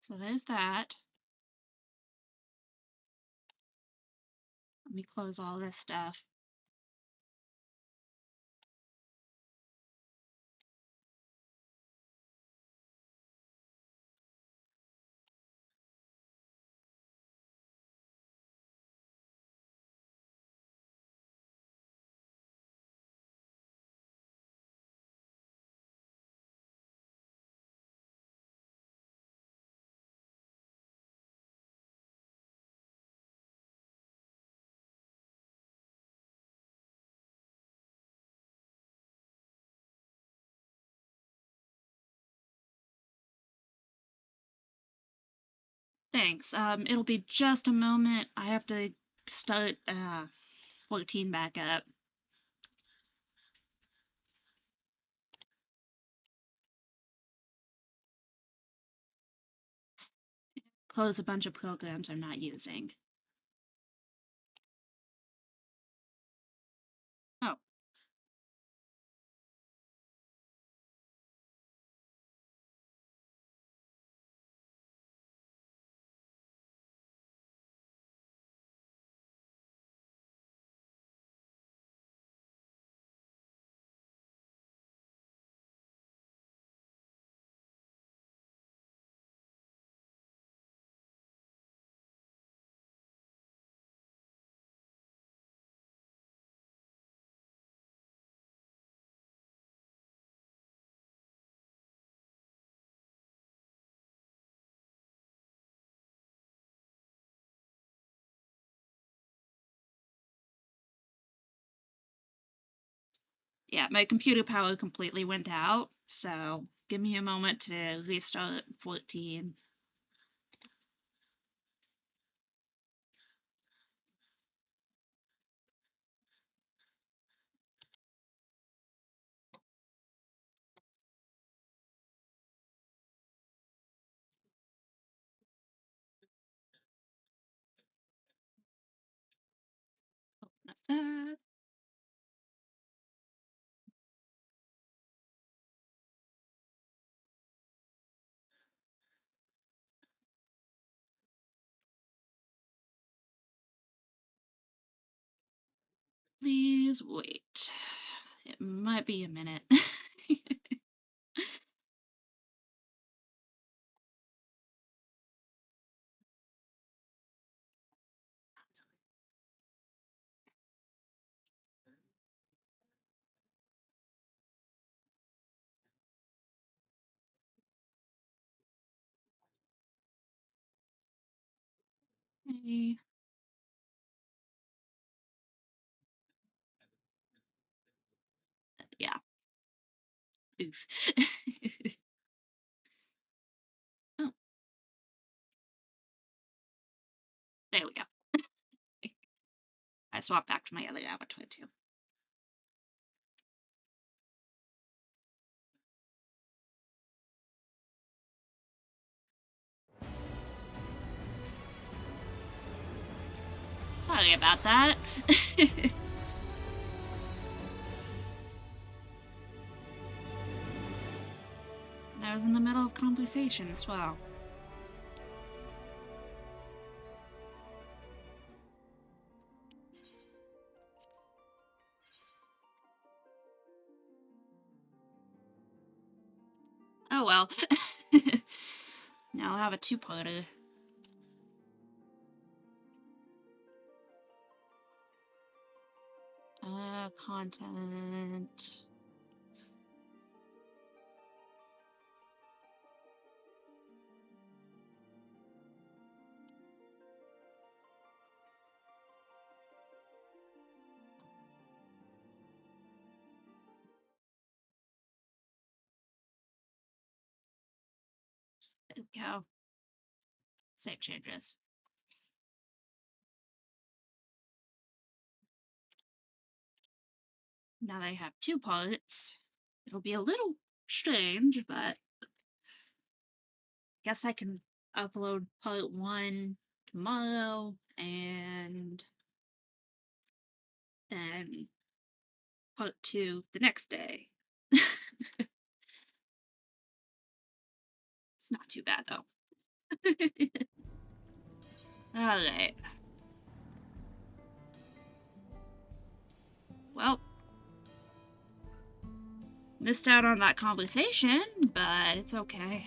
So there's that. Let me close all this stuff. Thanks. It'll be just a moment. I have to start 14 back up. Close a bunch of programs I'm not using. Oh. Yeah, my computer power completely went out, so give me a moment to restart 14. Open up that. Please wait. It might be a minute. Okay. Yeah. Oof. Oh, there we go. I swapped back to my other avatar too. Sorry about that. I was in the middle of conversation as well. Oh well. Now I'll have a two-parter. Content. There we go. Save changes. Now that I have two parts, it'll be a little strange, but guess I can upload part 1 tomorrow and then part 2 the next day. It's not too bad though. Alright. Well, missed out on that conversation, but it's okay.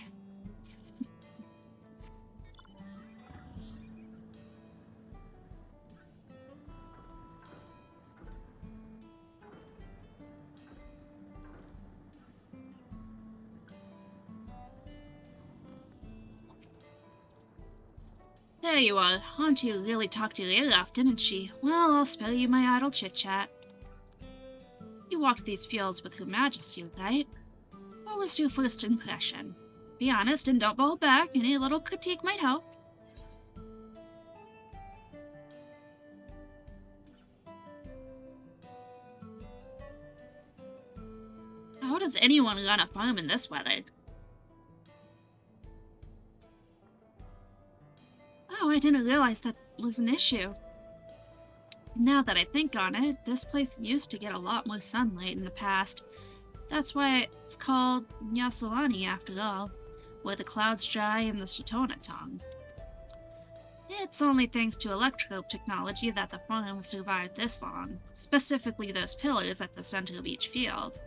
There you are. Aunt you really talked your ear off, didn't she? Well, I'll spare you my idle chit-chat. You walked these fields with Her Majesty, right? What was your first impression? Be honest and don't hold back. Any little critique might help. How does anyone run a farm in this weather? Oh, I didn't realize that was an issue. Now that I think on it, this place used to get a lot more sunlight in the past. That's why it's called Nyasalani after all, where the clouds dry and the Shatona tongue. It's only thanks to electro technology that the farm survived this long, specifically those pillars at the center of each field.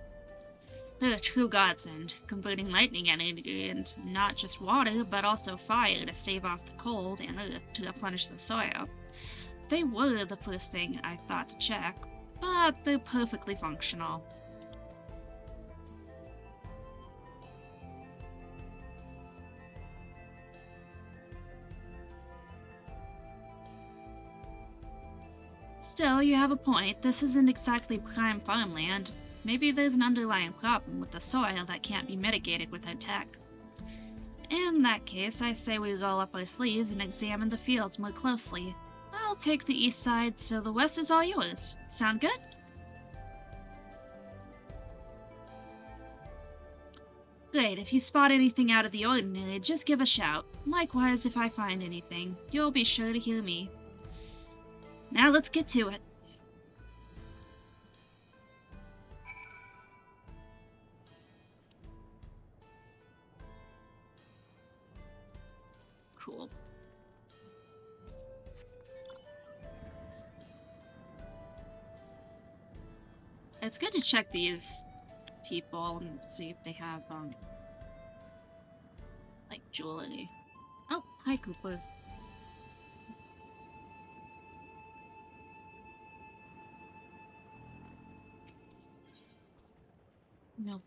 They're a true godsend, converting lightning energy into not just water, but also fire to stave off the cold and earth to replenish the soil. They were the first thing I thought to check, but they're perfectly functional. Still, you have a point. This isn't exactly prime farmland. Maybe there's an underlying problem with the soil that can't be mitigated with our tech. In that case, I say we roll up our sleeves and examine the fields more closely. I'll take the east side, so the west is all yours. Sound good? Great, if you spot anything out of the ordinary, just give a shout. Likewise, if I find anything, you'll be sure to hear me. Now let's get to it. Cool. It's good to check these people and see if they have, like jewelry. Oh, hi, Cooper. No.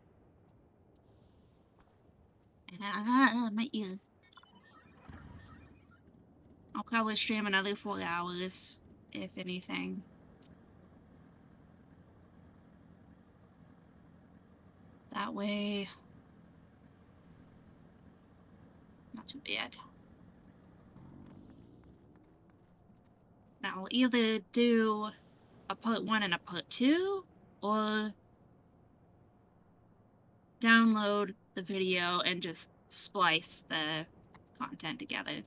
Ah, my ear. I'll probably stream another 4 hours, if anything. That way, not too bad. Now, I'll either do a part 1 and a part 2, or download the video and just splice the content together.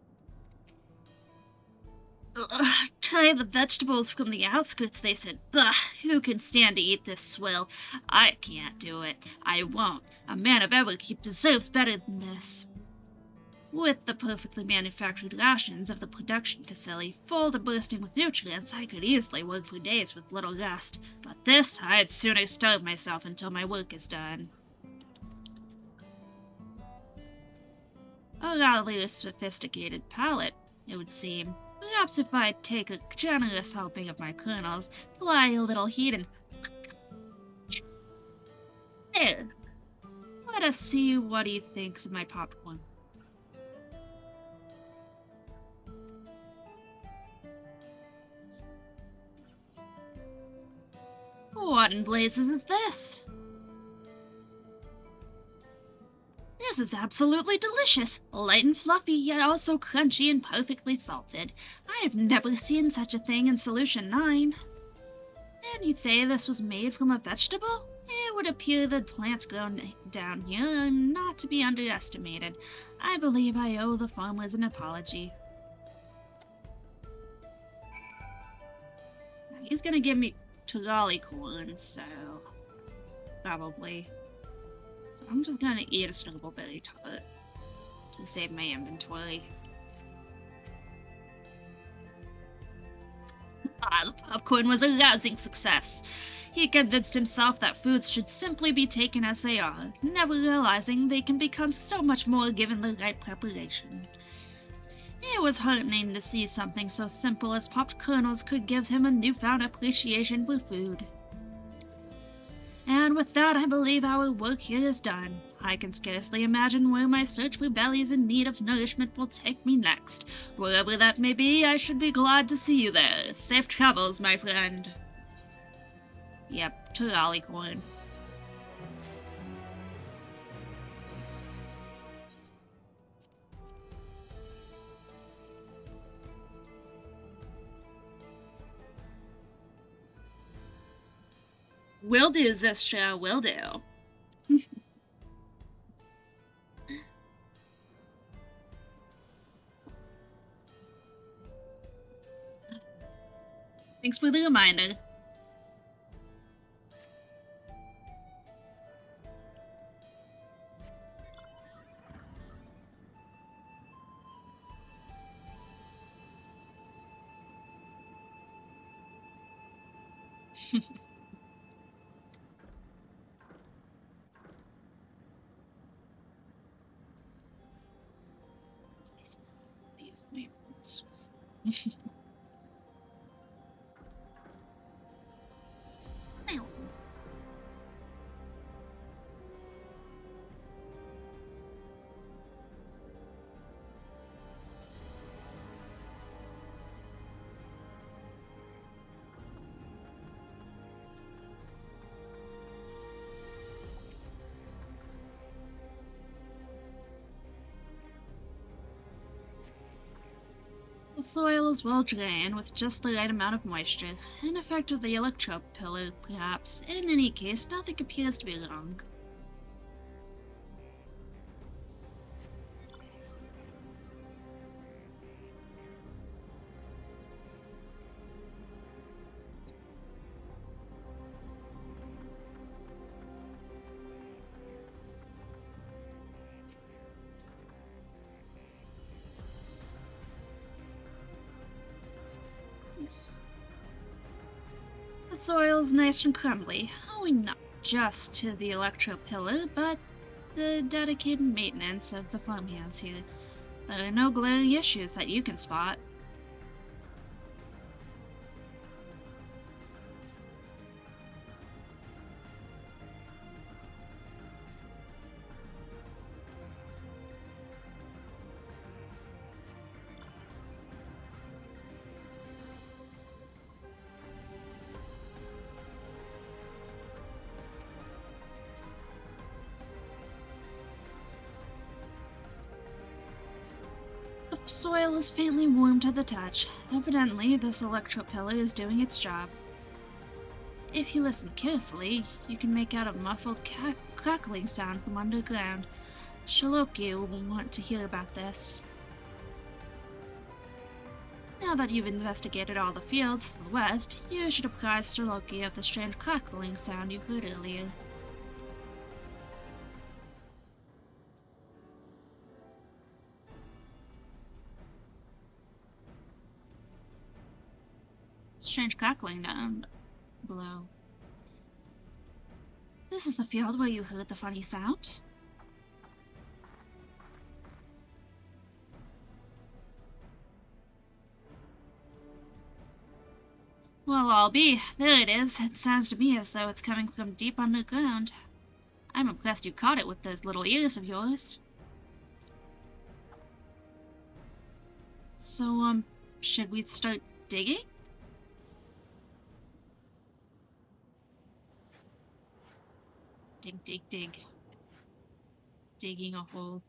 Ugh, try the vegetables from the outskirts, they said. Bah, who can stand to eat this swill? I can't do it. I won't. A man of Everkeep deserves better than this. With the perfectly manufactured rations of the production facility full to bursting with nutrients, I could easily work for days with little rest. But this, I'd sooner starve myself until my work is done. A rather sophisticated palate, it would seem. Perhaps if I'd take a generous helping of my kernels, apply a little heat and... There! Let us see what he thinks of my popcorn. What in blazes is this? This is absolutely delicious, light and fluffy, yet also crunchy and perfectly salted. I've never seen such a thing in Solution 9. And you'd say this was made from a vegetable? It would appear that plants grown down here are not to be underestimated. I believe I owe the farmers an apology. Now, he's gonna give me Turgali corn, so probably. So I'm just gonna eat a Snuggleberry tart to save my inventory. Ah, the popcorn was a rousing success. He convinced himself that foods should simply be taken as they are, never realizing they can become so much more given the right preparation. It was heartening to see something so simple as popped kernels could give him a newfound appreciation for food. And with that, I believe our work here is done. I can scarcely imagine where my search for bellies in need of nourishment will take me next. Wherever that may be, I should be glad to see you there. Safe travels, my friend. Yep, to Lollycorn. Will do, Zistra, will do. Thanks for the reminder. The soil is well drained with just the right amount of moisture, an effect of the electrode pillar, perhaps. In any case, nothing appears to be wrong. The soil is nice and crumbly, owing not just to the electro pillar, but the dedicated maintenance of the farmhands here. There are no glaring issues that you can spot. The soil is faintly warm to the touch. Evidently, this electro pillar is doing its job. If you listen carefully, you can make out a muffled crackling sound from underground. Shaloki will want to hear about this. Now that you've investigated all the fields to the west, you should apprise Sir Loki of the strange crackling sound you heard earlier. Strange crackling down below. This is the field where you heard the funny sound? Well, I'll be. There it is. It sounds to me as though it's coming from deep underground. I'm impressed you caught it with those little ears of yours. So, should we start digging? Dig, dig, dig. Digging a hole.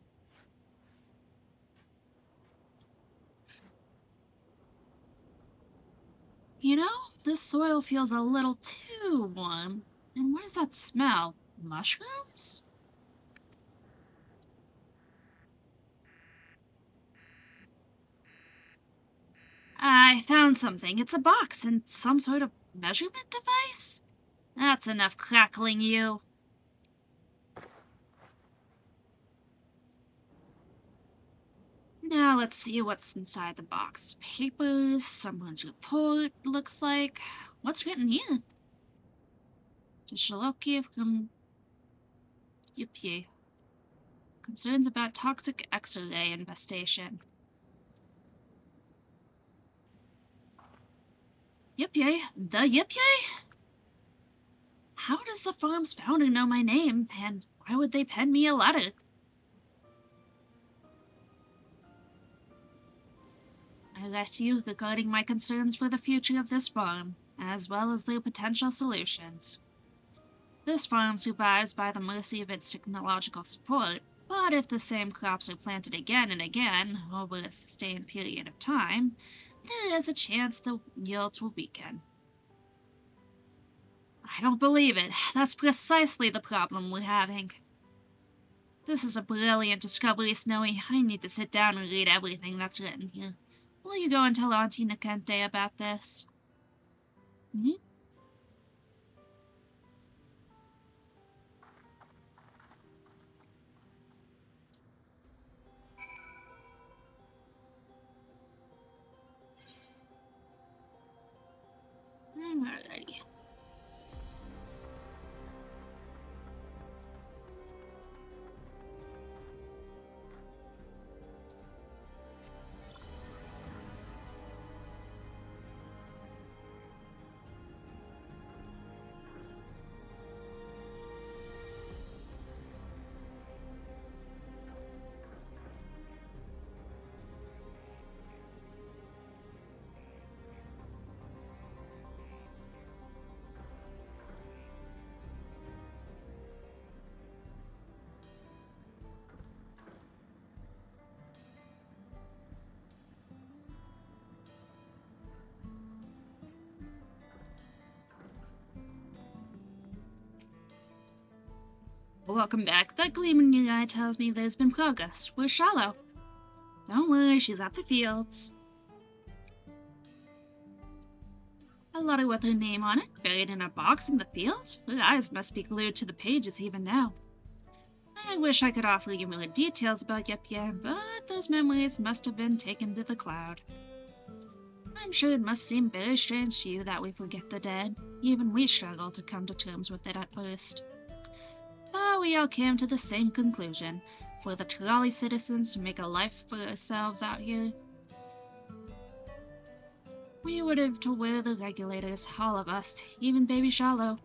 You know, this soil feels a little too warm. And what does that smell? Mushrooms? I found something. It's a box and some sort of measurement device? That's enough crackling, you. Now Now let's see what's inside the box. Papers, someone's report, looks like. What's written here? To Shaloki from Yipye. Concerns about toxic X-ray infestation. Yipye? The Yipye? How does the farm's founder know my name, and why would they pen me a letter? I write you regarding my concerns for the future of this farm, as well as their potential solutions. This farm survives by the mercy of its technological support, but if the same crops are planted again and again over a sustained period of time, there is a chance the yields will weaken. I don't believe it. That's precisely the problem we're having. This is a brilliant discovery, Snowy. I need to sit down and read everything that's written here. Will you go and tell Auntie Nakente about this? Mm-hmm. Alrighty. Welcome back. That gleam in your eye tells me there's been progress. Where's Shallow? Don't worry, she's at the fields. A letter with her name on it, buried in a box in the fields? Her eyes must be glued to the pages even now. I wish I could offer you more details about Yepye, but those memories must have been taken to the cloud. I'm sure it must seem very strange to you that we forget the dead. Even we struggle to come to terms with it at first. But we all came to the same conclusion. For the Trolley citizens to make a life for ourselves out here, we would have to wear the regulators, all of us, even baby Shallow.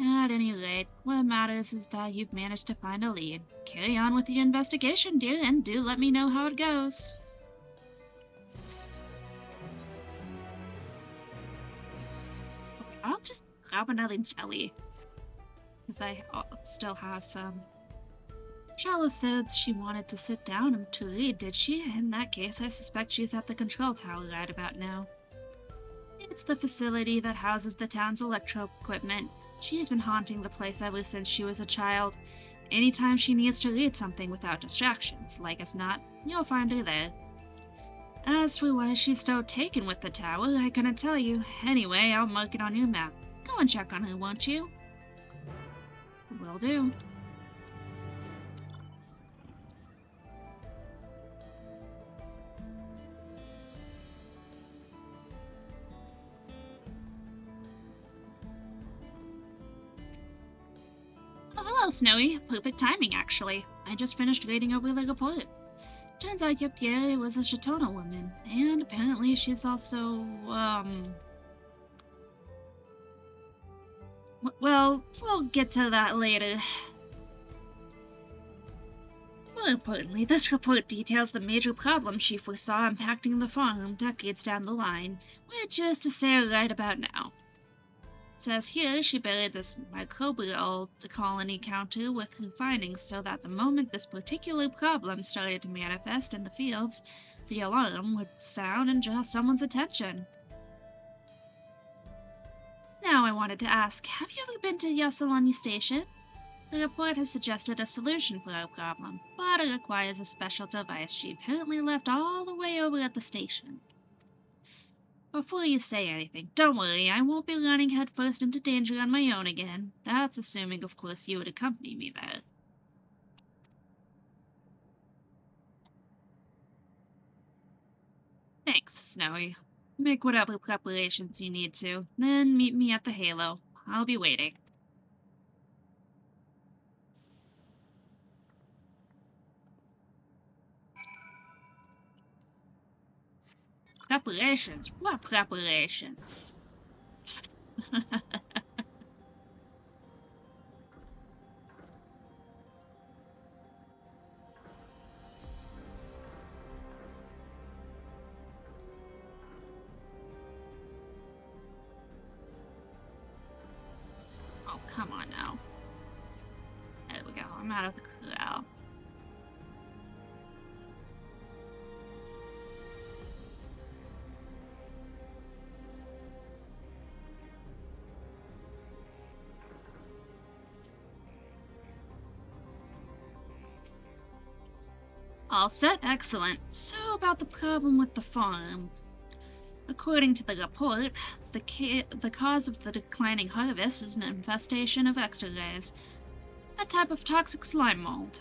At any rate, what matters is that you've managed to find a lead. Carry on with your investigation, dear, and do let me know how it goes. Okay, I'll just grab another jelly, because I still have some. Shallow said she wanted to sit down and to read, did she? In that case, I suspect she's at the control tower right about now. It's the facility that houses the town's electro equipment. She's been haunting the place ever since she was a child. Anytime she needs to read something without distractions, like as not, you'll find her there. As for why she's so taken with the tower, I couldn't tell you. Anyway, I'll mark it on your map. Go and check on her, won't you? Will do. Oh, hello, Snowy. Perfect timing, actually. I just finished reading over the report. Turns out Yepye was a Shatona woman, and apparently she's also, well, we'll get to that later. More importantly, this report details the major problem she foresaw impacting the farm decades down the line, which is to say right about now. It says here she buried this microbial colony counter with her findings so that the moment this particular problem started to manifest in the fields, the alarm would sound and draw someone's attention. Now I wanted to ask, have you ever been to Yasalani Station? The report has suggested a solution for our problem, but it requires a special device she apparently left all the way over at the station. Before you say anything, don't worry, I won't be running headfirst into danger on my own again. That's assuming, of course, you would accompany me there. Relax, Snowy. Make whatever preparations you need to, then meet me at the Halo. I'll be waiting. Preparations? What preparations? Oh, come on now. There we go. I'm out of the corral. All set? Excellent. So, about the problem with the farm. According to the report, the cause of the declining harvest is an infestation of extralays, a type of toxic slime mold.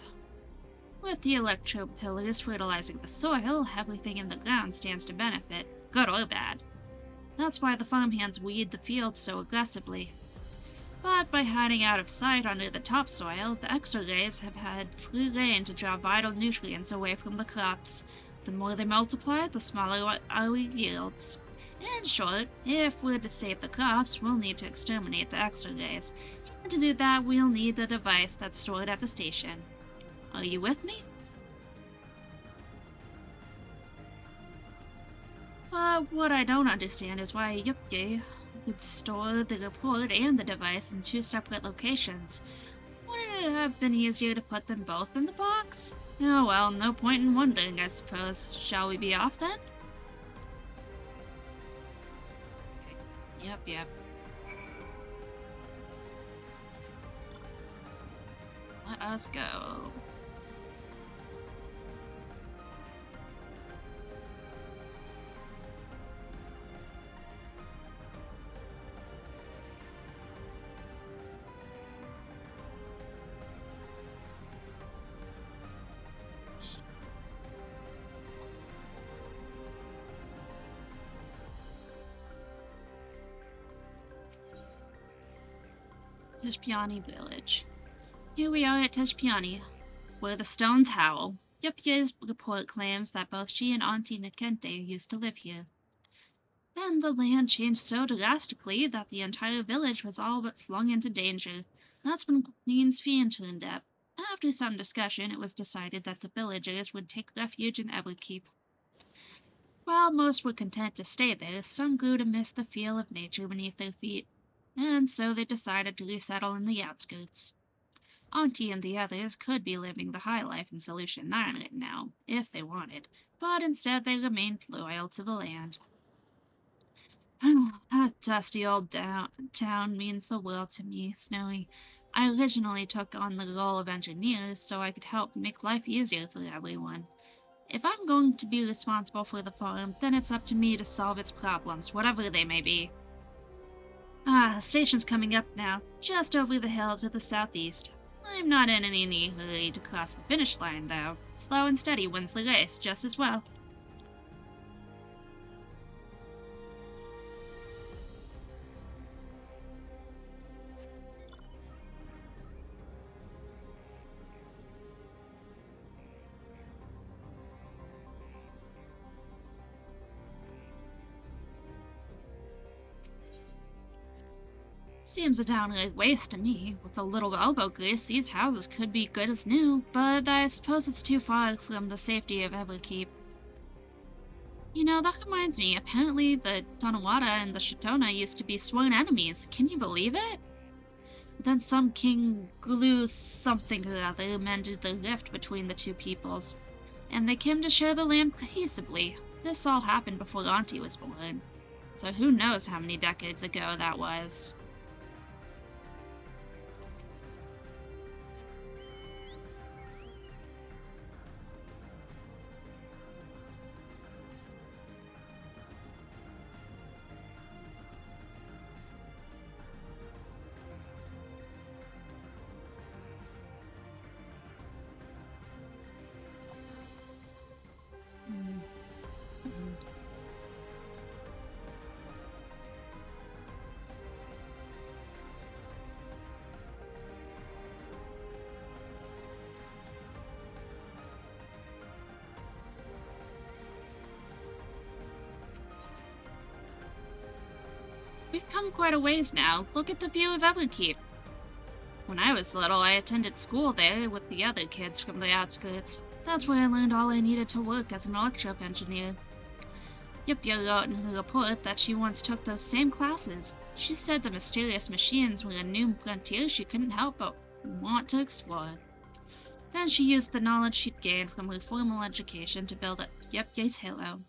With the electropillars fertilizing the soil, everything in the ground stands to benefit, good or bad. That's why the farmhands weed the fields so aggressively. But by hiding out of sight under the topsoil, the extralays have had free rein to draw vital nutrients away from the crops. The more they multiply, the smaller our yields. In short, if we're to save the crops, we'll need to exterminate the extralays. And to do that, we'll need the device that's stored at the station. Are you with me? What I don't understand is why Yupke would store the report and the device in two separate locations. Wouldn't it have been easier to put them both in the box? Oh well, no point in wondering, I suppose. Shall we be off then? Yep. Let us go. Tishpiani Village. Here we are at Tishpiani, where the stones howl. Yupye's report claims that both she and Auntie Nikente used to live here. Then the land changed so drastically that the entire village was all but flung into danger. That's when Queen's Fiend turned up. After some discussion, it was decided that the villagers would take refuge in Everkeep. While most were content to stay there, some grew to miss the feel of nature beneath their feet, and so they decided to resettle in the outskirts. Auntie and the others could be living the high life in Solution 9 right now, if they wanted, but instead they remained loyal to the land. That dusty old town means the world to me, Snowy. I originally took on the role of engineer so I could help make life easier for everyone. If I'm going to be responsible for the farm, then it's up to me to solve its problems, whatever they may be. The station's coming up now, just over the hill to the southeast. I'm not in any hurry to cross the finish line, though. Slow and steady wins the race just as well. Seems a downright waste to me. With a little elbow grease, these houses could be good as new, but I suppose it's too far from the safety of Everkeep. You know, that reminds me, apparently the Tonawada and the Shitona used to be sworn enemies. Can you believe it? Then some King Gulu something or other mended the rift between the two peoples, and they came to share the land peaceably. This all happened before Auntie was born, so who knows how many decades ago that was. come quite a ways now. Look at the view of Everkeep. When I was little, I attended school there with the other kids from the outskirts. That's where I learned all I needed to work as an electrical engineer. Yipya wrote in her report that she once took those same classes. She said the mysterious machines were a new frontier she couldn't help but want to explore. Then she used the knowledge she'd gained from her formal education to build up Yipya's halo.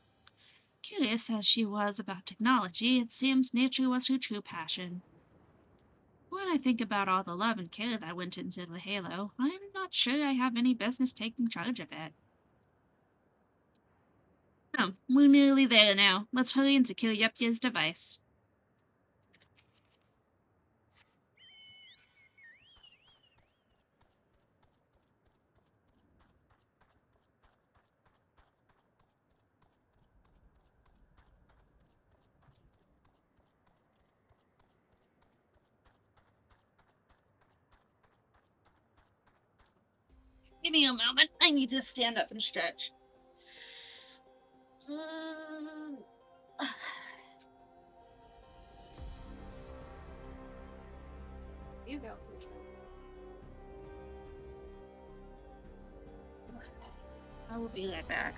Curious as she was about technology, it seems nature was her true passion. When I think about all the love and care that went into the halo, I'm not sure I have any business taking charge of it. Oh, we're nearly there now. Let's hurry and secure Yepya's device. Give me a moment. I need to stand up and stretch. You go. I will be right back.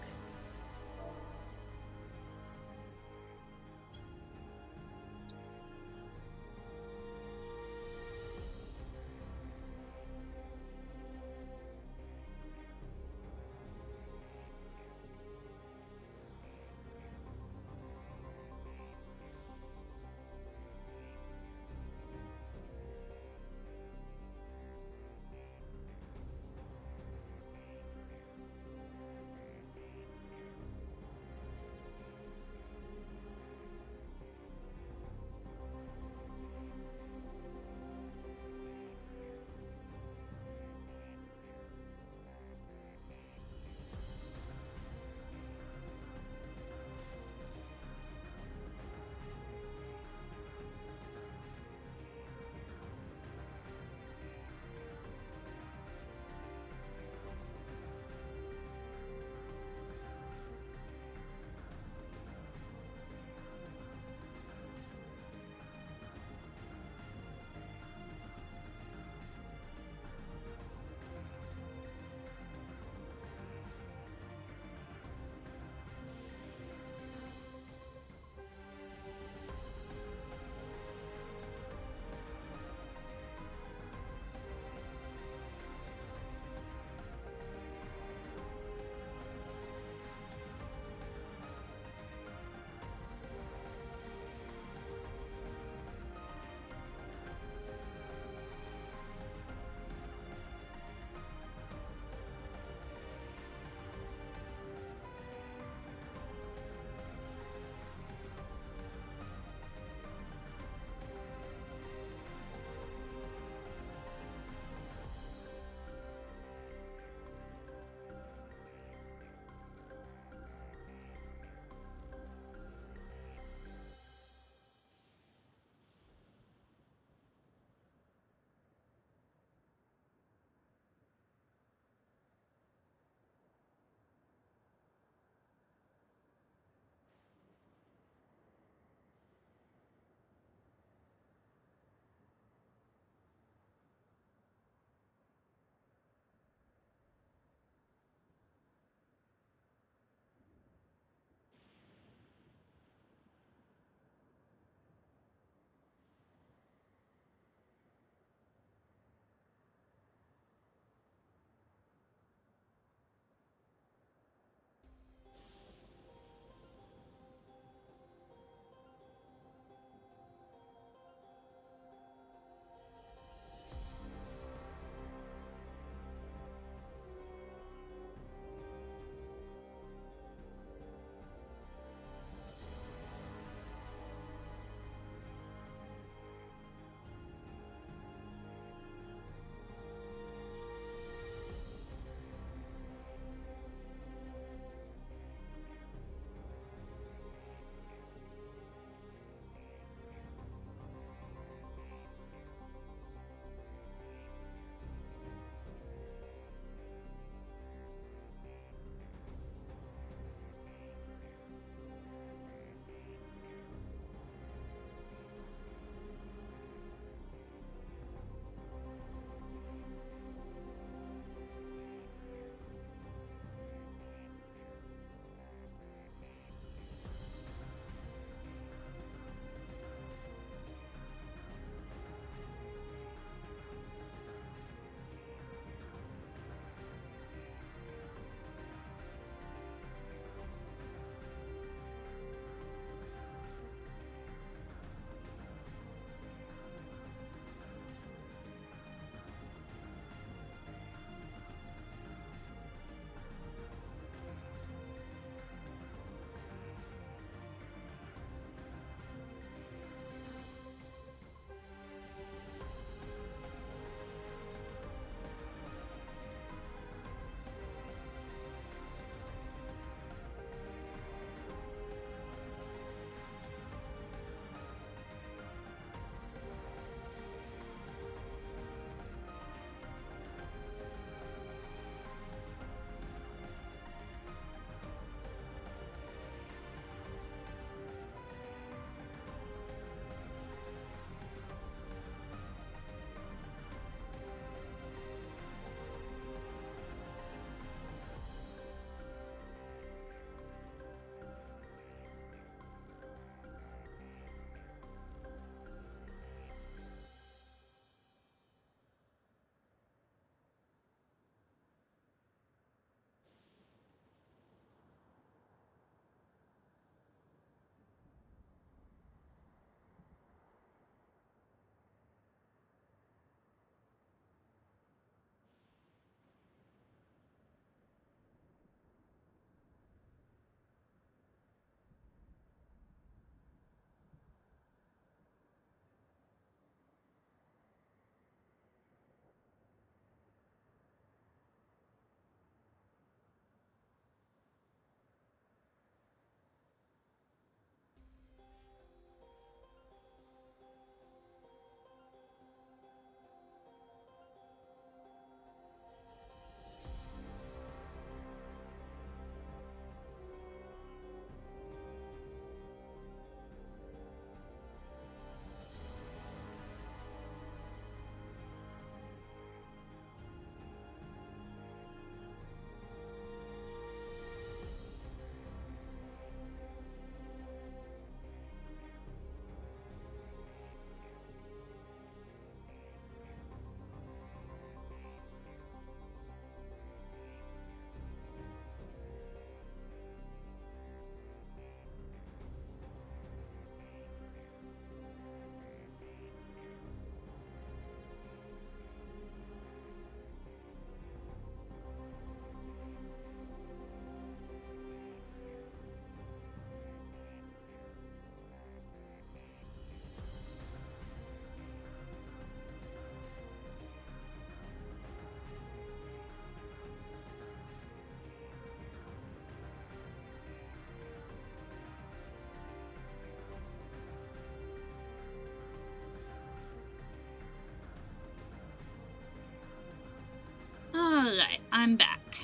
I'm back.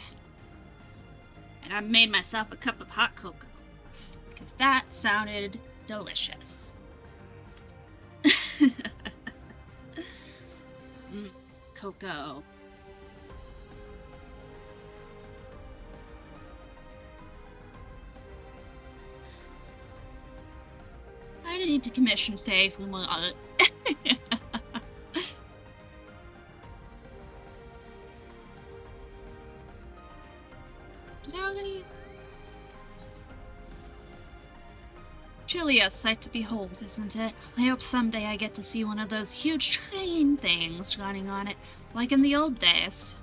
And I made myself a cup of hot cocoa. Because that sounded delicious. Cocoa. I need to commission pay for my art. Truly a sight to behold, isn't it? I hope someday I get to see one of those huge train things running on it, like in the old days.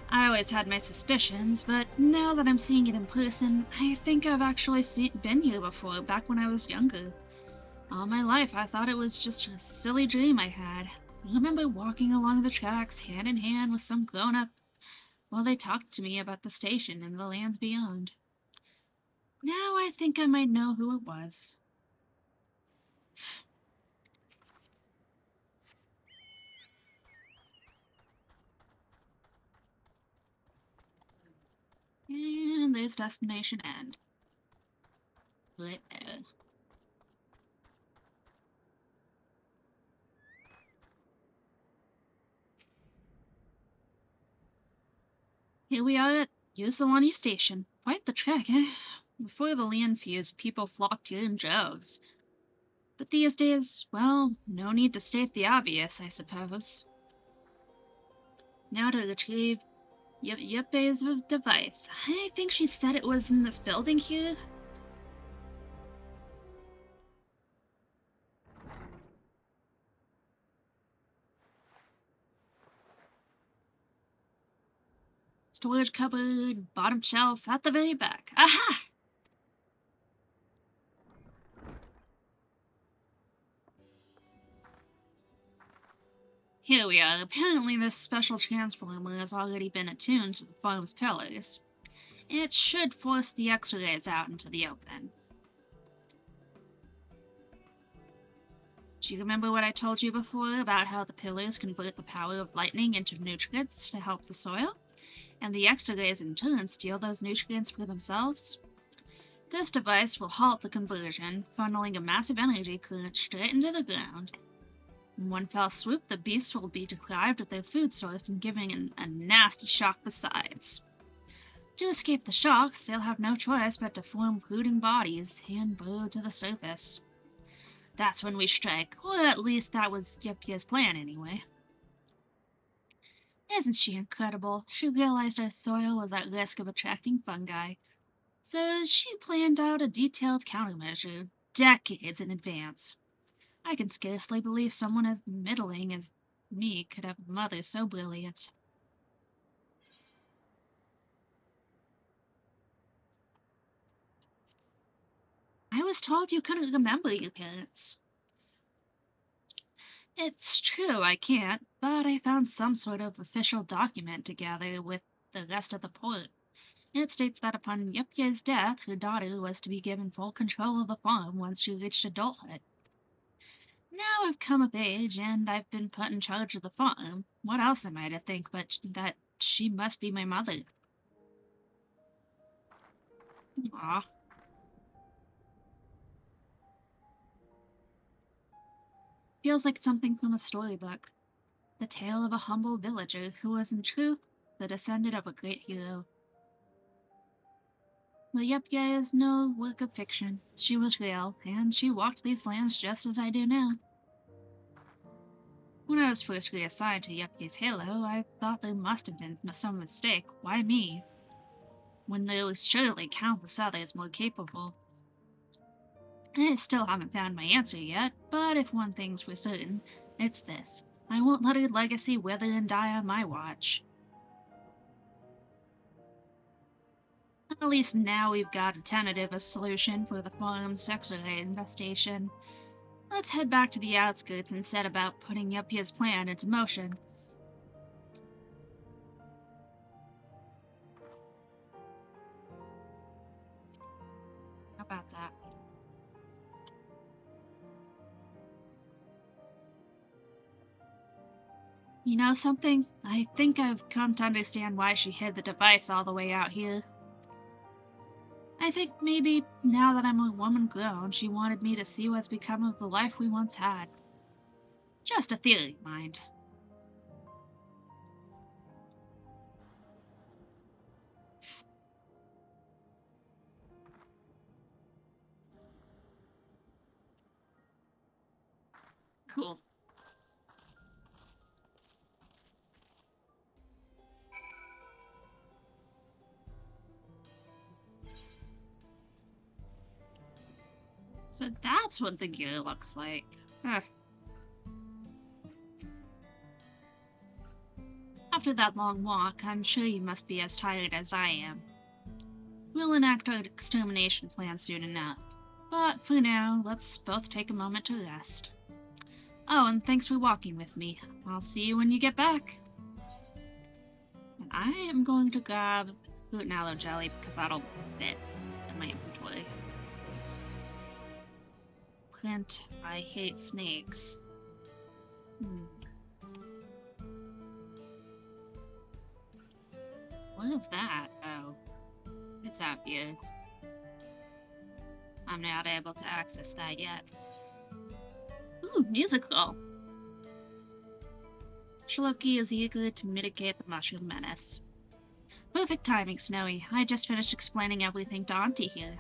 I always had my suspicions, but now that I'm seeing it in person, I think I've actually been here before, back when I was younger. All my life, I thought it was just a silly dream I had. I remember walking along the tracks hand in hand with some grown-up while they talked to me about the station and the lands beyond. Now I think I might know who it was. And there's destination end. Right there. Here we are at Yusolani Station. Quite the trek, eh? Before the land fused, people flocked here in droves. But these days, well, no need to state the obvious, I suppose. Now to retrieve Yuppe's device. I think she said it was in this building here. Storage cupboard, bottom shelf, at the very back. Aha! Here we are. Apparently this special transformer has already been attuned to the farm's pillars. It should force the X-rays out into the open. Do you remember what I told you before about how the pillars convert the power of lightning into nutrients to help the soil? And the X-rays in turn steal those nutrients for themselves? This device will halt the conversion, funneling a massive energy current straight into the ground. In one fell swoop, the beasts will be deprived of their food source and given a nasty shock besides. To escape the shocks, they'll have no choice but to form brooding bodies and burrow to the surface. That's when we strike, or at least that was Yupye's plan anyway. Isn't she incredible? She realized our soil was at risk of attracting fungi, so she planned out a detailed countermeasure decades in advance. I can scarcely believe someone as middling as me could have a mother so brilliant. I was told you couldn't remember your parents. It's true I can't, but I found some sort of official document together with the rest of the port. It states that upon Yupye's death, her daughter was to be given full control of the farm once she reached adulthood. Now I've come of age and I've been put in charge of the farm. What else am I to think but that she must be my mother? Aw. Feels like something from a storybook. The tale of a humble villager who was in truth the descendant of a great hero. But Yupye is no work of fiction. She was real, and she walked these lands just as I do now. When I was first reassigned to Yupye's halo, I thought there must have been some mistake. Why me? When there was surely countless others more capable. I still haven't found my answer yet, but if one thing's for certain, it's this. I won't let her legacy wither and die on my watch. At least now we've got a tentative solution for the farm's X-ray infestation. Let's head back to the outskirts and set about putting Yupye's plan into motion. How about that? You know something? I think I've come to understand why she hid the device all the way out here. I think maybe now that I'm a woman grown, she wanted me to see what's become of the life we once had. Just a theory, mind. Cool. So that's what the gear looks like. Huh. After that long walk, I'm sure you must be as tired as I am. We'll enact our extermination plan soon enough. But for now, let's both take a moment to rest. Oh, and thanks for walking with me. I'll see you when you get back. And I am going to grab gluten aloe jelly because that'll fit in my inventory. Clint, I hate snakes. What is that? Oh, it's out here. I'm not able to access that yet. Ooh, musical! Shloki is eager to mitigate the mushroom menace. Perfect timing, Snowy. I just finished explaining everything to Auntie here.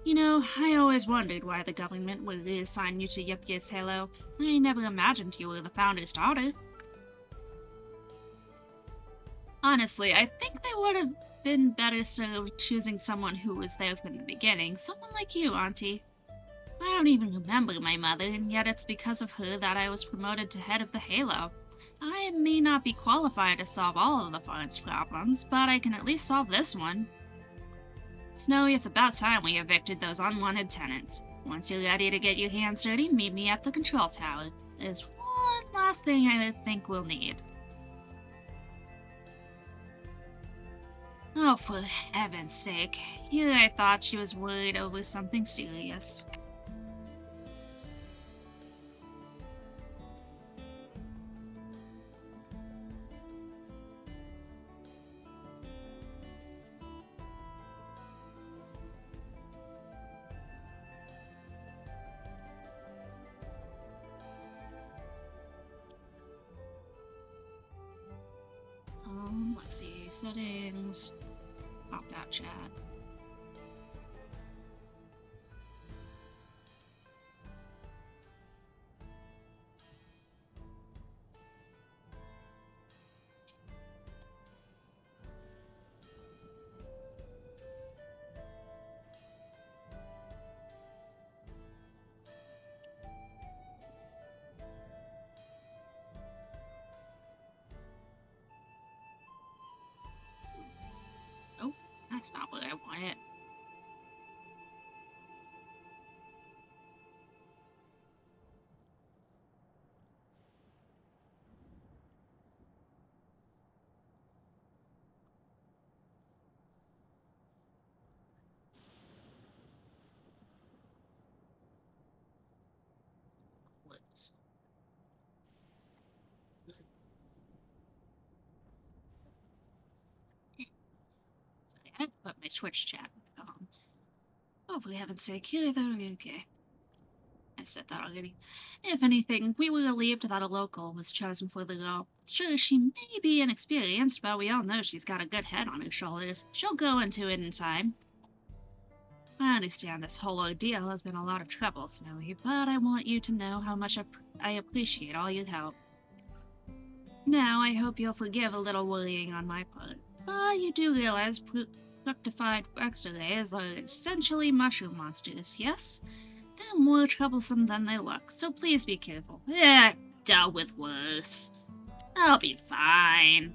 You know, I always wondered why the government would reassign you to Yupy's Halo. I never imagined you were the founder's daughter. Honestly, I think they would have been better served choosing someone who was there from the beginning. Someone like you, Auntie. I don't even remember my mother, and yet it's because of her that I was promoted to head of the Halo. I may not be qualified to solve all of the farm's problems, but I can at least solve this one. Snowy, it's about time we evicted those unwanted tenants. Once you're ready to get your hands dirty, meet me at the control tower. There's one last thing I think we'll need. Oh, for heaven's sake. Here I thought she was worried over something serious. Let's see, settings, opt out chat. Oh, that's not what I wanted. Let's... Sorry, I had to put my Switch chat on. Oh, for heaven's sake, here, okay. I said that already. If anything, we were relieved that a local was chosen for the role. Sure, she may be inexperienced, but we all know she's got a good head on her shoulders. She'll go into it in time. I understand this whole ordeal has been a lot of trouble, Snowy, but I want you to know how much I appreciate all your help. Now, I hope you'll forgive a little worrying on my part, but you do realize fructified X-rays are essentially mushroom monsters, yes? They're more troublesome than they look, so please be careful. Dealt with worse. I'll be fine.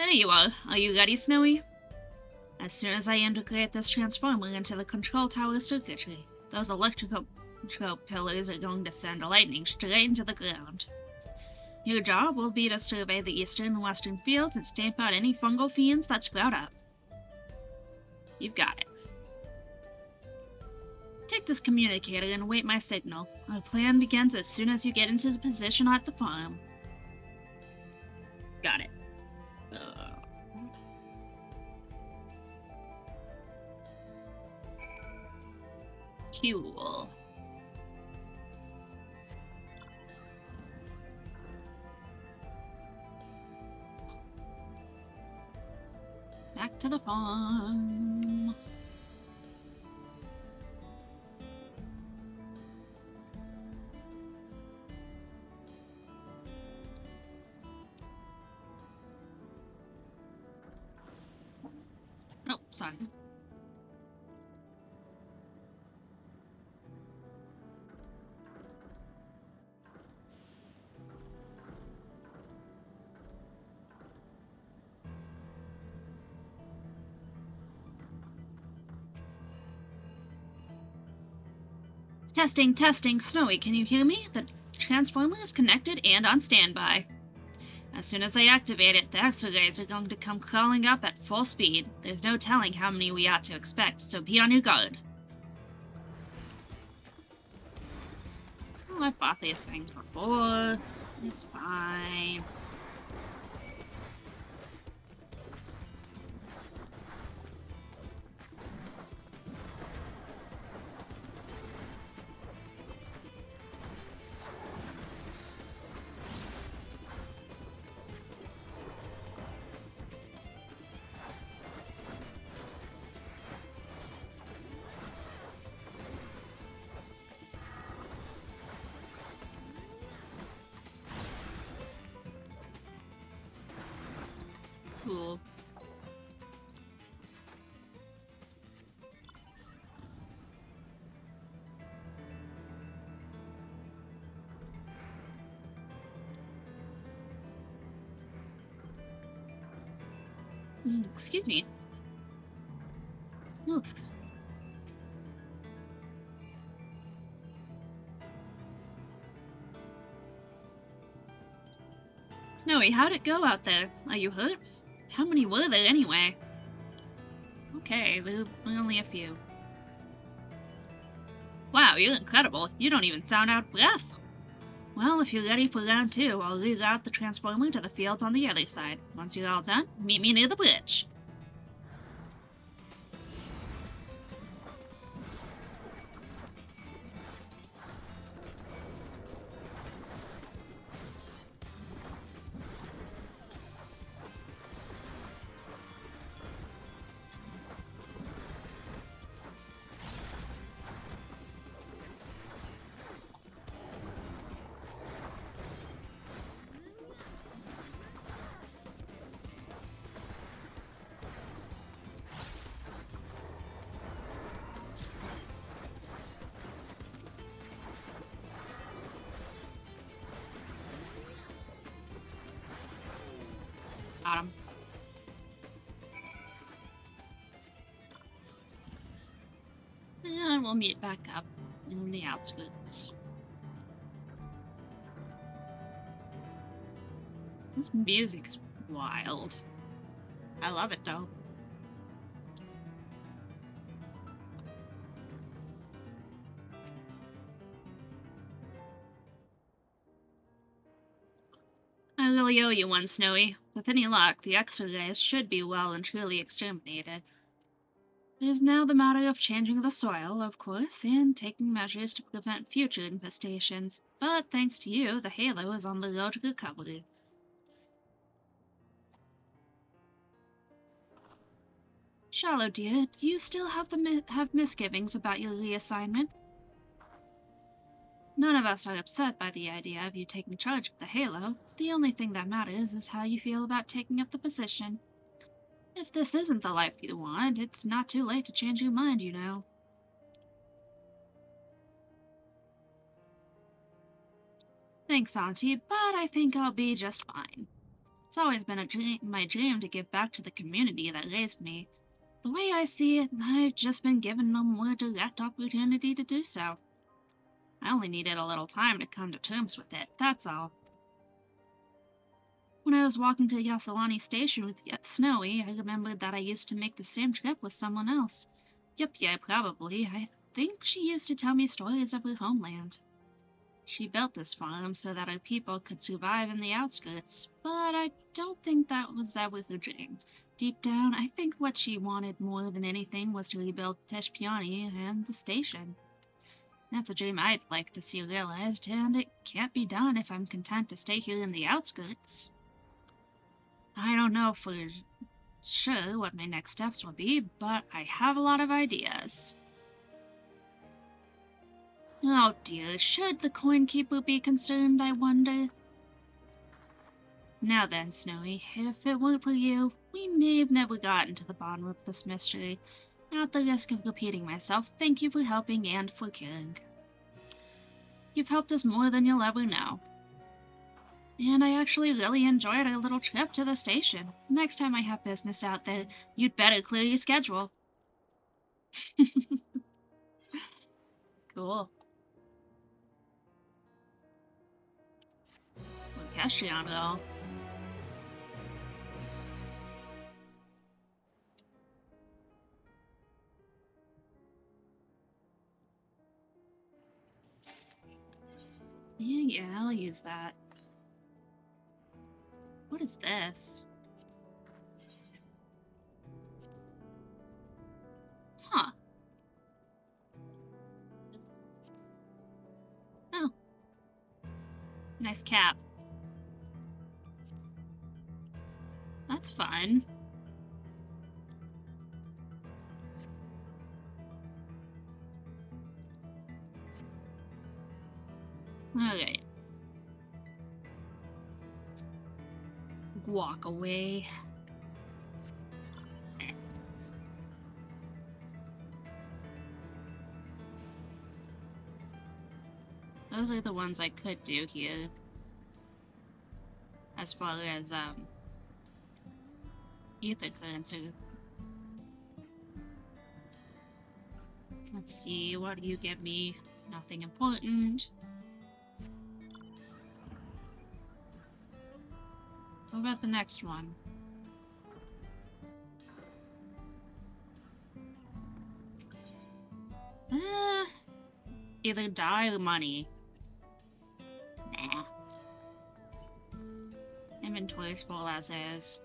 There you are. Are you ready, Snowy? As soon as I integrate this transformer into the control tower circuitry, those electrical control pillars are going to send lightning straight into the ground. Your job will be to survey the eastern and western fields and stamp out any fungal fiends that sprout up. You've got it. Take this communicator and await my signal. Our plan begins as soon as you get into the position at the farm. Got it. Cool. Back to the farm. Oh, sorry. Testing, testing. Snowy, can you hear me? The transformer is connected and on standby. As soon as I activate it, the X-rays are going to come crawling up at full speed. There's no telling how many we ought to expect, so be on your guard. Oh, I've bought these things before. It's fine. Cool. Excuse me. Oof. Snowy, how'd it go out there? Are you hurt? How many were there anyway? Okay, there were only a few. Wow, you're incredible. You don't even sound out of breath. Well, if you're ready for round 2, I'll reroute the transformer to the fields on the other side. Once you're all done, meet me near the bridge. Got him. And we'll meet back up in the outskirts. This music's wild. I love it though. I really owe you one, Snowy. With any luck, the X-rays should be well and truly exterminated. There's now the matter of changing the soil, of course, and taking measures to prevent future infestations. But thanks to you, the Halo is on the road to recovery. Shallow, dear, do you still have misgivings about your reassignment? None of us are upset by the idea of you taking charge of the Halo. The only thing that matters is how you feel about taking up the position. If this isn't the life you want, it's not too late to change your mind, you know. Thanks, Auntie, but I think I'll be just fine. It's always been my dream to give back to the community that raised me. The way I see it, I've just been given a more direct opportunity to do so. I only needed a little time to come to terms with it, that's all. When I was walking to Yasalani Station with Snowy, I remembered that I used to make the same trip with someone else. Yep, yeah, probably. I think she used to tell me stories of her homeland. She built this farm so that her people could survive in the outskirts, but I don't think that was ever her dream. Deep down, I think what she wanted more than anything was to rebuild Teshpiani and the station. That's a dream I'd like to see realized, and it can't be done if I'm content to stay here in the outskirts. I don't know for sure what my next steps will be, but I have a lot of ideas. Oh dear, should the coin keeper be concerned, I wonder? Now then, Snowy, if it weren't for you, we may have never gotten to the bottom of this mystery. At the risk of repeating myself, thank you for helping and for caring. You've helped us more than you'll ever know. And I actually really enjoyed our little trip to the station. Next time I have business out there, you'd better clear your schedule. Cool. Lucastiano, though. Yeah, I'll use that. What is this? Huh. Oh. Nice cap. That's fun. Alright. Walk away. Those are the ones I could do here. As far as, ether currency. Let's see, what do you give me? Nothing important. What about the next one? Either die or money. Nah. Inventory's full as is.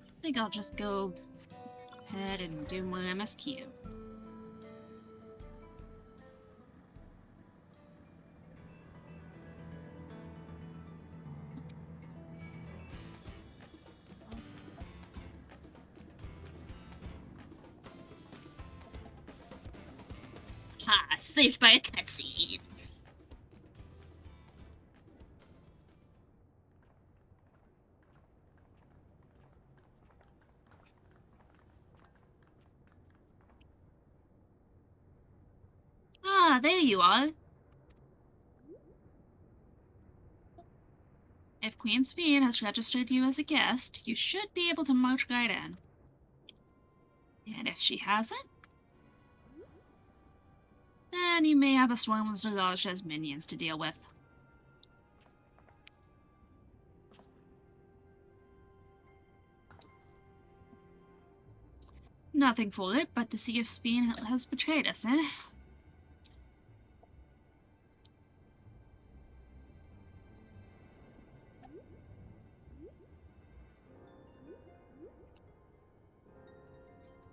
I think I'll just go ahead and do more MSQ. Ha! Saved by a cutscene! Ah, there you are! If Queen Sphene has registered you as a guest, you should be able to march right in. And if she hasn't, then you may have a swarm of Zeraj's minions to deal with. Nothing for it but to see if Sphene has betrayed us, eh?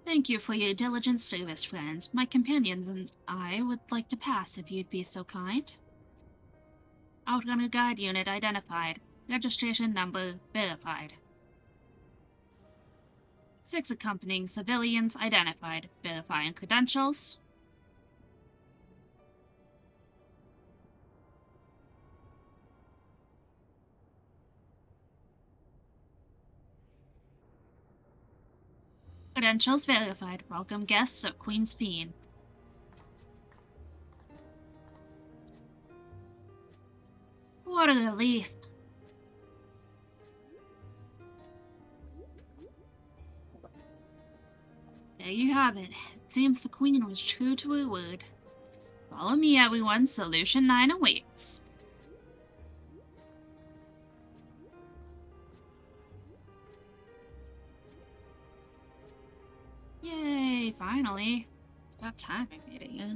Thank you for your diligent service, friends. My companions and I would like to pass if you'd be so kind. Outrunner Guide Unit identified. Registration number verified. 6 accompanying civilians identified. Verifying credentials. Credentials verified. Welcome guests of Queen's Fiend. What a relief. There you have it. It seems the Queen was true to her word. Follow me, everyone. Solution 9 awaits. Yay, finally. It's about time I made it, yeah.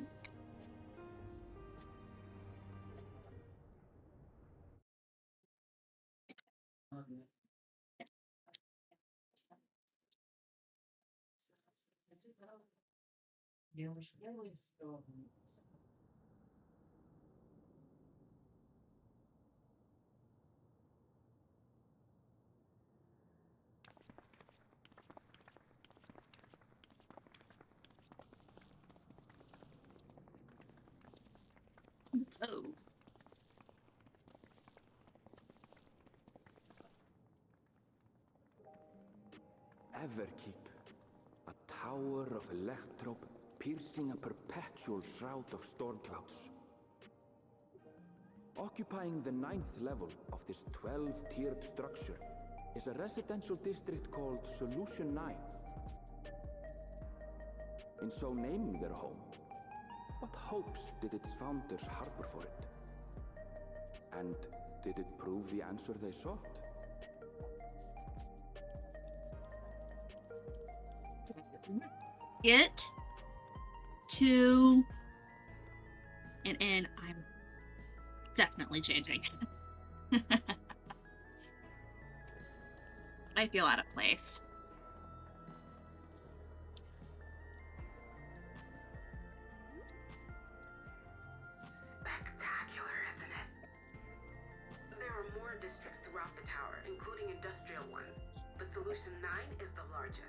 Oh. Everkeep, a tower of electrope piercing a perpetual shroud of storm clouds. Occupying the 9th level of this 12-tiered structure is a residential district called Solution 9. In so naming their home, what hopes did its founders harbor for it? And did it prove the answer they sought? Get to... And I'm definitely changing. I feel out of place. Spectacular, isn't it? There are more districts throughout the tower, including industrial ones, but Solution 9 is the largest.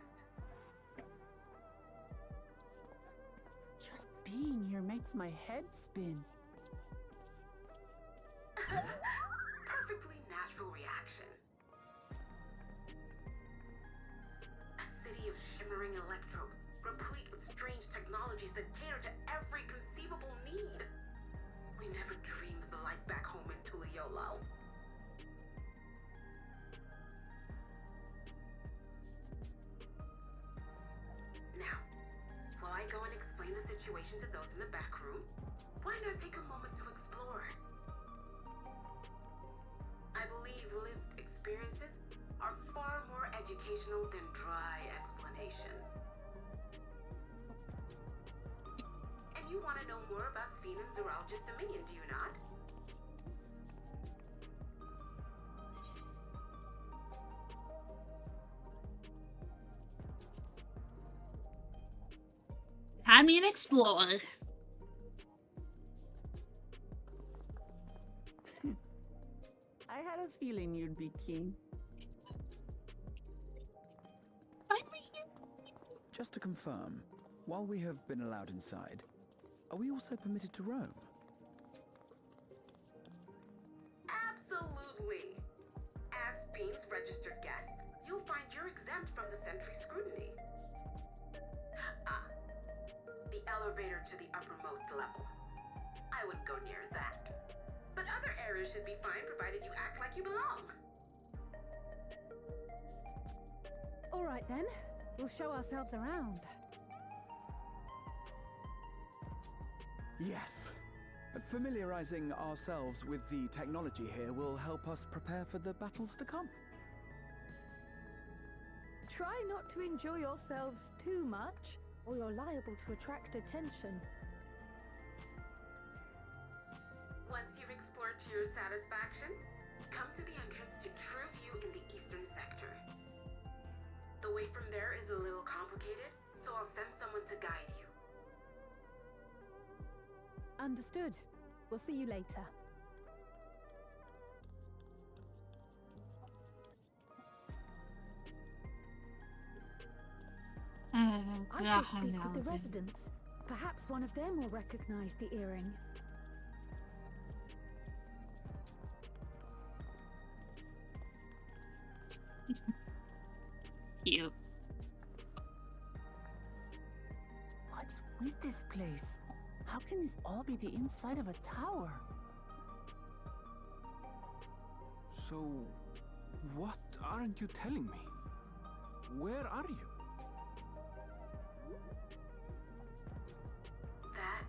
Just being here makes my head spin. Perfectly natural reaction. A city of shimmering electrope, replete with strange technologies that cater to every conceivable need. We never dreamed the life back home in Tuliolo. Now, while I go and explain the situation to those in the back room, why not take a moment to explore? I believe lived experiences are far more educational than dry explanations. And you want to know more about Sphene and Zoologist Dominion, do you not? Time me and explore. I had a feeling you'd be keen. Finally here. Just to confirm, while we have been allowed inside, are we also permitted to roam? Absolutely. As Sphene's registered guest, you'll find you're exempt from the sentry scrutiny. The elevator to the uppermost level. I wouldn't go near that. But other areas should be fine provided you act like you belong. All right then, we'll show ourselves around. Yes. Familiarizing ourselves with the technology here will help us prepare for the battles to come. Try not to enjoy yourselves too much, or you're liable to attract attention. Once you've explored to your satisfaction, come to the entrance to True View in the eastern sector. The way from there is a little complicated, so I'll send someone to guide you. Understood. We'll see you later. I shall speak with the residents. Perhaps one of them will recognize the earring. Cute. these all be the inside of a tower? So, what aren't you telling me? Where are you? That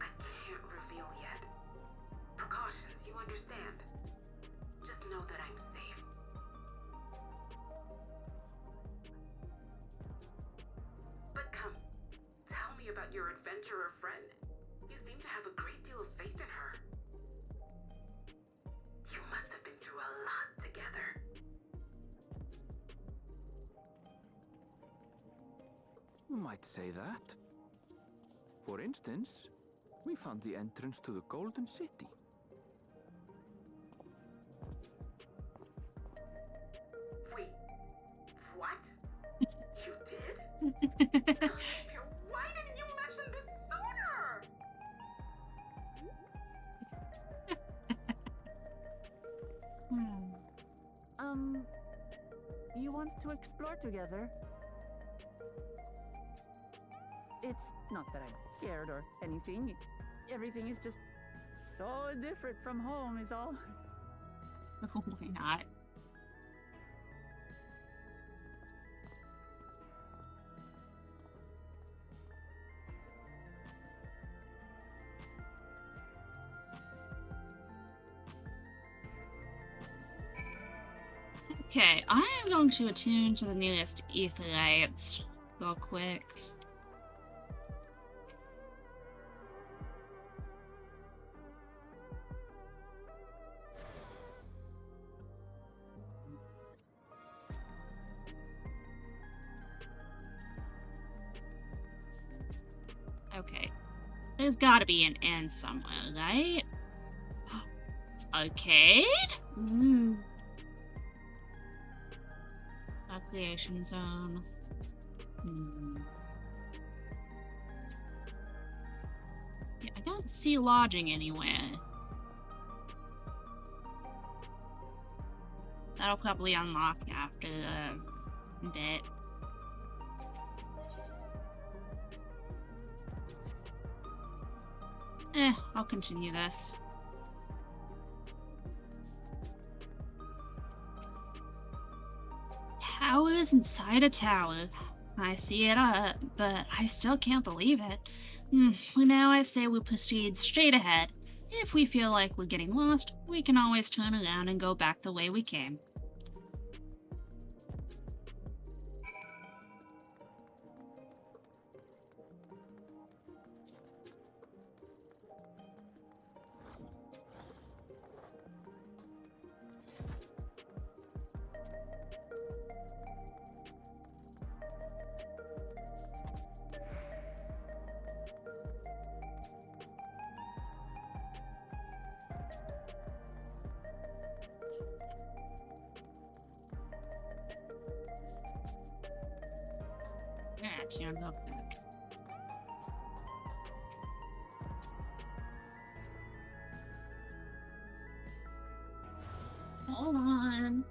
I can't reveal yet. Precautions, you understand. Just know that I'm safe. But come, tell me about your adventurer friend. You seem to have a great deal of faith in her. You must have been through a lot together. You might say that. For instance, we found the entrance to the Golden City. Wait, what? You did? Why didn't you mention this sooner? You want to explore together? It's not that I'm scared or anything. Everything is just so different from home, is all. Why not? Okay, I am going to attune to the nearest Aetherites real quick. Okay. There's gotta be an end somewhere, right? Arcade? Recreation zone. Yeah, I don't see lodging anywhere. That'll probably unlock after a bit. I'll continue this. Towers inside a tower. I see it up, but I still can't believe it. For now, I say we proceed straight ahead. If we feel like we're getting lost, we can always turn around and go back the way we came. Yeah, real quick. Hold on.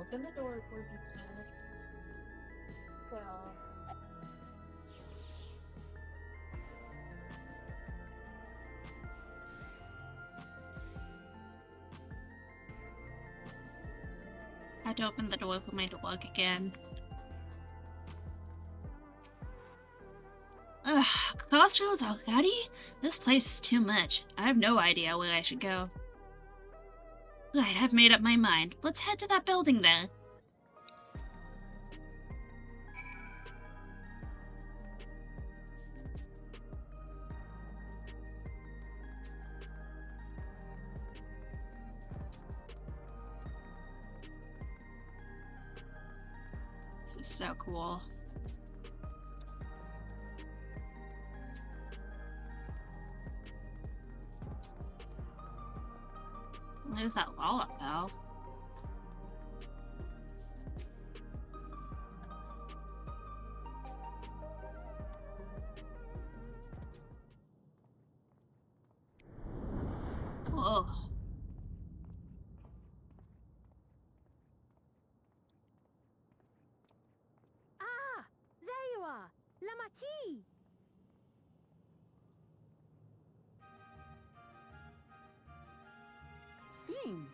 Open the door for you, sir. Well. Had to open the door for my dog again. Ugh, crossroads already? This place is too much. I have no idea where I should go. Right, I've made up my mind. Let's head to that building then. This is so cool. There's that lollop bell. Whoa. Ah! There you are! La Matie! Josephine!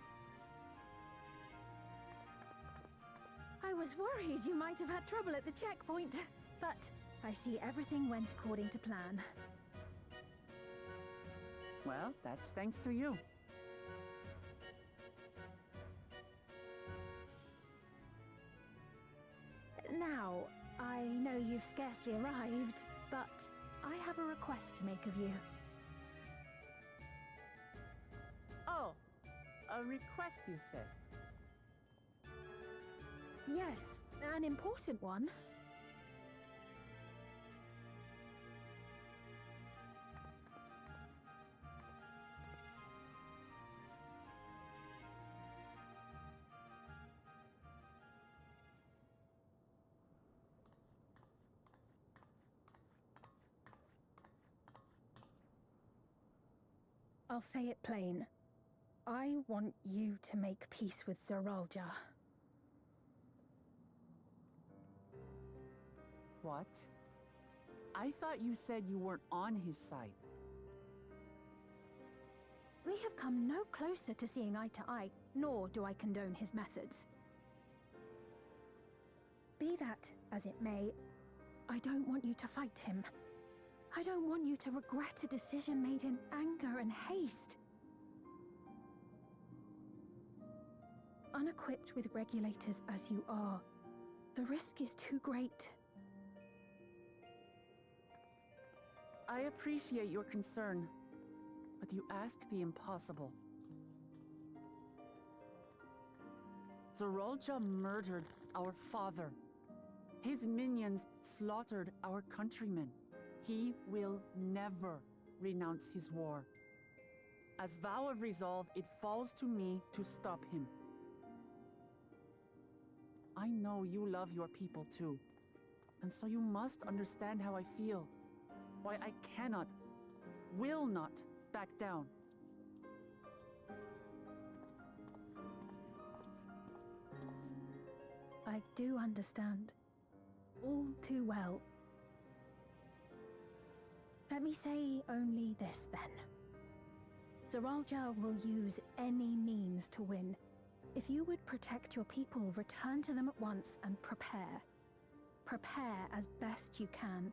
I was worried you might have had trouble at the checkpoint, but I see everything went according to plan. Well, that's thanks to you. Now, I know you've scarcely arrived, but I have a request to make of you. Oh, a request, you said. Yes, an important one. I'll say it plain. I want you to make peace with Zeralja. What? I thought you said you weren't on his side. We have come no closer to seeing eye to eye, nor do I condone his methods. Be that as it may, I don't want you to fight him. I don't want you to regret a decision made in anger and haste. Unequipped with regulators as you are, the risk is too great. I appreciate your concern, but you asked the impossible. Zeralja murdered our father. His minions slaughtered our countrymen. He will never renounce his war. As vow of resolve, it falls to me to stop him. I know you love your people too, and so you must understand how I feel. Why I cannot, will not back down. I do understand. All too well. Let me say only this then. Zeralja will use any means to win. If you would protect your people, return to them at once and prepare. Prepare as best you can.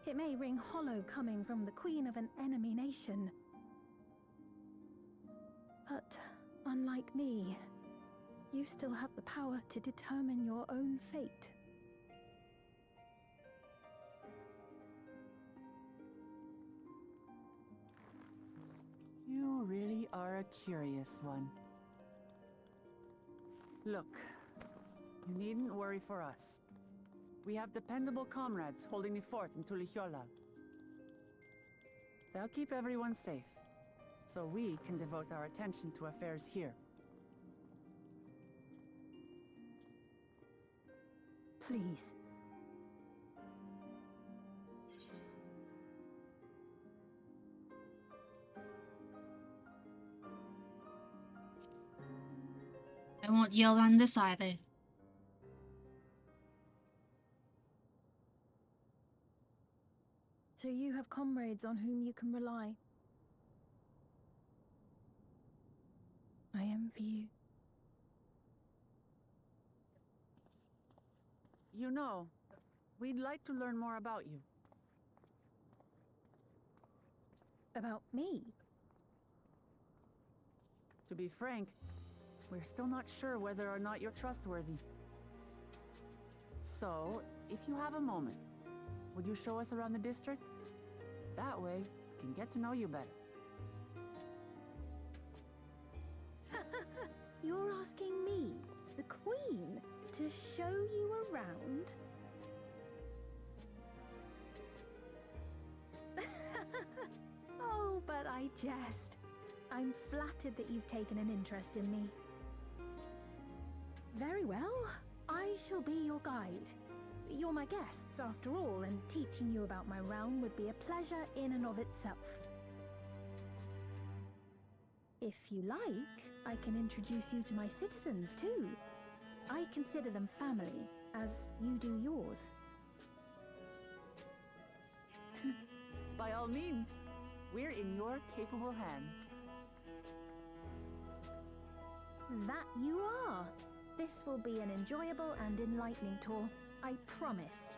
It may ring hollow coming from the queen of an enemy nation. But unlike me, you still have the power to determine your own fate. You really are a curious one. Look, you needn't worry for us. We have dependable comrades holding the fort in Tulihyolal. They'll keep everyone safe, so we can devote our attention to affairs here. Please. I won't yell on this either. So you have comrades on whom you can rely. I envy you. You know, we'd like to learn more about you. About me? To be frank, we're still not sure whether or not you're trustworthy. So, if you have a moment, would you show us around the district? That way, we can get to know you better. You're asking me, the Queen, to show you around? Oh, but I jest. I'm flattered that you've taken an interest in me. Very well, I shall be your guide. You're my guests, after all, and teaching you about my realm would be a pleasure in and of itself. If you like, I can introduce you to my citizens, too. I consider them family, as you do yours. By all means, We're in your capable hands. That you are. This will be an enjoyable and enlightening tour, I promise.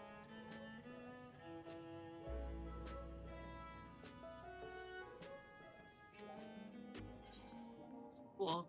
Cool.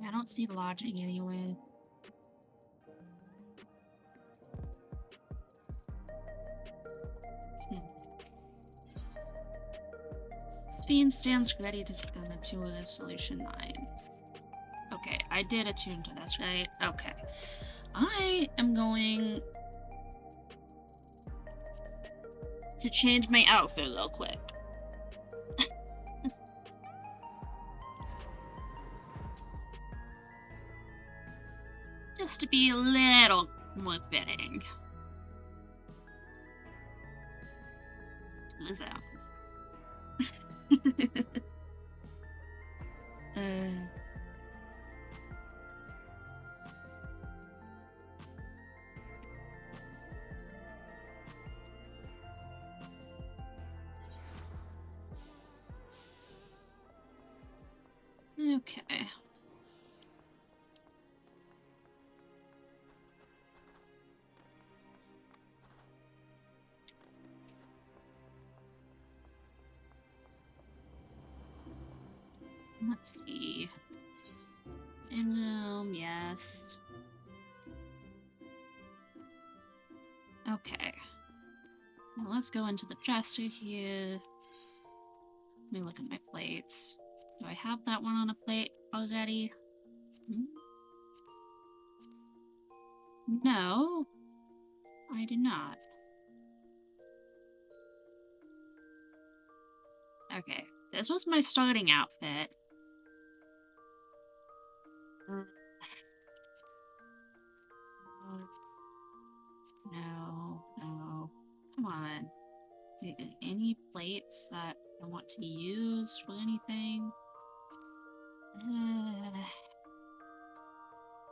Yeah, I don't see lodging anyway. Speen stands ready to take on intuitive solution 9. Okay, I did attune to this, right? Okay. I am going to change my outfit real quick. Just to be a little more fitting. To the zone. Okay. Let's see. Yes. Okay. Well, let's go into the dresser here. Let me look at my plates. Do I have that one on a plate already? No, I do not. Okay, this was my starting outfit. No. Come on. Any plates that I want to use for anything?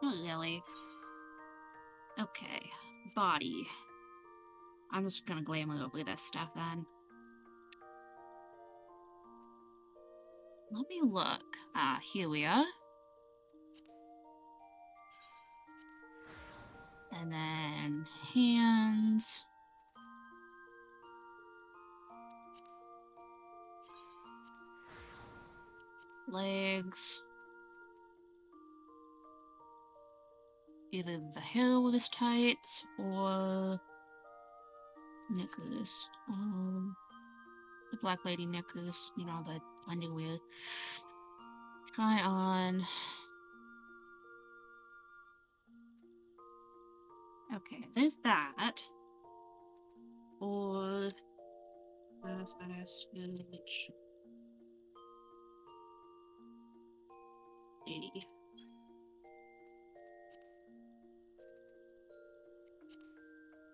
Not really. Okay, body. I'm just gonna glamour over this stuff then. Let me look. Here we are. And then hands. Legs. Either the hair was tight or knickers. The black lady knickers, you know, the underwear. Try on. Okay, there's that. Or let's switch. Lady.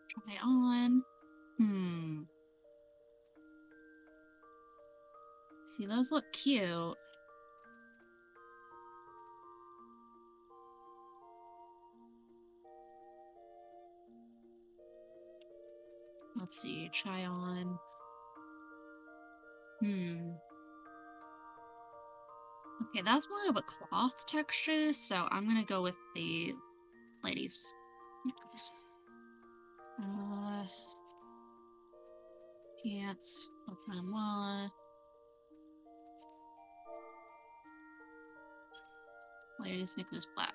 Try on. See, those look cute. Let's see, try on. Okay, that's more of a cloth texture, so I'm gonna go with the ladies' knickers. Pants, open one. Ladies' knickers black.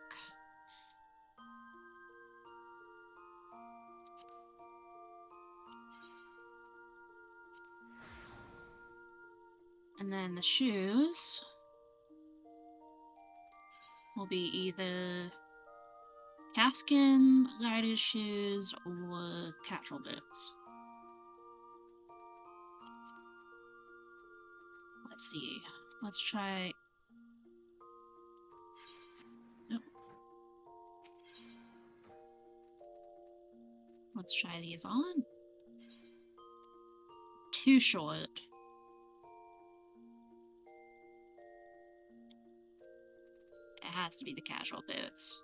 And then the shoes will be either Calfskin, riders' shoes, or casual boots. Let's see. Let's try. Nope. Let's try these on. Too short. It has to be the casual boots.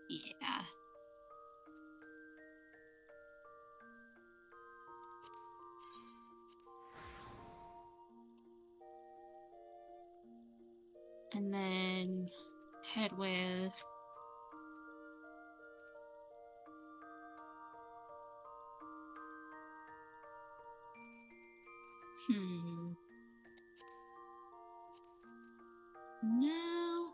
Yeah. And then headwear. No.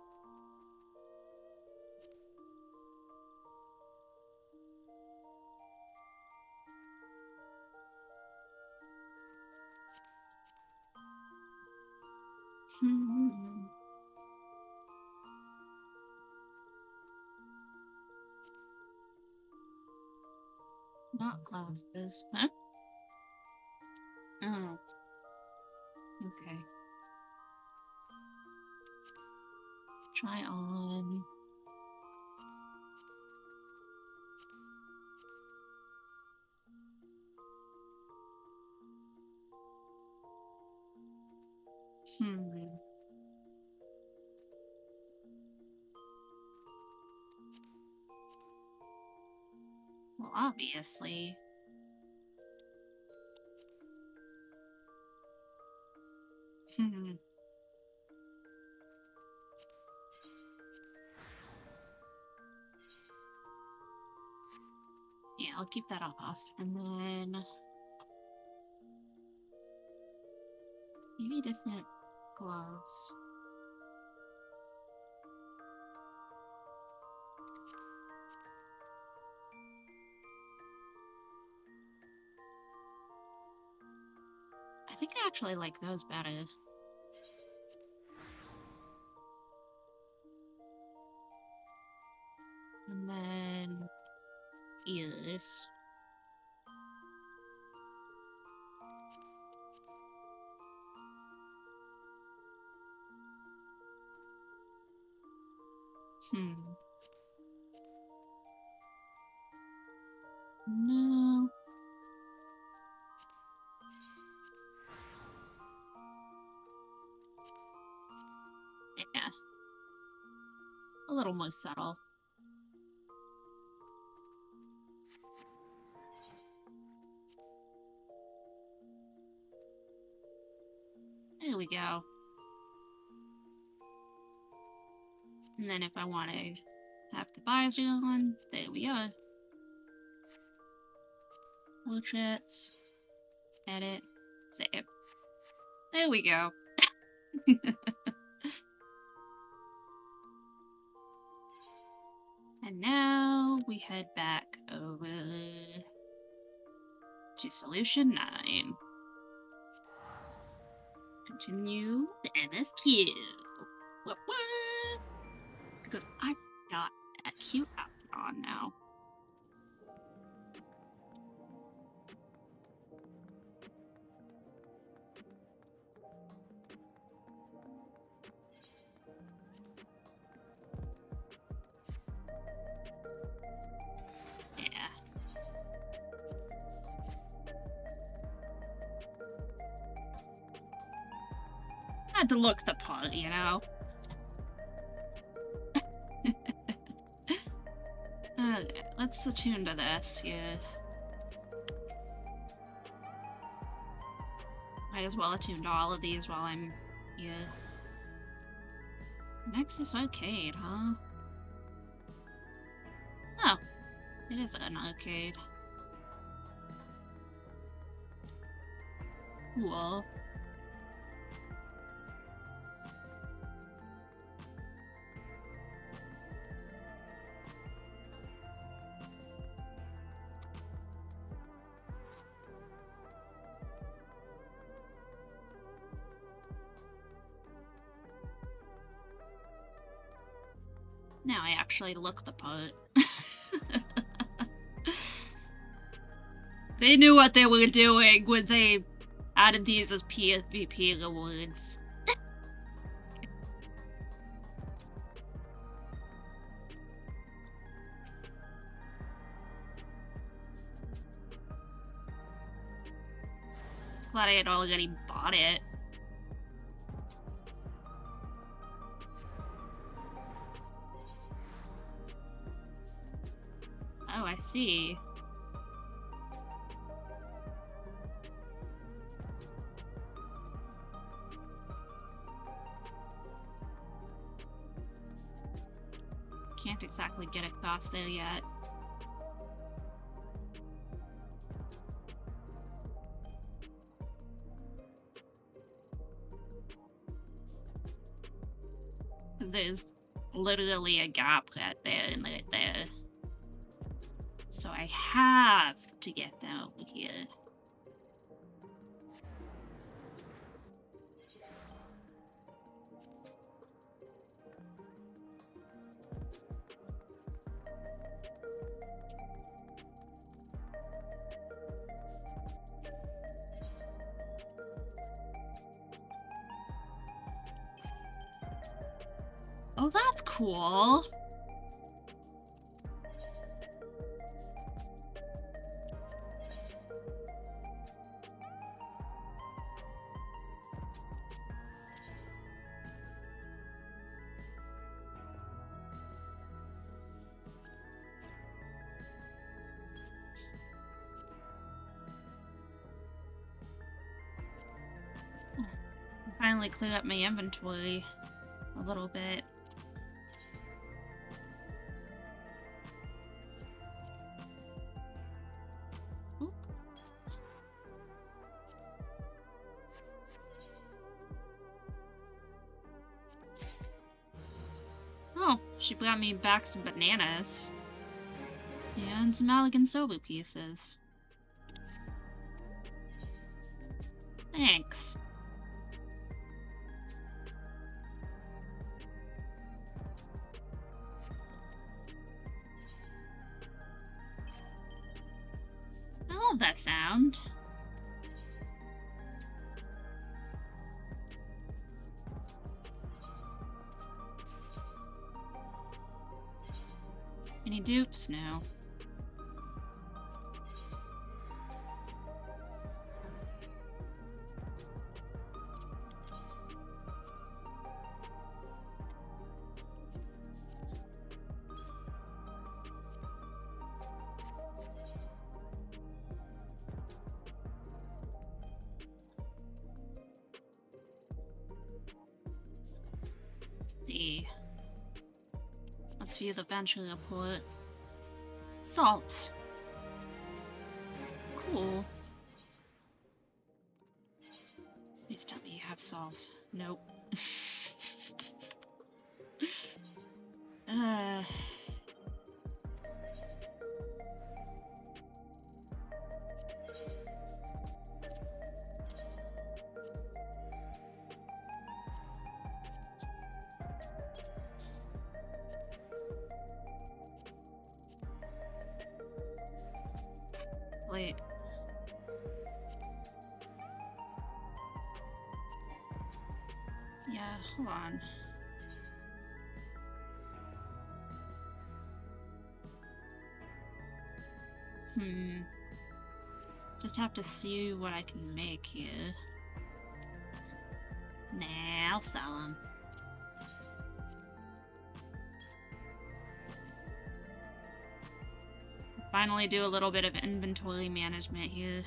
Not glasses. Huh? Oh. Okay. Try on. Well, obviously. Yeah, I'll keep that off. And then maybe different gloves. I think I actually like those better. And then ears. No. Yeah. A little more subtle. There we go. And then if I want to have the visor on, there we are. Portraits. Edit. Save. There we go. And now we head back over to Solution 9. Continue the MSQ. What? Because I've got a cute outfit on now. Yeah. Had to look the part, you know? Okay, let's attune to this here. Might as well attune to all of these while I'm here. Nexus Arcade, huh? Oh, it is an arcade. Cool. Now I actually look the part. They knew what they were doing when they added these as PvP rewards. Glad I had already bought it. Oh, I see. Can't exactly get across there yet. There's literally a gap right there and right there. So I have to get them over here. Oh, that's cool. Finally cleared up my inventory a little bit. Oop. Oh, she brought me back some bananas. And some elegant soba pieces. Thanks. I love that sound. Any dupes? No. See. Let's view the venture report. Salt. Cool. Please tell me you have salt. Nope. Wait. Yeah, hold on. Just have to see what I can make here. Nah, I'll sell them. Finally do a little bit of inventory management here.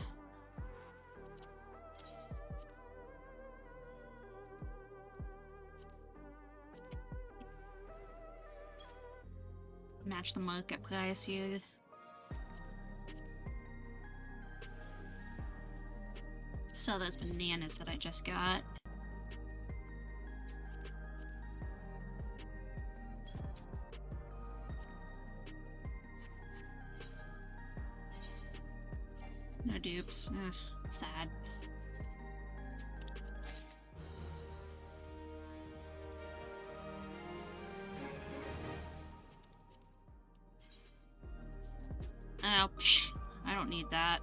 Match the market price here. Sell those bananas that I just got. No dupes. Ugh, sad. No, psh, I don't need that.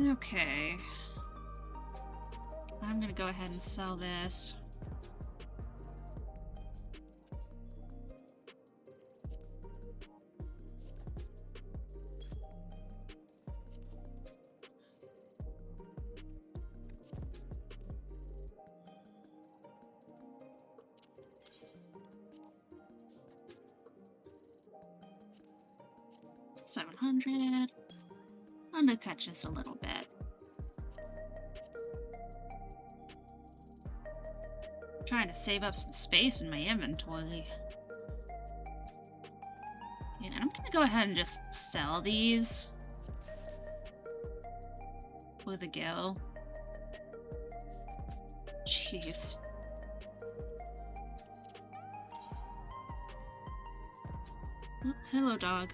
Okay. I'm gonna go ahead and sell this. $700. Undercut just a little bit. Trying to save up some space in my inventory. And I'm gonna go ahead and just sell these with a go. Jeez. Oh, hello, dog.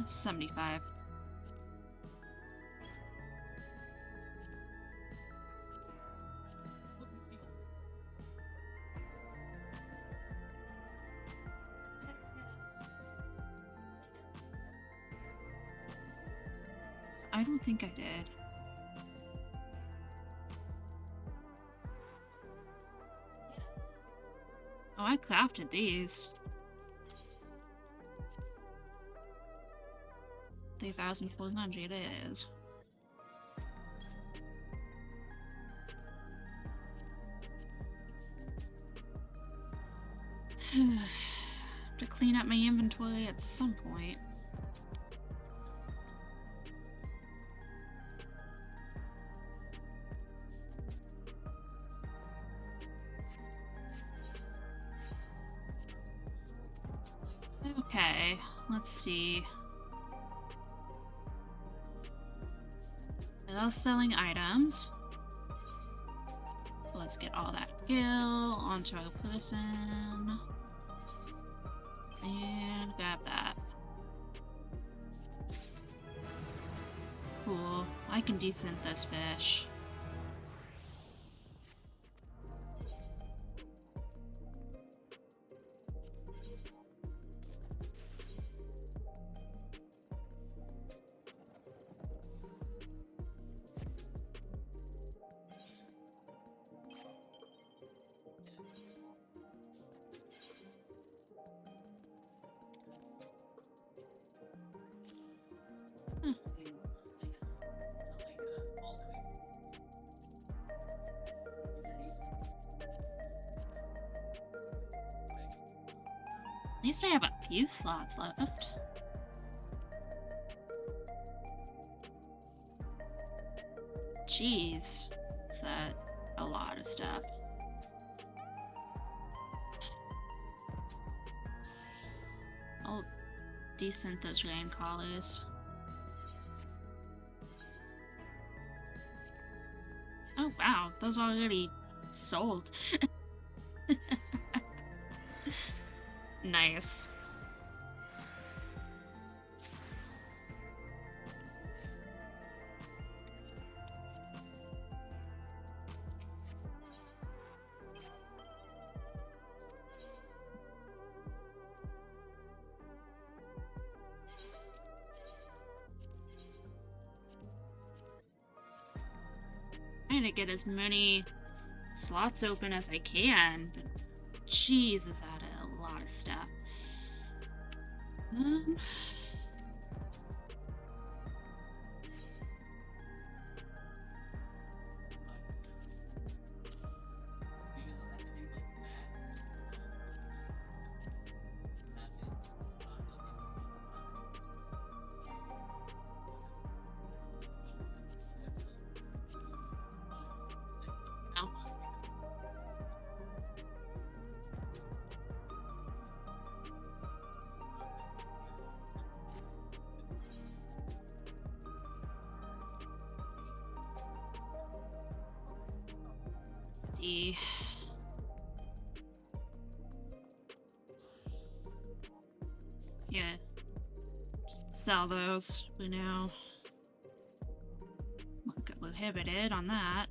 75. I don't think I did. Oh, I crafted these. 3,400 it is. To clean up my inventory at some point. Okay, let's see. They're selling items. Let's get all that gil onto our person. And grab that. Cool. I can descent this fish. At least I have a few slots left. Jeez, is that a lot of stuff? I'll descent those rain collars. Oh wow, those already sold. Nice. Trying to get as many slots open as I can, but jeez, is that a lot of stuff. See. Yeah. Sell those for now. prohibited on that.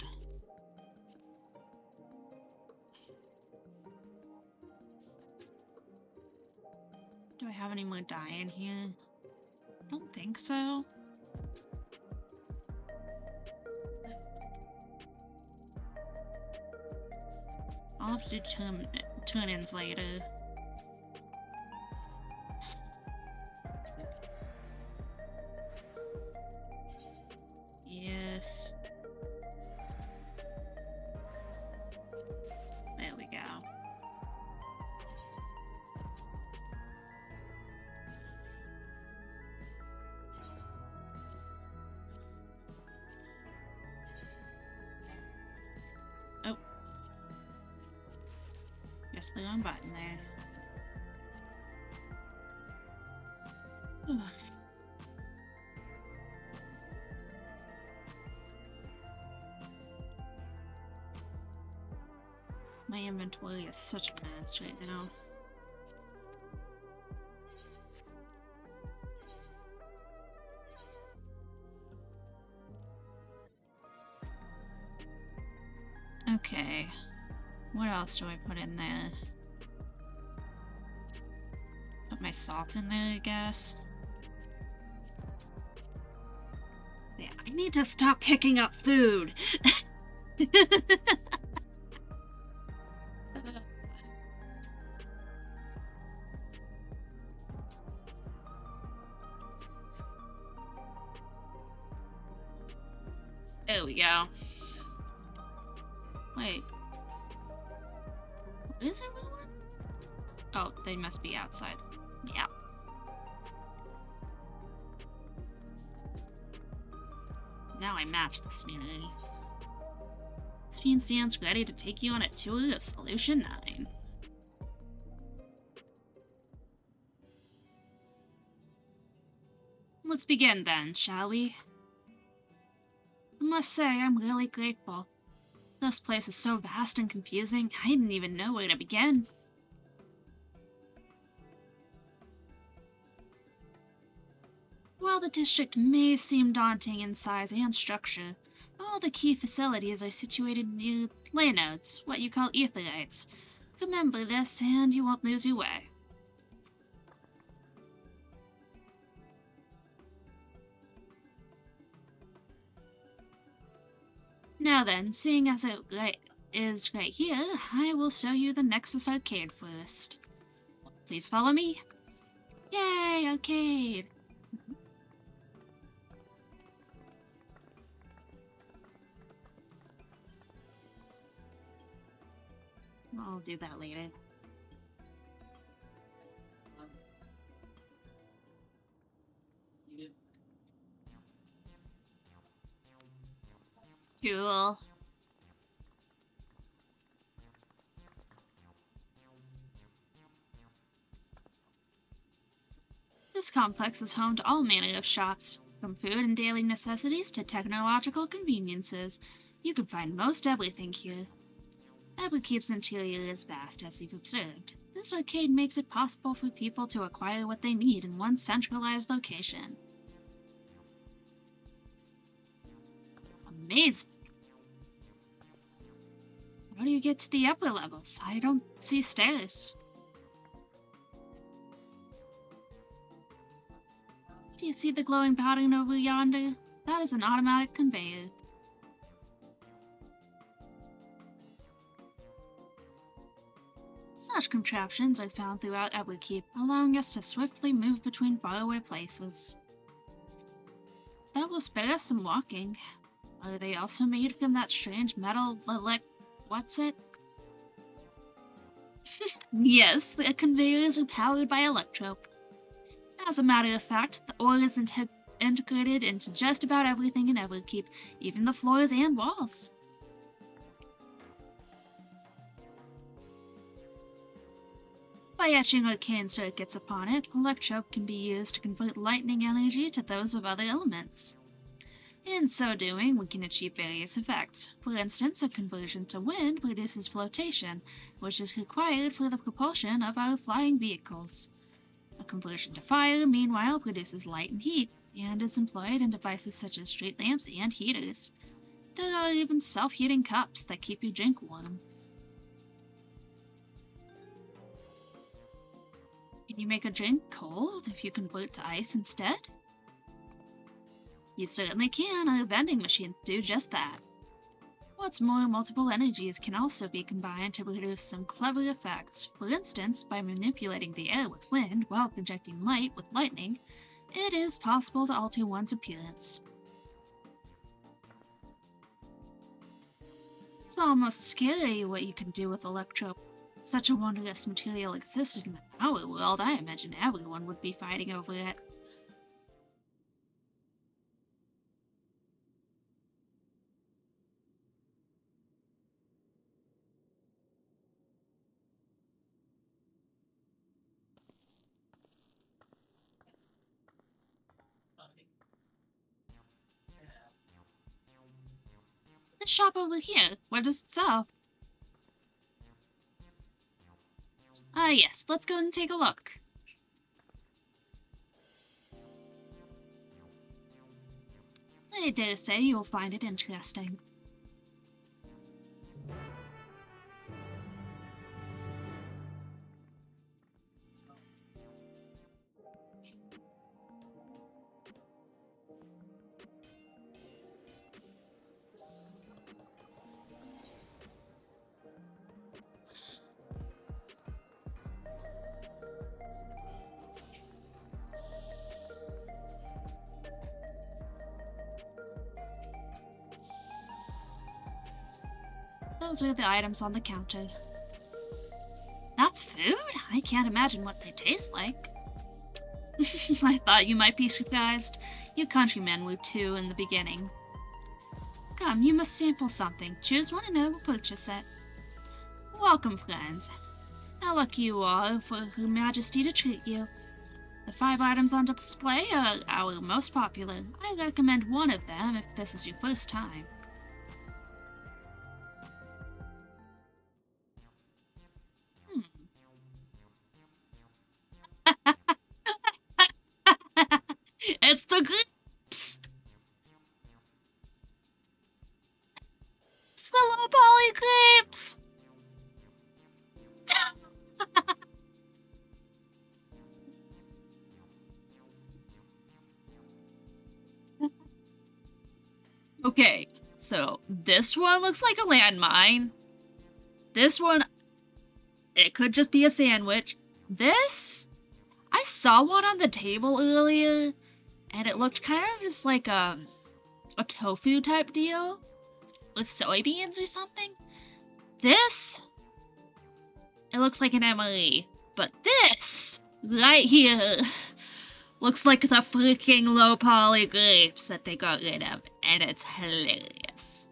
Do I have any more dye in here? I don't think so. I'll have to do turn-ins later. Yes. There we go. Oh. Guess the wrong button there. My inventory is such a mess right now. Okay, what else do I put in there? Put my salt in there, I guess. Yeah, I need to stop picking up food! There we go. Wait. Is everyone? Oh, they must be outside. Yeah. Now I match the scenery. Spin stands ready to take you on a tour of Solution 9. Let's begin then, shall we? I must say, I'm really grateful. This place is so vast and confusing, I didn't even know where to begin. While the district may seem daunting in size and structure, all the key facilities are situated near laynodes, what you call etherites. Remember this, and you won't lose your way. Now then, seeing as it is right here, I will show you the Nexus Arcade first. Please follow me. Yay, arcade! I'll do that later. Cool. This complex is home to all manner of shops, from food and daily necessities to technological conveniences. You can find most everything here. Everkeep's interior is vast, as you've observed. This arcade makes it possible for people to acquire what they need in one centralized location. Amazing! How do you get to the upper levels? I don't see stairs. Do you see the glowing pattern over yonder? That is an automatic conveyor. Such contraptions are found throughout Everkeep, allowing us to swiftly move between faraway places. That will spare us some walking. Are they also made from that strange metal what's it? Yes, the conveyors are powered by electrope. As a matter of fact, the ore is integrated into just about everything in Everkeep, even the floors and walls. By etching arcane circuits upon it, electrope can be used to convert lightning energy to those of other elements. In so doing, we can achieve various effects. For instance, a conversion to wind reduces flotation, which is required for the propulsion of our flying vehicles. A conversion to fire, meanwhile, produces light and heat, and is employed in devices such as street lamps and heaters. There are even self-heating cups that keep your drink warm. Can you make a drink cold if you convert to ice instead? You certainly can. Our vending machines do just that. What's more, multiple energies can also be combined to produce some clever effects. For instance, by manipulating the air with wind while projecting light with lightning, it is possible to alter one's appearance. It's almost scary what you can do with electro. Such a wondrous material existed in our world, I imagine everyone would be fighting over it. The shop over here, what does it sell? Ah yes, let's go and take a look. I dare say you'll find it interesting. Those are the items on the counter. That's food? I can't imagine what they taste like. I thought you might be surprised. You countrymen were too in the beginning. Come, you must sample something. Choose one and I will purchase it. Welcome, friends. How lucky you are for Her Majesty to treat you. The 5 items on display are our most popular. I recommend one of them if this is your first time. It's the grapes! It's the low poly grapes! Okay, so this one looks like a landmine. This one, it could just be a sandwich. This, I saw one on the table earlier, and it looked kind of just like a tofu type deal with soybeans or something. This, it looks like an MLE, but this right here looks like the freaking low poly grapes that they got rid of, and it's hilarious.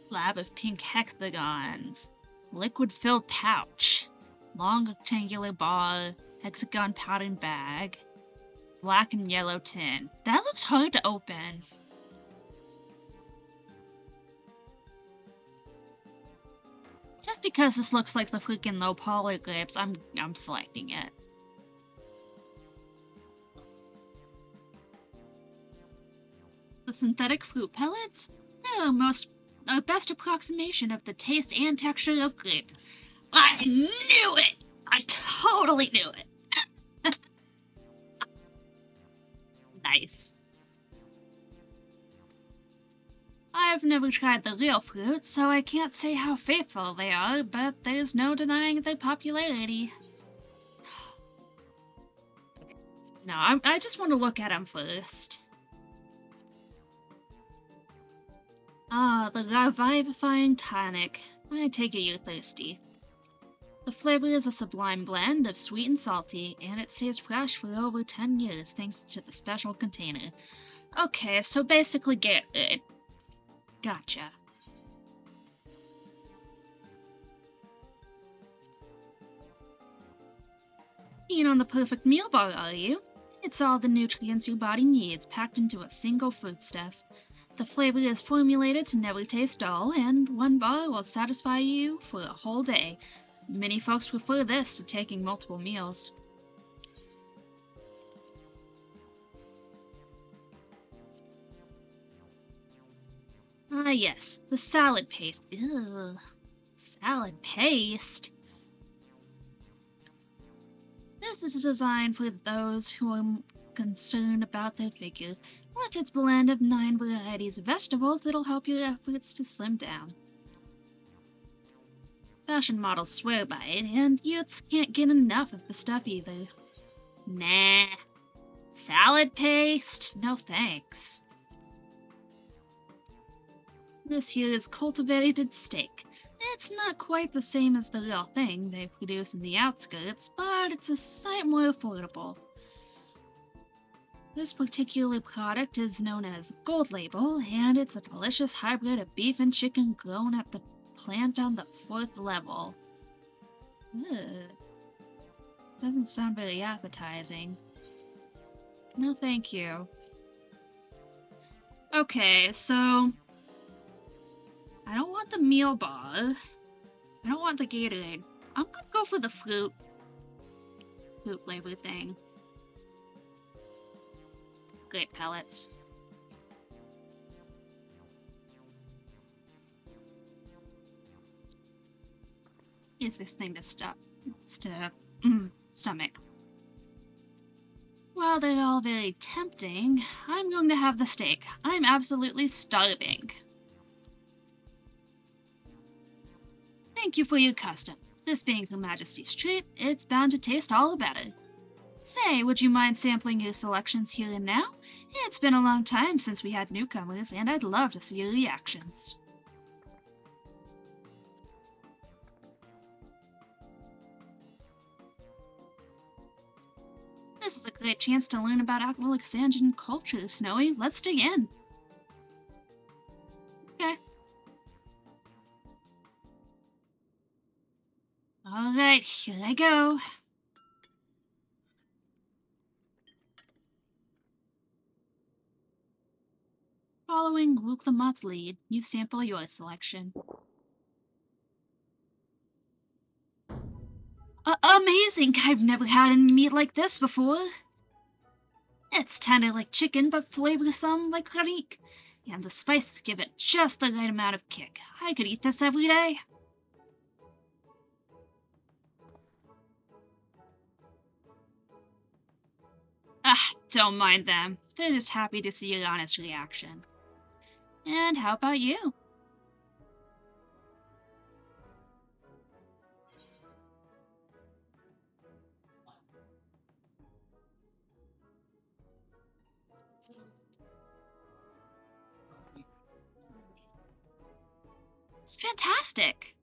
Slab of pink hexagons. Liquid-filled pouch. Long rectangular bar. Hexagon pattern bag. Black and yellow tin. That looks hard to open. Just because this looks like the freaking low poly grapes, I'm selecting it. The synthetic fruit pellets? They're our best approximation of the taste and texture of grape. I knew it! I totally knew it! Nice. I've never tried the real fruit, so I can't say how faithful they are, but there's no denying their popularity. No, I just want to look at them first. Ah, the revivifying tonic. I take it you're thirsty. The flavor is a sublime blend of sweet and salty, and it stays fresh for over 10 years thanks to the special container. Okay, so basically get it. Gotcha. Keen on the perfect meal bar, are you? It's all the nutrients your body needs packed into a single foodstuff. The flavor is formulated to never taste dull, and one bar will satisfy you for a whole day. Many folks prefer this to taking multiple meals. yes, the salad paste. Ugh. Salad paste? This is designed for those who are concerned about their figure. With its blend of 9 varieties of vegetables, it'll help your efforts to slim down. Fashion models swear by it, and youths can't get enough of the stuff either. Nah. Salad paste? No thanks. This here is cultivated steak. It's not quite the same as the real thing they produce in the outskirts, but it's a sight more affordable. This particular product is known as Gold Label, and it's a delicious hybrid of beef and chicken grown at the plant on the 4th level. Ugh. Doesn't sound very appetizing. No thank you. Okay, so I don't want the meal bar. I don't want the Gatorade. I'm gonna go for the fruit flavor thing. Grape pellets. Use this thing to stomach. While they're all very tempting, I'm going to have the steak. I'm absolutely starving. Thank you for your custom. This being Her Majesty's treat, it's bound to taste all the better. Say, would you mind sampling your selections here and now? It's been a long time since we had newcomers, and I'd love to see your reactions. This is a great chance to learn about Alexandrian culture, Snowy. Let's dig in. Okay. Alright, here I go. Following Luke Lamott's lead, you sample your selection. Amazing! I've never had any meat like this before. It's tender like chicken, but flavorsome like karik. And the spices give it just the right amount of kick. I could eat this every day. Ah, don't mind them. They're just happy to see your honest reaction. And how about you? It's fantastic!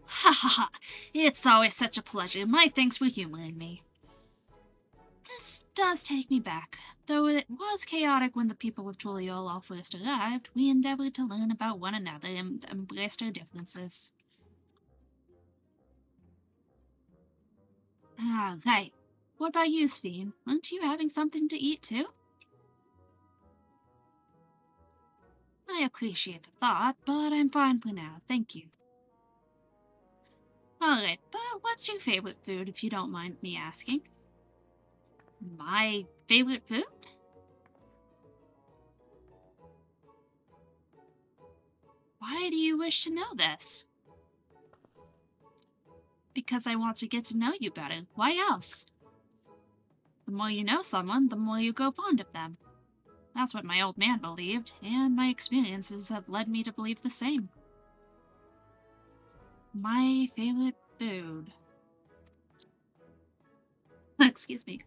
Ha ha ha! It's always such a pleasure. My thanks for humoring me. This does take me back. Though it was chaotic when the people of Twiliol all first arrived, we endeavored to learn about one another and embraced our differences. Ah, right. What about you, Sphene? Aren't you having something to eat too? I appreciate the thought, but I'm fine for now, thank you. Alright, but what's your favorite food, if you don't mind me asking? My favorite food? Why do you wish to know this? Because I want to get to know you better. Why else? The more you know someone, the more you grow fond of them. That's what my old man believed, and my experiences have led me to believe the same. My favorite food. Excuse me.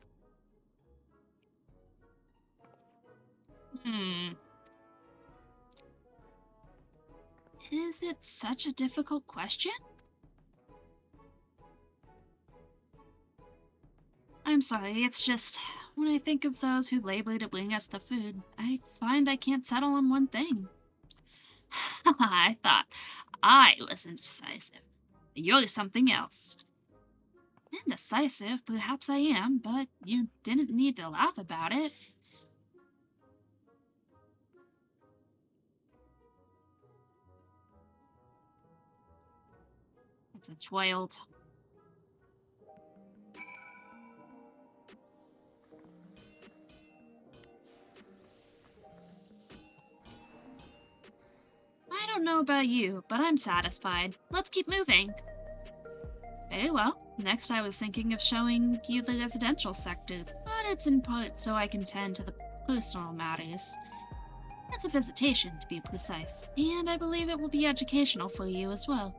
Is it such a difficult question? I'm sorry, it's just, when I think of those who labor to bring us the food, I find I can't settle on one thing. I thought I was indecisive. You're something else. Indecisive, perhaps I am, but you didn't need to laugh about it. It's a child. don't know about you, but I'm satisfied. Let's keep moving. Very well. Next I was thinking of showing you the residential sector, but it's in part so I can tend to the personal matters. It's a visitation, to be precise, and I believe it will be educational for you as well.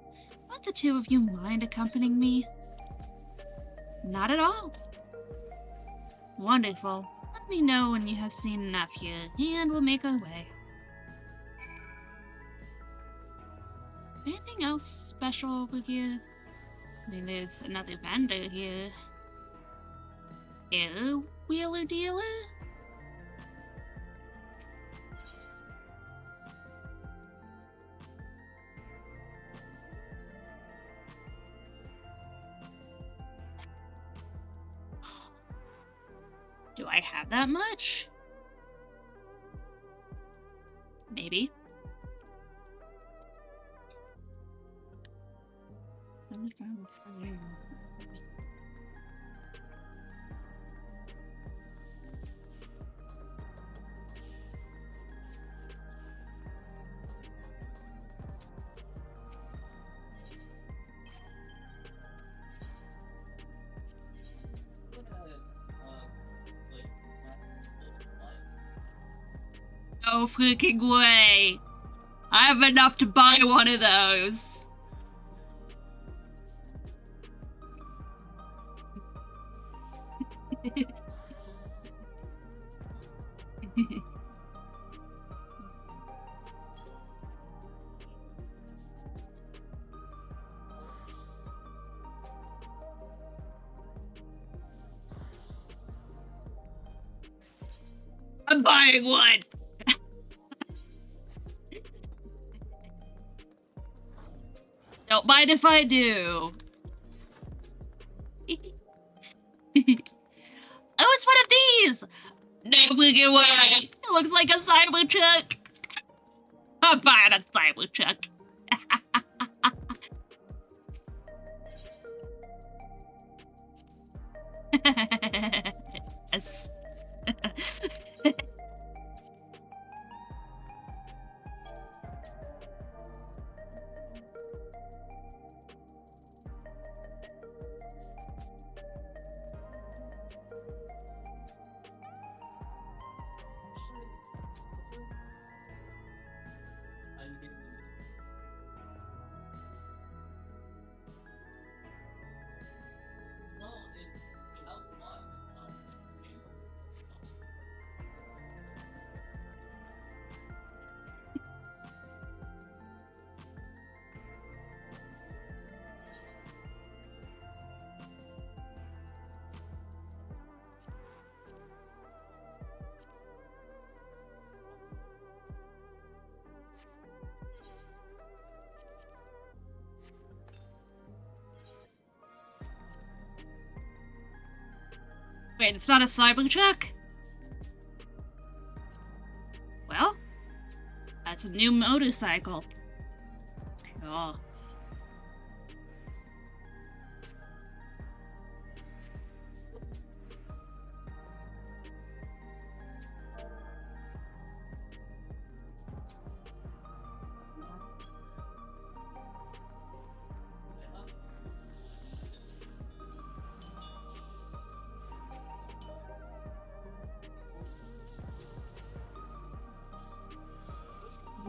Would the two of you mind accompanying me? Not at all. Wonderful. Let me know when you have seen enough here, and we'll make our way. Anything else special over here? I mean, there's another vendor here. Hello, wheeler dealer? Do I have that much? Maybe. No freaking way! I have enough to buy one of those! I'm buying one! Don't mind if I do. Oh, it's one of these! No freaking way! It looks like a Cybertruck! I'm buying a Cybertruck. Yes. Wait, it's not a Cybertruck? Well, that's a new motorcycle. Cool.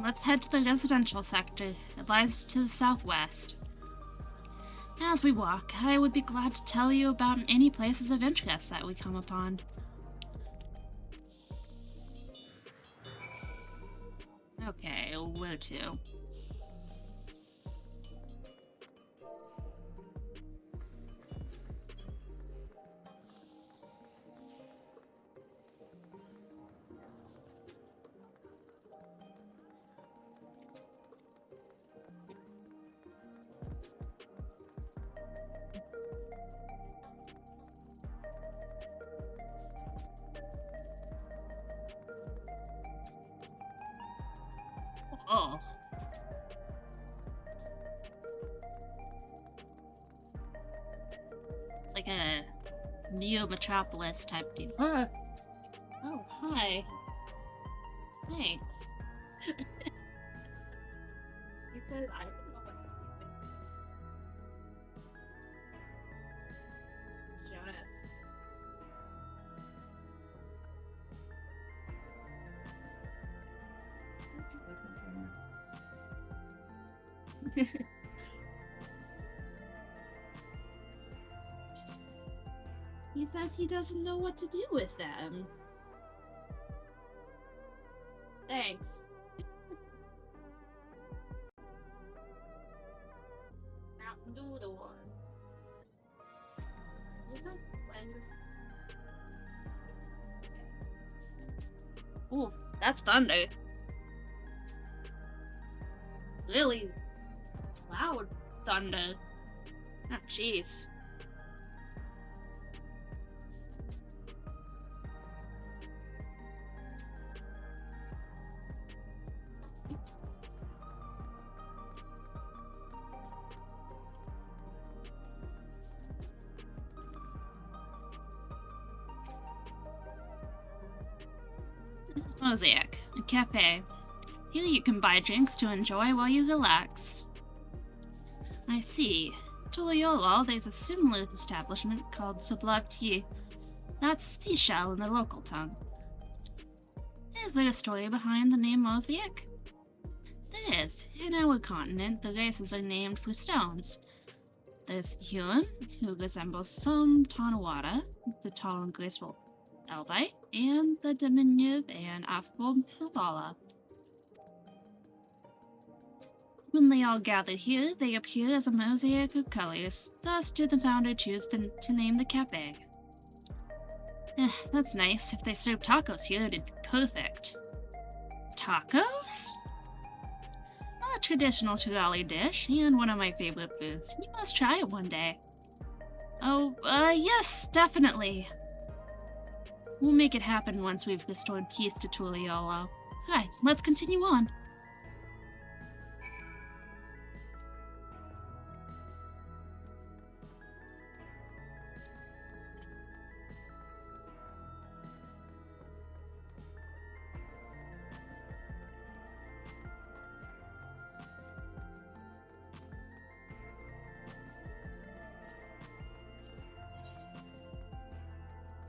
Let's head to the residential sector. It lies to the southwest. As we walk, I would be glad to tell you about any places of interest that we come upon. Okay, where to? Oh. Like a Neo Metropolis type deal. Huh. Oh, hi. Thanks. don't know what to do. Jonas. He says he doesn't know what to do with them. Thanks. Mountain Doodle. Is that blender? Ooh, that's thunder. Really loud thunder. Ah, jeez. This is Mosaic, a cafe. Here you can buy drinks to enjoy while you relax. I see. Tuliolo, there's a similar establishment called Sublime Tea. That's seashell in the local tongue. Is there a story behind the name Mosaic? There is. In our continent, the races are named for stones. There's Huron, who resembles some Tonawada, the tall and graceful Elvite, and the diminutive and affable Malala. When they all gather here, they appear as a mosaic of colors. Thus did the founder choose to name the cafe. That's nice. If they serve tacos here, it'd be perfect. Tacos? A traditional Turali dish, and one of my favorite foods. You must try it one day. Oh, yes, definitely. We'll make it happen once we've restored peace to Tuliolo. Right, let's continue on.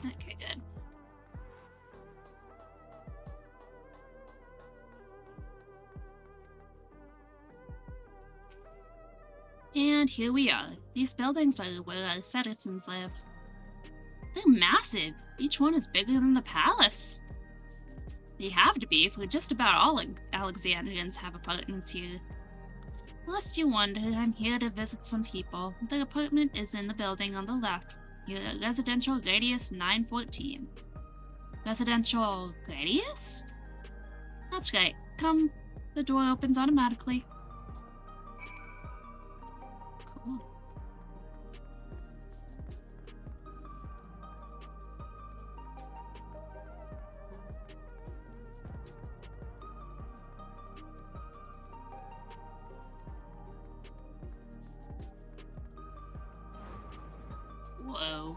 Okay, good. And here we are. These buildings are where our citizens live. They're massive. Each one is bigger than the palace. They have to be, for just about all Alexandrians have apartments here. Lest you wonder, I'm here to visit some people. The apartment is in the building on the left. Here at Residential Radius 914. Residential Radius? That's right. Come. The door opens automatically. Cool. Whoa.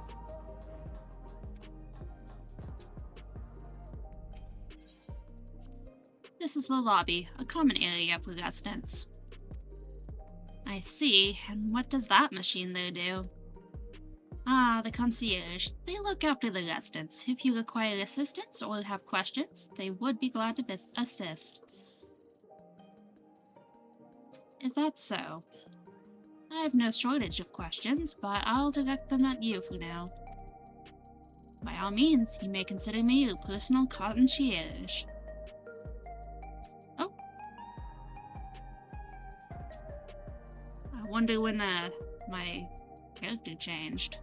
This is the lobby, a common area for residents. I see, and what does that machine there do? Ah, the concierge. They look after the residents. If you require assistance or have questions, they would be glad to assist. Is that so? I have no shortage of questions, but I'll direct them at you for now. By all means, you may consider me your personal concierge. Oh. I wonder when, my character changed.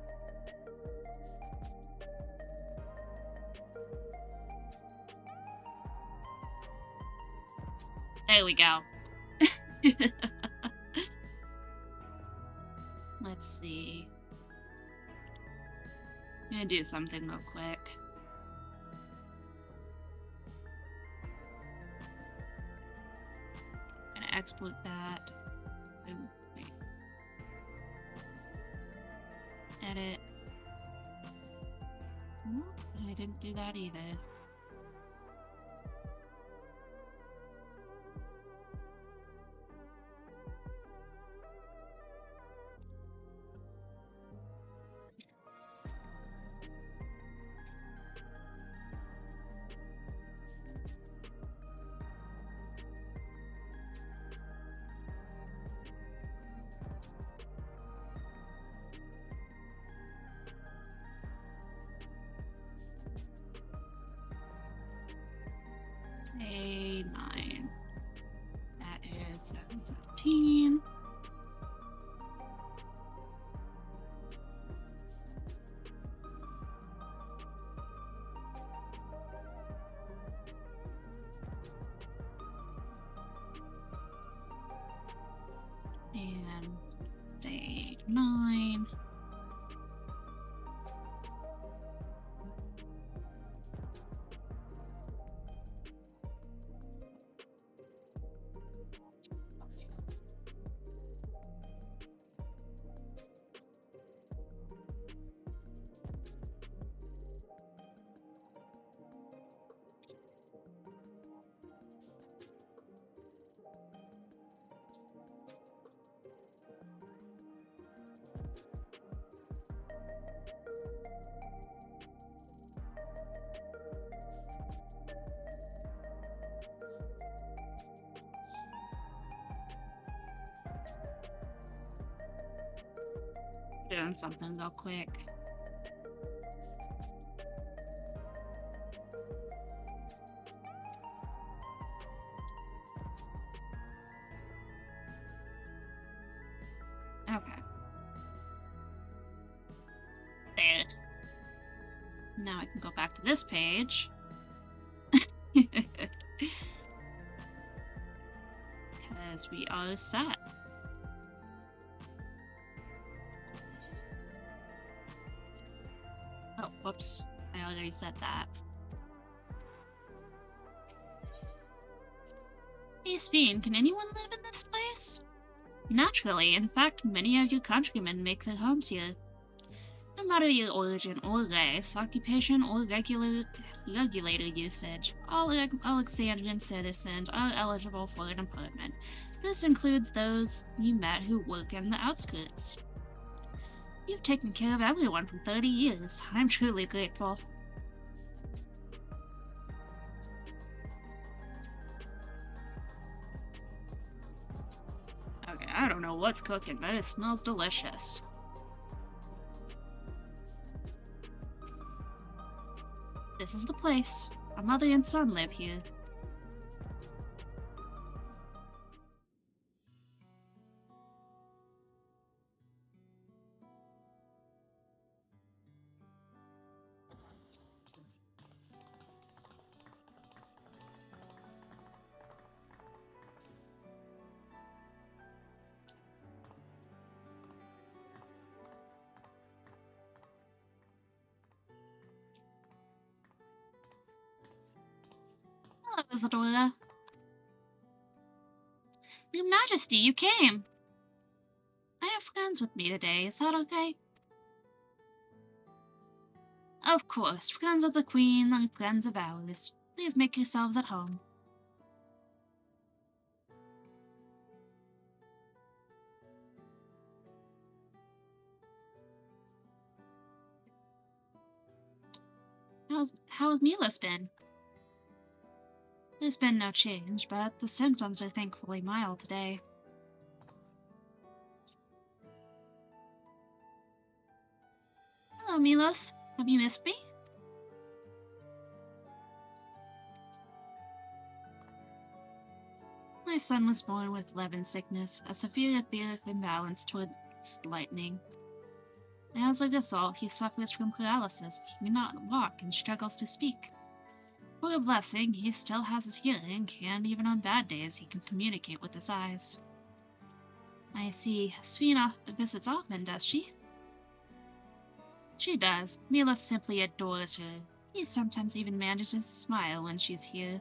There we go. Let's see. I'm gonna do something real quick. Gonna export that. Boom. Wait. Edit. Oh, I didn't do that either. then day 9. Doing something real quick. Okay. There. Now I can go back to this page. Because we are set. Oh, whoops. I already said that. Hey, Speen, can anyone live in this place? Naturally, in fact, many of your countrymen make their homes here. No matter your origin or race, occupation, or regulator usage, all Alexandrian citizens are eligible for an apartment. This includes those you met who work in the outskirts. You've taken care of everyone for 30 years. I'm truly grateful. Okay, I don't know what's cooking, but it smells delicious. This is the place. A mother and son live here. Hello, Isadora. Your Majesty, you came! I have friends with me today, is that okay? Of course, friends of the Queen are friends of ours. Please make yourselves at home. How's Milos been? There's been no change, but the symptoms are thankfully mild today. Hello, Milos. Have you missed me? My son was born with Levin sickness, a severe etheric imbalance towards lightning. As a result, he suffers from paralysis. He cannot walk and struggles to speak. For a blessing, he still has his hearing, and even on bad days, he can communicate with his eyes. I see. Svina visits often, does she? She does. Milos simply adores her. He sometimes even manages to smile when she's here.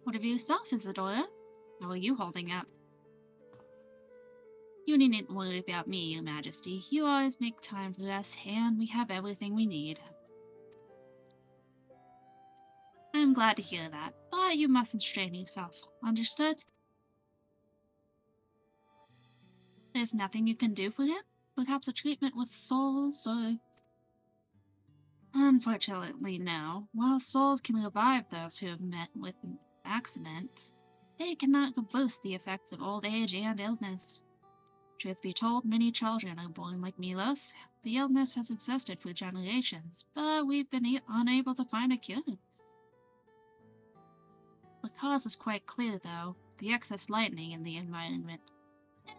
What of yourself, Isadora? How are you holding up? You needn't worry about me, Your Majesty. You always make time for us, and we have everything we need. I'm glad to hear that, but you mustn't strain yourself. Understood? There's nothing you can do for him? Perhaps a treatment with souls, or... Unfortunately, no. While souls can revive those who have met with an accident, they cannot reverse the effects of old age and illness. Truth be told, many children are born like Milos. The illness has existed for generations, but we've been unable to find a cure. The cause is quite clear, though, the excess lightning in the environment.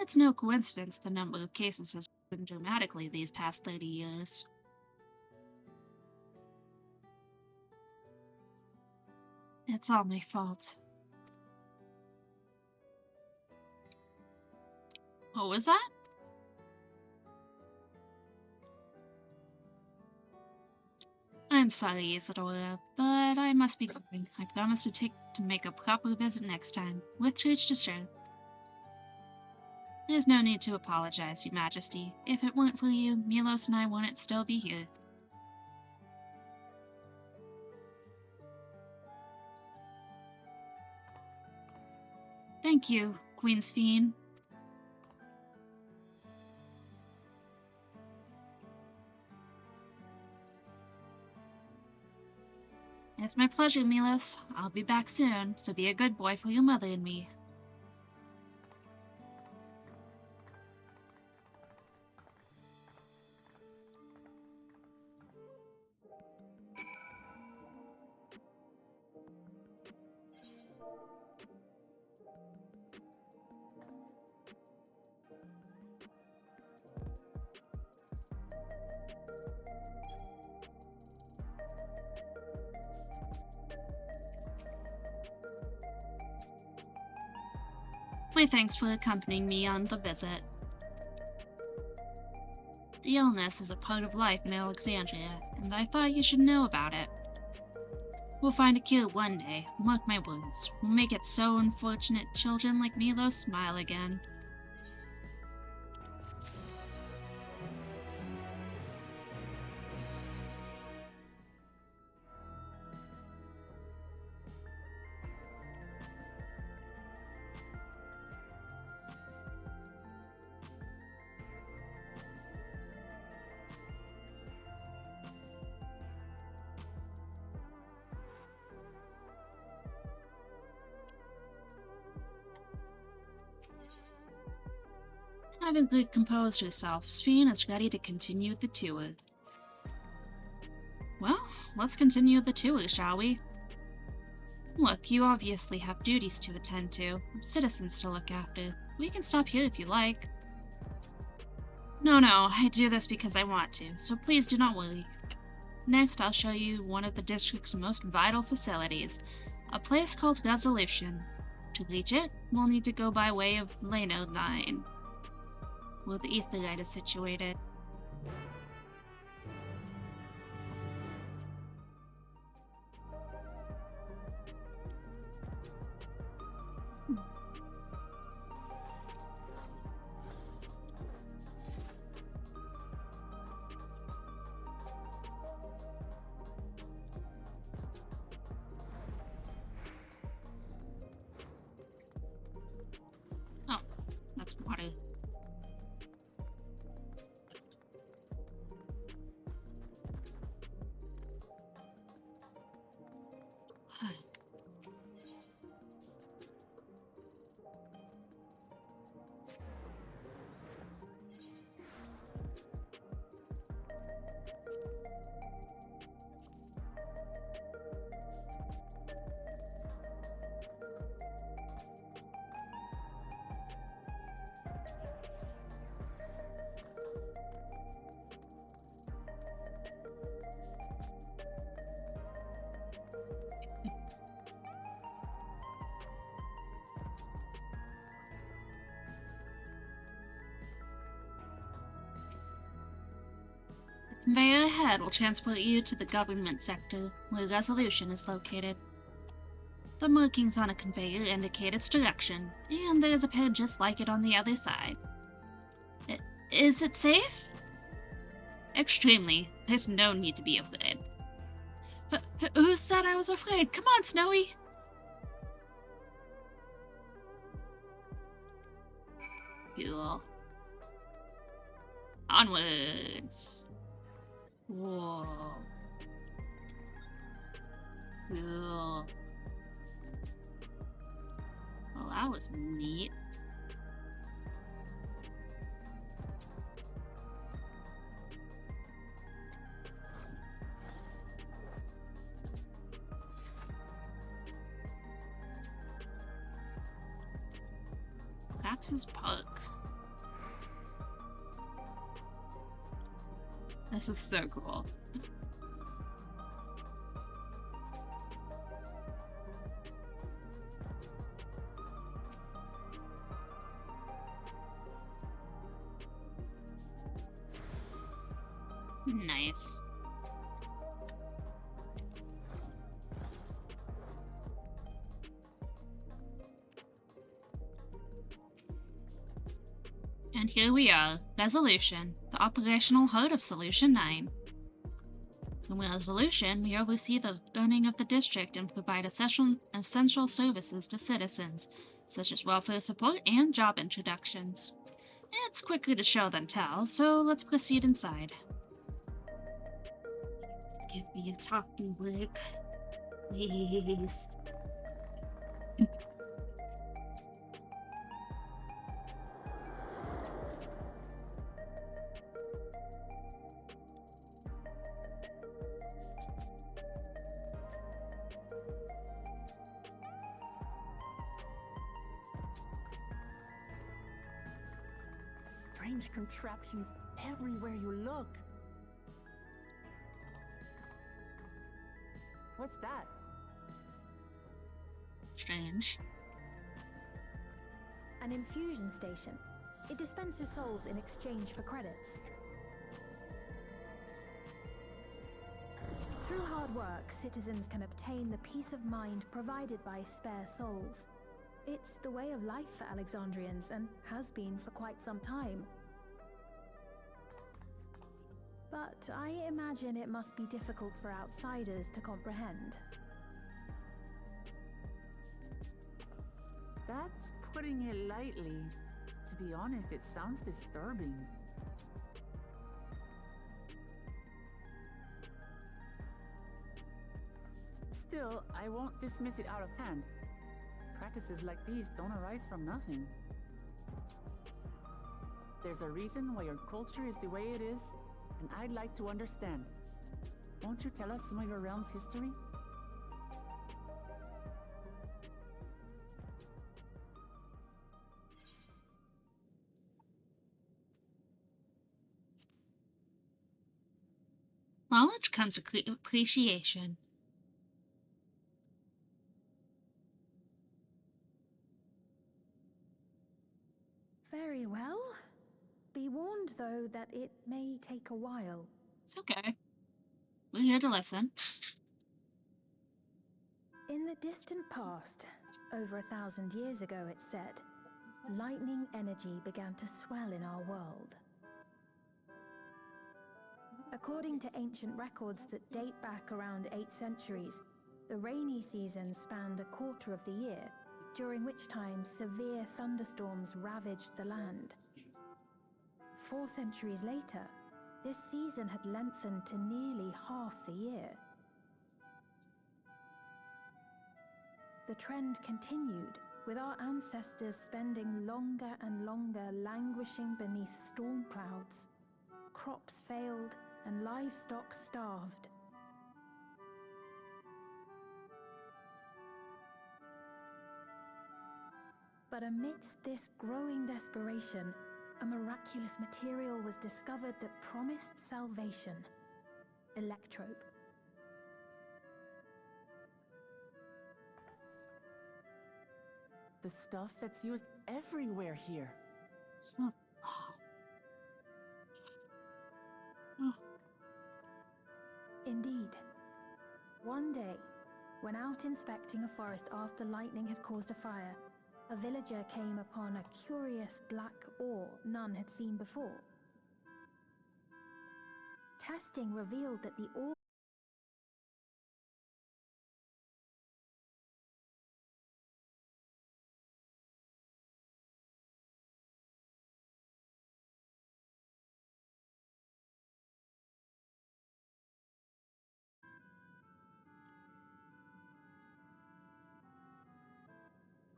It's no coincidence the number of cases has risen dramatically these past 30 years. It's all my fault. What was that? I'm sorry, Isadora, but I must be going. I promise to make a proper visit next time, with treats to share. There's no need to apologize, Your Majesty. If it weren't for you, Milos and I wouldn't still be here. Thank you, Queen's Fiend. It's my pleasure, Milos. I'll be back soon, so be a good boy for your mother and me. My thanks for accompanying me on the visit. The illness is a part of life in Alexandria, and I thought you should know about it. We'll find a cure one day, mark my words. We'll make it so unfortunate children like Milos smile again. Having recomposed herself, Sphene is ready to continue the tour. Well, let's continue the tour, shall we? Look, you obviously have duties to attend to, citizens to look after. We can stop here if you like. No, I do this because I want to, so please do not worry. Next, I'll show you one of the district's most vital facilities, a place called Resolution. To reach it, we'll need to go by way of Lano 9. Where the Aetherite is situated. Oh, that's water. The conveyor ahead will transport you to the government sector, where Resolution is located. The markings on a conveyor indicate its direction, and there's a pair just like it on the other side. Is it safe? Extremely. There's no need to be afraid. Who said I was afraid? Come on, Snowy! Cool. Onwards. Whoa. Cool. Well, that was neat. Max's Park. This is so cool. Nice. And here we are, Resolution, the operational HUD of Solution 9. In Resolution, we oversee the running of the district and provide essential services to citizens, such as welfare support and job introductions. It's quicker to show than tell, so let's proceed inside. Give me a talking break, please. Strange contraptions everywhere you look. What's that? Strange. An infusion station. It dispenses souls in exchange for credits. Through hard work, citizens can obtain the peace of mind provided by spare souls. It's the way of life for Alexandrians and has been for quite some time. But I imagine it must be difficult for outsiders to comprehend. That's putting it lightly. To be honest, it sounds disturbing. Still, I won't dismiss it out of hand. Practices like these don't arise from nothing. There's a reason why your culture is the way it is, and I'd like to understand. Won't you tell us some of your realm's history? Knowledge comes with appreciation. Very well. Be warned, though, that it may take a while. It's okay. We're here to listen. In the distant past, over 1,000 years ago it said, lightning energy began to swell in our world. According to ancient records that date back around 8 centuries, the rainy season spanned a quarter of the year, during which time severe thunderstorms ravaged the land. 4 centuries later, this season had lengthened to nearly half the year. The trend continued, with our ancestors spending longer and longer languishing beneath storm clouds. Crops failed and livestock starved. But amidst this growing desperation, a miraculous material was discovered that promised salvation: electrope. The stuff that's used everywhere here. So. Indeed. One day, when out inspecting a forest after lightning had caused a fire, a villager came upon a curious black ore none had seen before. Testing revealed that the ore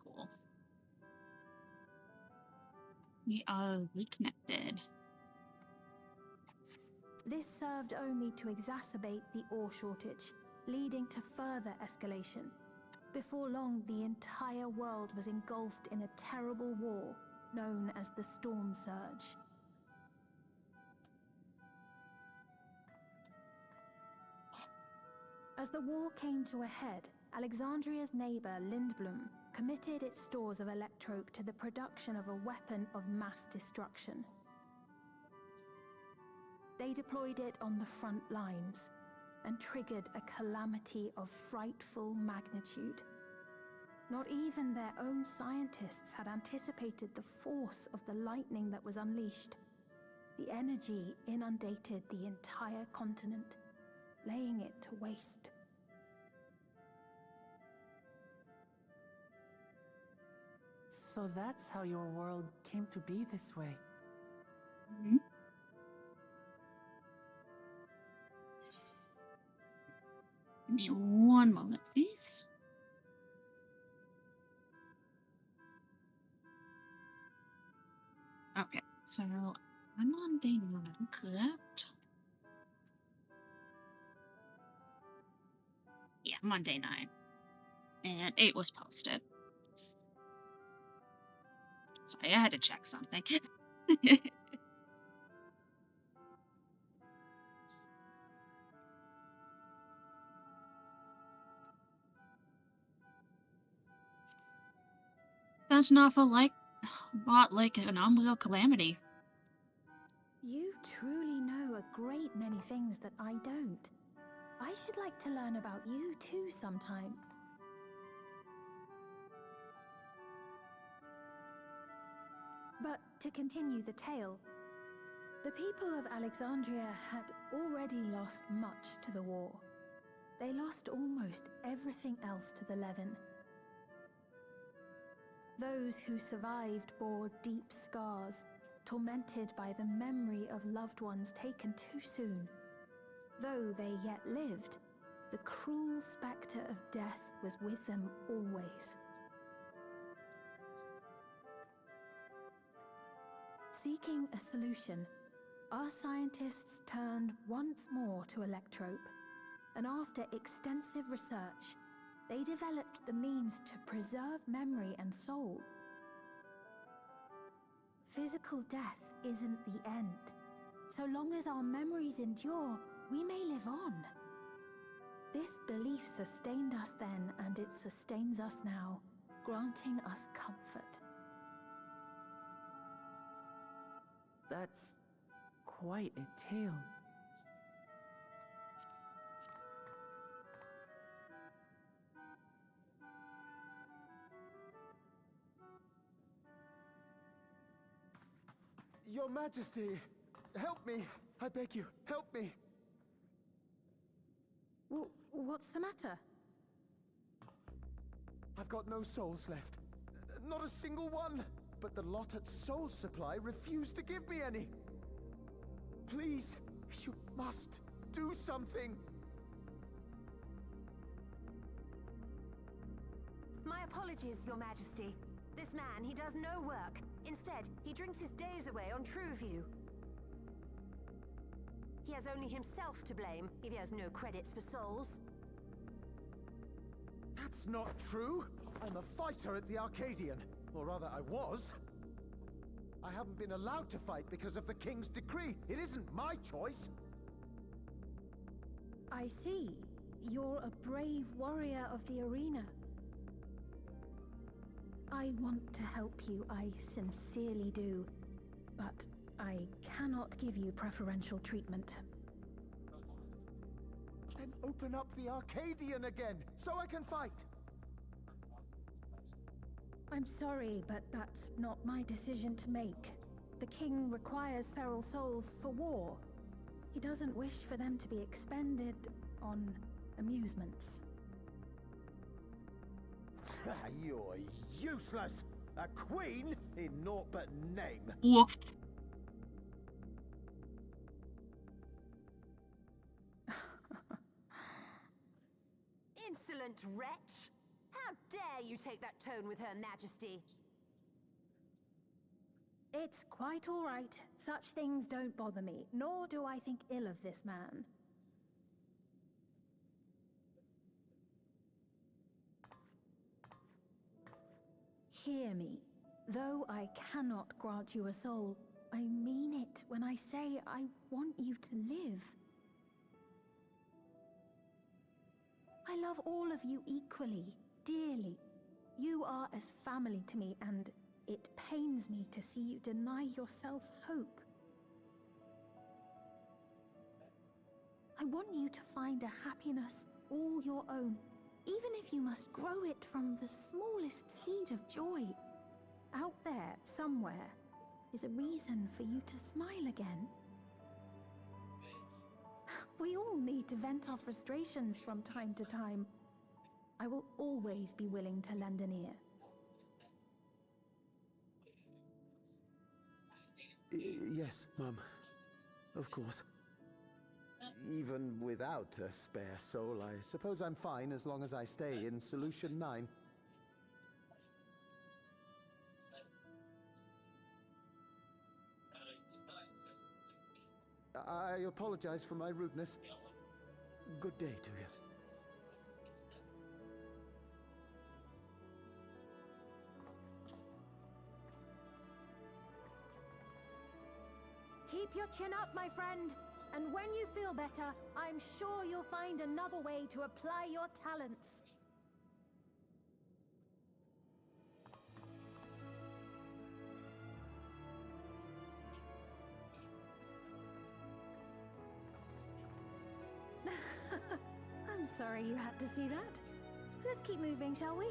Cool. We are reconnected. This served only to exacerbate the ore shortage, leading to further escalation. Before long, the entire world was engulfed in a terrible war known as the Storm Surge. As the war came to a head, Alexandria's neighbor Lindblum committed its stores of electrope to the production of a weapon of mass destruction. They deployed it on the front lines and triggered a calamity of frightful magnitude. Not even their own scientists had anticipated the force of the lightning that was unleashed. The energy inundated the entire continent, laying it to waste. So that's how your world came to be this way. Mhm. Give me one moment, please. Okay, so I'm on day 9, correct? Yeah, I'm on day 9. And 8 was posted. Sorry, I had to check something. Sounds an awful lot like an unreal calamity. You truly know a great many things that I don't. I should like to learn about you too sometime. But to continue the tale, the people of Alexandria had already lost much to the war. They lost almost everything else to the Levin. Those who survived bore deep scars, tormented by the memory of loved ones taken too soon. Though they yet lived, the cruel spectre of death was with them always. Seeking a solution, our scientists turned once more to Electrope, and after extensive research, they developed the means to preserve memory and soul. Physical death isn't the end. So long as our memories endure, we may live on. This belief sustained us then, and it sustains us now, granting us comfort. That's quite a tale. Your Majesty, help me! I beg you, help me! What's the matter? I've got no souls left. Not a single one! But the lot at Soul Supply refused to give me any! Please, you must do something! My apologies, Your Majesty. This man, he does no work. Instead, he drinks his days away on Trueview. He has only himself to blame if he has no credits for souls. That's not true! I'm a fighter at the Arcadian. Or rather, I was. I haven't been allowed to fight because of the King's decree. It isn't my choice. I see. You're a brave warrior of the arena. I want to help you, I sincerely do. But I cannot give you preferential treatment. Then open up the Arcadian again, so I can fight! I'm sorry, but that's not my decision to make. The king requires feral souls for war. He doesn't wish for them to be expended on amusements. You're useless! A queen in naught but name! Woof. Insolent wretch! How dare you take that tone with Her Majesty? It's quite all right. Such things don't bother me, nor do I think ill of this man. Hear me. Though I cannot grant you a soul, I mean it when I say I want you to live. I love all of you equally, dearly. You are as family to me, and it pains me to see you deny yourself hope. I want you to find a happiness all your own, even if you must grow it from the smallest seed of joy. Out there, somewhere, is a reason for you to smile again. We all need to vent our frustrations from time to time. I will always be willing to lend an ear. Yes, Mum. Of course. Even without a spare soul, I suppose I'm fine as long as I stay in Solution 9. I apologize for my rudeness. Good day to you. Keep your chin up, my friend. And when you feel better, I'm sure you'll find another way to apply your talents. I'm sorry you had to see that. Let's keep moving, shall we?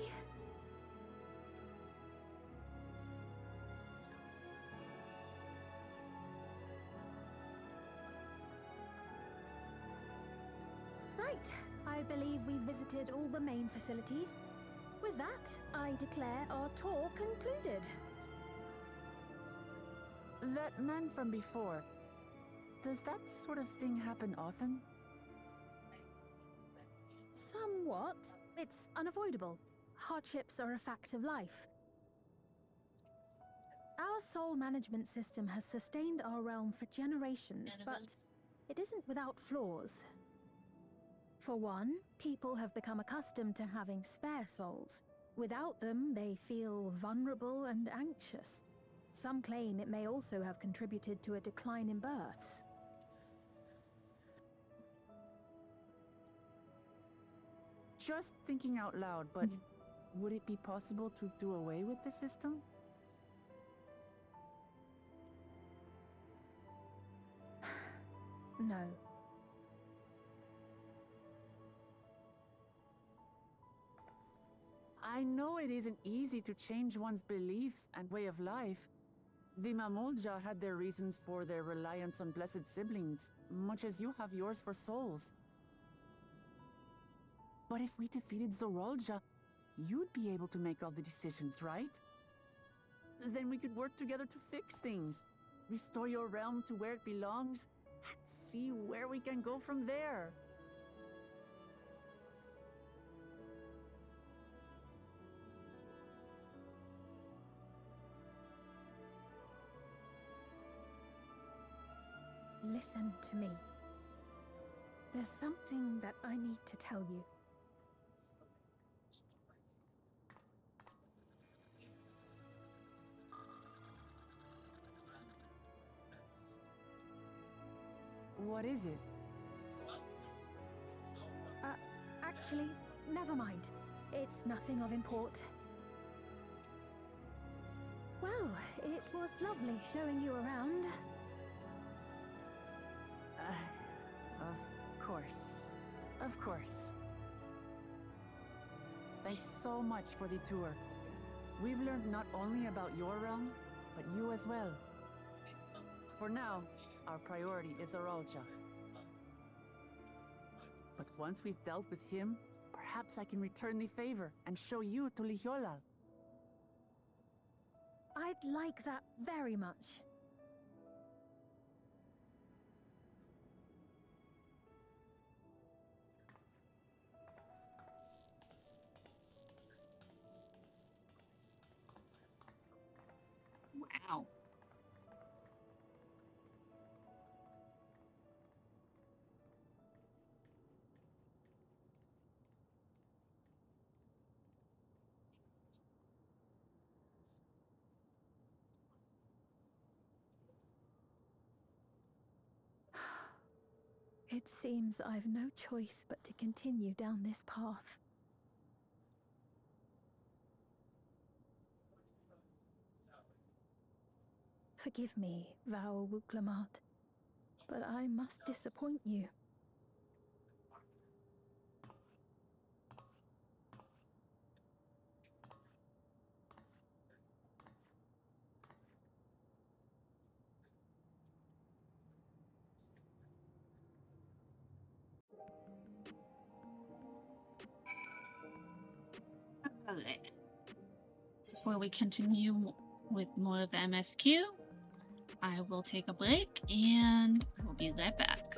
Right, I believe we've visited all the main facilities. With that, I declare our tour concluded. That man from before, does that sort of thing happen often? Somewhat. It's unavoidable. Hardships are a fact of life. Our soul management system has sustained our realm for generations, but it isn't without flaws. For one, people have become accustomed to having spare souls. Without them, they feel vulnerable and anxious. Some claim it may also have contributed to a decline in births. Just thinking out loud, but would it be possible to do away with the system? No. I know it isn't easy to change one's beliefs and way of life. The Mamolja had their reasons for their reliance on blessed siblings, much as you have yours for souls. But if we defeated Zorolja, you'd be able to make all the decisions, right? Then we could work together to fix things, restore your realm to where it belongs, and see where we can go from there. Listen to me. There's something that I need to tell you. What is it? Actually, never mind. It's nothing of import. Well, it was lovely showing you around. Of course. Of course. Thanks so much for the tour. We've learned not only about your realm, but you as well. For now, our priority is Aralja. But once we've dealt with him, perhaps I can return the favor and show you to Lihiolal. I'd like that very much. Wow. It seems I've no choice but to continue down this path. Forgive me, Val Wuklamat, but I must disappoint you. before we continue with more of the MSQ, I will take a break and we'll be right back.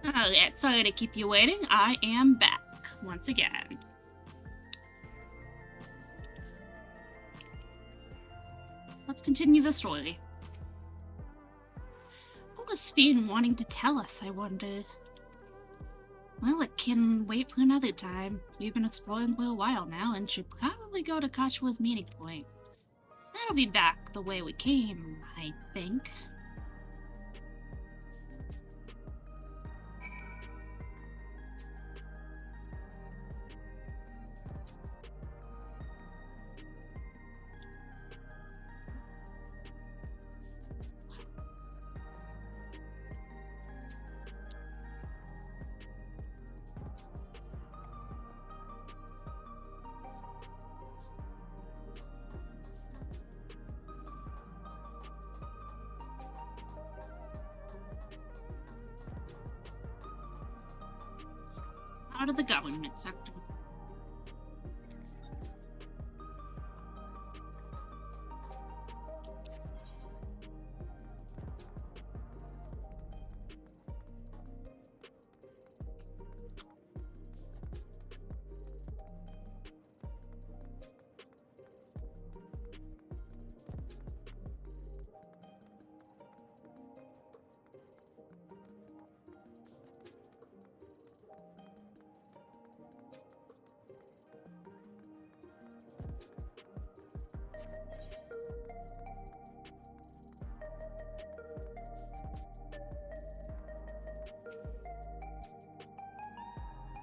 Okay, sorry to keep you waiting. I am back once again. Let's continue the story. What was Sphene wanting to tell us, I wonder? Well, it can wait for another time. We've been exploring for a while now and should probably go to Kashua's meeting point. That'll be back the way we came, I think. Out of the government sector.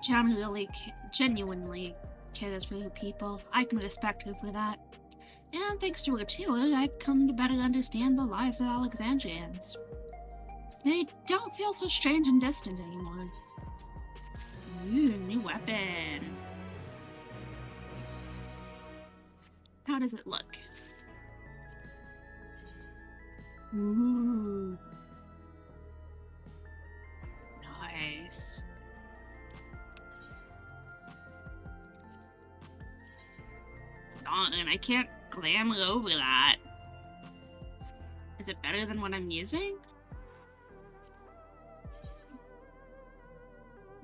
John really genuinely cares for you people. I can respect her for that. And thanks to her too, I've come to better understand the lives of Alexandrians. They don't feel so strange and distant anymore. Ooh, new weapon. How does it look? Ooh. Nice. And I can't glamour over that. Is it better than what I'm using?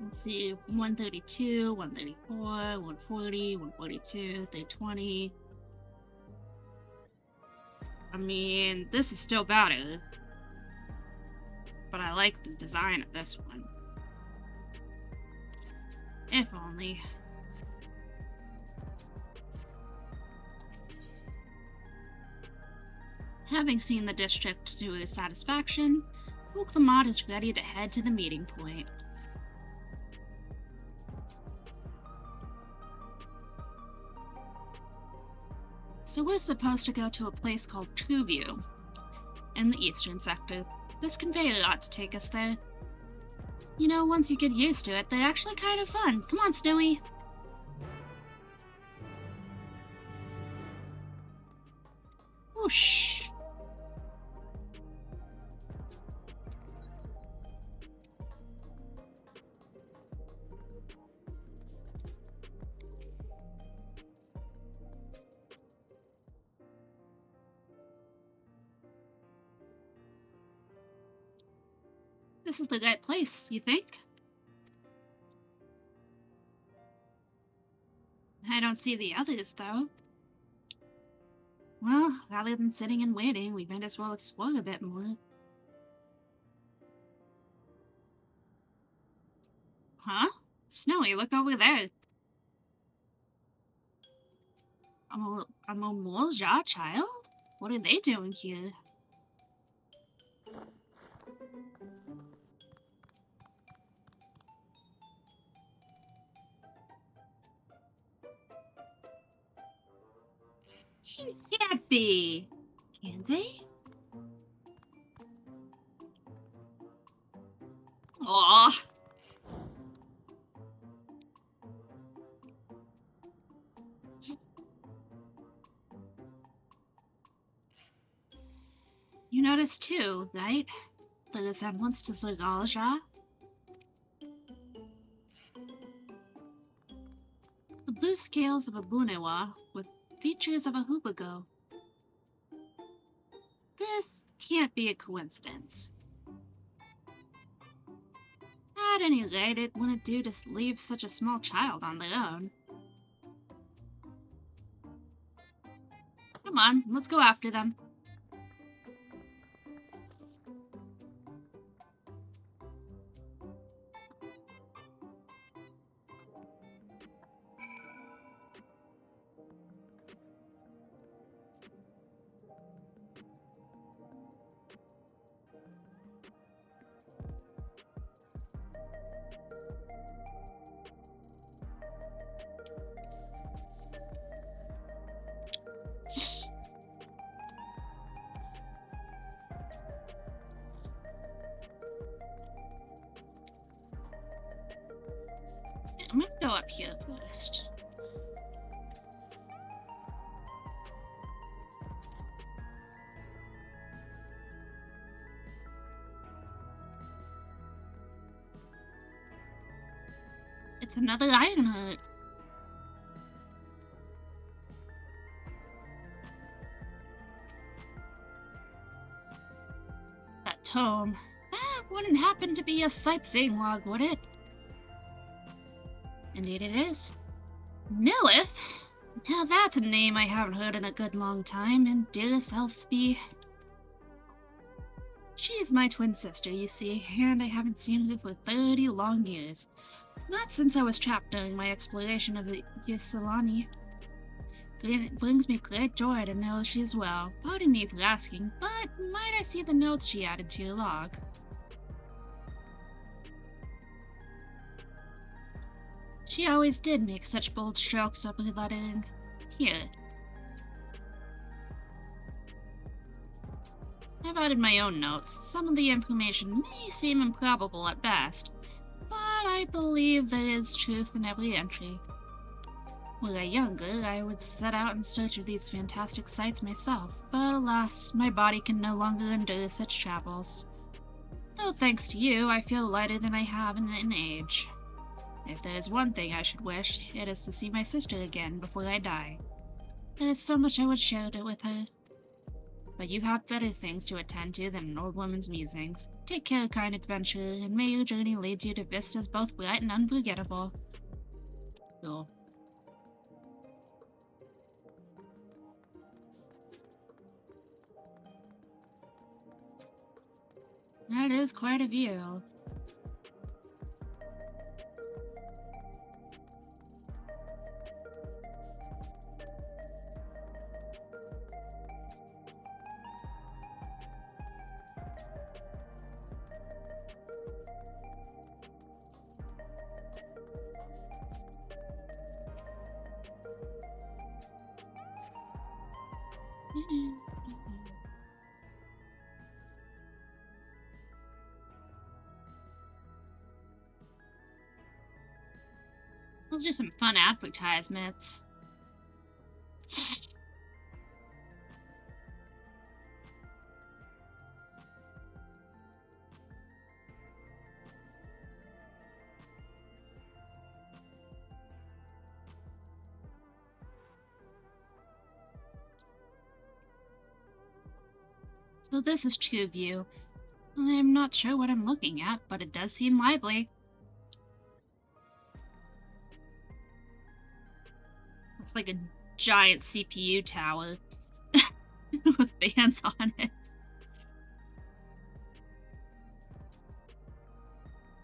Let's see, 132, 134, 140, 142, 320. I mean, this is still better. But I like the design of this one. If only. Having seen the district to his satisfaction, Fook the Mod is ready to head to the meeting point. So we're supposed to go to a place called Trueview in the eastern sector. This conveyor ought to take us there. You know, once you get used to it, they're actually kind of fun. Come on, Snowy! Whoosh! This is the right place, you think? I don't see the others, though. Well, rather than sitting and waiting, we might as well explore a bit more. Huh? Snowy, look over there. A Momolja child? What are they doing here? He can't be. Can they? Aw. You noticed too, right? The resemblance to Zergalja? The blue scales of a Bunewa with features of a Hoobago. This can't be a coincidence. At any rate, it wouldn't do to leave such a small child on their own. Come on, let's go after them. I'm gonna go up here first. It's another iron hut. That tome. That wouldn't happen to be a sightseeing log, would it? Indeed it is. Millith? Now that's a name I haven't heard in a good long time, and dearest Elspie. She's my twin sister, you see, and I haven't seen her for 30 long years. Not since I was trapped during my exploration of the Ysolani. It brings me great joy to know she is well. Pardon me for asking, but might I see the notes she added to your log? She always did make such bold strokes of her lettering. Here. I've added my own notes. Some of the information may seem improbable at best, but I believe there is truth in every entry. Were I younger, I would set out in search of these fantastic sights myself, but alas, my body can no longer endure such travels. Though thanks to you, I feel lighter than I have in an age. If there is one thing I should wish, it is to see my sister again before I die. There is so much I would share with her. But you have better things to attend to than an old woman's musings. Take care, kind adventurer, and may your journey lead you to vistas both bright and unforgettable. Cool. That is quite a view. Those are some fun advertisements. So this is True View. I'm not sure what I'm looking at, but it does seem lively. Looks like a giant CPU tower with fans on it.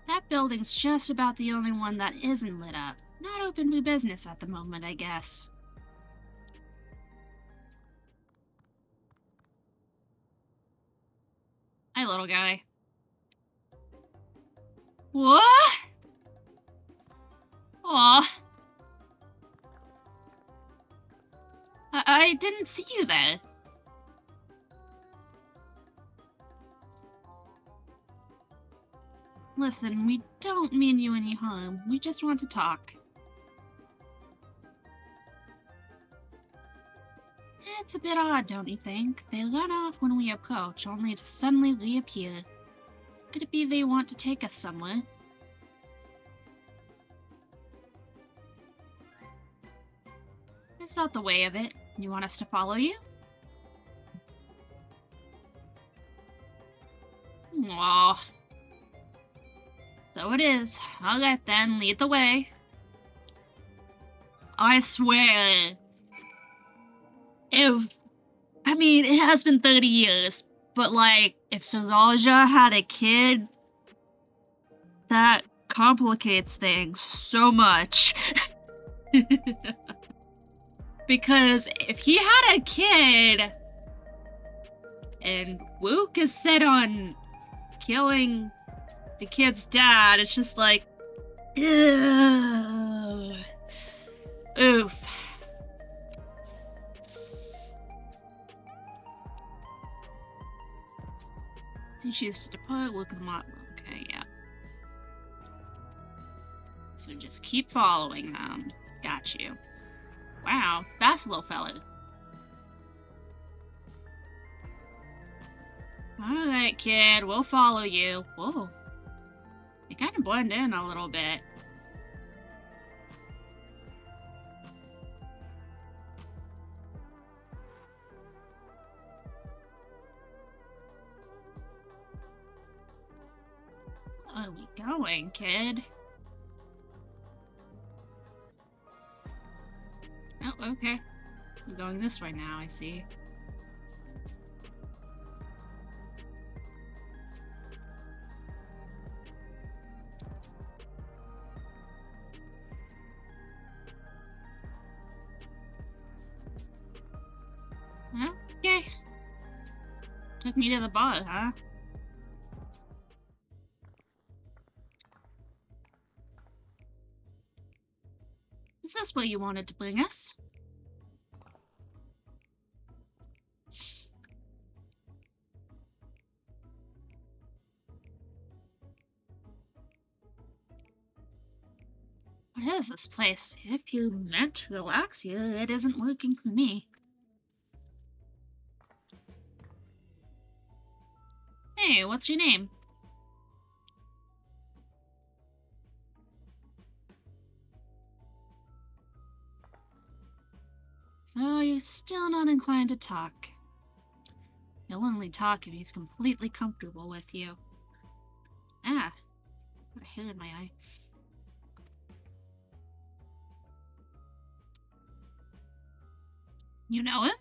That building's just about the only one that isn't lit up. Not open for business at the moment, I guess. Hi, little guy. What? Aw. I didn't see you there. Listen, we don't mean you any harm. We just want to talk. It's a bit odd, don't you think? They run off when we approach, only to suddenly reappear. Could it be they want to take us somewhere? Is that the way of it? You want us to follow you? Aww. So it is. Alright then, lead the way. I swear. I mean, it has been 30 years, but like, if Saraja had a kid, that complicates things so much. Because if he had a kid, and Wook is set on killing the kid's dad, it's just like, ugh. Oof. So you choose to depart, look at the model. Okay, yeah. So just keep following them. Got you. Wow, fast little fella. Alright, kid, we'll follow you. Whoa. They kind of blend in a little bit. Where are we going, kid? Oh, okay. We're going this way now, I see. Okay. Took me to the bar, huh? Is this where you wanted to bring us? What is this place? If you meant to relax here, it isn't working for me. Hey, what's your name? So you're still not inclined to talk. He'll only talk if he's completely comfortable with you. Ah, got a hair in my eye. You know it?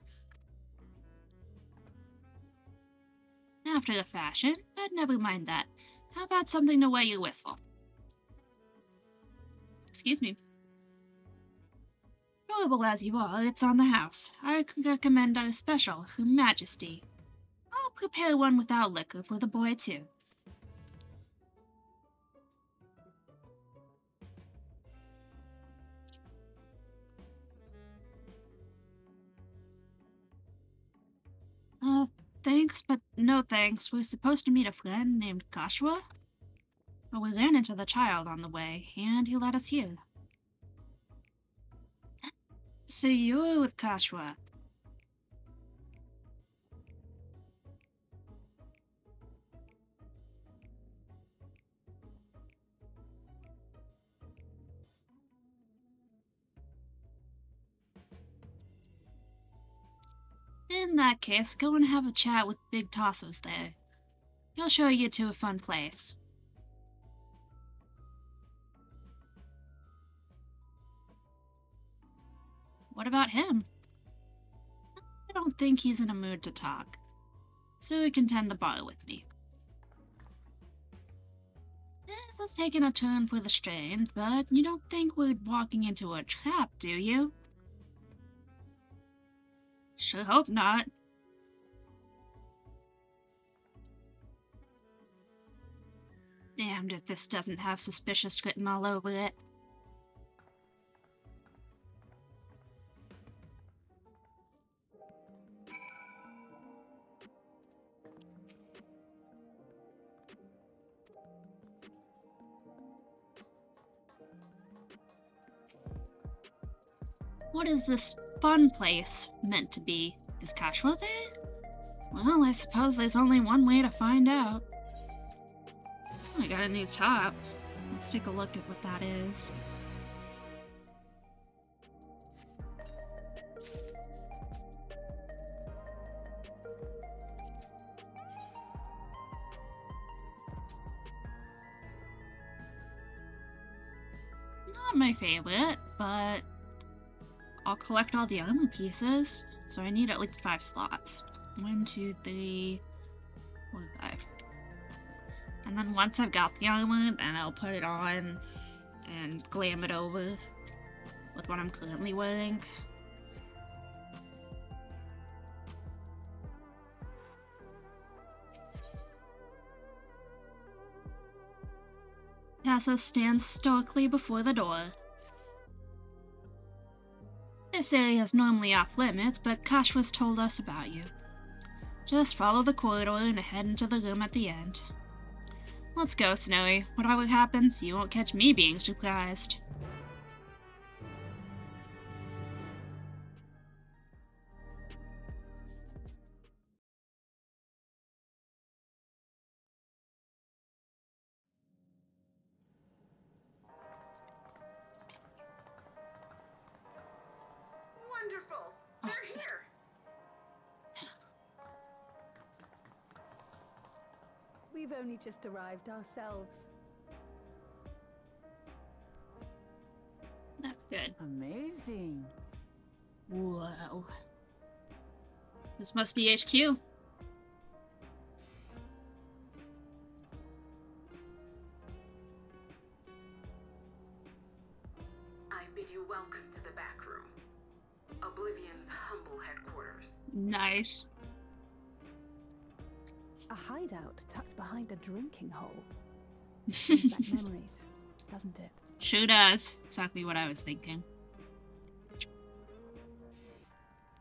After the fashion, but never mind that. How about something to wet your whistle? Excuse me. Adorable as you are, it's on the house. I could recommend our special, Her Majesty. I'll prepare one without liquor for the boy, too. Thanks, but no thanks. We're supposed to meet a friend named Kashua. But we ran into the child on the way, and he led us here. So you're with Kashua. In that case, go and have a chat with Big Tossos there. He'll show you to a fun place. What about him? I don't think he's in a mood to talk, so he can tend the bar with me. This is taking a turn for the strange, but you don't think we're walking into a trap, do you? Sure hope not. Damned if this doesn't have suspicious written all over it. What is this fun place meant to be? Is Kashua there? Well, I suppose there's only one way to find out. Oh, I got a new top. Let's take a look at what that is. not my favorite, but I'll collect all the armor pieces, so I need at least 5 slots. 1, 2, 3, 4, 5. And then once I've got the armor, then I'll put it on and glam it over with what I'm currently wearing. Tasso stands stoically before the door. This area is normally off limits, but Kashwas told us about you. Just follow the corridor and head into the room at the end. Let's go, Snowy. Whatever happens, you won't catch me being surprised. Wonderful! They're here! We've only just arrived ourselves. That's good. Amazing. Whoa. This must be HQ. I bid you welcome to the back room. Oblivion's humble headquarters. Nice. A hideout tucked behind a drinking hole. Brings back memories, doesn't it? Sure does. Exactly what I was thinking.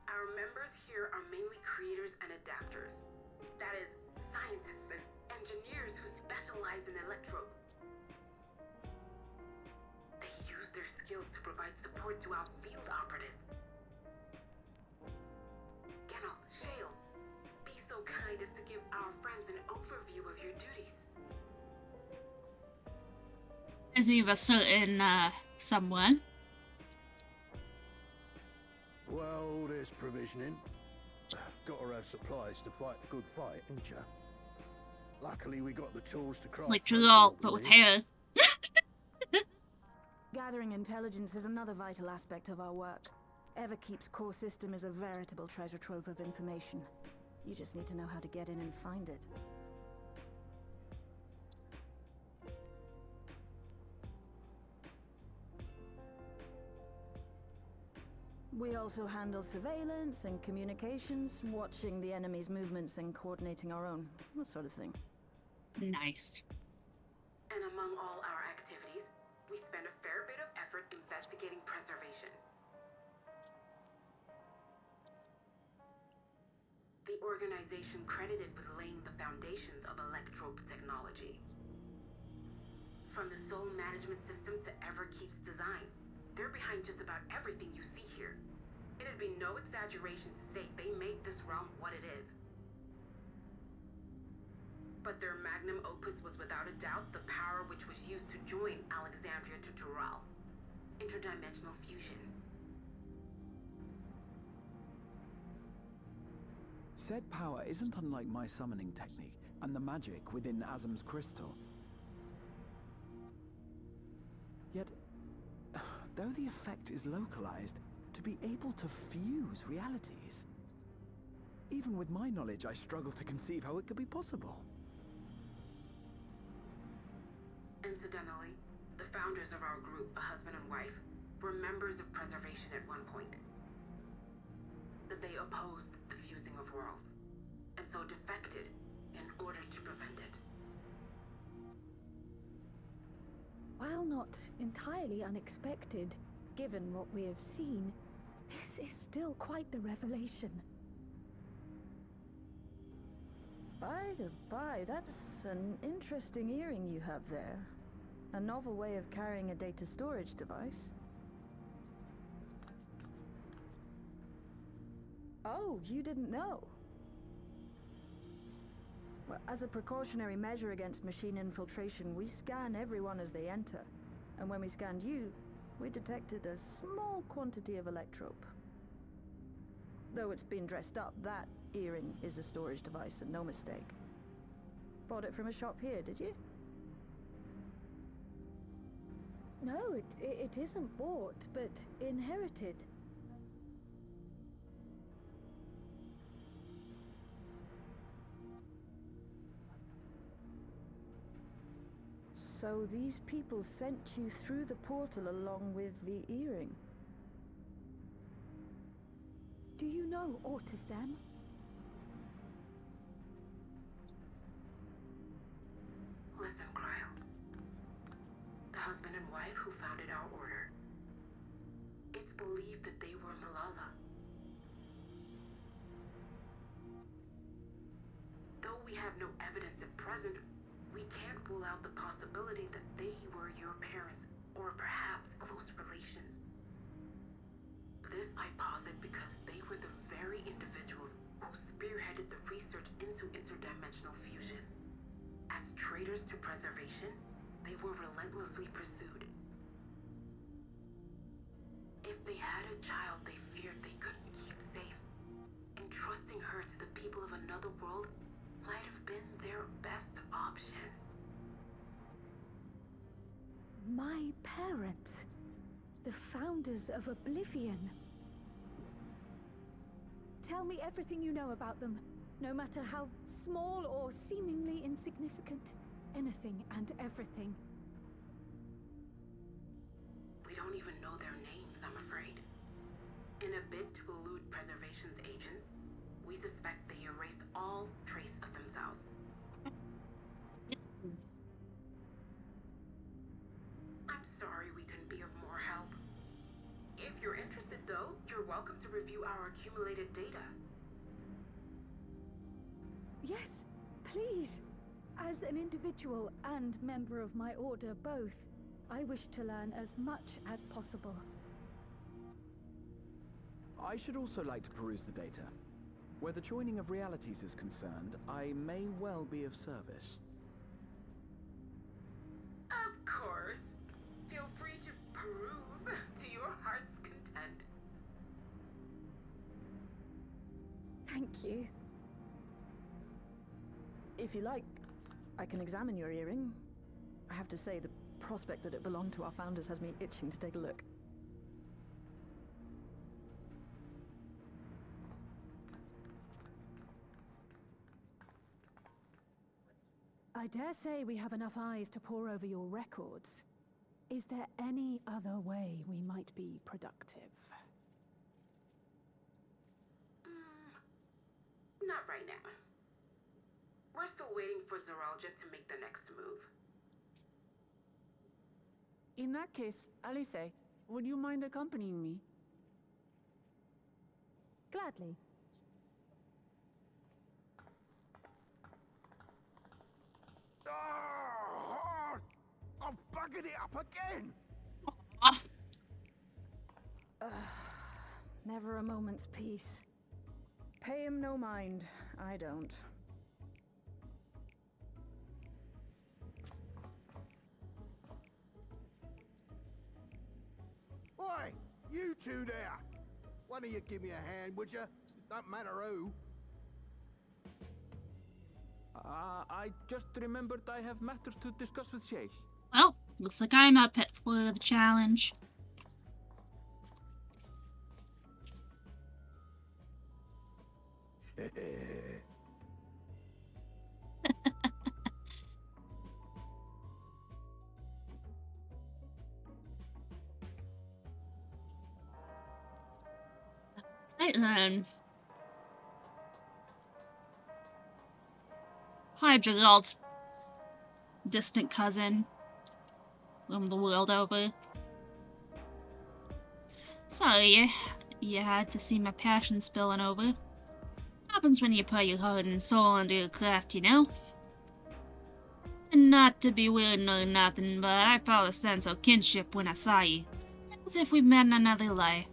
Our members here are mainly creators and adapters. That is, scientists and engineers who specialize in electro. They use their skills to provide support to our field operatives. Geralt, Shale, be so kind as to give our friends an overview of your duties. As we have a certain, someone. Well, there's provisioning. Gotta have supplies to fight the good fight, ain't ya? Luckily, we got the tools to craft. Like most of Geralt, what but we with need. hair. Gathering intelligence is another vital aspect of our work. Everkeep's core system is a veritable treasure trove of information. You just need to know how to get in and find it. We also handle surveillance and communications, watching the enemy's movements and coordinating our own, that sort of thing. Nice. And among all our activities, we spend a fair bit of effort investigating preservation. The organization credited with laying the foundations of electrope technology. From the soul management system to Everkeep's design, they're behind just about everything you see here. It'd be no exaggeration to say they made this realm what it is. But their magnum opus was without a doubt the power which was used to join Alexandria to Dural. Interdimensional fusion. Said power isn't unlike my summoning technique and the magic within Azam's crystal. Yet, though the effect is localized, to be able to fuse realities. Even with my knowledge, I struggle to conceive how it could be possible. Incidentally, the founders of our group, a husband and wife, were members of preservation at one point. They opposed the fusing of worlds, and so defected in order to prevent it. While not entirely unexpected, given what we have seen, this is still quite the revelation. By the by, that's an interesting earring you have there. A novel way of carrying a data storage device. Oh, you didn't know? Well, as a precautionary measure against machine infiltration, we scan everyone as they enter. And when we scanned you, we detected a small quantity of electrope. Though it's been dressed up, that earring is a storage device and no mistake. Bought it from a shop here, did you? No, it isn't bought, but inherited. So these people sent you through the portal along with the earring? Do you know aught of them? Listen, Cryo. The husband and wife who founded our order. It's believed that they were Malala. Though we have no evidence at present, we can't rule out the possibility that they were your parents, or perhaps close relations. This I posit because they were the very individuals who spearheaded the research into interdimensional fusion. As traitors to preservation, they were relentlessly pursued. If they had a child they feared they couldn't keep safe, entrusting her to the people of another world might have been their best option. My parents, the founders of Oblivion. Tell me everything you know about them, no matter how small or seemingly insignificant. Anything and everything. We don't even know their names, I'm afraid. In a bid to elude preservation's agents, we suspect they erased all trace of themselves. I'm sorry we couldn't be of more help. If you're interested, though, you're welcome to review our accumulated data. Yes, please. As an individual and member of my order both, I wish to learn as much as possible. I should also like to peruse the data. Where the joining of realities is concerned, I may well be of service. Of course. Feel free to peruse to your heart's content. Thank you. If you like, I can examine your earring. I have to say, the prospect that it belonged to our founders has me itching to take a look. I dare say we have enough eyes to pore over your records. Is there any other way we might be productive? Not right now. We're still waiting for Zoralja to make the next move. In that case, Alice, would you mind accompanying me? Gladly. Oh, I've buggered it up again! Never a moment's peace. Pay him no mind. I don't. Oi, you two there! One of you give me a hand, would you? Don't matter who. I just remembered I have matters to discuss with Shay. Well, looks like I'm up for the challenge. Right then. Hi, Jagal's distant cousin from the world over. Sorry, you had to see my passion spilling over. Happens when you put your heart and soul into your craft, you know? And not to be weird or nothing, but I felt a sense of kinship when I saw you. As if we met in another life.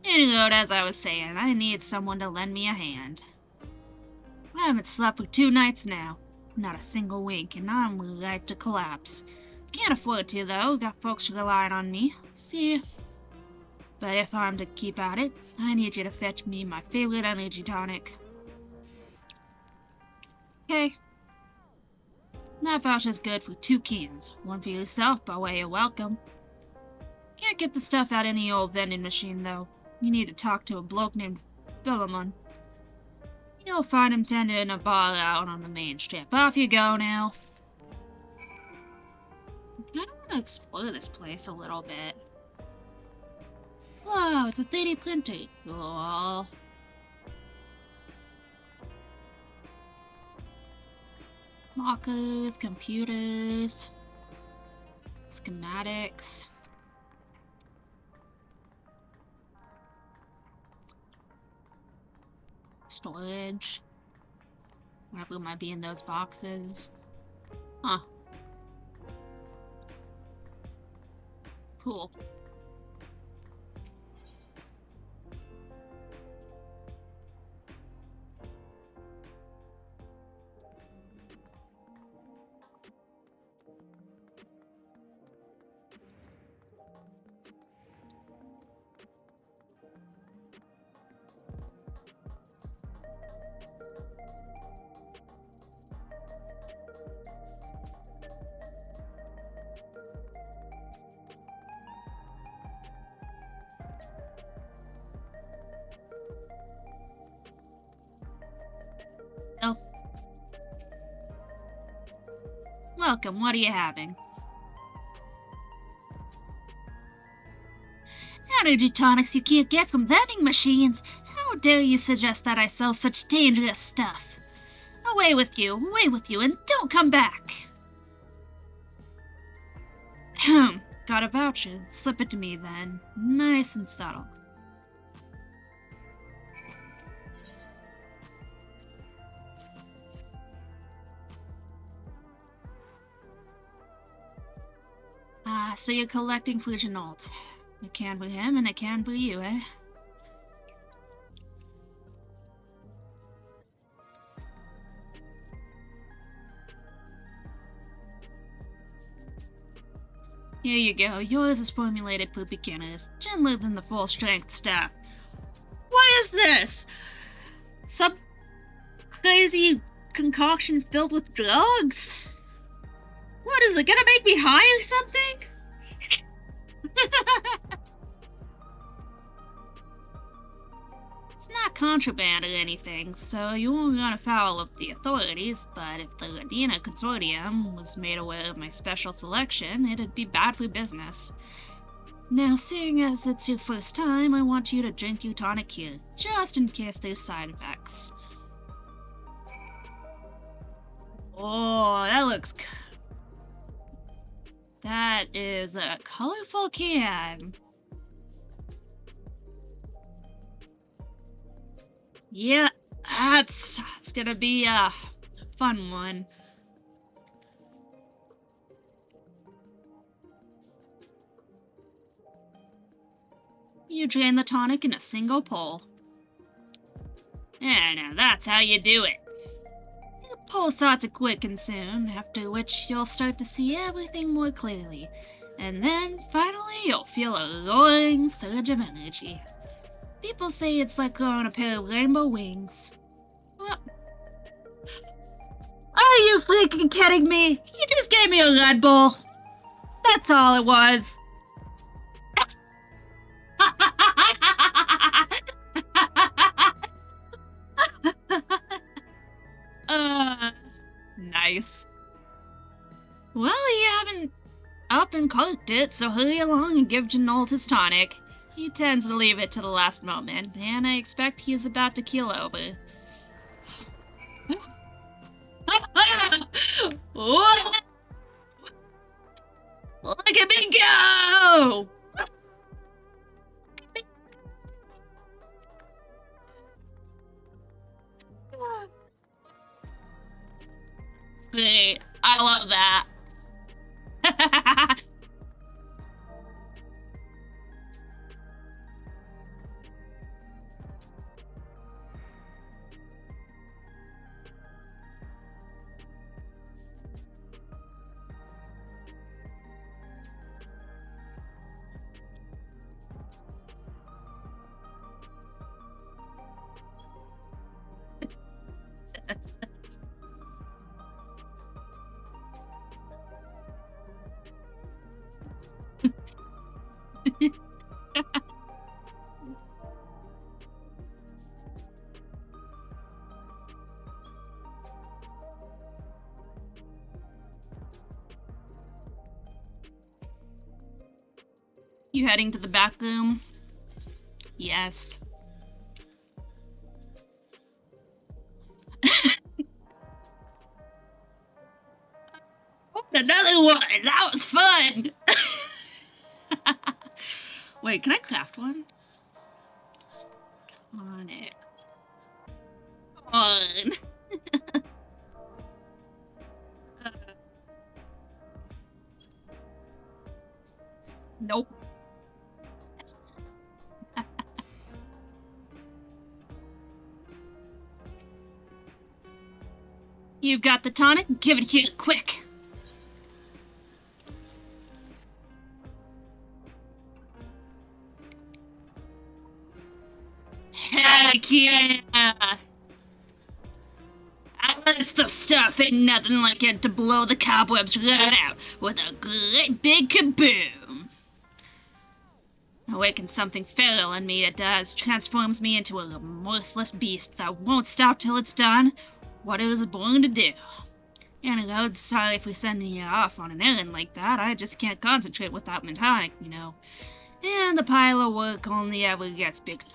Anyway, as I was saying, I need someone to lend me a hand. I haven't slept for 2 nights now. Not a single wink, and I'm ripe to collapse. Can't afford to, though. Got folks relying on me. See? But if I'm to keep at it, I need you to fetch me my favorite energy tonic. Okay. That voucher's good for 2 cans. One for yourself by way of welcome. Can't get the stuff out any old vending machine, though. You need to talk to a bloke named Philemon. You'll find him tending a bar out on the main strip. Off you go now. I want to explore this place a little bit. Whoa, it's a 3D printer. Cool. Lockers, computers, schematics. Storage. Whatever might be in those boxes. Huh. Cool. Oh. Welcome, what are you having? Energy tonics you can't get from vending machines. How dare you suggest that I sell such dangerous stuff? Away with you, and don't come back! Got a voucher. Slip it to me then. Nice and subtle. Ah, so you're collecting for Jeanalt. It can be him and it can be you, eh? Here you go. Yours is formulated for beginners, gentler than the full-strength stuff. What is this? Some crazy concoction filled with drugs? What is it, gonna make me high or something? It's not contraband or anything, so you won't run afoul of the authorities, but if the Ladina Consortium was made aware of my special selection, it'd be bad for business. Now, seeing as it's your first time, I want you to drink your tonic here, just in case there's side effects. Oh, that looks... That is a colorful can. Yeah, that's gonna be a fun one. You drain the tonic in a single pull. Yeah, now that's how you do it. The pull starts to quicken soon, after which you'll start to see everything more clearly. And then, finally, you'll feel a roaring surge of energy. People say it's like growing a pair of rainbow wings. What? Are you freaking kidding me? You just gave me a Red Bull. That's all it was. Nice. Well, you haven't up and cooked it, so hurry along and give Jeanalt his tonic. He tends to leave it to the last moment, and I expect he is about to keel over. Look at me go! Great. I love that. You heading to the back room? Yes. Another one! That was fun! Wait, can I craft one? Come on, it. Come on. Nope. You've got the tonic? Give it here, quick! Heck yeah! That's the stuff. Ain't nothing like it to blow the cobwebs right out with a great big kaboom. Awakens something feral in me, it does. Transforms me into a remorseless beast that won't stop till it's done what it was born to do. And sorry if we send you off on an errand like that. I just can't concentrate without my tonic, you know. And the pile of work only ever gets bigger.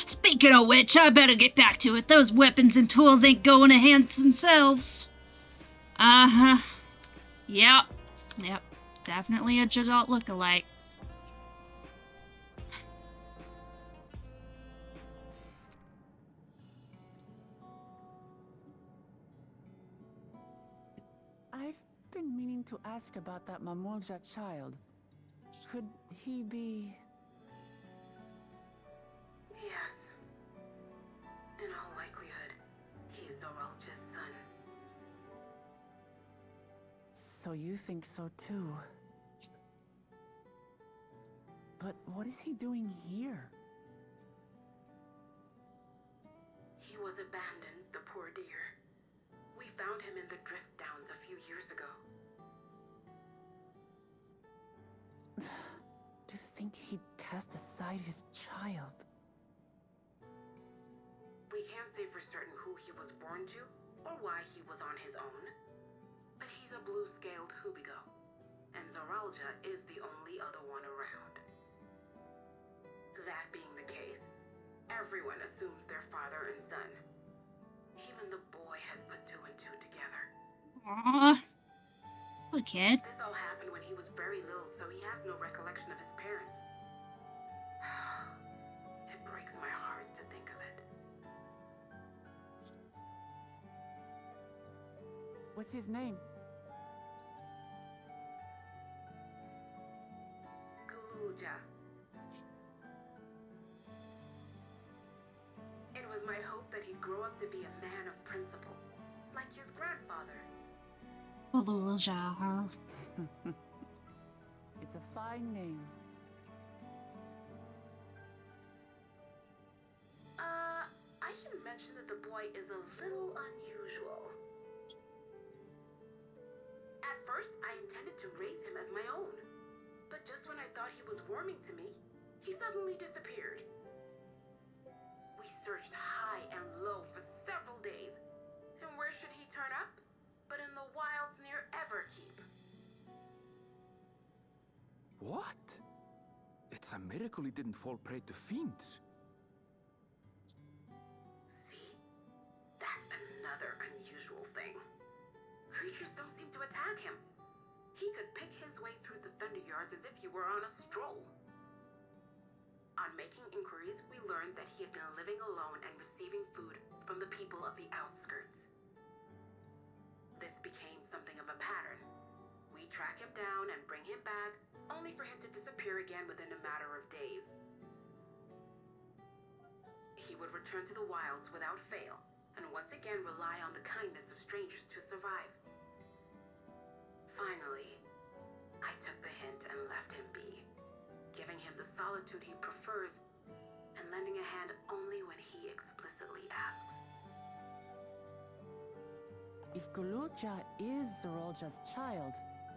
Speaking of which, I better get back to it. Those weapons and tools ain't going to hand themselves. Uh-huh. Yep. Definitely a Juggernaut lookalike. I've been meaning to ask about that Mamulja child. Could he be... Yes. In all likelihood, he's Doralja's son. So you think so too? But what is he doing here? He was abandoned, the poor dear. We found him in the Drift Downs a few years ago. To think he'd cast aside his child. We can't say for certain who he was born to, or why he was on his own. But he's a blue-scaled Hubigo, and Zoralja is the only other one around. That being the case, everyone assumes they're father and son. Even the boy has put two and two together. Aww. Poor kid. This all happened when he was very little, so he has no recollection of his parents. It breaks my heart to think of it. What's his name? Gulja. It was my hope that he'd grow up to be a man of principle, like his grandfather. Balulja, huh? It's a fine name. I should mention that the boy is a little unusual. At first, I intended to raise him as my own, but just when I thought he was warming to me, he suddenly disappeared. We searched high and low for several days, and where should he turn up but in the wilds near Everkeep? What? It's a miracle he didn't fall prey to fiends. See? That's another unusual thing. Creatures don't seem to attack him. He could pick his way through the Thunder Yards as if he were on a stroll. On making inquiries, we learned that he had been living alone and receiving food from the people of the outskirts. This became something of a pattern. We track him down and bring him back, only for him to disappear again within a matter of days. He would return to the wilds without fail, and once again rely on the kindness of strangers to survive. Finally, I took the hint and left him be, giving him the solitude he prefers, and lending a hand only when he explicitly asks. If Gululja is Zoralja's child,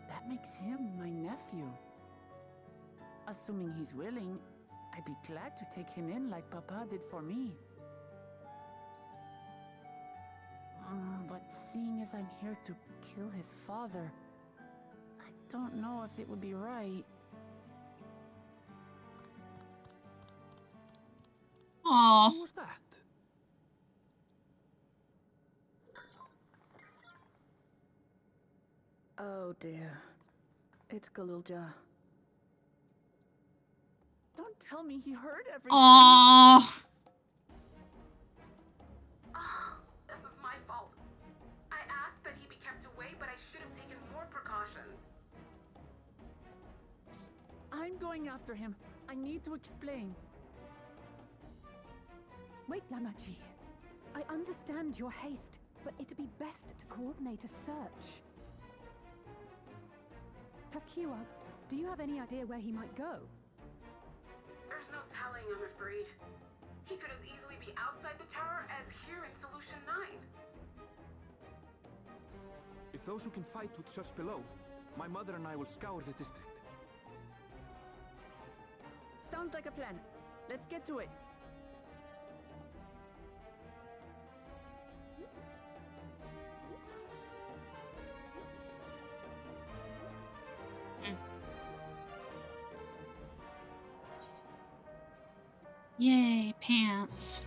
that makes him my nephew. Assuming he's willing, I'd be glad to take him in like Papa did for me. But seeing as I'm here to kill his father, I don't know if it would be right. Aw. Who was that? Oh dear. It's Galulja. Don't tell me he heard everything. Aw. Oh, this is my fault. I asked that he be kept away, but I should have taken more precautions. I'm going after him. I need to explain. Wait, Lamachi. I understand your haste, but it'd be best to coordinate a search. Kakiwa, do you have any idea where he might go? There's no telling, I'm afraid. He could as easily be outside the tower as here in Solution 9. If those who can fight would search below, my mother and I will scour the district. Sounds like a plan. Let's get to it. Yay, pants.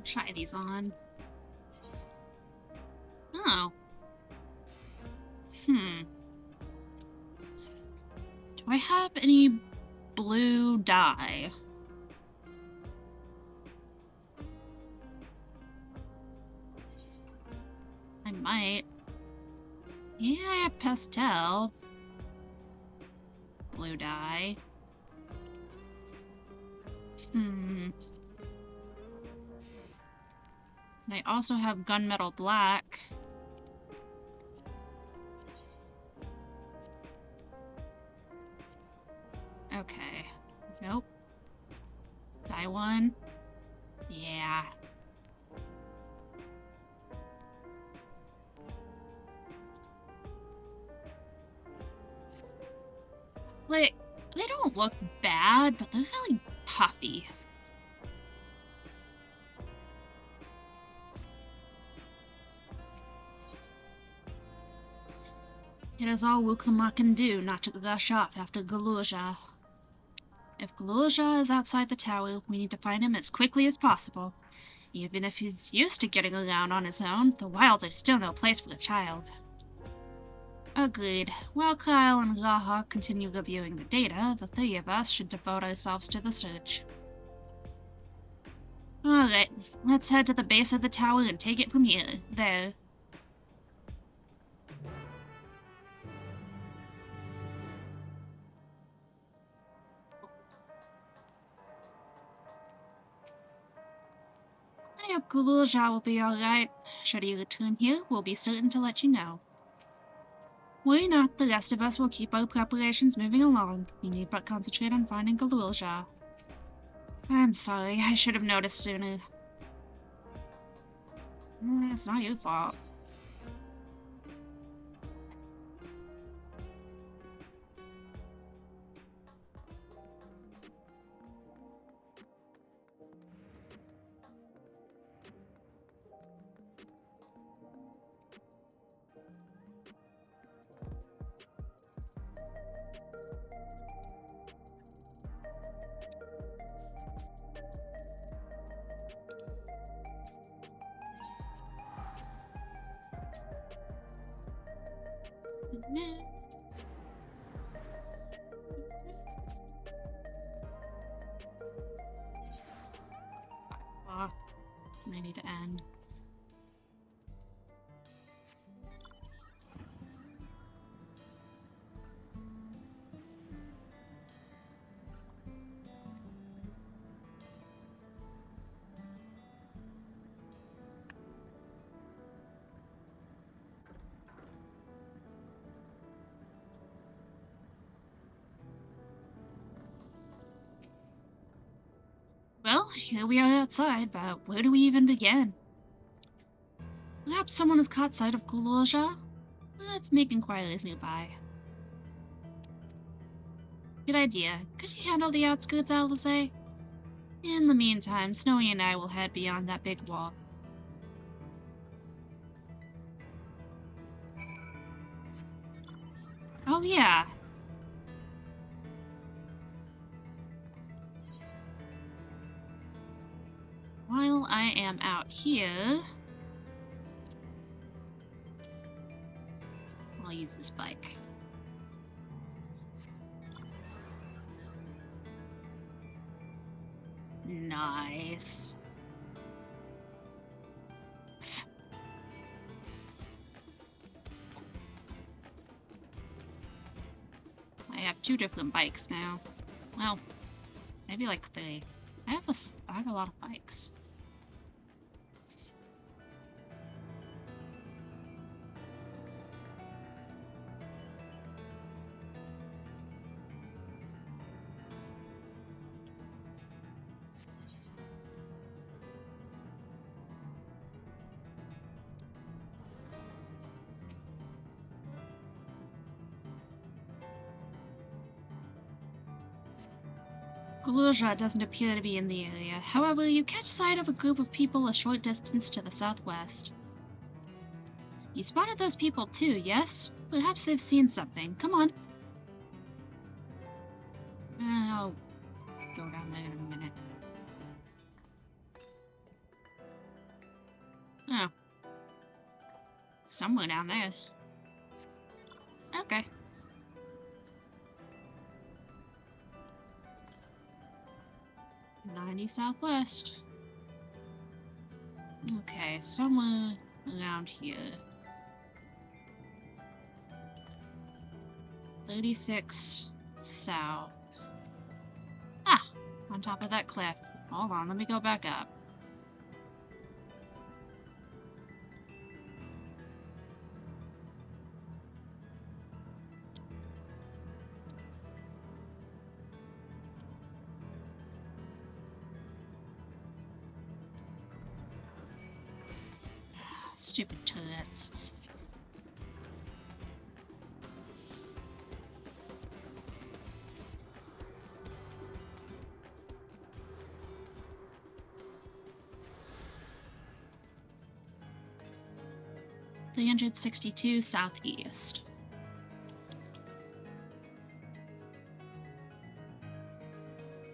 Try these on. Oh. Do I have any blue dye? I might. Yeah, I have pastel. Blue dye. And I also have gunmetal black. Okay. Nope. Dye one. Yeah. Like, they don't look bad, but they're really puffy. It is all Wuklama can do not to rush off after Galulja. If Galulja is outside the tower, we need to find him as quickly as possible. Even if he's used to getting around on his own, the wilds are still no place for a child. Agreed. While Kyle and Raha continue reviewing the data, the three of us should devote ourselves to the search. Alright, let's head to the base of the tower and take it from here. There. I hope Galulja will be alright. Should he return here, we'll be certain to let you know. Worry not, the rest of us will keep our preparations moving along. You need but concentrate on finding Galulja. I'm sorry, I should have noticed sooner. It's not your fault. I need to end. Well, here we are outside, but where do we even begin? Perhaps someone has caught sight of Galulja? Let's make inquiries nearby. Good idea. Could you handle the outskirts, Alize? In the meantime, Snowy and I will head beyond that big wall. Oh yeah. While I am out here, I'll use this bike. Nice. I have 2 different bikes now. Well, maybe like 3. I have a lot of bikes. Gulurja doesn't appear to be in the area. However, you catch sight of a group of people a short distance to the southwest. You spotted those people too, yes? Perhaps they've seen something. Come on. I'll go down there in a minute. Oh. Somewhere down there. Okay. .90 southwest. Okay, somewhere around here. 36 south. Ah! On top of that cliff. Hold on, let me go back up. Stupid turrets. .362 southeast.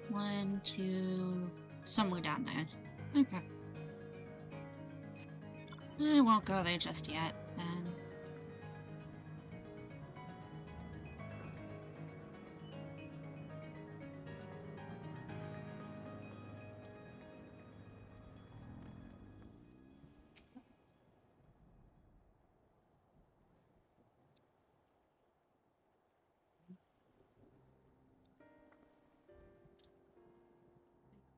One, two, somewhere down there. Okay. I won't go there just yet, then.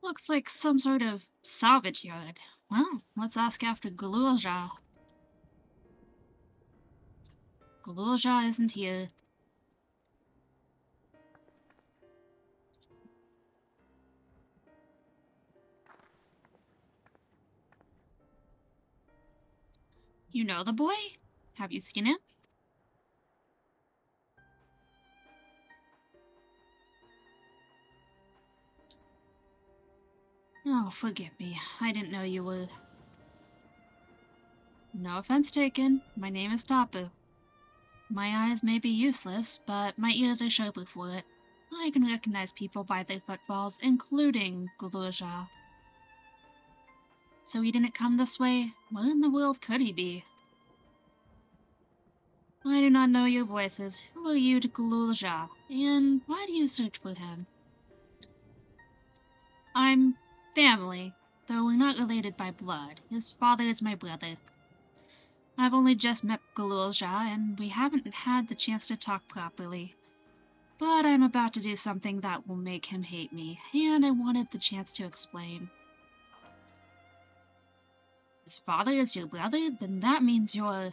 Looks like some sort of salvage yard. Well, let's ask after Gulurja. Gulurja isn't here. You know the boy? Have you seen him? Oh, forgive me. I didn't know you were... No offense taken. My name is Tapu. My eyes may be useless, but my ears are sharper for it. I can recognize people by their footfalls, including Gulurja. So he didn't come this way? Where in the world could he be? I do not know your voices. Who are you to Gulurja? And why do you search for him? I'm family, though we're not related by blood. His father is my brother. I've only just met Gulurja, and we haven't had the chance to talk properly. But I'm about to do something that will make him hate me, and I wanted the chance to explain. His father is your brother? Then that means you're...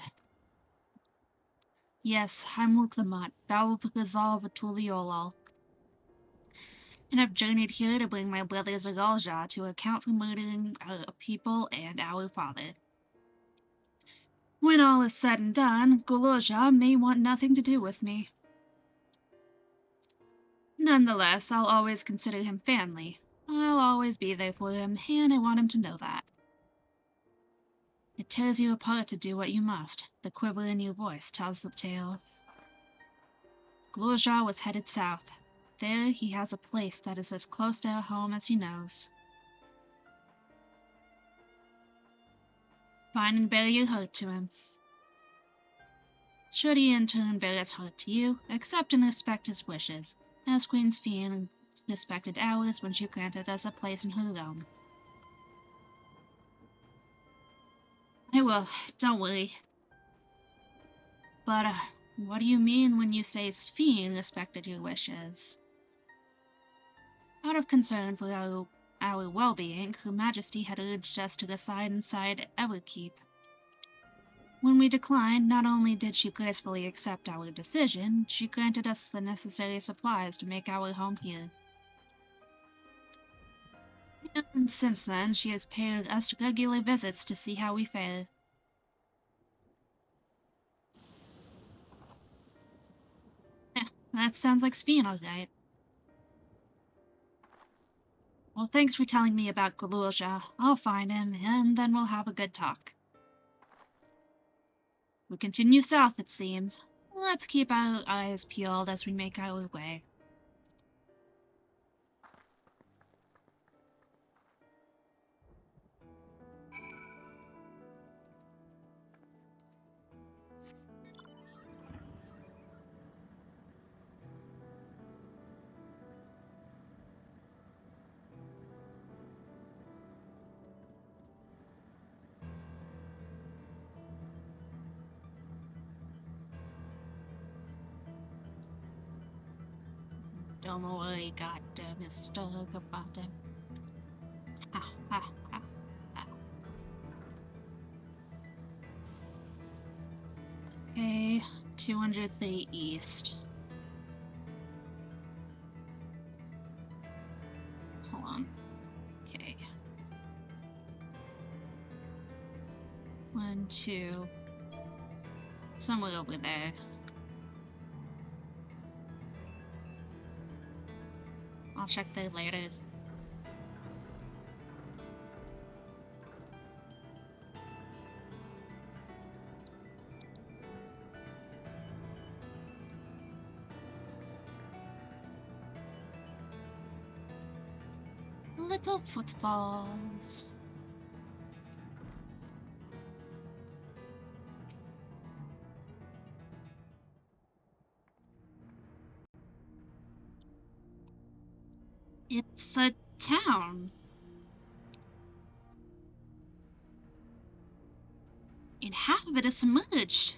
Yes, I'm Ruklamat, Bow of Rizal Vatuliolal. And I've journeyed here to bring my brother Zaralja to account for murdering our people and our father. When all is said and done, Gulurja may want nothing to do with me. Nonetheless, I'll always consider him family. I'll always always be there for him, and I want him to know that. It tears you apart to do what you must. The quiver in your voice tells the tale. Glorja was headed south. There he has a place that is as close to our home as he knows. Find and bear your heart to him. Should he in turn bear his heart to you, accept and respect his wishes, as Queen Sphene respected ours when she granted us a place in her realm. I will, don't worry. But, what do you mean when you say Sphene respected your wishes? Out of concern for our well-being, Her Majesty had urged us to reside inside Everkeep. When we declined, not only did she gracefully accept our decision, she granted us the necessary supplies to make our home here. And since then, she has paid us regular visits to see how we fare. That sounds like Sphene, all right. Well, thanks for telling me about Glorja. I'll find him, and then we'll have a good talk. We continue south, it seems. Let's keep our eyes peeled as we make our way. Don't worry, goddamn, you're stuck about him. Ha ha ha ha. Okay, 203 east. Hold on. Okay. 1, 2. Somewhere over there. I'll check that later. Little footfalls. It's a town. And half of it is submerged.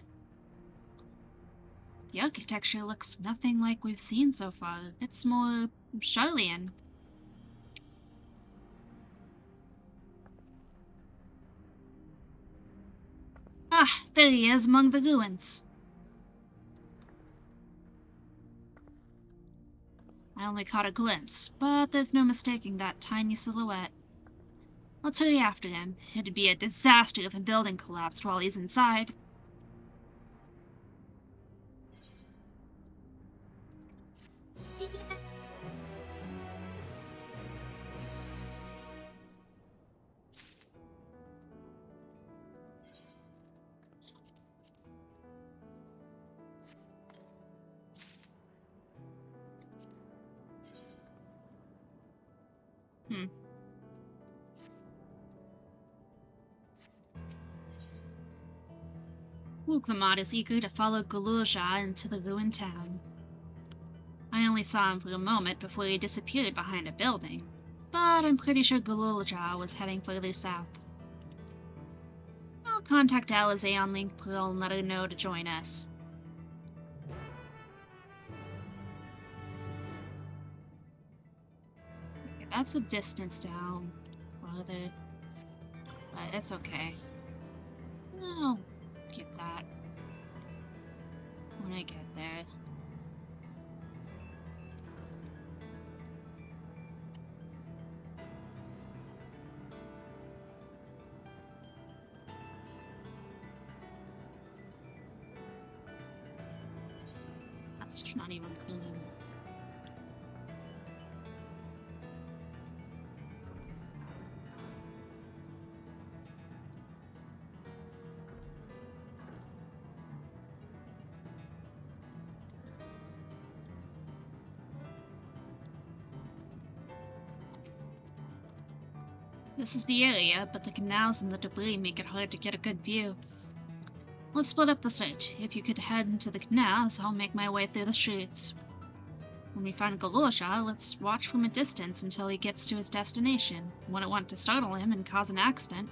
The architecture looks nothing like we've seen so far. It's more Charlian. Ah, there he is among the ruins. I only caught a glimpse, but there's no mistaking that tiny silhouette. Let's hurry after him. It'd be a disaster if a building collapsed while he's inside. Wuklamad is eager to follow Glorja into the ruined town. I only saw him for a moment before he disappeared behind a building, but I'm pretty sure Glorja was heading further south. I'll contact Alizé on Link Pearl and let her know to join us. Okay, that's a distance down further, but it's okay. I'll get that when I get there. That's not even clean. This is the area, but the canals and the debris make it hard to get a good view. Let's split up the search. If you could head into the canals, I'll make my way through the streets. When we find Galosha, let's watch from a distance until he gets to his destination. Wouldn't want to startle him and cause an accident.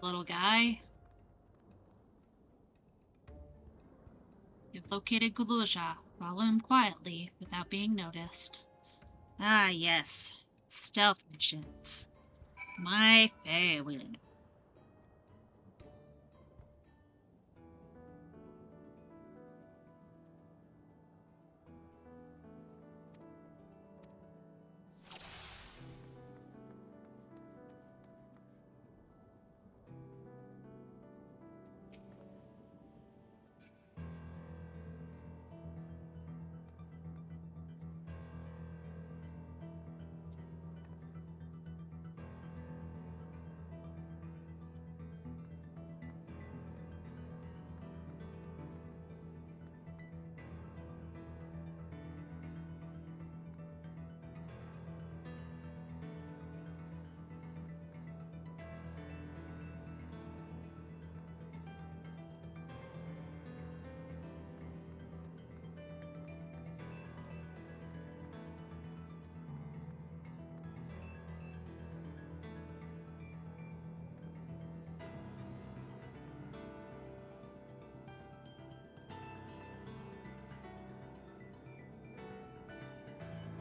Little guy. You've located Galusha. Follow him quietly, without being noticed. Ah, yes. Stealth missions. My favorite.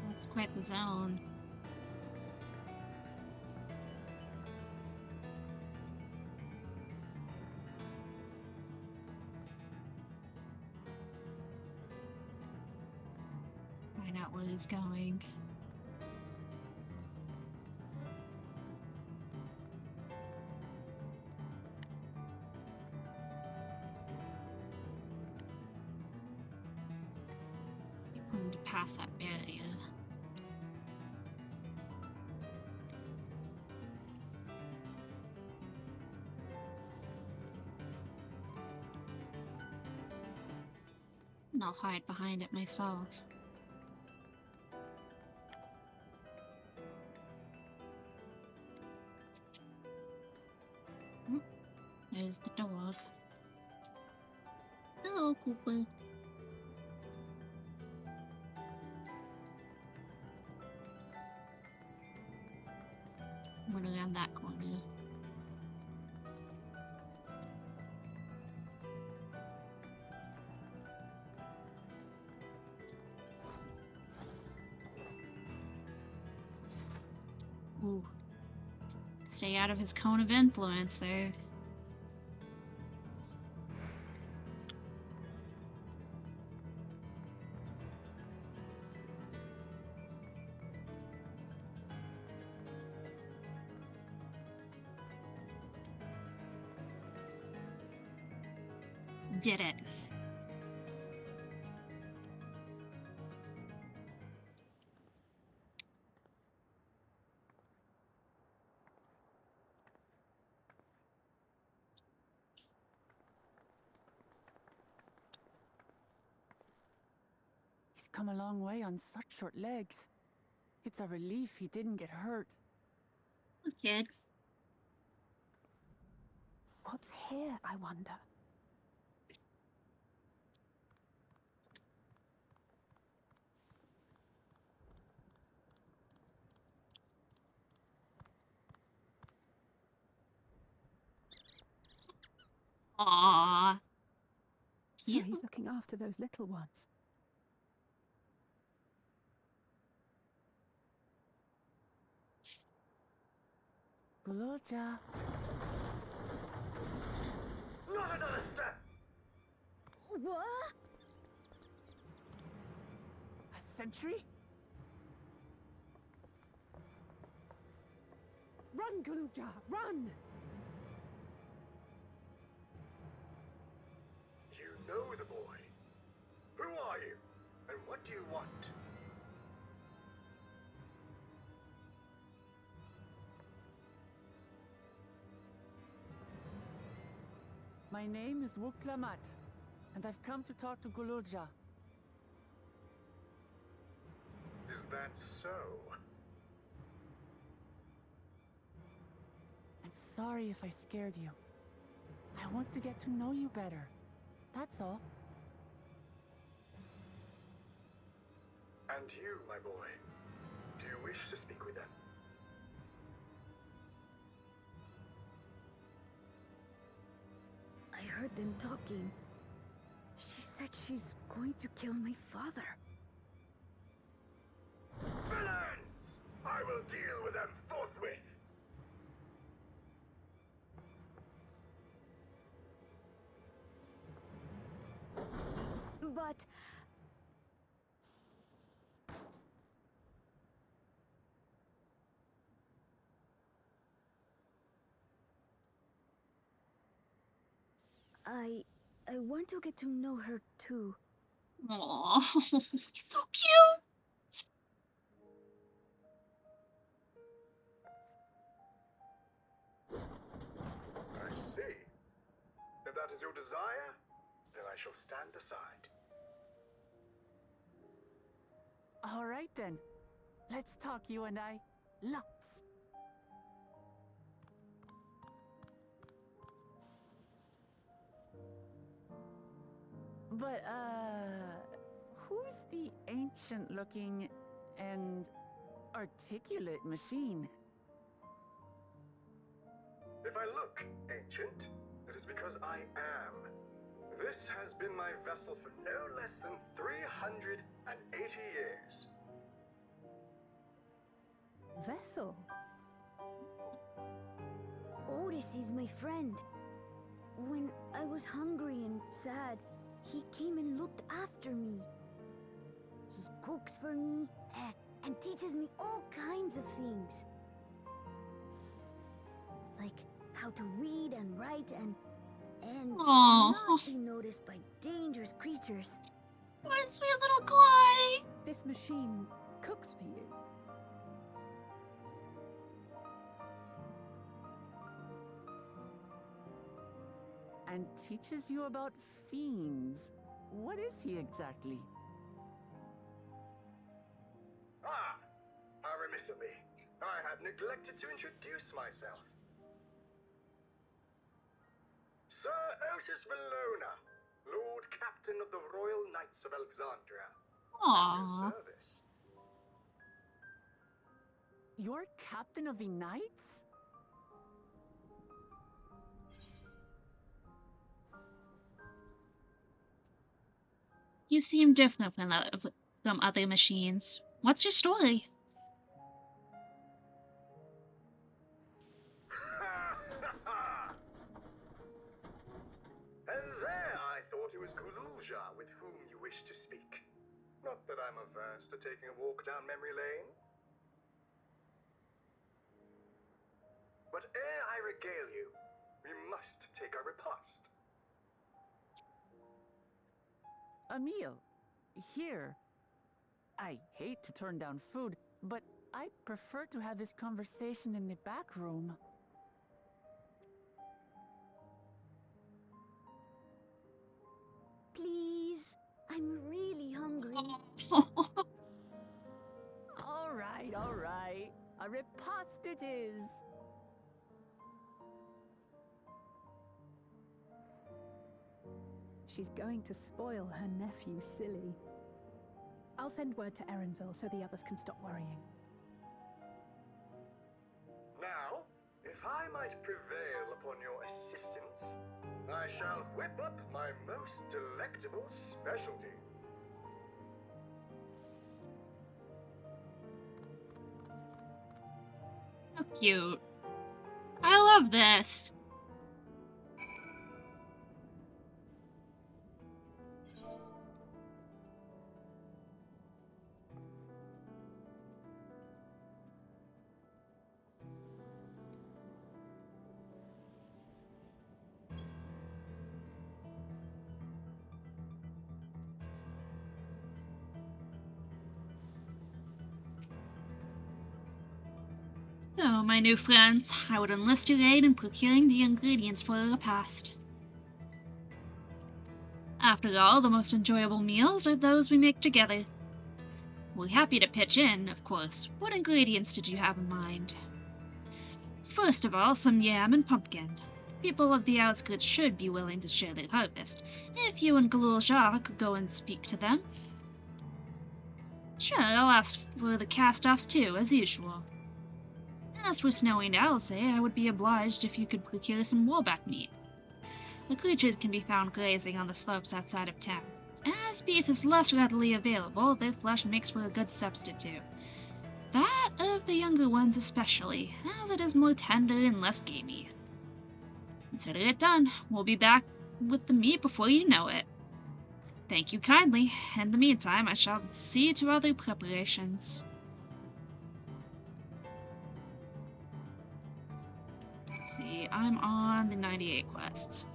That's quite the zone. Find out where he's going. You're going to pass that barrier. And I'll hide behind it myself. There's the dog. Hello, Cooper. Went around that corner. Ooh. Stay out of his cone of influence there. Did it. He's come a long way on such short legs. It's a relief he didn't get hurt. Poor kid. What's here, I wonder? Aww. So Yeah. he's looking after those little ones. Gululja. Not another step! What? A sentry? Run, Gululja, run! You know the boy. Who are you? And what do you want? My name is Wuklamat, and I've come to talk to Gululja. Is that so? I'm sorry if I scared you. I want to get to know you better. That's all. And you, my boy, do you wish to speak with them? I heard them talking. She said she's going to kill my father. Villains! I will deal with them forthwith! But I want to get to know her too. Aw, he's so cute. I see. If that is your desire, then I shall stand aside. All right then. Let's talk, you and I. Lots. But, who's the ancient-looking and articulate machine? If I look ancient, it is because I am. This has been my vessel for no less than 380 years. Vessel? Otis is my friend. When I was hungry and sad, he came and looked after me. He cooks for me and teaches me all kinds of things. Like how to read and write and Aw. not be noticed by dangerous creatures. What a sweet little guy. This machine cooks for you. And teaches you about fiends. What is he exactly? Ah! How remiss of me. I had neglected to introduce myself. Sir Otis Valona, Lord Captain of the Royal Knights of Alexandria. At Aw. your service. You're captain of the knights? You seem different from other machines. What's your story? And there I thought it was Gululja with whom you wish to speak. Not that I'm averse to taking a walk down memory lane. But ere I regale you, we must take our repast. A meal. Here. I hate to turn down food, but I'd prefer to have this conversation in the back room. Please, I'm really hungry. All right. A repast it is. She's going to spoil her nephew silly. I'll send word to Erenville so the others can stop worrying. Now, if I might prevail upon your assistance, I shall whip up my most delectable specialty. How cute. I love this. So, my new friends, I would enlist your aid in procuring the ingredients for a repast. After all, the most enjoyable meals are those we make together. We're happy to pitch in, of course. What ingredients did you have in mind? First of all, some yam and pumpkin. People of the outskirts should be willing to share their harvest. If you and Galul Shah could go and speak to them. Sure, I'll ask for the cast-offs too, as usual. As for Snowy and Alizé, I would be obliged if you could procure some warback meat. The creatures can be found grazing on the slopes outside of town. As beef is less readily available, their flesh makes for a good substitute. That of the younger ones especially, as it is more tender and less gamey. Consider it done. We'll be back with the meat before you know it. Thank you kindly. In the meantime, I shall see to other preparations. Let's see, I'm on the 98 quests.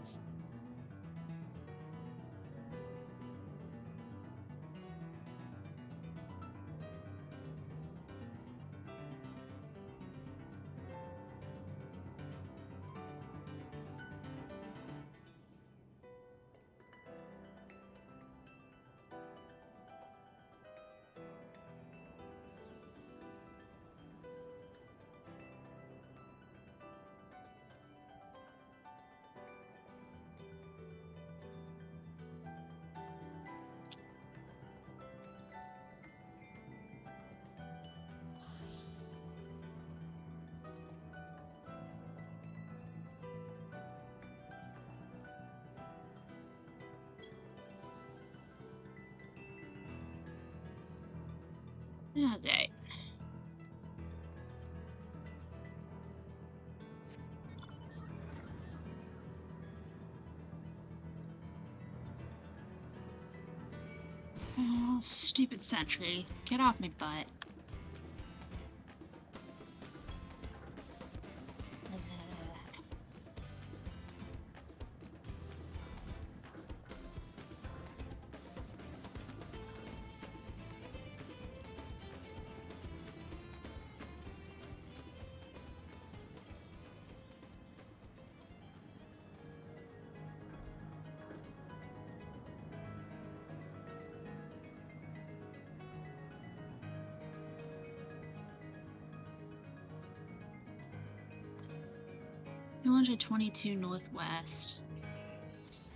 Okay. Oh, stupid sentry. Get off my butt. $222 northwest.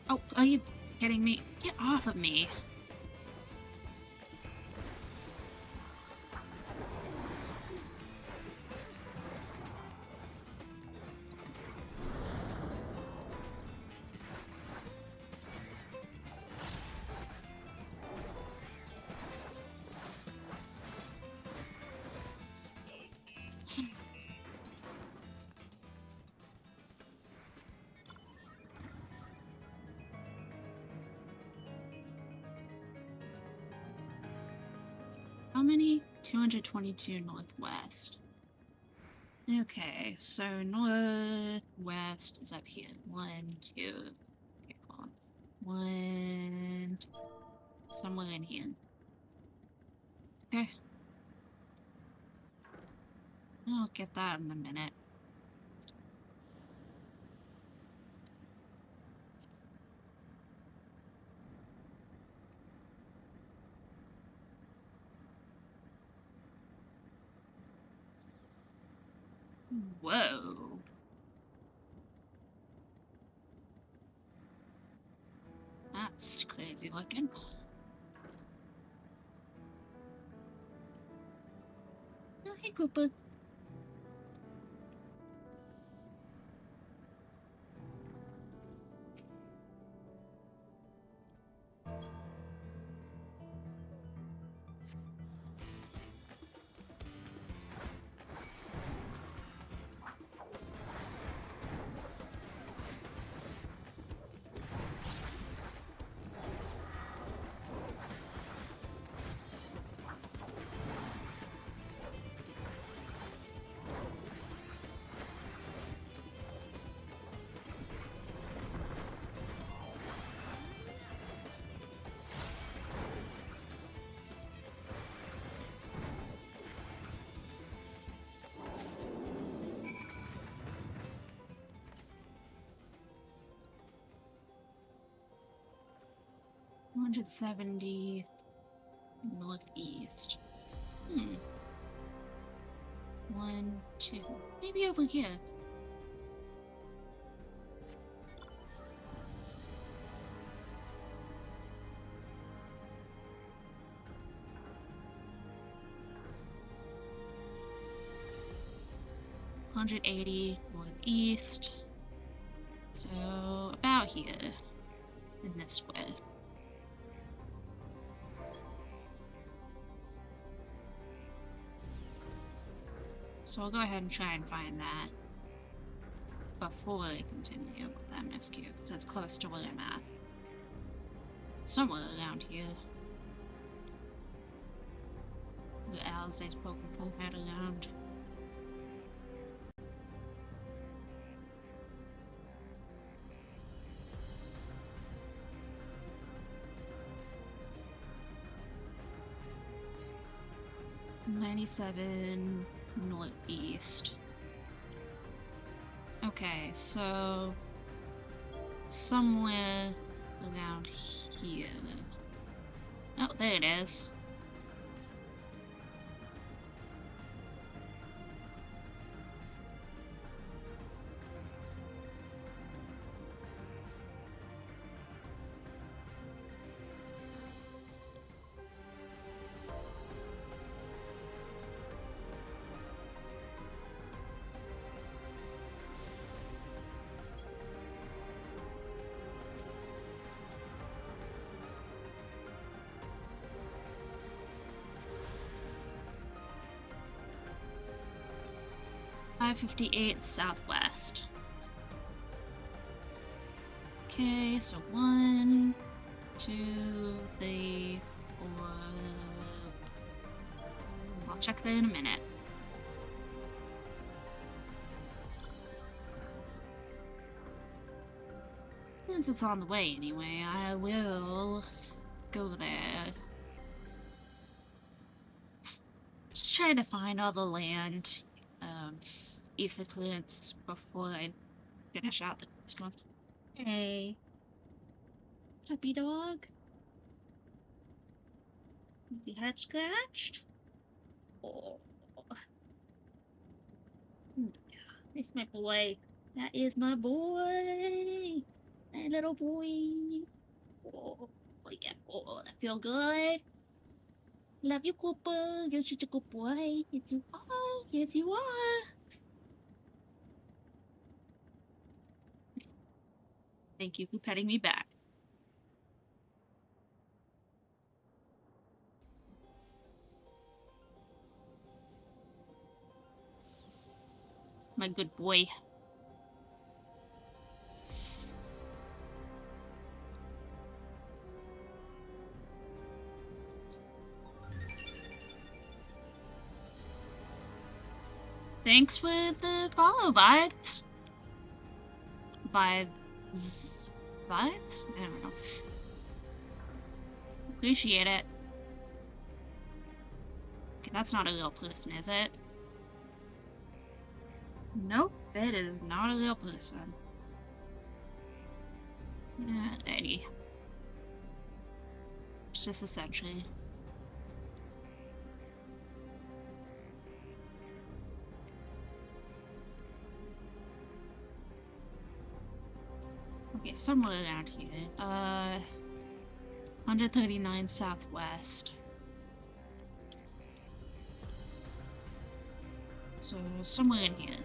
Oh, are you kidding me? Get off of me. How many? 222 northwest. Okay, so northwest is up here. 1, 2. Okay, hold on. 1, somewhere in here. Okay. I'll get that in a minute. Whoa. That's crazy looking. Oh, hey, Cooper. 270 northeast. 1, 2. Maybe over here. $180 northeast. So about here. In this way. So I'll go ahead and try and find that before I continue with MSQ, because it's close to where I'm at. Somewhere around here. Where Alice's Pokemon head around. $97 northeast. Okay, so somewhere around here. Oh, there it is. .558 southwest. Okay, so 1, 2, 3, 4. I'll check that in a minute. Since it's on the way anyway, I will go there. Just trying to find all the land. Ether clearance before I finish out the next one. Hey. Puppy dog? Is your head scratched? Oh. It's my boy. That is my boy. My little boy. Oh, yeah. Oh, that feel good. Love you, Cooper. You're such a good boy. Yes, you are. Yes, you are. Thank you for petting me back. My good boy. Thanks for the follow, Vibes. Vibes? I don't know. Appreciate it. Okay, that's not a real person, is it? Nope, it is not a real person. Alrighty. It's just essentially. Okay, somewhere around here. 139 southwest. So, somewhere in here.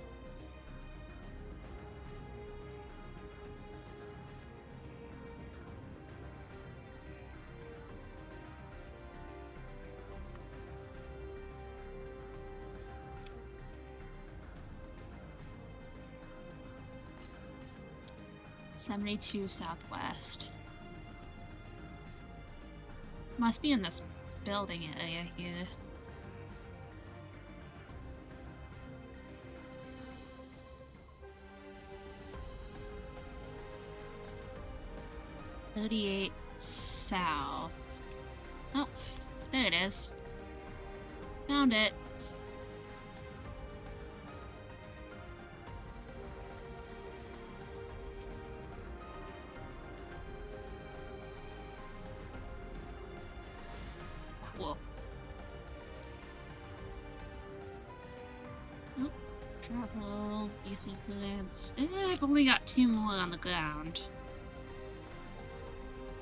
.72 southwest. Must be in this building area here. .38 south. Oh, there it is. Found it. I've only got 2 more on the ground.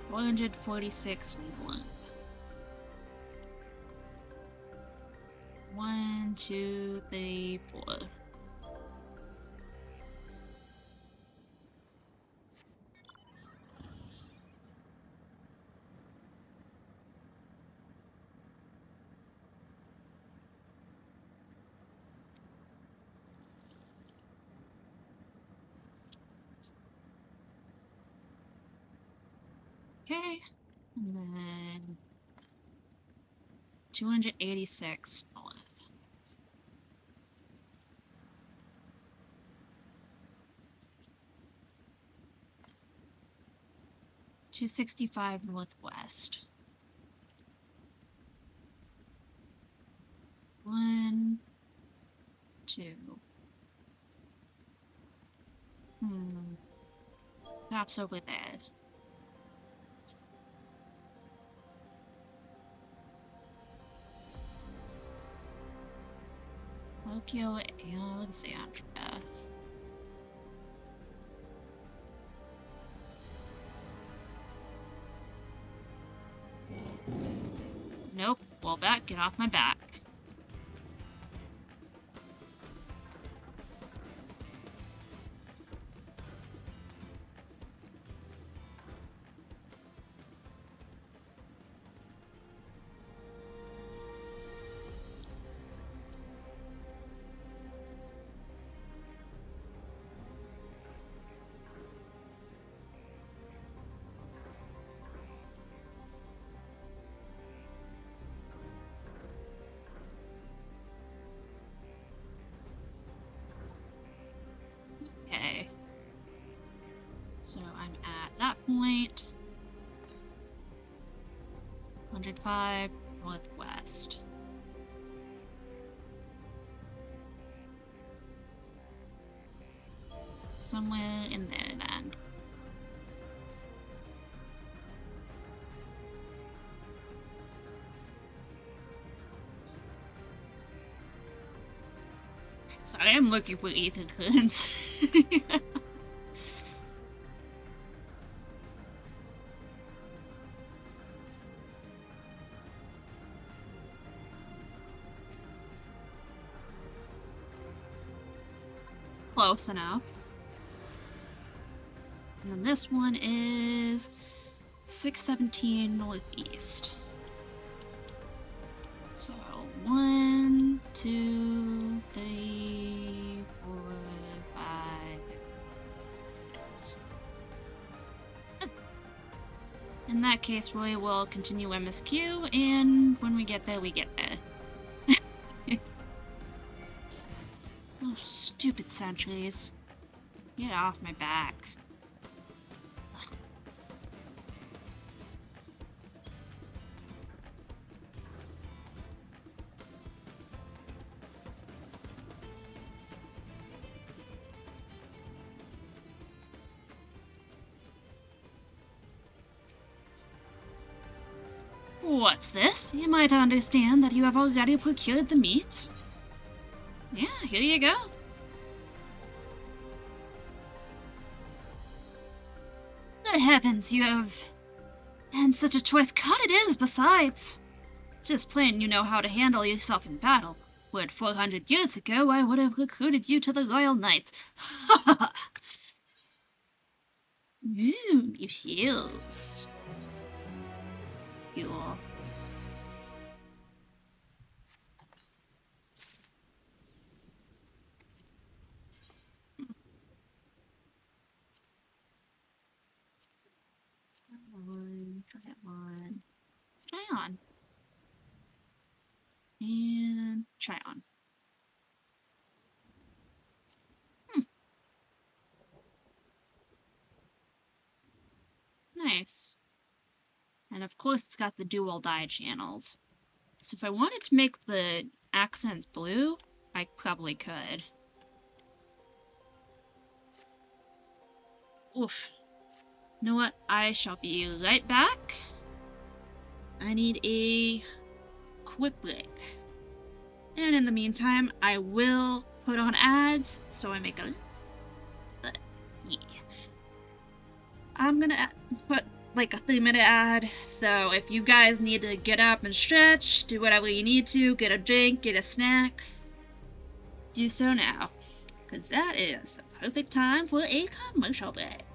446 more. 1, 2, 3, 4. Okay, and then 286 north. $265 northwest. 1, 2. Perhaps over there. Tokyo, Alexandria. Nope, wall back, get off my back. Okay. So I'm at that point. 105 northwest. Somewhere in there then. Sorry, I'm looking for ether currents. Close enough. And then this one is 617 northeast. So 1, 2, 3, 4, 5, 6. In that case, we will continue MSQ, and when we get there, we get there. Oh, stupid sentries. Get off my back. What's this? Am I to understand that you have already procured the meat? Yeah, here you go. Good heavens, you have... And such a choice cut it is, besides. Tis plain you know how to handle yourself in battle. Were it 400 years ago, I would have recruited you to the Royal Knights. Ha ha ha! Your heels. Cool. Try on. Try on. And try on. Nice. And of course it's got the dual dye channels. So if I wanted to make the accents blue, I probably could. Oof. You know what? I shall be right back. I need a quick break. And in the meantime, I will put on ads, so I make a I'm gonna put like a 3-minute ad. So if you guys need to get up and stretch, do whatever you need to, get a drink, get a snack, do so now. Because that is the perfect time for a commercial break.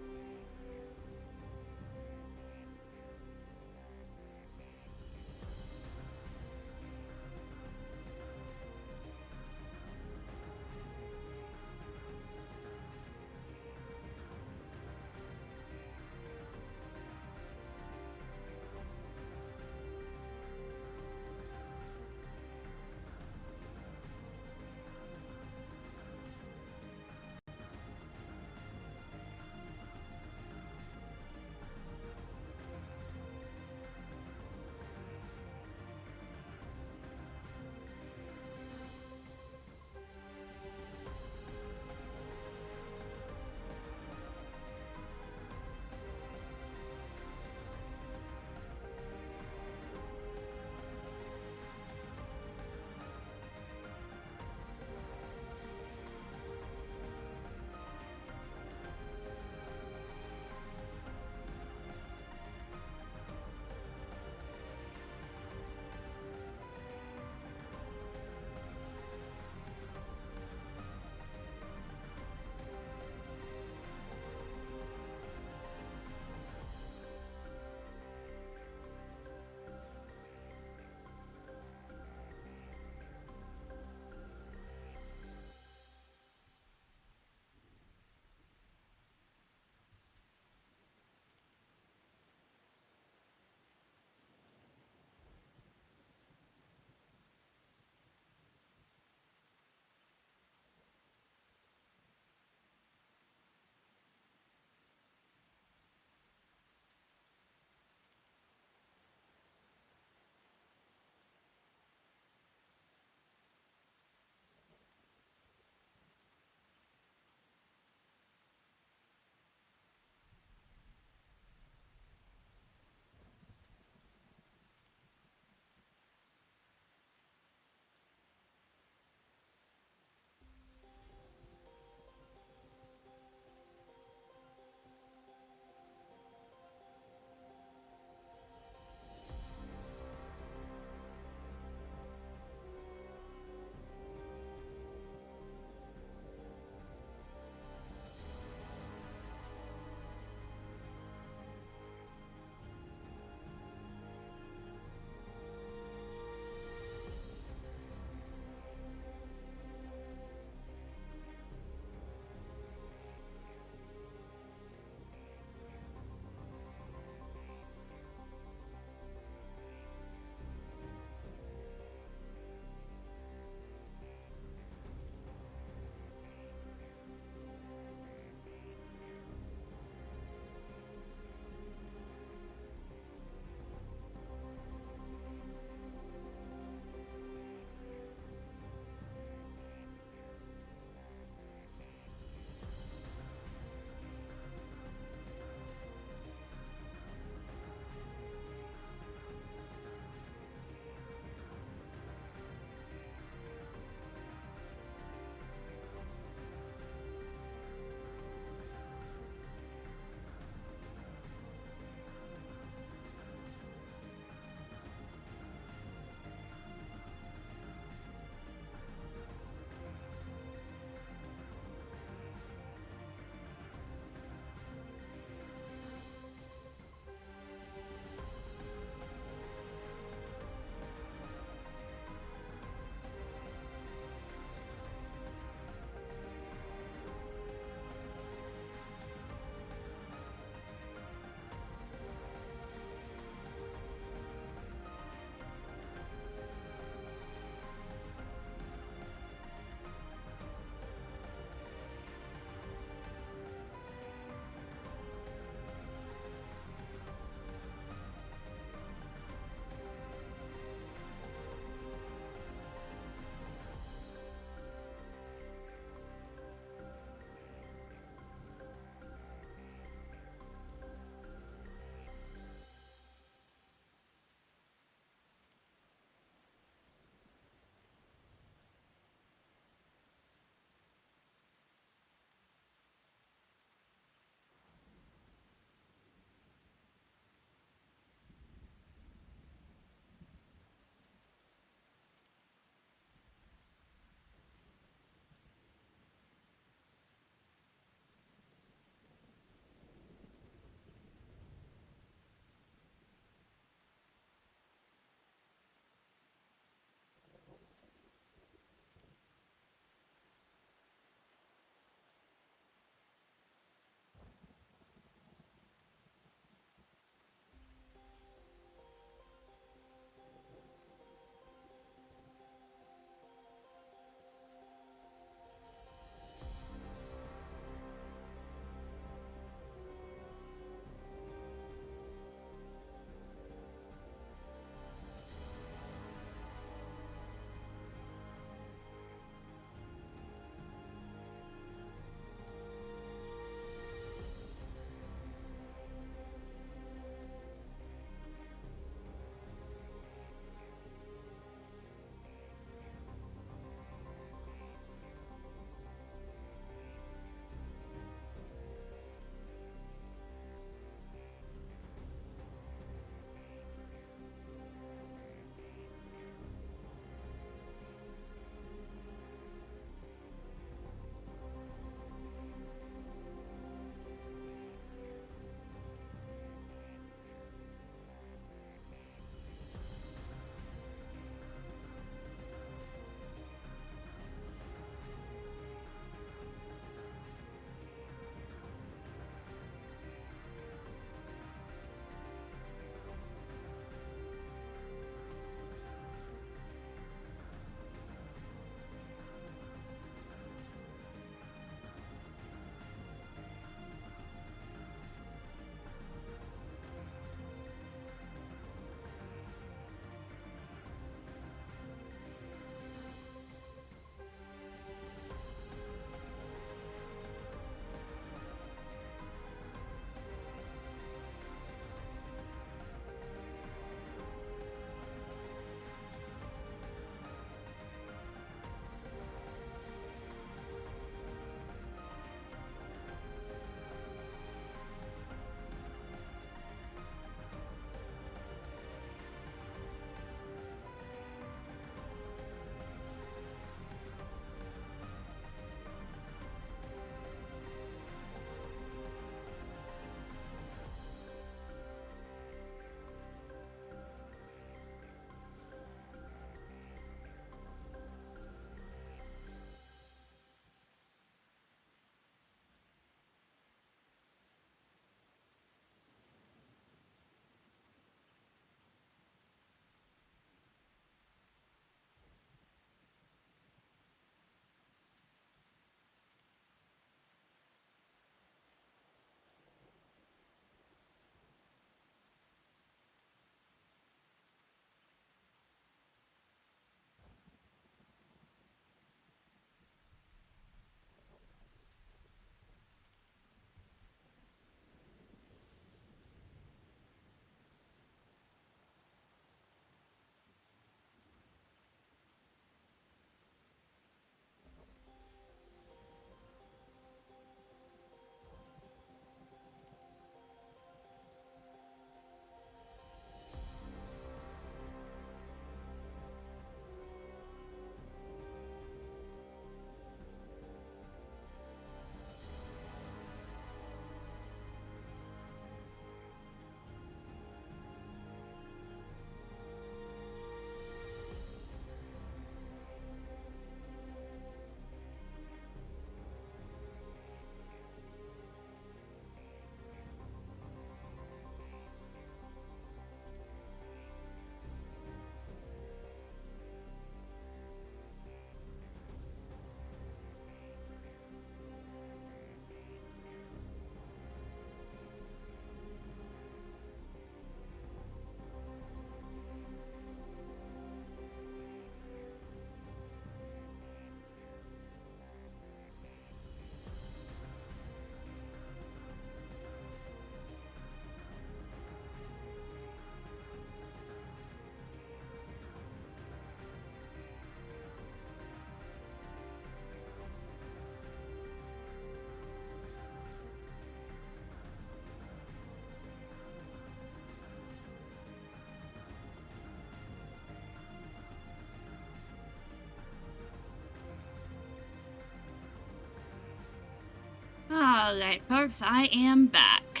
Alright, folks, I am back.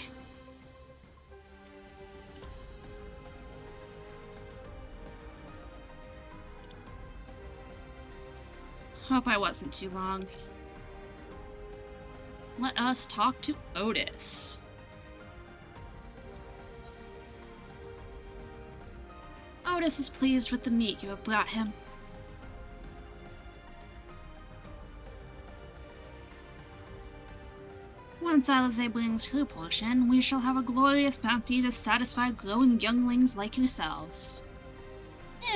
Hope I wasn't too long. Let us talk to Otis. Otis is pleased with the meat you have brought him. Once Alize brings her portion, we shall have a glorious bounty to satisfy growing younglings like yourselves.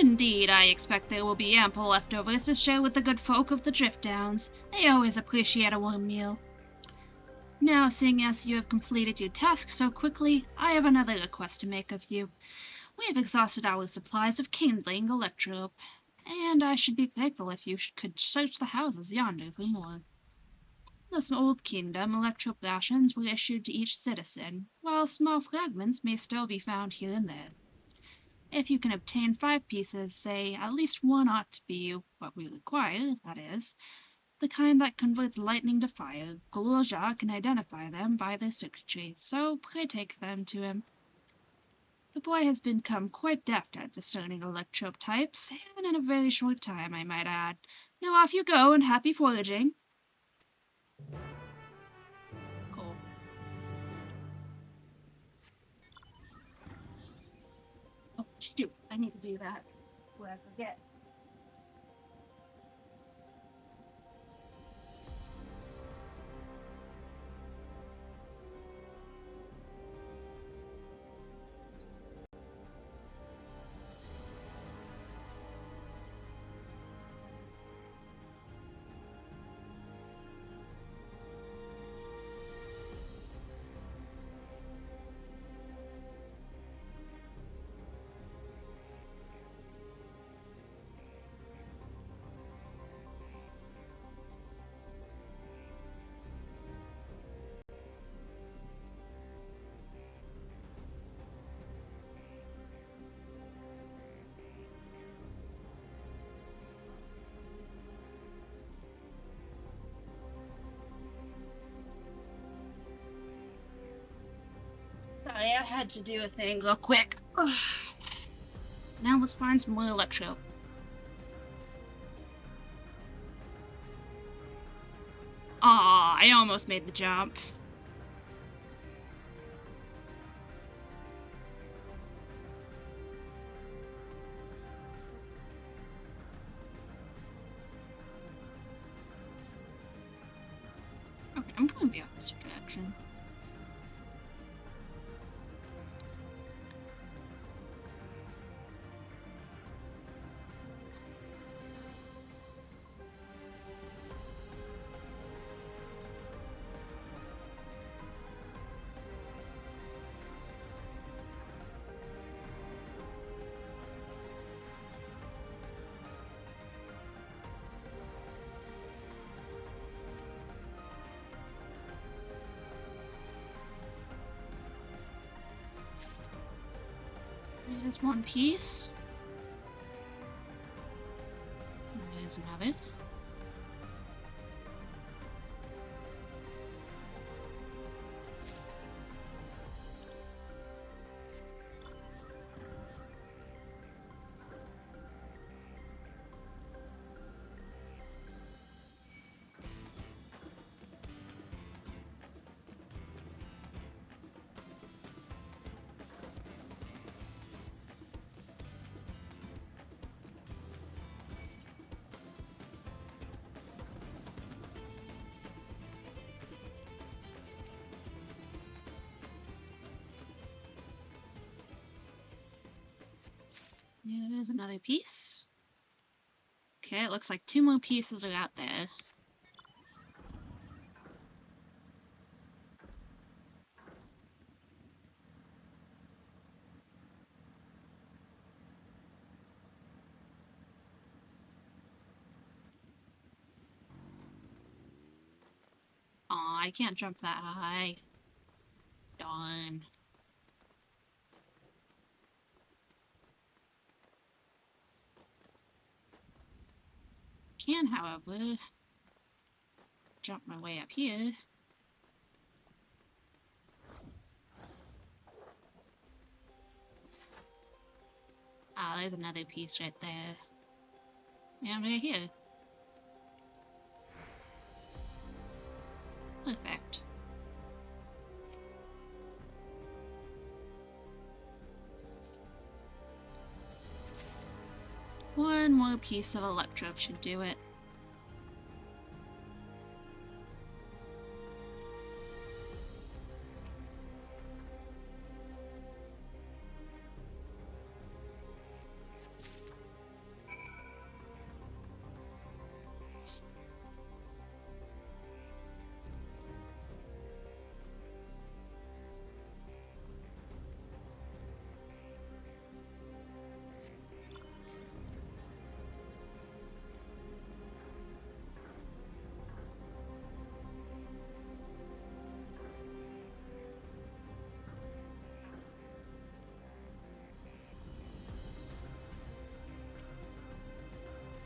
Indeed, I expect there will be ample leftovers to share with the good folk of the Drift Downs. They always appreciate a warm meal. Now, seeing as you have completed your task so quickly, I have another request to make of you. We have exhausted our supplies of kindling electrope, and I should be grateful if you could search the houses yonder for more. In this old kingdom, electrope rations were issued to each citizen, while small fragments may still be found here and there. If you can obtain 5 pieces, say, at least one ought to be what we require, that is, the kind that converts lightning to fire. Golorja can identify them by their circuitry, so pray take them to him. The boy has become quite deft at discerning electrope types, and in a very short time, I might add. Now off you go, and happy foraging! Cool. Oh, shoot, I need to do that before I forget. Sorry, I had to do a thing real quick. Now let's find some more electro. Aw, I almost made the jump. Okay, I'm going the opposite direction. There's one piece. There's another. There's another piece. Okay, it looks like 2 more pieces are out there. Aw, I can't jump that high. Darn. Can, however, jump my way up here. Ah, there's another piece right there. And right here. Perfect. One more piece of electrode should do it.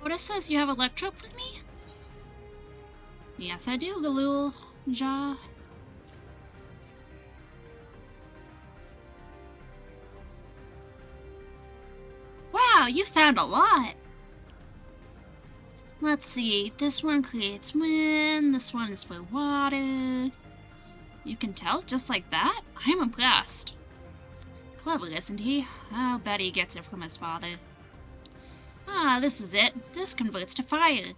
Otis says you have electrope with me? Yes, I do, Galul. Ja. Wow, you found a lot! Let's see, this one creates wind, this one is for water. You can tell just like that? I'm impressed. Clever, isn't he? I'll bet he gets it from his father. Ah, this is it. This converts to fire.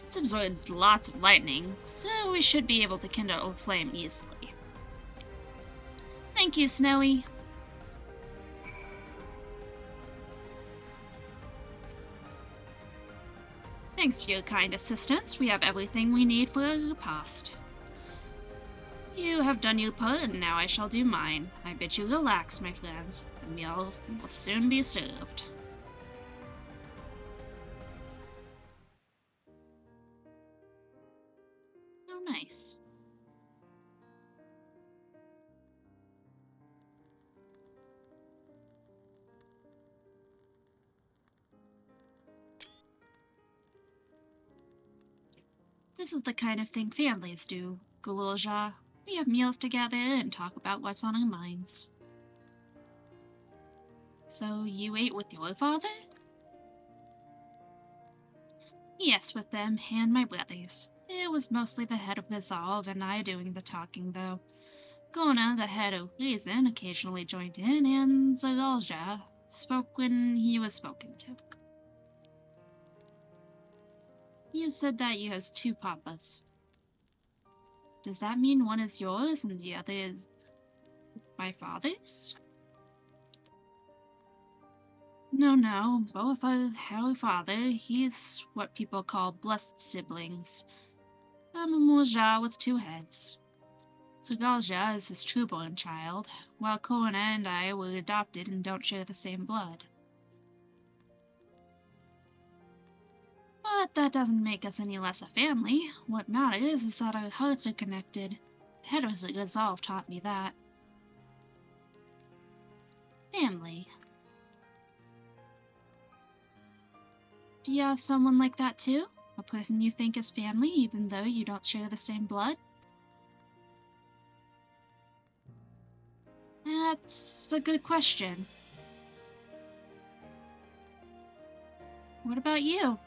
It's absorbed lots of lightning, so we should be able to kindle a flame easily. Thank you, Snowy. Thanks to your kind assistance, we have everything we need for a repast. You have done your part, and now I shall do mine. I bid you relax, my friends. The meal will soon be served. Oh, nice. This is the kind of thing families do, Gululja. We have meals together and talk about what's on our minds. So you ate with your father? Yes, with them and my brothers. It was mostly the head of Resolve and I doing the talking, though. Gona, the head of Reason, occasionally joined in, and Zagalja spoke when he was spoken to. You said that you have two papas. Does that mean one is yours and the other is my father's? No, both are our father. He's what people call blessed siblings. I'm a Mulja with two heads. Sugalja is his true-born child, while Kona and I were adopted and don't share the same blood. But that doesn't make us any less a family. What matters is that our hearts are connected. The head of Resolve taught me that. Family. Do you have someone like that too? A person you think is family even though you don't share the same blood? That's a good question. What about you?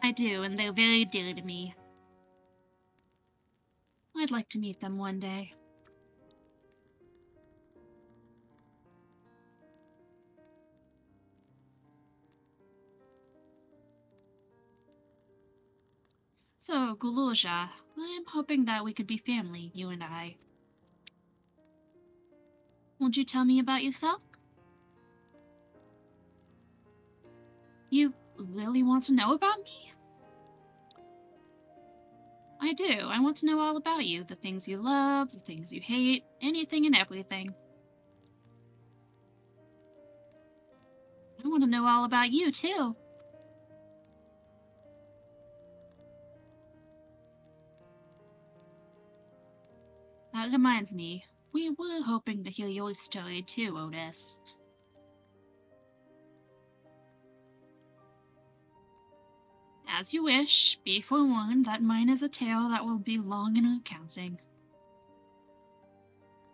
I do, and they're very dear to me. I'd like to meet them one day. So, Gululja, I'm hoping that we could be family, you and I. Won't you tell me about yourself? You really want to know about me? I do. I want to know all about you. The things you love, the things you hate, anything and everything. I want to know all about you, too. That reminds me, we were hoping to hear your story too, Otis. As you wish, be forewarned that mine is a tale that will be long in recounting.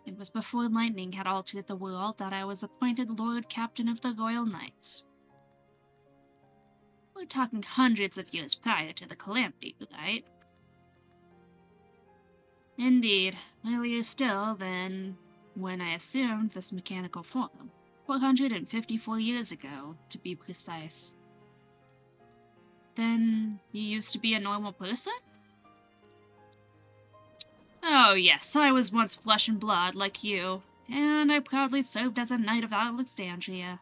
It was before lightning had altered the world that I was appointed Lord Captain of the Royal Knights. We're talking hundreds of years prior to the calamity, right? Indeed, earlier still than when I assumed this mechanical form, 454 years ago, to be precise. Then you used to be a normal person? Oh yes, I was once flesh and blood like you, and I proudly served as a Knight of Alexandria.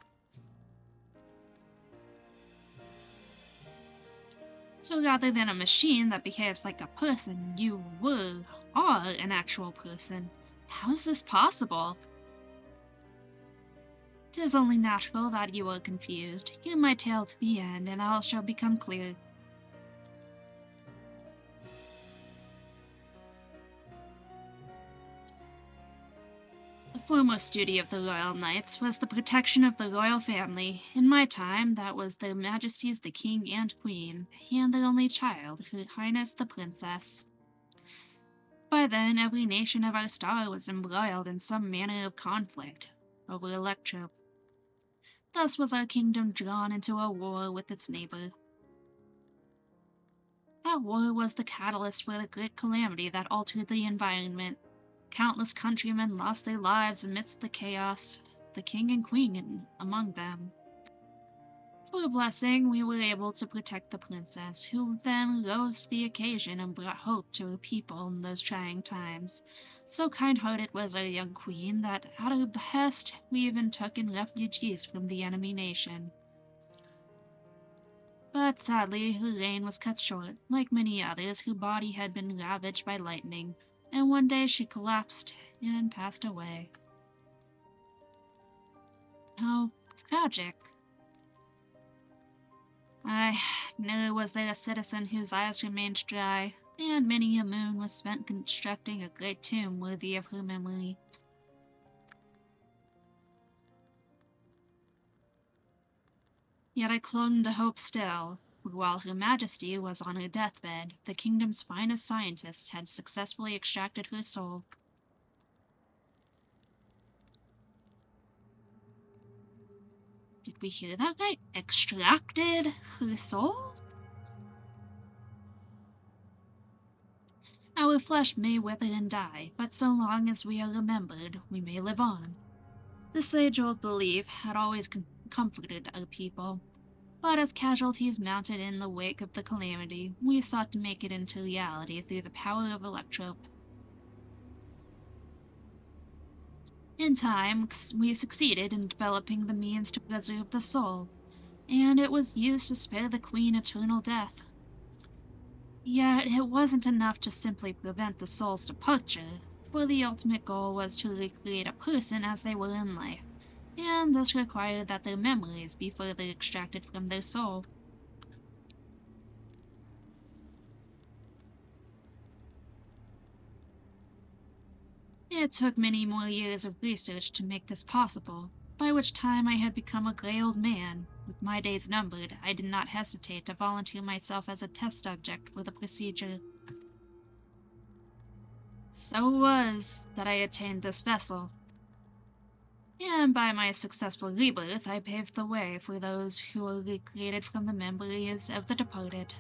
So rather than a machine that behaves like a person, you are an actual person. How is this possible? 'Tis only natural that you are confused. Hear my tale to the end, and all shall become clear. The foremost duty of the Royal Knights was the protection of the royal family. In my time, that was their Majesties the King and Queen, and their only child, Her Highness the Princess. By then, every nation of our star was embroiled in some manner of conflict over Electro. Thus was our kingdom drawn into a war with its neighbor. That war was the catalyst for the great calamity that altered the environment. Countless countrymen lost their lives amidst the chaos, the king and queen among them. For a blessing, we were able to protect the princess, who then rose to the occasion and brought hope to her people in those trying times. So kind-hearted was our young queen that, at her behest, we even took in refugees from the enemy nation. But sadly, her reign was cut short. Like many others, her body had been ravaged by lightning, and one day she collapsed and passed away. How tragic. Never was there a citizen whose eyes remained dry, and many a moon was spent constructing a great tomb worthy of her memory. Yet I clung to hope still, for while Her Majesty was on her deathbed, the kingdom's finest scientists had successfully extracted her soul. Did we hear that right? Extracted her soul? Our flesh may wither and die, but so long as we are remembered, we may live on. This age-old belief had always comforted our people, but as casualties mounted in the wake of the calamity, we sought to make it into reality through the power of Electrope. In time, we succeeded in developing the means to preserve the soul, and it was used to spare the Queen eternal death. Yet it wasn't enough to simply prevent the soul's departure, for the ultimate goal was to recreate a person as they were in life, and this required that their memories be further extracted from their soul. It took many more years of research to make this possible, by which time I had become a gray old man. With my days numbered, I did not hesitate to volunteer myself as a test subject for the procedure. So it was that I attained this vessel, and by my successful rebirth, I paved the way for those who were recreated from the memories of the departed.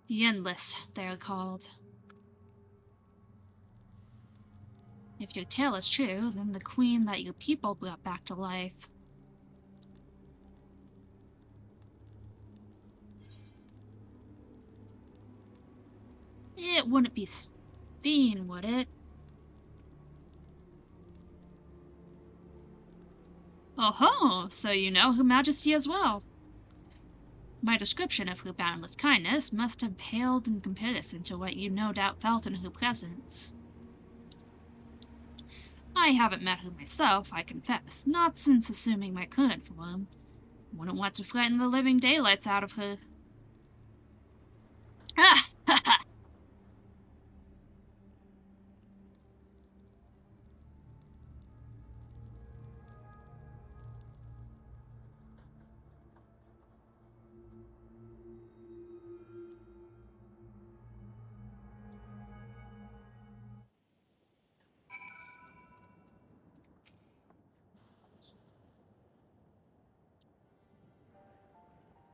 The Endless, they are called. If your tale is true, then the queen that your people brought back to life. It wouldn't be Sphene, would it? Oh-ho! So you know Her Majesty as well. My description of her boundless kindness must have paled in comparison to what you no doubt felt in her presence. I haven't met her myself, I confess, not since assuming my current form. Wouldn't want to frighten the living daylights out of her. Ah! Ha ha!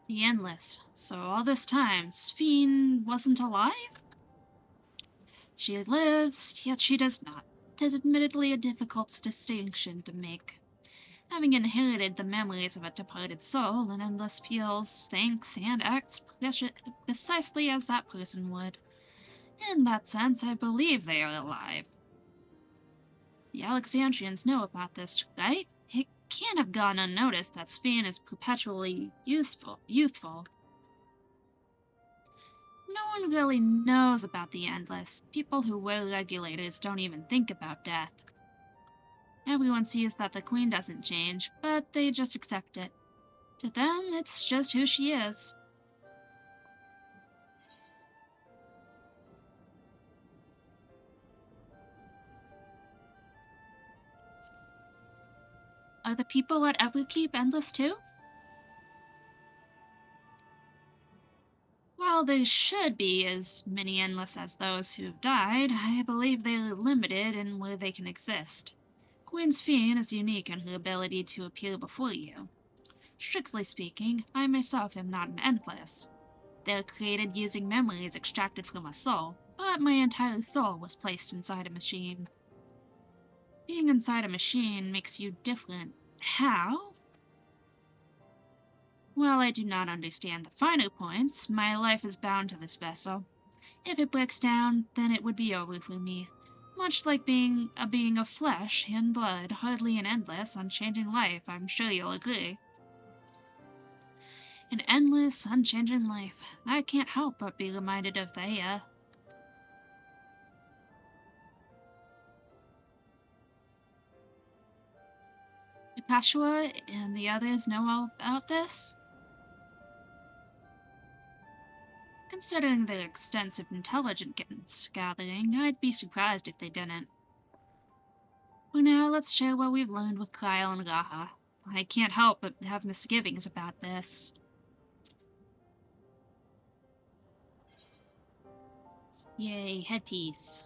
The Endless. So all this time, Sphene wasn't alive? She lives, yet she does not. It is admittedly a difficult distinction to make. Having inherited the memories of a departed soul, an Endless feels, thinks, and acts precisely as that person would. In that sense, I believe they are alive. The Alexandrians know about this, right? It can't have gone unnoticed that Sphene is perpetually youthful. No one really knows about the Endless. People who wear regulators don't even think about death. Everyone sees that the Queen doesn't change, but they just accept it. To them, it's just who she is. Are the people at Everkeep Endless too? While they should be as many Endless as those who've died, I believe they are limited in where they can exist. Queen Sphene is unique in her ability to appear before you. Strictly speaking, I myself am not an Endless. They are created using memories extracted from a soul, but my entire soul was placed inside a machine. Being inside a machine makes you different. How? While I do not understand the finer points, my life is bound to this vessel. If it breaks down, then it would be over for me. Much like being a being of flesh and blood, hardly an endless, unchanging life, I'm sure you'll agree. An endless, unchanging life. I can't help but be reminded of Thea. Do Kashua and the others know all about this? Considering their extensive intelligence gathering, I'd be surprised if they didn't. For now, let's share what we've learned with Kyle and Raha. I can't help but have misgivings about this. Yay, headpiece.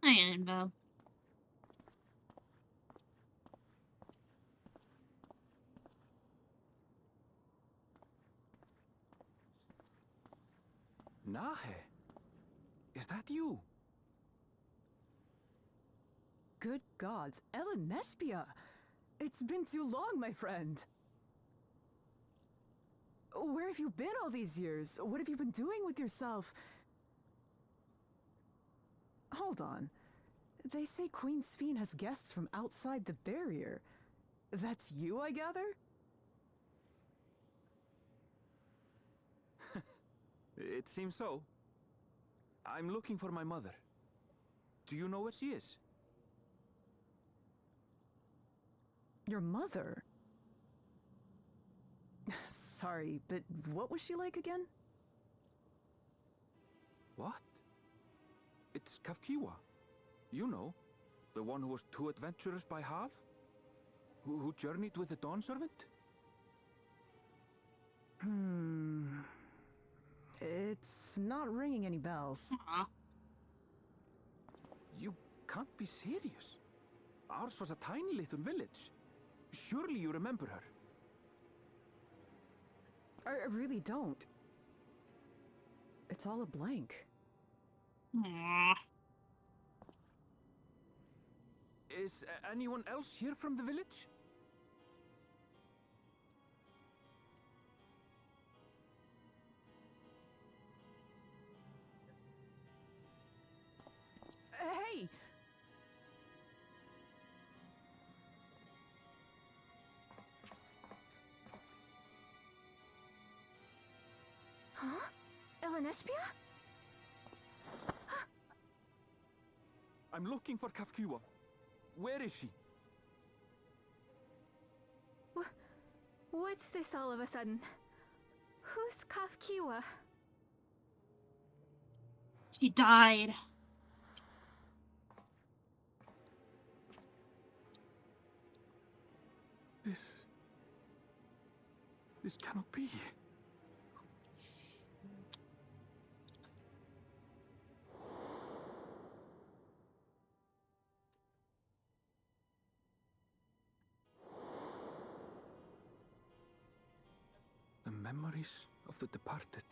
Hi, Anvil. Nahe, is that you? Good gods, Ellen Nespia! It's been too long, my friend. Where have you been all these years? What have you been doing with yourself? Hold on. They say Queen Sphene has guests from outside the barrier. That's you, I gather? It seems so. I'm looking for my mother. Do you know where she is? Your mother? Sorry, but what was she like again? What? It's Kafkiwa. You know, the one who was too adventurous by half? Who journeyed with the Dawn Servant? It's not ringing any bells. Aw. You can't be serious. Ours was a tiny little village. Surely you remember her. I really don't. It's all a blank. Aww. Is anyone else here from the village? Hey! Huh? Ellen Espia? I'm looking for Kafkiwa. Where is she? What's this all of a sudden? Who's Kafkiwa? She died. This cannot be. memories of the departed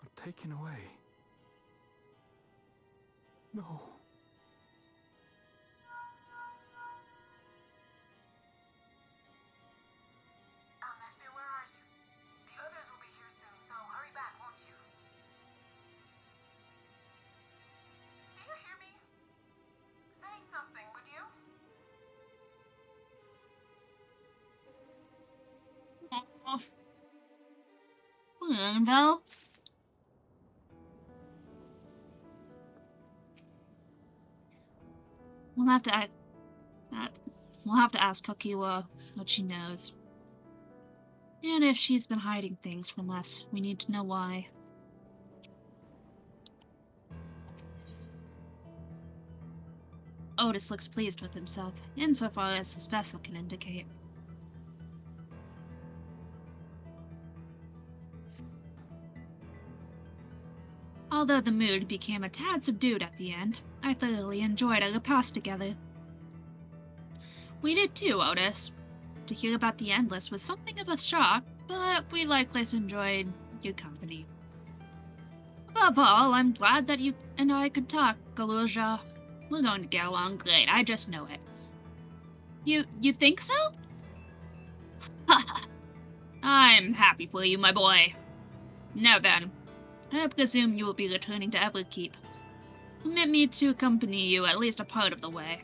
are taken away. No. MSQ, where are you? The others will be here soon, so hurry back, won't you? Do you hear me? Say something, would you? Aw. Val. We'll have to we'll have to ask Kokiwa what she knows. And if she's been hiding things from us, we need to know why. Otis looks pleased with himself, insofar as his vessel can indicate. Although the mood became a tad subdued at the end, I thoroughly enjoyed our repast together. We did too, Otis. To hear about the Endless was something of a shock, but we likewise enjoyed your company. Above all, I'm glad that you and I could talk, Galuja. We're going to get along great, I just know it. You think so? I'm happy for you, my boy. Now then, I presume you will be returning to Everkeep. Permit me to accompany you at least a part of the way.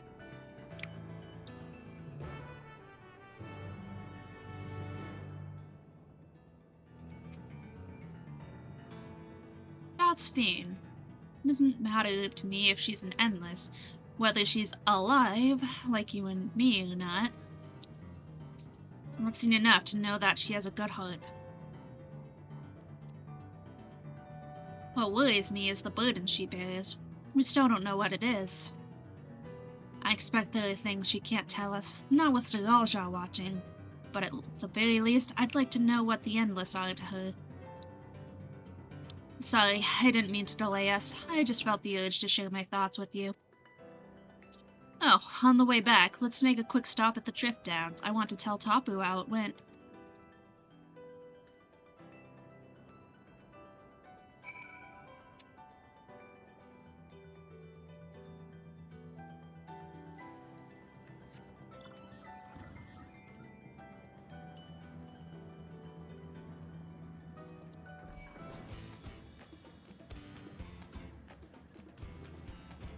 That's fine. It doesn't matter to me if she's an Endless, whether she's alive, like you and me, or not. I've seen enough to know that she has a good heart. What worries me is the burden she bears. We still don't know what it is. I expect there are things she can't tell us, not with Sir Alja watching. But at the very least, I'd like to know what the Endless are to her. Sorry, I didn't mean to delay us. I just felt the urge to share my thoughts with you. Oh, on the way back, let's make a quick stop at the Drift Downs. I want to tell Tapu how it went.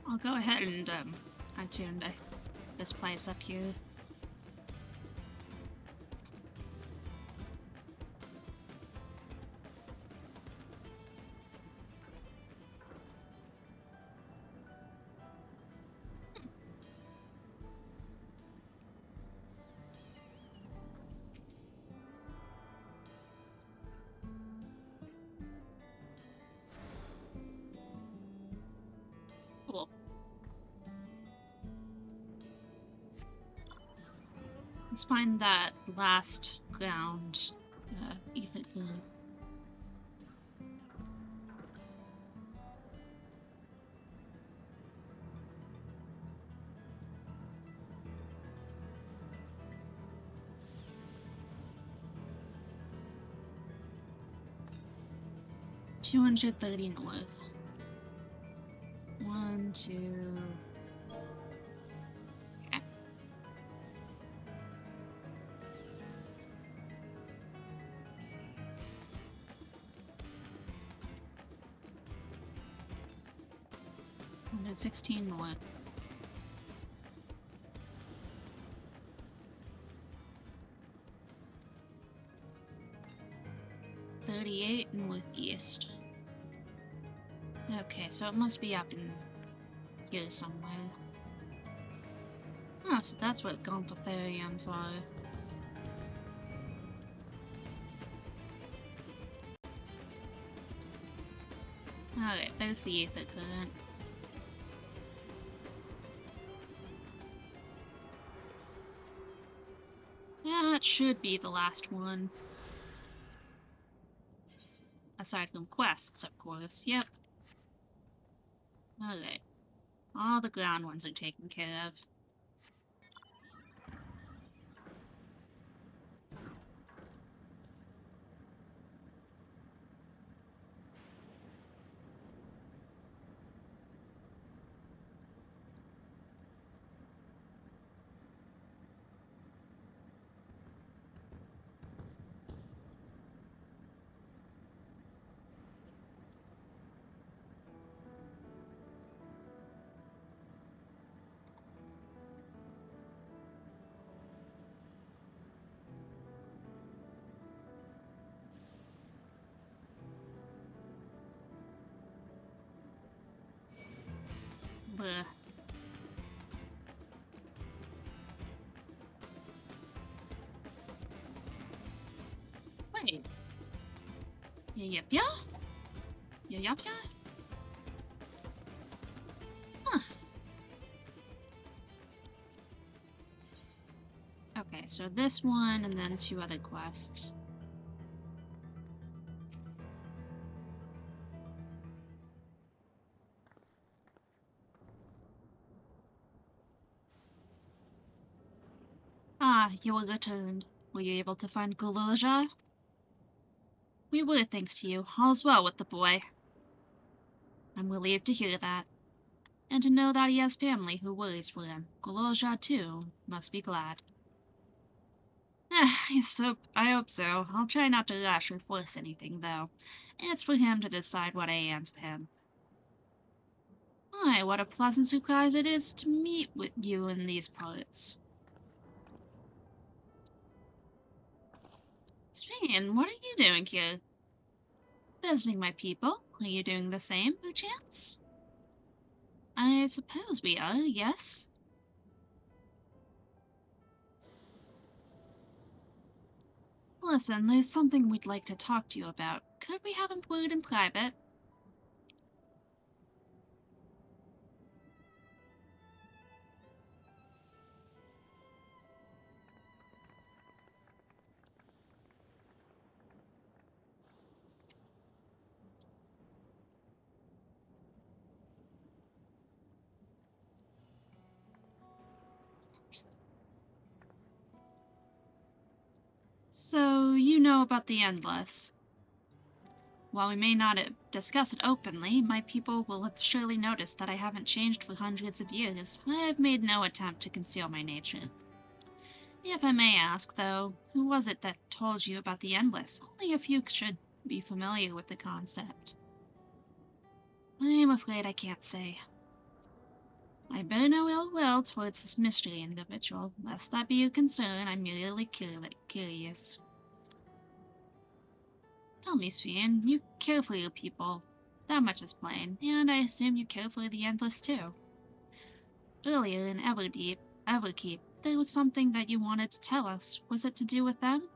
I'll go ahead and, attune this place up here. Cool. Let's find that last ground, ether glue. $230 north. 1, 2. Okay. And 16 north. $38 northeast. Okay, so it must be up in here somewhere. Oh, so that's what Gomphotheriums are. Alright, there's the ether current. That should be the last one. Aside from quests, of course. Yep. Alright. All the ground ones are taken care of. Wait. Yep, yeah? Yep, yeah? Huh. Okay, so this one and then 2 other quests. Ah, you were returned. Were you able to find Goloja? We were, thanks to you. All's well with the boy. I'm relieved to hear that. And to know that he has family who worries for him. Goloja, too, must be glad. I hope so. I'll try not to rush or force anything, though. It's for him to decide what I am to him. Why, what a pleasant surprise it is to meet with you in these parts. Sven, what are you doing here? Visiting my people. Are you doing the same, perchance? I suppose we are, yes. Listen, there's something we'd like to talk to you about. Could we have a word in private? So, you know about the Endless. While we may not discuss it openly, my people will have surely noticed that I haven't changed for hundreds of years. I have made no attempt to conceal my nature. If I may ask, though, who was it that told you about the Endless? Only a few should be familiar with the concept. I am afraid I can't say. I bear no ill will towards this mystery individual. Lest that be a concern, I'm merely curious. Tell me, Sven, you care for your people. That much is plain, and I assume you care for the Endless too. Earlier in Everkeep, there was something that you wanted to tell us. Was it to do with them?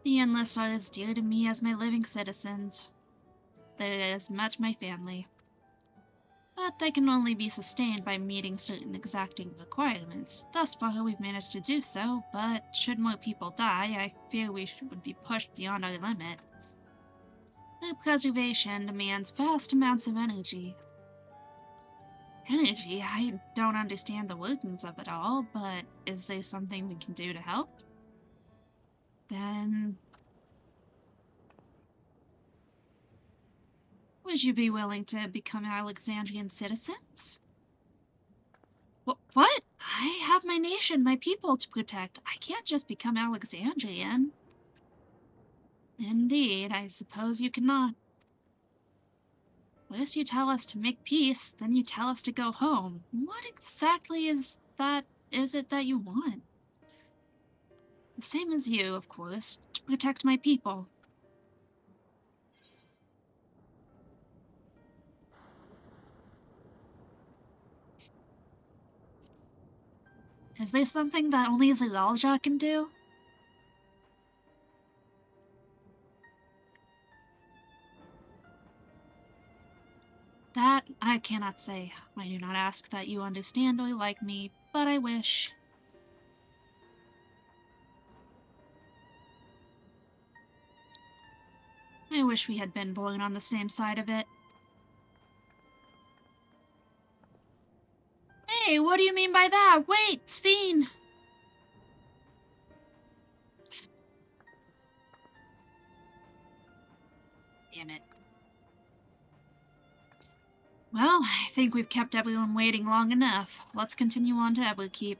The Endless are as dear to me as my living citizens. They're as much my family. But they can only be sustained by meeting certain exacting requirements. Thus far, we've managed to do so, but should more people die, I fear we would be pushed beyond our limit. Their preservation demands vast amounts of energy. Energy? I don't understand the workings of it all, but is there something we can do to help? Then... would you be willing to become Alexandrian citizens? What? I have my nation, my people to protect. I can't just become Alexandrian. Indeed, I suppose you cannot. First you tell us to make peace, then you tell us to go home. What exactly is it that you want? The same as you, of course, to protect my people. Is there something that only Zeralja can do? That I cannot say. I do not ask that you understand or like me, but I wish. I wish we had been born on the same side of it. Hey, what do you mean by that? Wait, Sven! Damn it. Well, I think we've kept everyone waiting long enough. Let's continue on to Everkeep.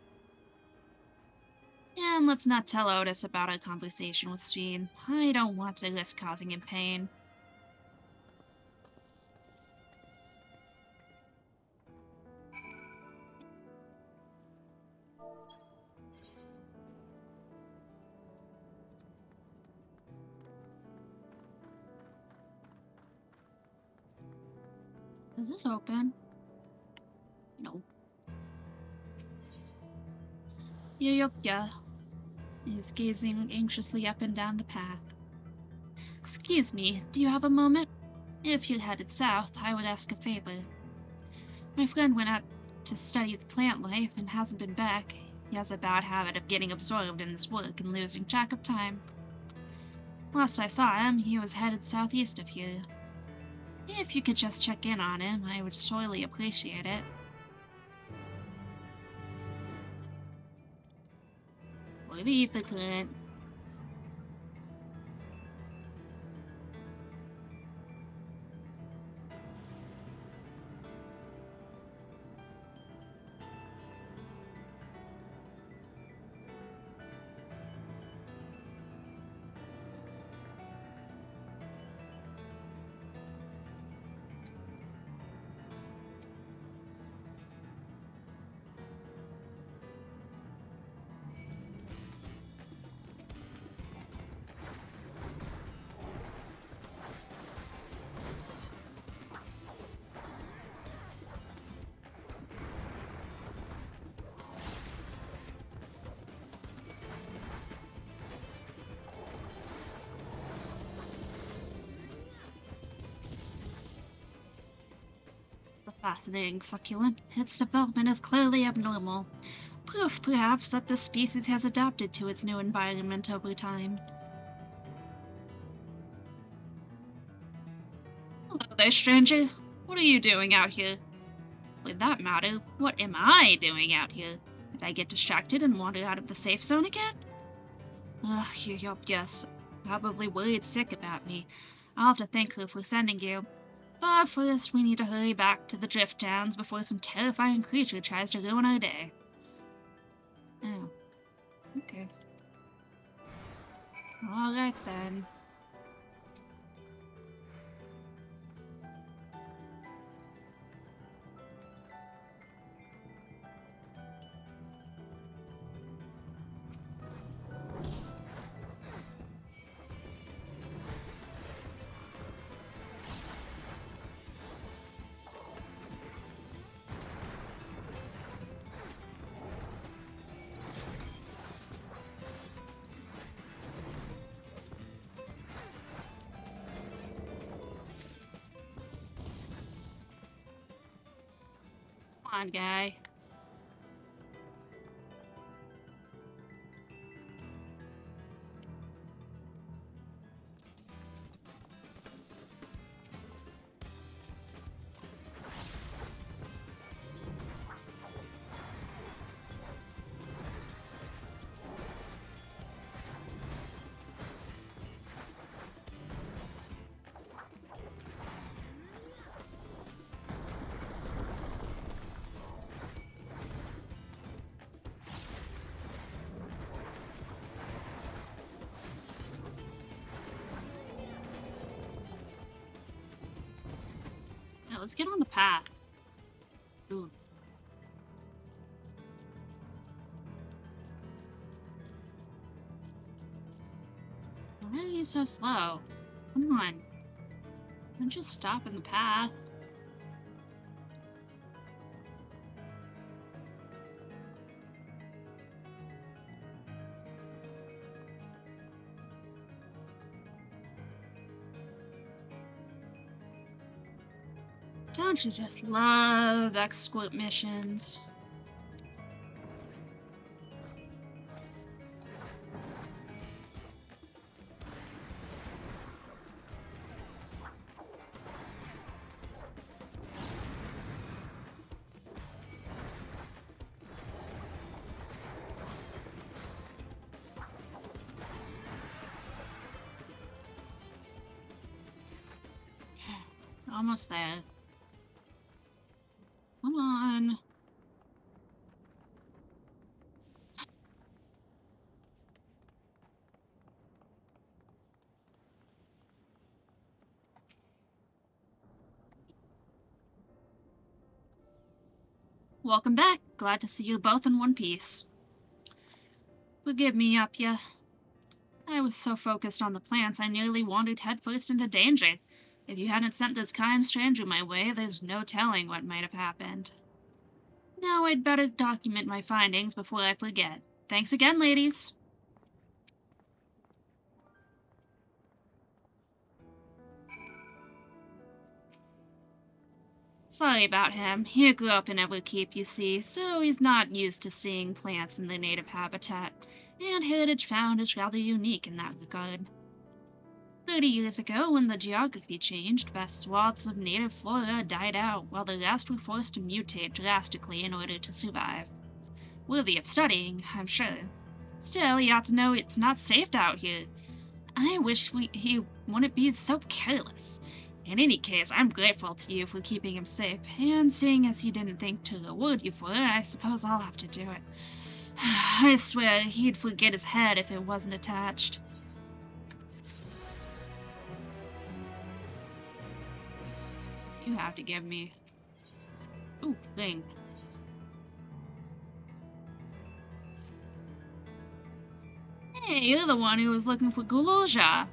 And let's not tell Otis about our conversation with Sven. I don't want to risk causing him pain. Is this open? No. Yuyopya is gazing anxiously up and down the path. Excuse me, do you have a moment? If you're headed south, I would ask a favor. My friend went out to study the plant life and hasn't been back. He has a bad habit of getting absorbed in his work and losing track of time. Last I saw him, he was headed southeast of here. If you could just check in on him, I would surely appreciate it. Leave the current. Fascinating succulent. Its development is clearly abnormal. Proof, perhaps, that this species has adapted to its new environment over time. Hello there, stranger. What are you doing out here? For that matter, what am I doing out here? Did I get distracted and wander out of the safe zone again? Ugh, yes. Probably worried sick about me. I'll have to thank her for sending you. But first, we need to hurry back to the Drift Towns before some terrifying creature tries to ruin our day. Oh. Okay. Alright then. Come on, guy. Yeah, let's get on the path. Ooh. Why are you so slow? Come on. Don't just stop in the path. Don't you just love escort missions? Almost there. Come on. Welcome back. Glad to see you both in one piece. Forgive me, Upya. I was so focused on the plants I nearly wandered headfirst into danger. If you hadn't sent this kind stranger my way, there's no telling what might have happened. Now I'd better document my findings before I forget. Thanks again, ladies. Sorry about him. He grew up in Everkeep, you see, so he's not used to seeing plants in their native habitat, and Heritage Found is rather unique in that regard. 30 years ago, when the geography changed, vast swaths of native flora died out, while the rest were forced to mutate drastically in order to survive. Worthy of studying, I'm sure. Still, you ought to know it's not safe out here. I wish he wouldn't be so careless. In any case, I'm grateful to you for keeping him safe, and seeing as you didn't think to reward you for it, I suppose I'll have to do it. I swear he'd forget his head if it wasn't attached. You have to give me... Ooh, thing. Hey, you're the one who was looking for Guloja.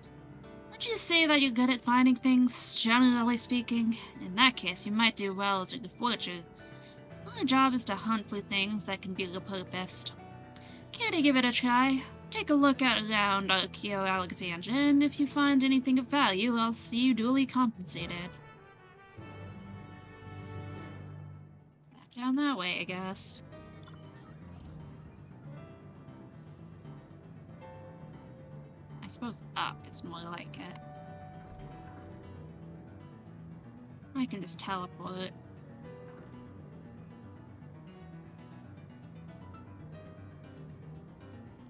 Would you say that you're good at finding things, generally speaking? In that case, you might do well as a forger. My job is to hunt for things that can be repurposed. Care to give it a try? Take a look around Archeo Alexandria, and if you find anything of value, I'll see you duly compensated. Back down that way, I guess. I suppose up is more like it. I can just teleport.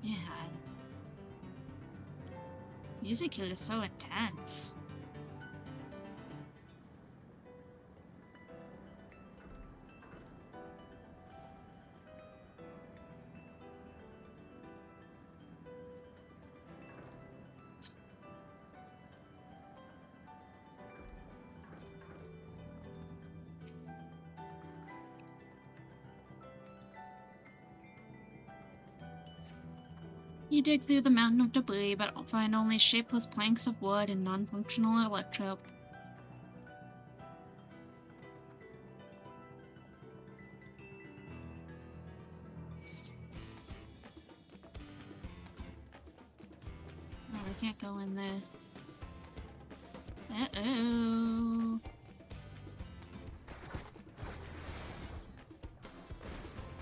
Man. Music here is so intense. You dig through the mountain of debris, but find only shapeless planks of wood and non-functional electrope. Oh, I can't go in there. Uh-oh.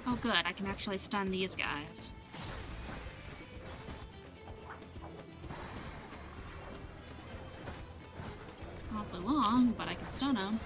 Oh good, I can actually stun these guys. Not for long, but I can stun them.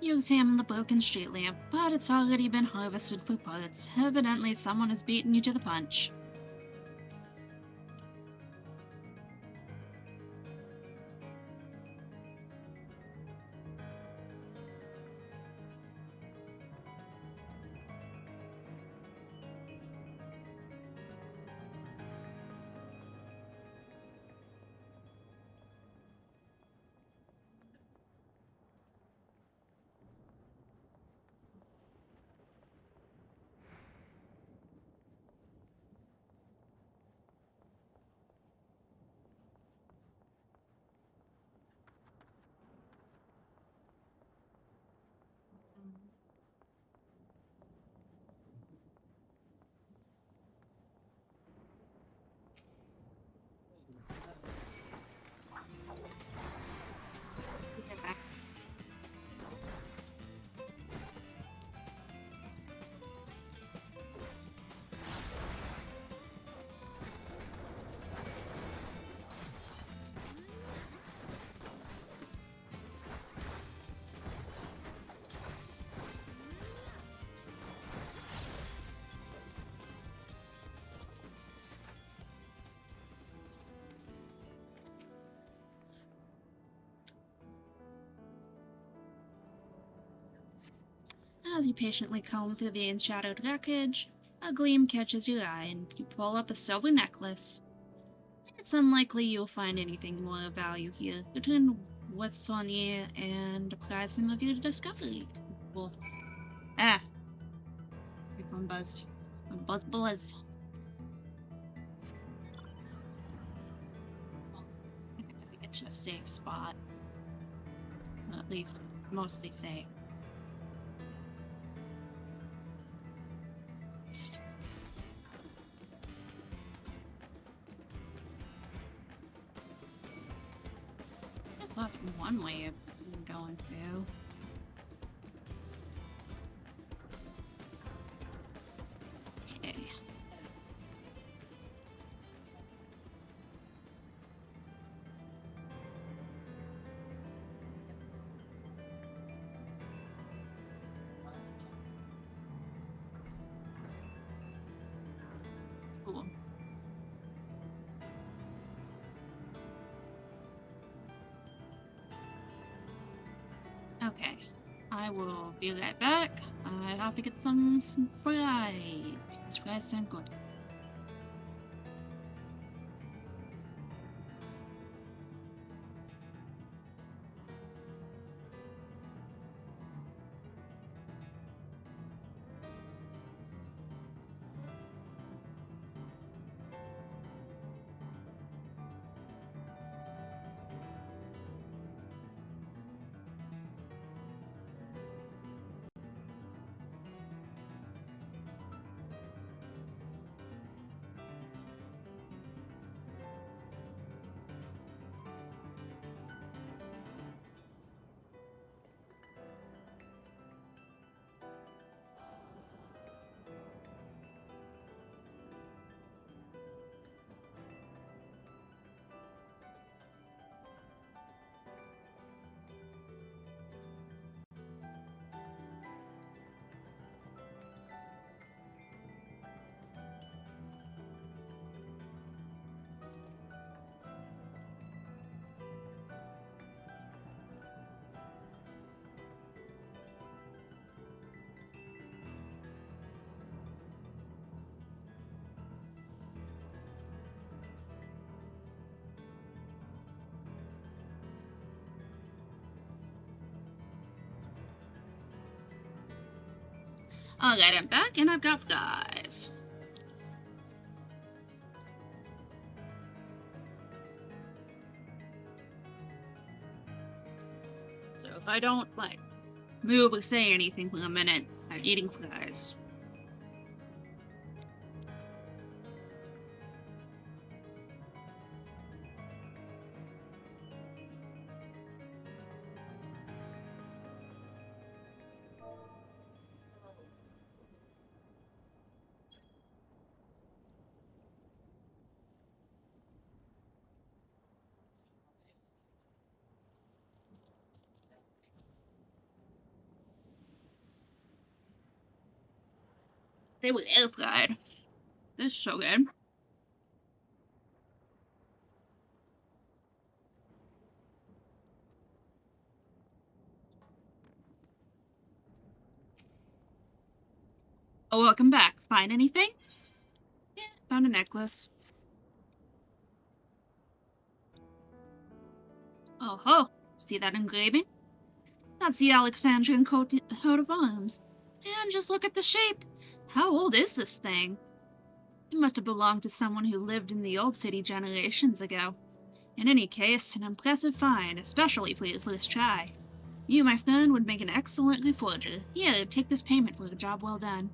You examine the broken street lamp, but it's already been harvested for parts. Evidently, someone has beaten you to the punch. As you patiently comb through the enshadowed wreckage, a gleam catches your eye and you pull up a silver necklace. It's unlikely you'll find anything more of value here. Return what's on you and apply some of your discovery. Well, ah, my phone buzzed. Buzz. I have to get to a safe spot. Well, at least mostly safe. That's not one way of going through. Okay. Cool. Okay, I will be right back. I have to get some fried. These fries sound good. Alright, I'm back and I've got fries. So if I don't, like, move or say anything for a minute, I'm eating fries. They were air fried. This is so good. Oh, welcome back. Find anything? Yeah, found a necklace. Oh ho! See that engraving? That's the Alexandrian coat of arms. And just look at the shape. How old is this thing? It must have belonged to someone who lived in the old city generations ago. In any case, an impressive find, especially for your first try. You, my friend, would make an excellent reforger. Here, take this payment for a job well done.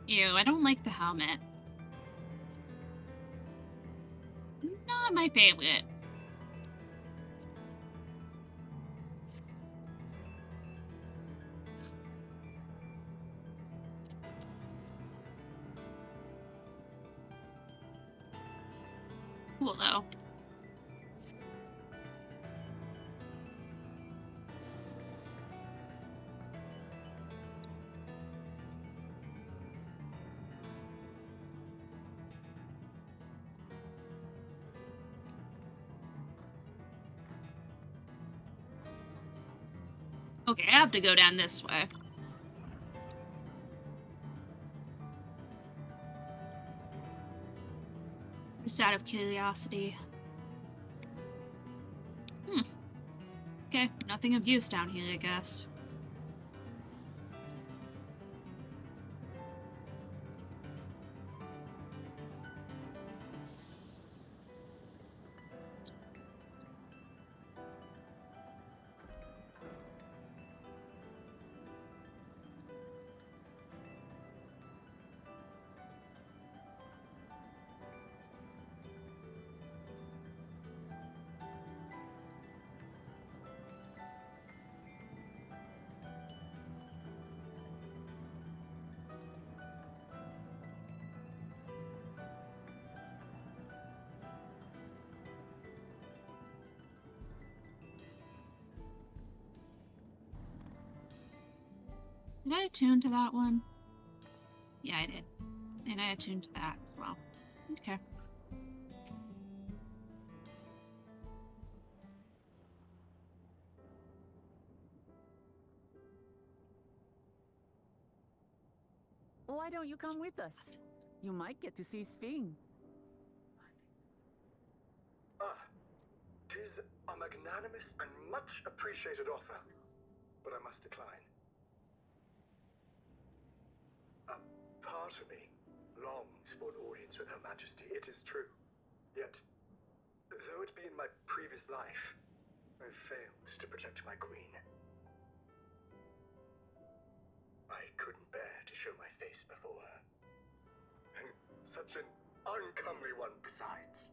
Ew, I don't like the helmet. Not my favorite. Cool, though. Okay, I have to go down this way. Just out of curiosity. Okay, nothing of use down here, I guess. Did I attune to that one? Yeah, I did. And I attuned to that as well. Okay. Why don't you come with us? You might get to see Sphene. Ah, 'tis a magnanimous and much appreciated offer, but I must decline. A part of me longs for an audience with Her Majesty, it is true. Yet, though it be in my previous life, I failed to protect my queen. I couldn't bear to show my face before her. And such an uncomely one besides.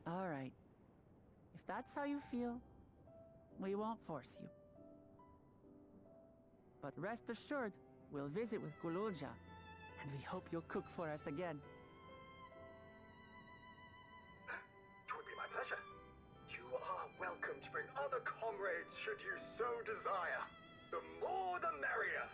All right. If that's how you feel, we won't force you. But rest assured, we'll visit with Kululja, and we hope you'll cook for us again. It would be my pleasure. You are welcome to bring other comrades should you so desire. The more the merrier.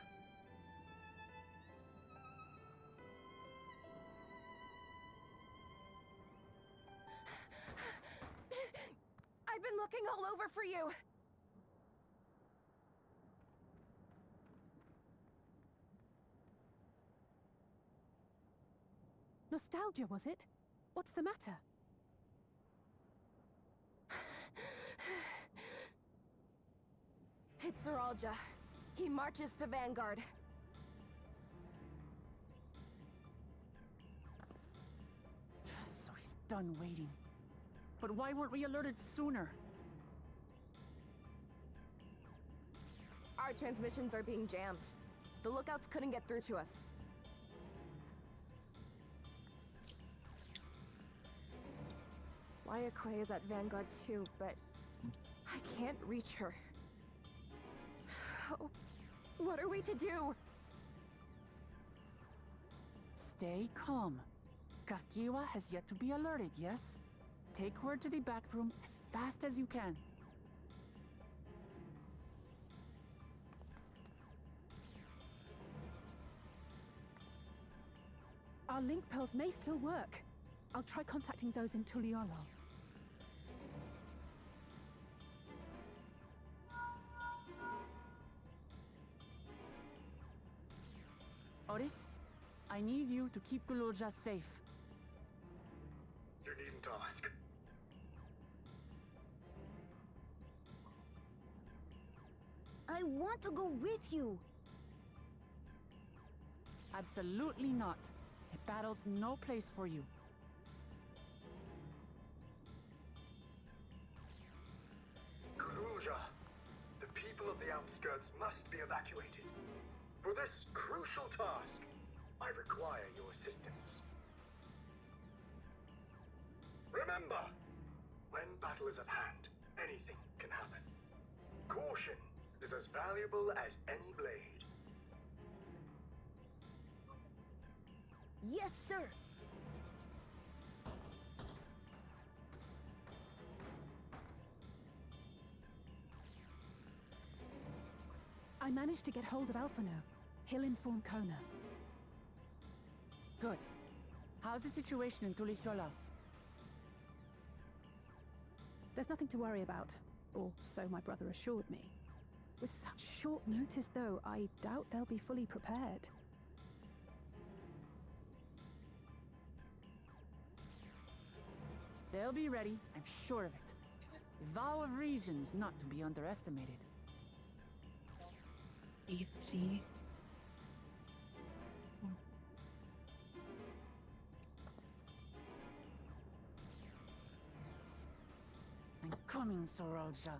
I've been looking all over for you. Nostalgia, was it? What's the matter? It's Zeralja. He marches to Vanguard. So he's done waiting. But why weren't we alerted sooner? Our transmissions are being jammed. The lookouts couldn't get through to us. Wayakwe is at Vanguard too, but I can't reach her. Oh, what are we to do? Stay calm. Kafkiwa has yet to be alerted, yes? Take word to the back room as fast as you can. Our link pearls may still work. I'll try contacting those in Tuliolo. Otis, I need you to keep Kululja safe. You needn't ask. I want to go with you. Absolutely not. A battle's no place for you. Kululja, the people of the outskirts must be evacuated. For this crucial task, I require your assistance. Remember, when battle is at hand, anything can happen. Caution is as valuable as any blade. Yes, sir. I managed to get hold of Alphano. He'll inform Kona. Good. How's the situation in Tulihiola? There's nothing to worry about, or so my brother assured me. With such short notice, though, I doubt they'll be fully prepared. They'll be ready, I'm sure of it. The vow of reason is not to be underestimated. See. I'm coming, Sorolja.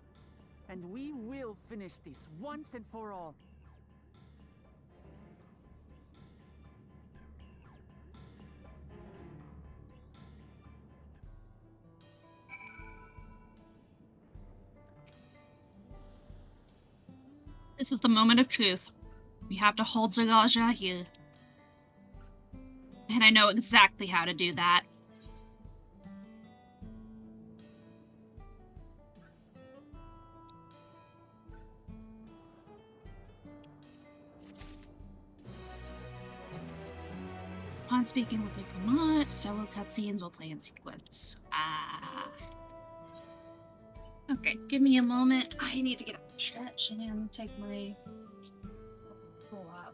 And we will finish this once and for all. This is the moment of truth. We have to hold Zagaja here. And I know exactly how to do that. Upon speaking with Ikamat, several cutscenes will play in sequence. Okay, give me a moment. I need to get a stretch and take my pull up.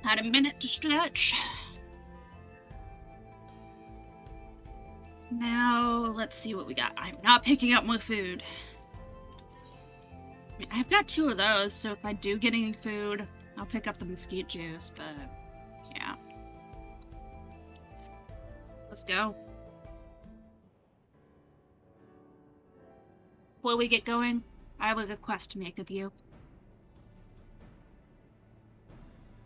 Had a minute to stretch. Now, let's see what we got. I'm not picking up more food. I mean, I've got 2 of those, so if I do get any food, I'll pick up the mesquite juice, but yeah. Let's go. Before we get going, I have a request to make of you.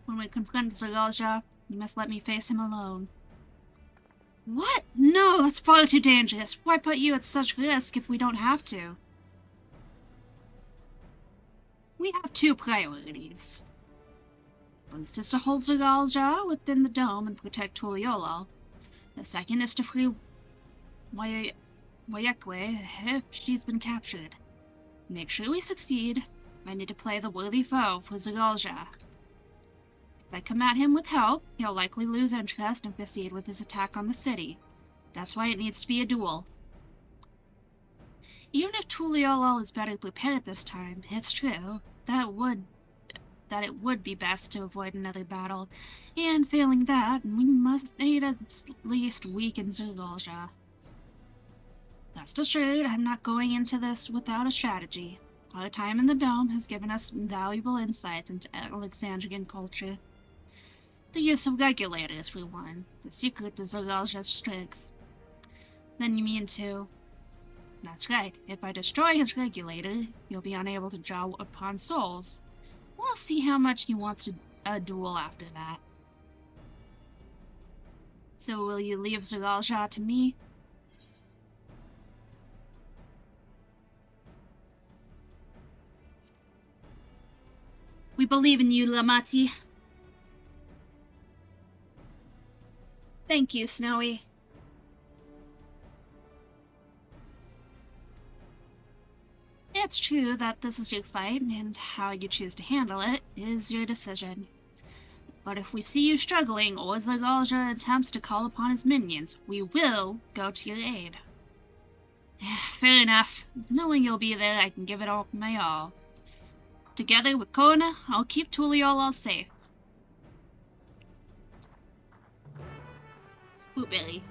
When we confront Zagaja, you must let me face him alone. What? No, that's far too dangerous. Why put you at such risk if we don't have to? We have 2 priorities. First is to hold Zagaja within the dome and protect Tuliolo. The second is to free Wayekwe if she's been captured. To make sure we succeed, I need to play the worthy foe for Zagaja. If I come at him with help, he'll likely lose interest and proceed with his attack on the city. That's why it needs to be a duel. Even if Tuliolo is better prepared this time, it's true that it would be best to avoid another battle, and failing that, we must need at least weaken Zergalja. Rest assured, I'm not going into this without a strategy. Our time in the Dome has given us valuable insights into Alexandrian culture. The use of regulators, for one, the secret to Zergalja's strength. Then you mean to... That's right, if I destroy his regulator, he'll be unable to draw upon souls. We'll see how much he wants a duel after that. So will you leave Zergalja to me? We believe in you, Lamati. Thank you, Snowy. It's true that this is your fight, and how you choose to handle it is your decision. But if we see you struggling, or Zergalja attempts to call upon his minions, we will go to your aid. Fair enough. Knowing you'll be there, I can give it all my all. Together with Kona, I'll keep Tuliolo safe. Spookberry.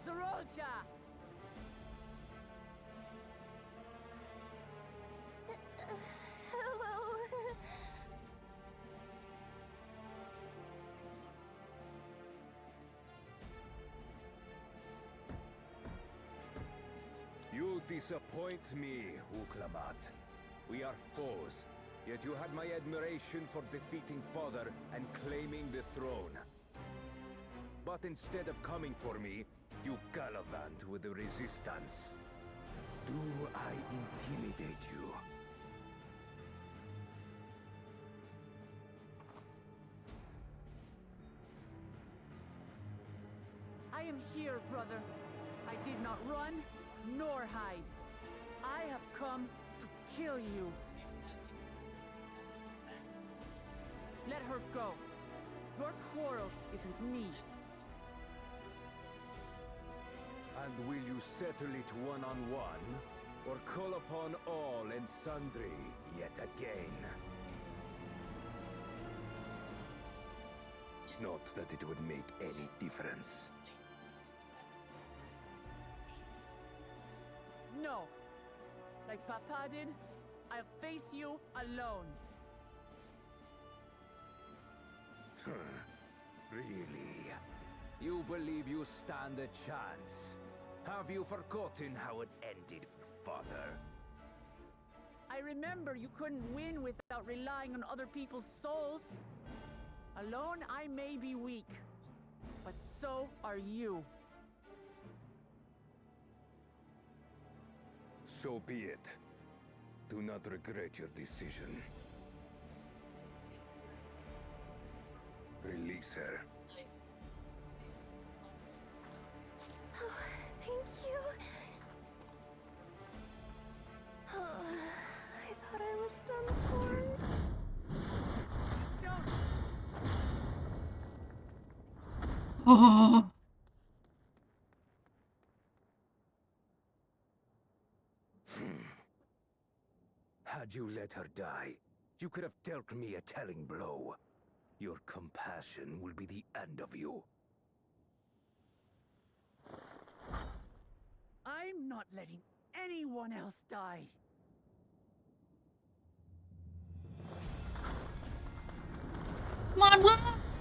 Zorolja! Hello. You disappoint me, Uklamat. We are foes, yet you had my admiration for defeating Father and claiming the throne. But instead of coming for me, you gallivant with the resistance. Do I intimidate you? I am here, brother. I did not run, nor hide. I have come to kill you. Let her go. Your quarrel is with me. And will you settle it one-on-one, or call upon all and sundry yet again? Not that it would make any difference. No. Like Papa did, I'll face you alone. Really? You believe you stand a chance? Have you forgotten how it ended for Father? I remember you couldn't win without relying on other people's souls. Alone, I may be weak, but so are you. So be it. Do not regret your decision. Release her. Oh, thank you. I thought I was done for. Don't! Oh. Had you let her die, you could have dealt me a telling blow. Your compassion will be the end of you. I'm not letting anyone else die. Come on, Will!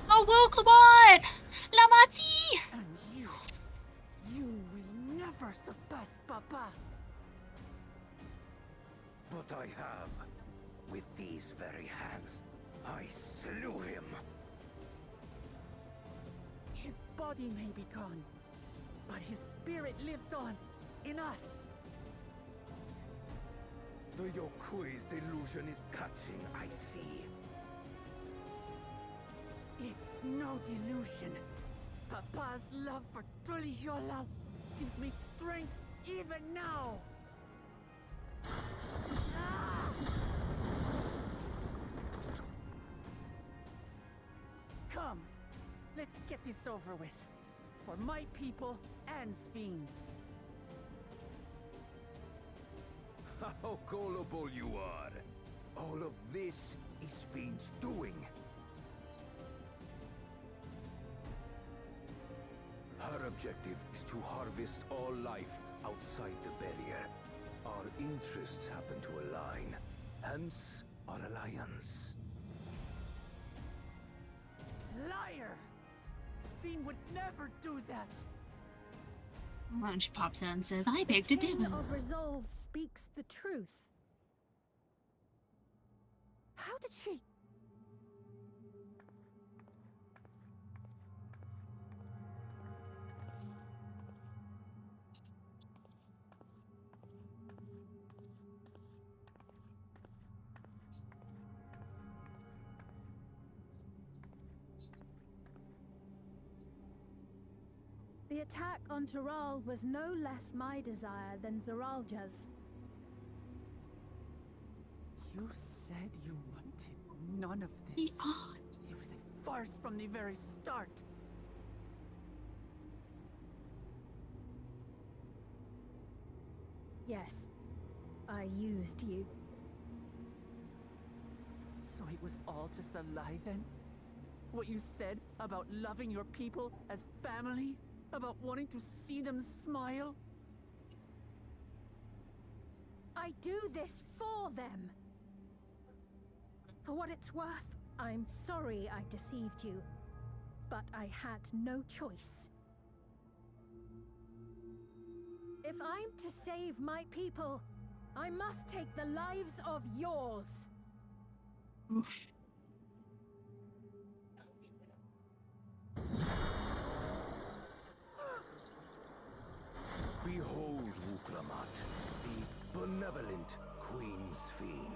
Oh, Will, come on! Lamati! And you will never surpass Papa. But I have. With these very hands, I slew him. His body may be gone, but his spirit lives on in us. The Yokui's delusion is catching, I see. It's no delusion. Papa's love for Tulihiola gives me strength even now. Ah! Come, let's get this over with. For my people and Sphinx. How gullible you are! All of this is Sphinx's doing. Her objective is to harvest all life outside the barrier. Our interests happen to align, hence our alliance. Liar! Sphinx would never do that. And she pops in and says, I beg to The King differ. of Resolve speaks the truth. How did she... The attack on Taral was no less my desire than Zoralja's. You said you wanted none of He this. on. It was a farce from the very start. Yes, I used you. So it was all just a lie then? What you said about loving your people as family? about wanting to see them smile? I do this for them. For what it's worth, I'm sorry I deceived you, but I had no choice. If I'm to save my people, I must take the lives of yours. Behold, Wuklamat, the benevolent Queen's Fiend.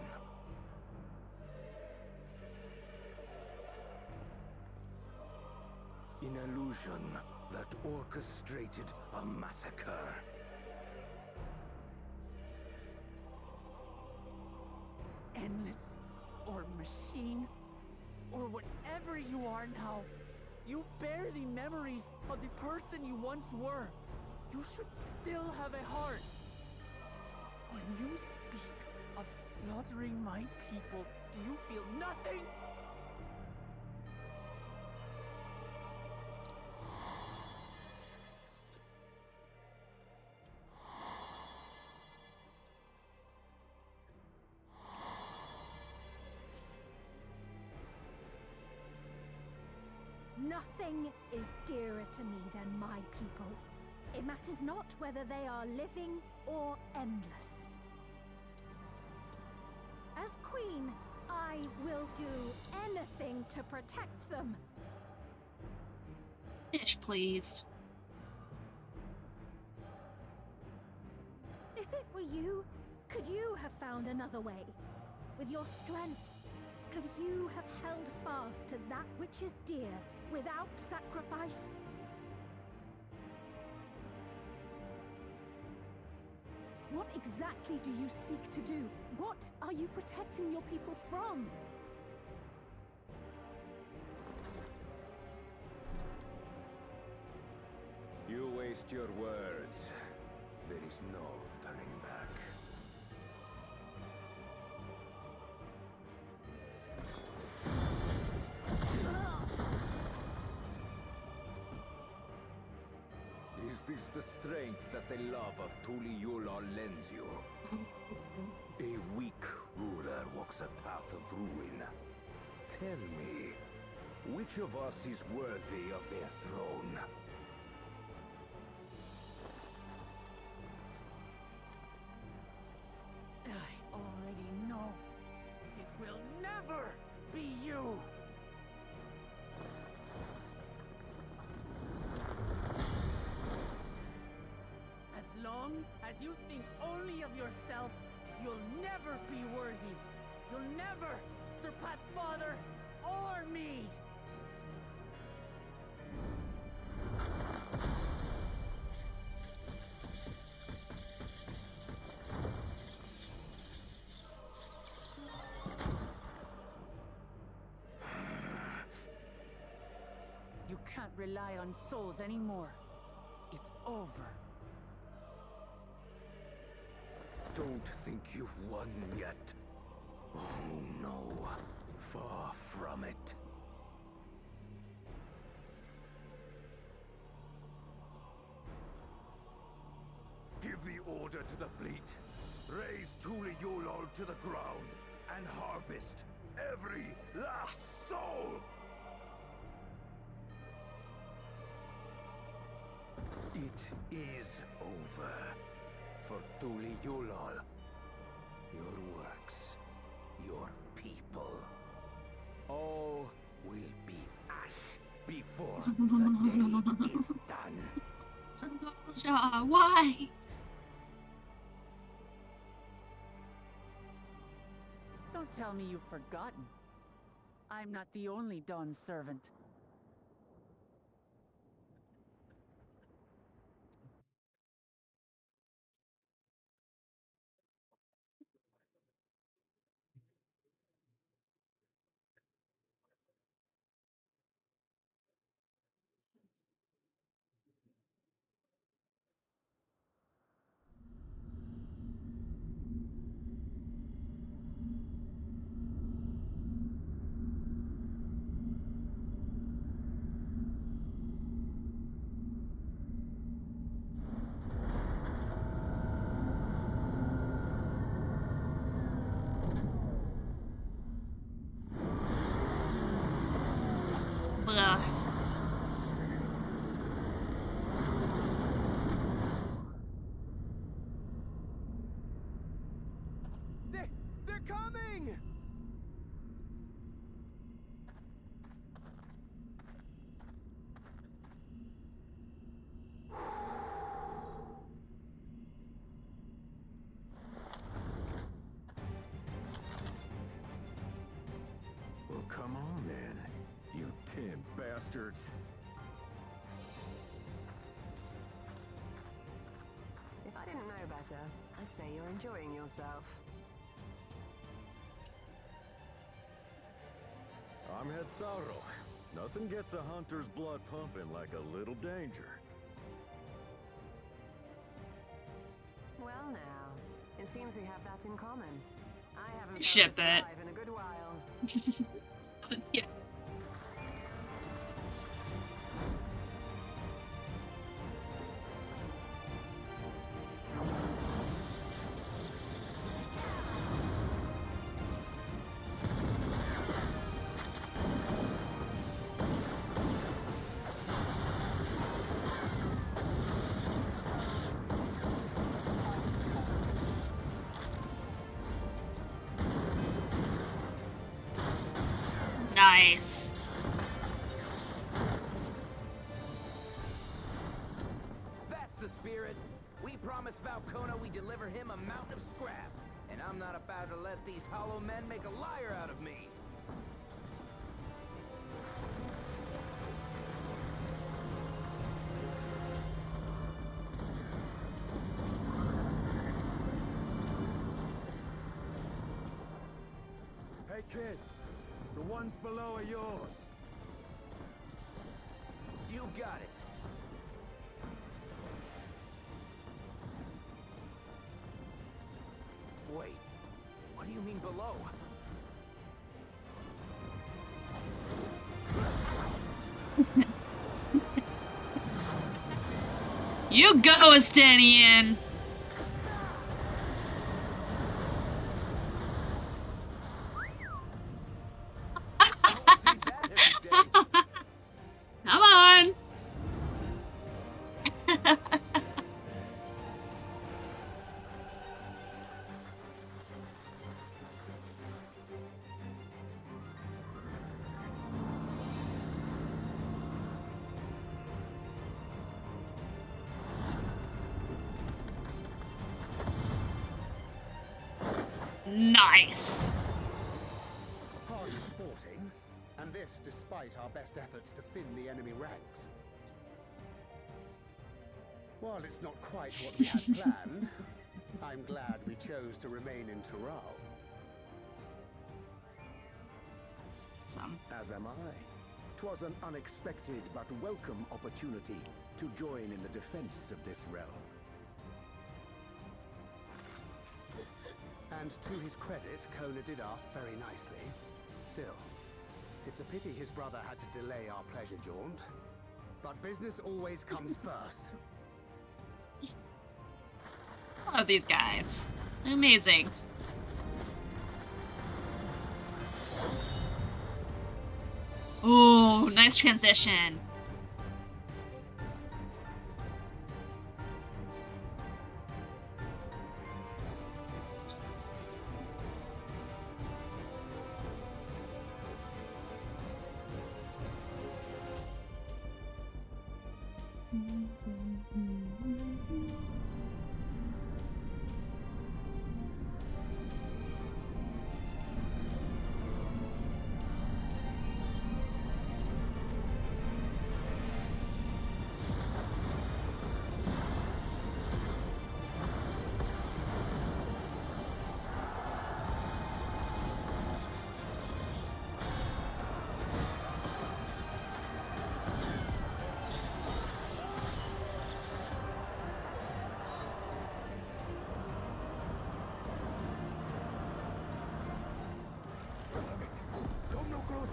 An illusion that orchestrated a massacre. Endless, or machine, or whatever you are now, you bear the memories of the person you once were. You should still have a heart. When you speak of slaughtering my people, do you feel nothing? Nothing is dearer to me than my people. It matters not whether they are living or endless. As queen, I will do anything to protect them. Ish, please. If it were you, could you have found another way? With your strength, could you have held fast to that which is dear without sacrifice? What exactly do you seek to do? What are you protecting your people from? You waste your words. There is no turning back. Is this the strength that the love of Tuli Yulal lends you? A weak ruler walks a path of ruin. Tell me, which of us is worthy of their throne? I already know. It will never be you! As long as you think only of yourself, you'll never be worthy. You'll never surpass Father or me! You can't rely on souls anymore. It's over. Don't think you've won yet. Oh no, far from it. Give the order to the fleet. Raise Tuli Yulal to the ground and harvest every last soul! It is over. For Tuli Yulal, your works, your people, all will be ash before the day is done. Shaw, why? Don't tell me you've forgotten. I'm not the only Dawn's servant. come on then, you 10 bastards. If I didn't know better, I'd say you're enjoying yourself. I'm Head Sorrow. Nothing gets a hunter's blood pumping like a little danger. Well now, it seems we have that in common. I haven't Ship felt it. alive in a good while. Yeah. Nice. That's the spirit. We promised Valcona we deliver him a mountain of scrap. And I'm not about to let these hollow men make a liar out of me. Hey kid, the ones below are yours. You got it. Wait, what do you mean below? You go, Estanian. Come on. Nice. Hardly sporting, and this despite our best efforts to thin the enemy ranks. While it's not quite what we had planned, I'm glad we chose to remain in Tural. As am I. 'Twas an unexpected but welcome opportunity to join in the defense of this realm. And to his credit, Kona did ask very nicely. Still, it's a pity his brother had to delay our pleasure jaunt. But business always comes first. I love these guys. Amazing. Ooh, nice transition.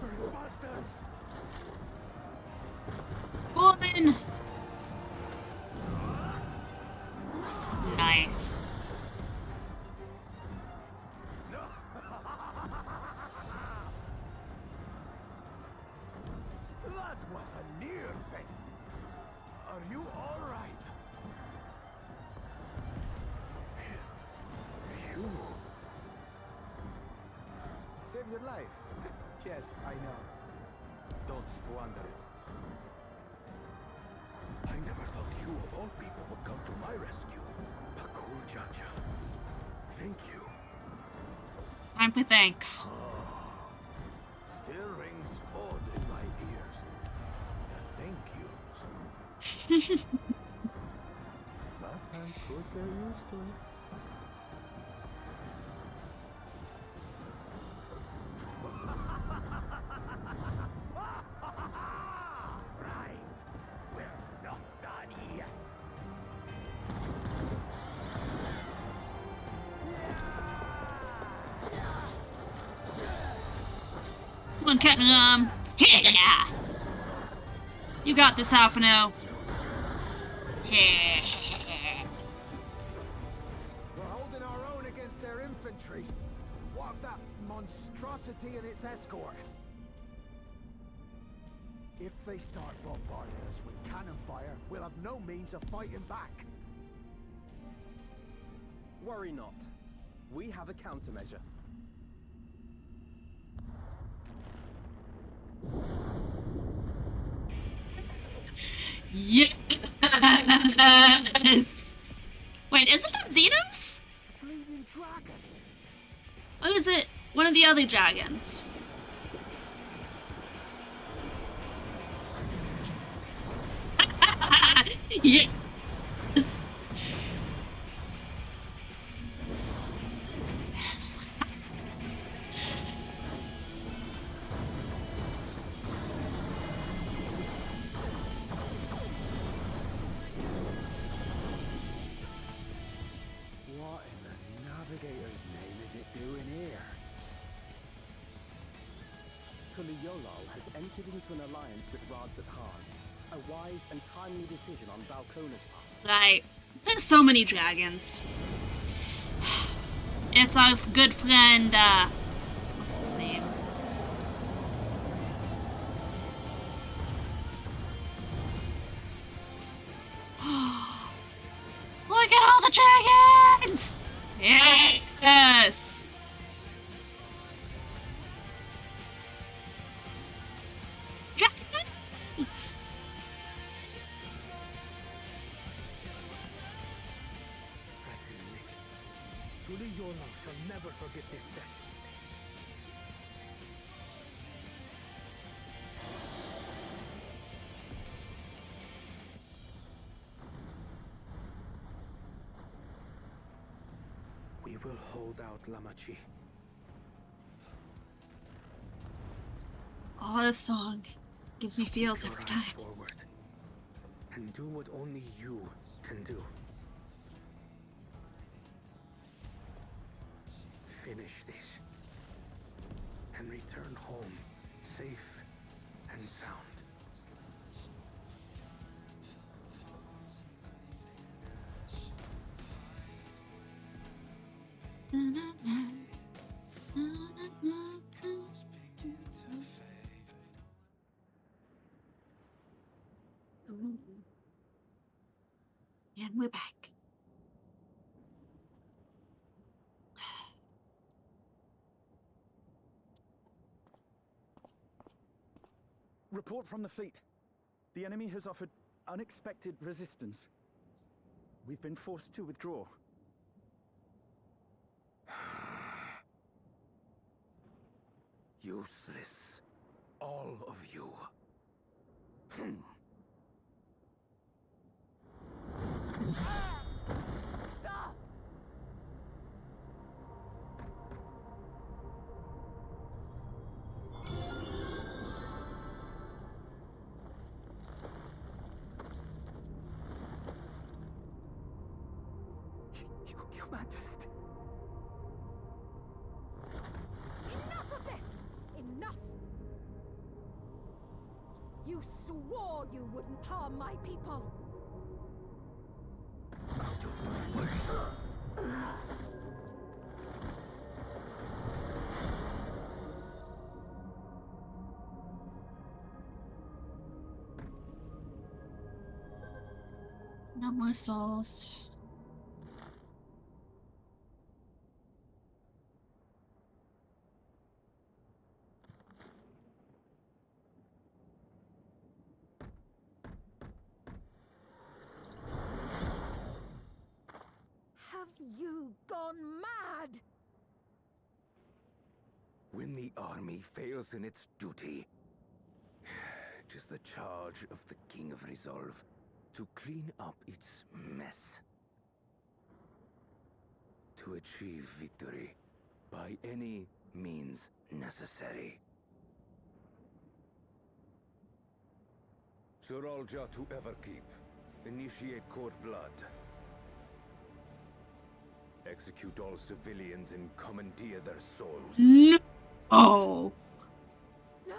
You bastards! Woman! Nice. That was a near thing. Are you all right? You Save your life. Yes, I know. Don't squander it. I never thought you of all people would come to my rescue. Bakul Jaja. Thank you. Time for thanks. still rings odd in my ears. The thank yous. But I could get used to it. Right. We're not done yet. Come on, Captain. You got this, Alphino. We're holding our own against their infantry. What of that monstrosity and its escort? If they start bombarding us with cannon fire, we'll have no means of fighting back. Worry not. We have a countermeasure. Yes! Wait, isn't that Xenos? Bleeding dragon. Or is it one of the other dragons? Yes! What in the Navigator's name is it doing here? Tuliolal has entered into an alliance with Rads at Han. A wise and timely decision on Valkona's part. Right. There's so many dragons. It's our good friend, what's his name? Look at all the dragons! Yes! Tuliolal shall never forget this debt. We will hold out, Lamachi. Oh, this song gives me feels Keep every your eyes time. forward, and do what only you can do. Finish this, and return home safe and sound. And we're back. Report from the fleet. The enemy has offered unexpected resistance. We've been forced to withdraw. Useless. All of you. Stop! Your Majesty. Enough of this! Enough! You swore you wouldn't harm my people! No more souls. Have you gone mad? When the the army fails in its duty, it is the charge of the King of Resolve to clean up its mess. To achieve victory by any means necessary. Zeralja to Everkeep. Initiate court blood. Execute all civilians and commandeer their souls. No. Oh. No!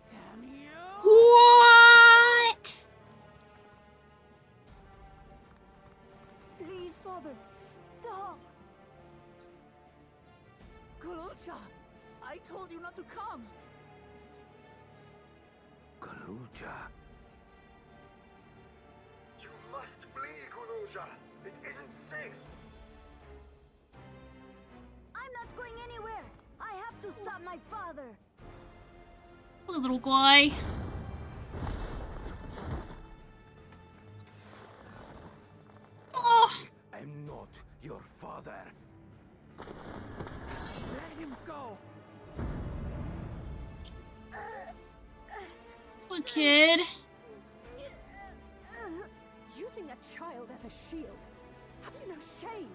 Damn you! What? Please, Father, stop! Gulucha! I told you not to come! Galuja. You must flee, Guluja. It isn't safe. I'm not going anywhere! I have to stop my father! Poor little guy. Oh. I'm not your father. Let him go! Poor kid. Using a child as a shield. Have you no shame?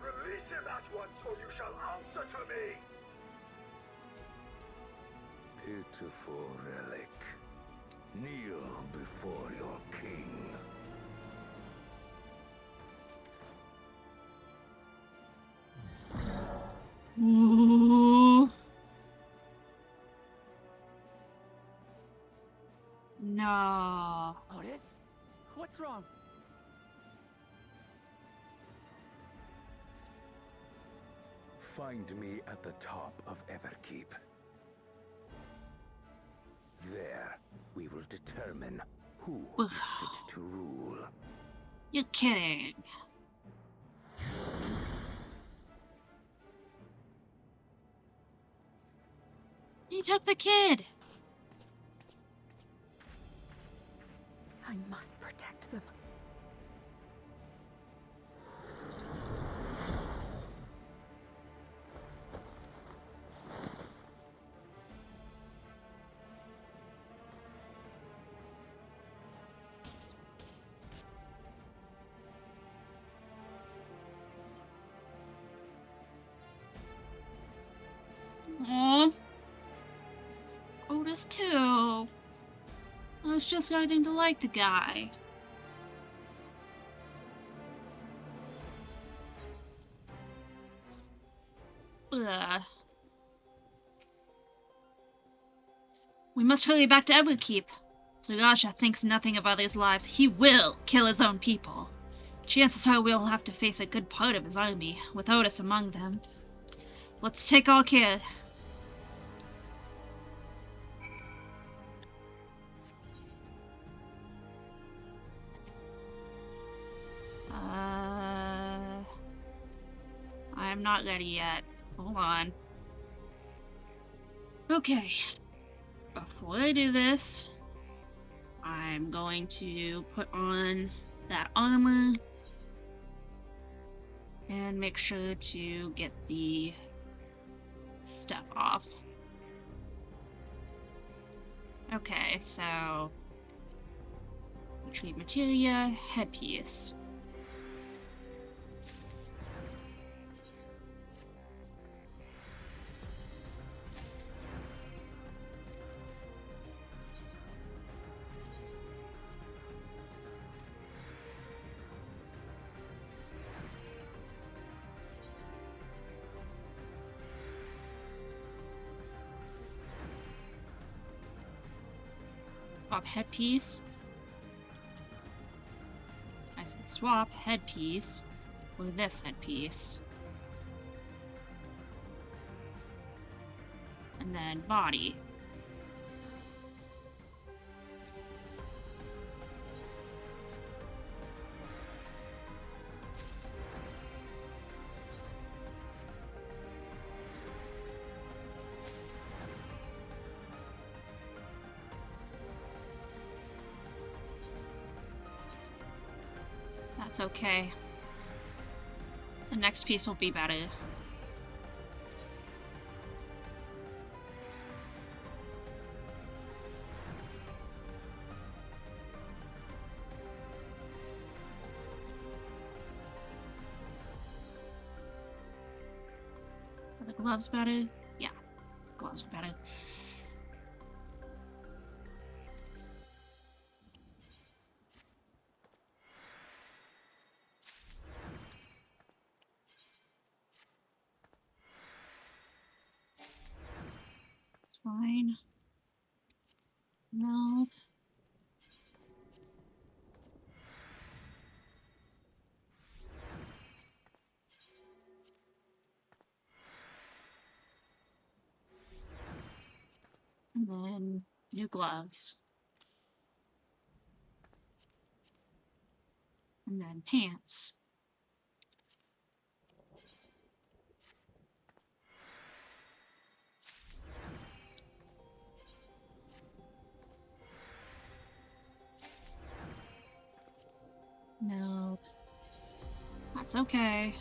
Release him at once, or you shall answer to me! Pitiful relic. Kneel before your king. Ooh. No. Otis? What's wrong? Find me at the top of Everkeep. There, we will determine who is fit to rule. You're kidding. He took the kid. I must protect them. Aw. Otis too. I was just starting to like the guy. Ugh. We must hurry back to Everkeep. Sriracha thinks nothing of others' lives. He will kill his own people. Chances are we'll have to face a good part of his army, with Otis among them. Let's take all care. I'm not ready yet. Hold on. Okay. Before I do this, I'm going to put on that armor and make sure to get the stuff off. Okay, so retrieve materia, headpiece. Swap headpiece. I said swap headpiece for this headpiece. And then body. That's okay. The next piece will be better. Gloves better? Yeah, gloves are better. It's fine. No. And then new gloves. And then pants. Milk. That's okay.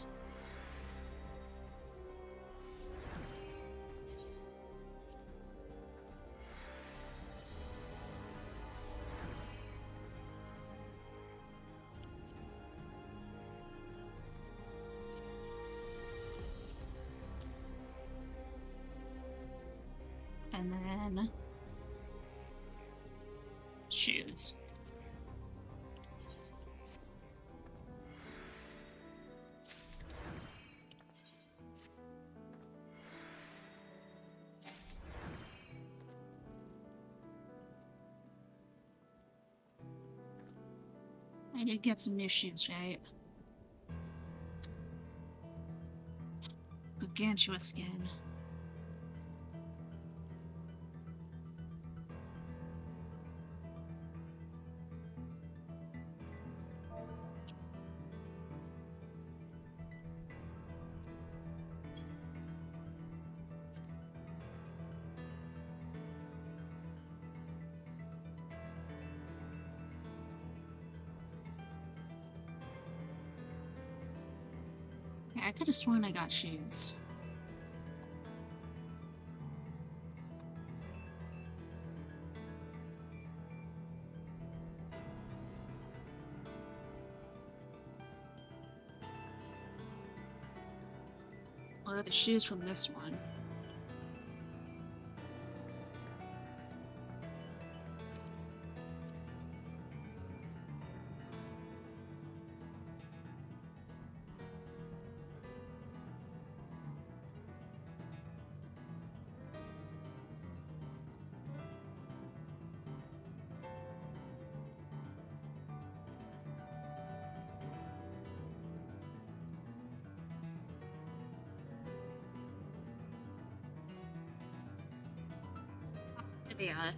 And then shoes. I did get some new shoes, right? Gargantua skin. Yeah, I could have sworn I got shoes. Or the shoes from this one. Yeah.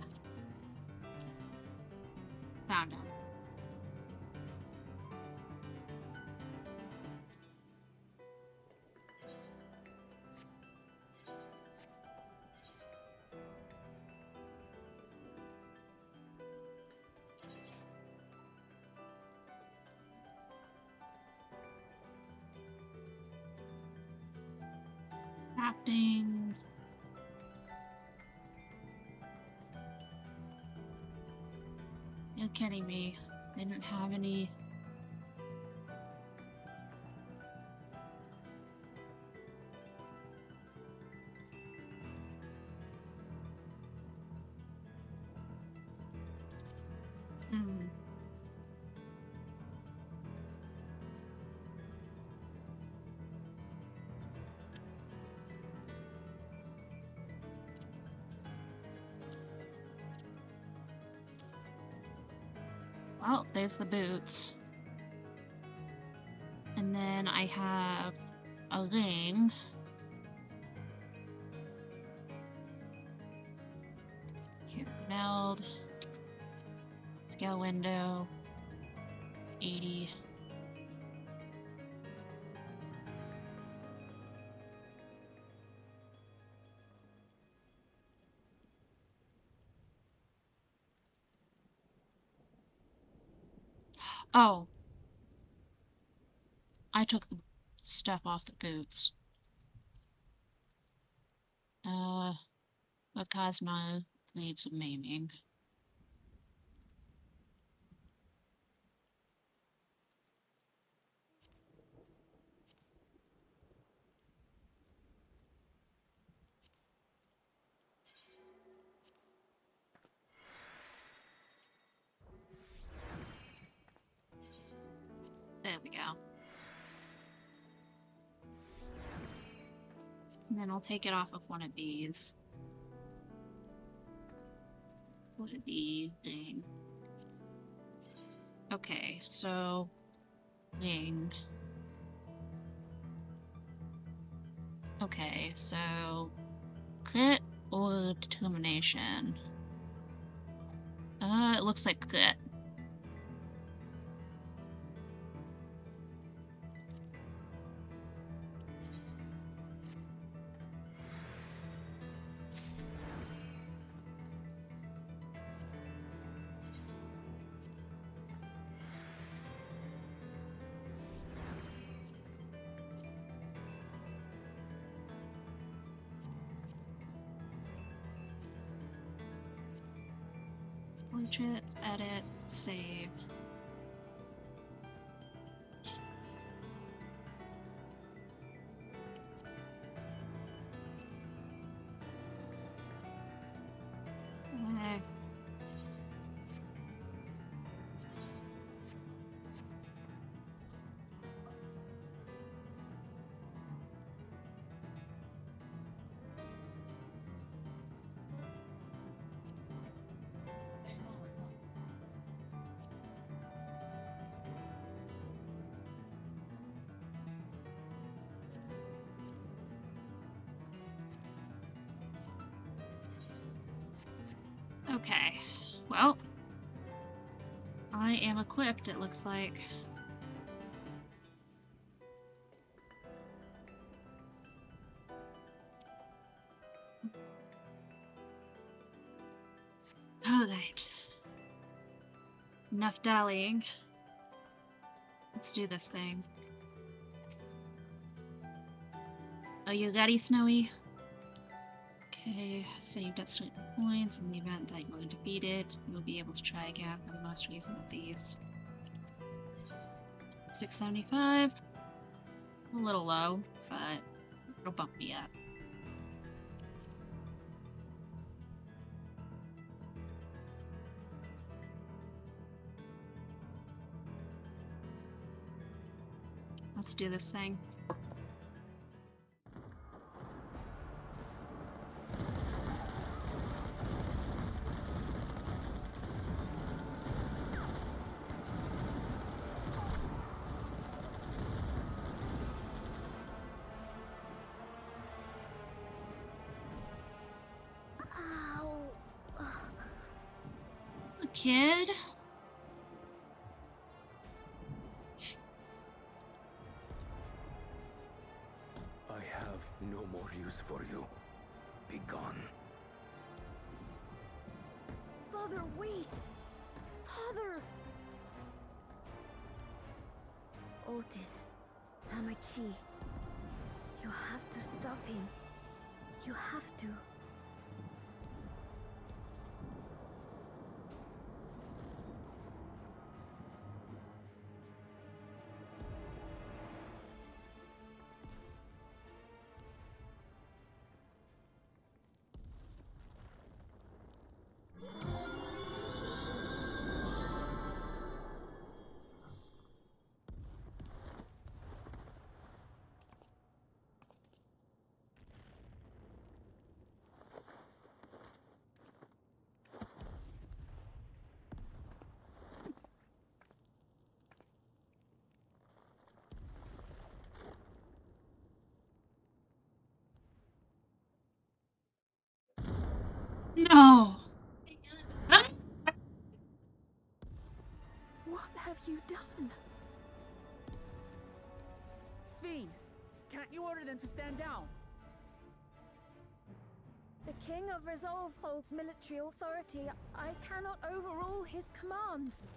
Found him. Crafting. You're kidding me. They didn't have any. Hmm. Well, there's the boots. And then I have a ring. Here, meld. Scale window. 80. Oh. I took the stuff off the boots. But Cosmo leaves a maiming. And then I'll take it off of one of these. What are these thing? Okay, so thing. Okay, so crit or determination? It looks like crit. Widget, edit, save. Eh. Okay, well, I am equipped, it looks like. Alright. Enough dallying. Let's do this thing. Are you ready, Snowy? Okay, so you've got certain points. In the event that you're defeated, you'll be able to try again for the most recent of these. 675. A little low, but it'll bump me up. Let's do this thing. Kid? I have no more use for you. Be gone. Father, wait! Father! Otis, Hamachi, you have to stop him. You have to. No! What have you done? Sveen, can't you order them to stand down? The King of Resolve holds military authority. I cannot overrule his commands.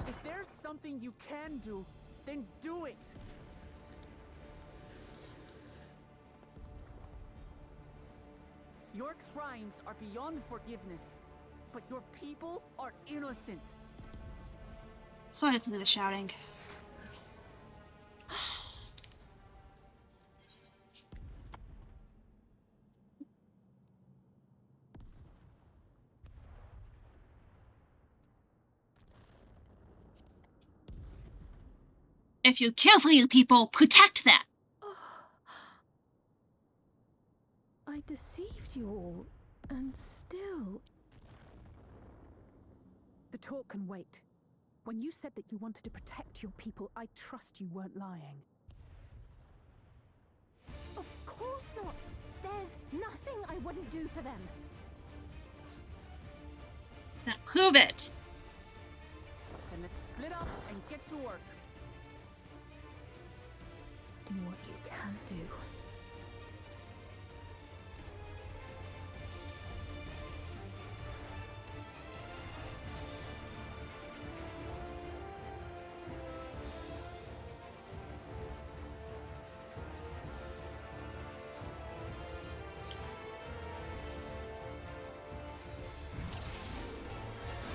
If there's something you can do, then do it! Your crimes are beyond forgiveness, but your people are innocent. Sorry for the shouting. If you kill for people, protect that. I deceived you all, and still... The talk can wait. When you said that you wanted to protect your people, I trust you weren't lying. Of course not! There's nothing I wouldn't do for them. Now prove it. Then let's split up and get to work. Do what you can do.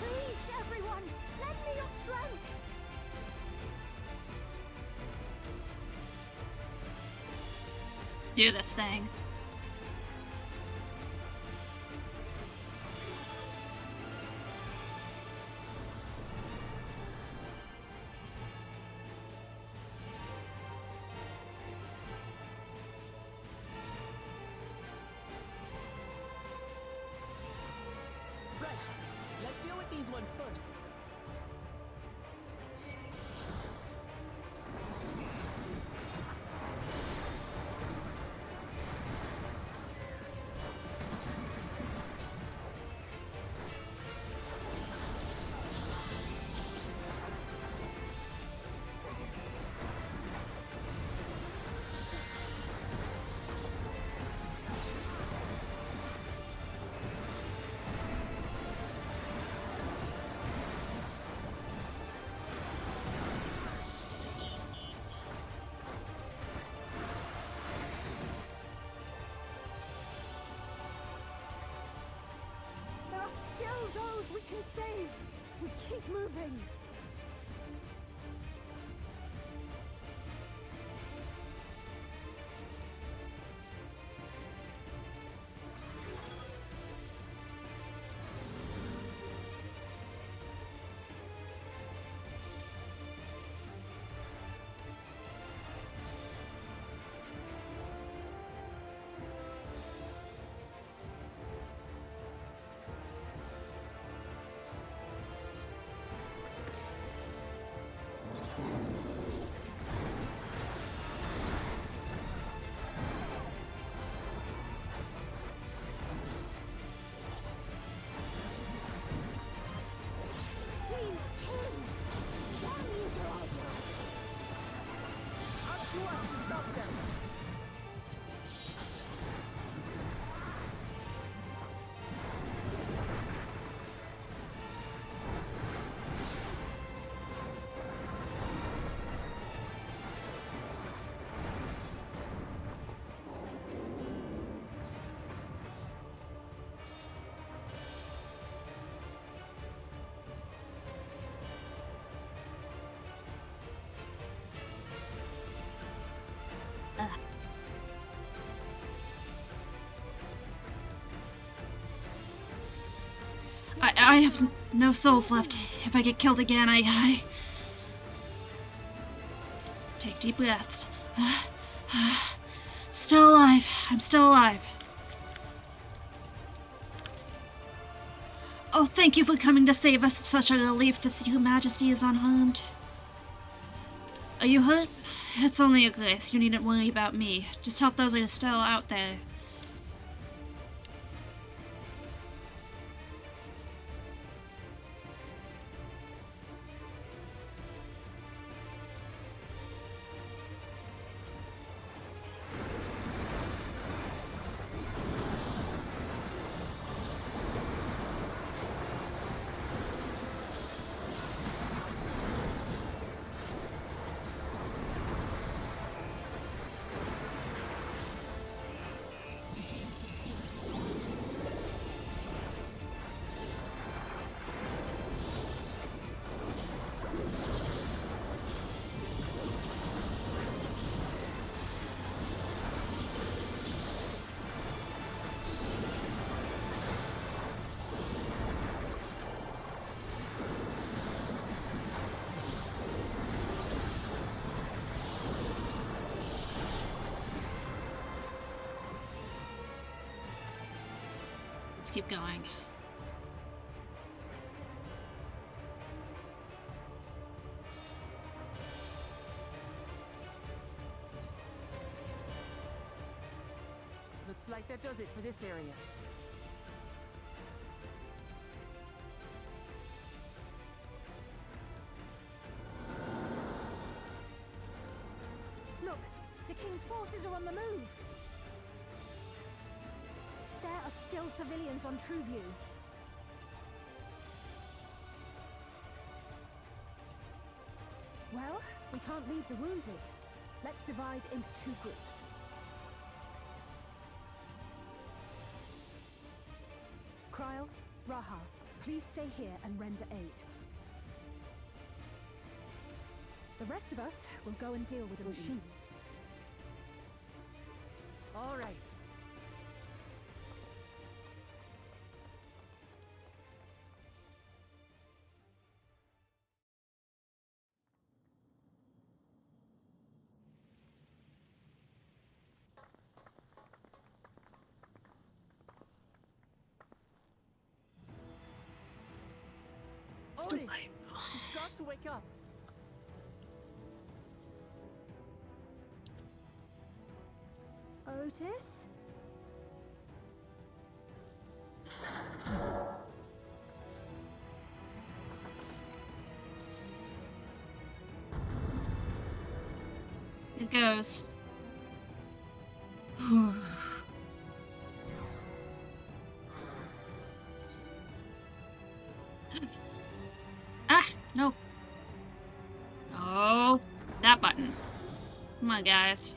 Please, everyone, lend me your strength! Do this thing. Right, let's deal with these ones first. There are still those we can save. We keep moving. I have no souls left. If I get killed again, I take deep breaths. Still alive. I'm still alive. Oh, thank you for coming to save us. It's such a relief to see Your Majesty is unharmed. Are you hurt? It's only a grace. You needn't worry about me. Just help those who are still out there. Let's keep going. Looks like that does it for this area. Look, the King's forces are on the move. There are still civilians on Trueview. Well, we can't leave the wounded. Let's divide into 2 groups. Kryl, Raha, please stay here and render aid. The rest of us will go and deal with the machines. All right. Otis, you've got to wake up. Otis? It goes. Ah, no. Oh, that button. Come on, guys.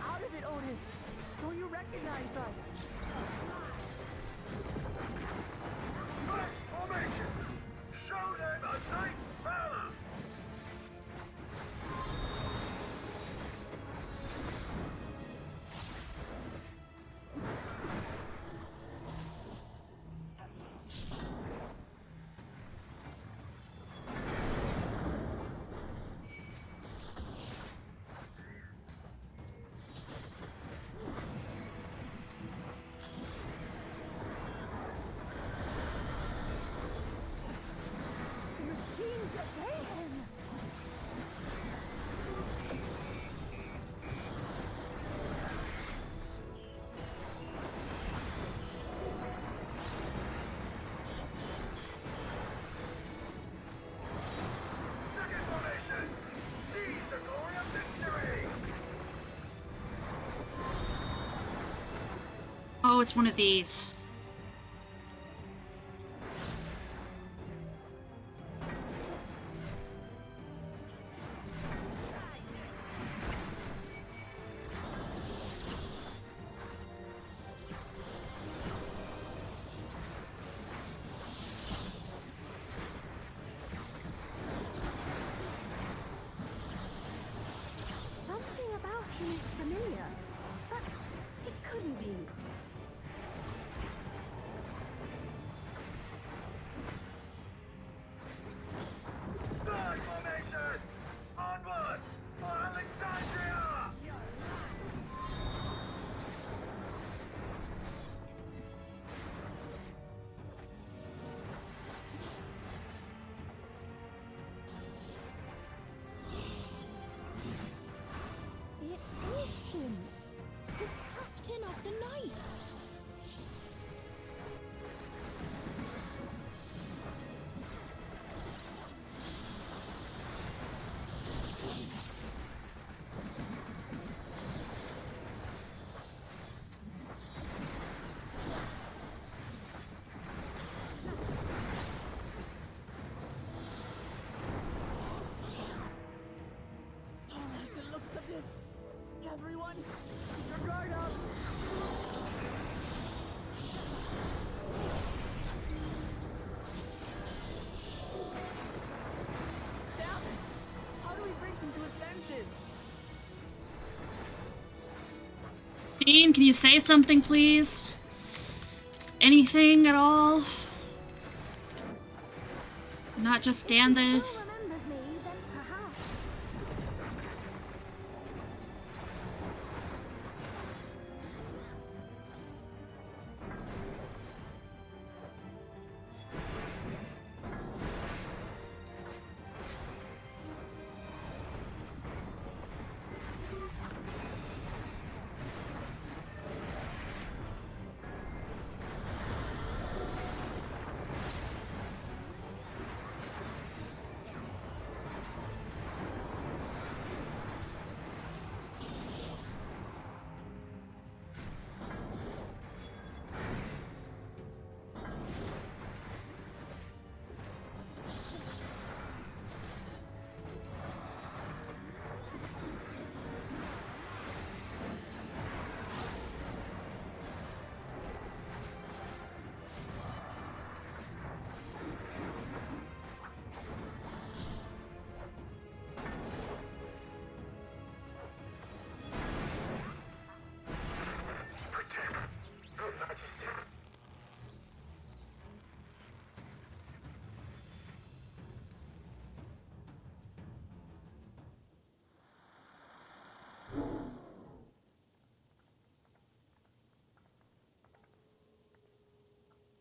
Out of it, Otis! Don't you recognize us? Formation! Show them a nice fella! Oh, it's one of these. Something about him is familiar, but it couldn't be. everyone! Keep your guard up! Damn it! How do we bring him to his senses? Dean, can you say something, please? Anything at all? Not just stand there. Still remembers me, then perhaps.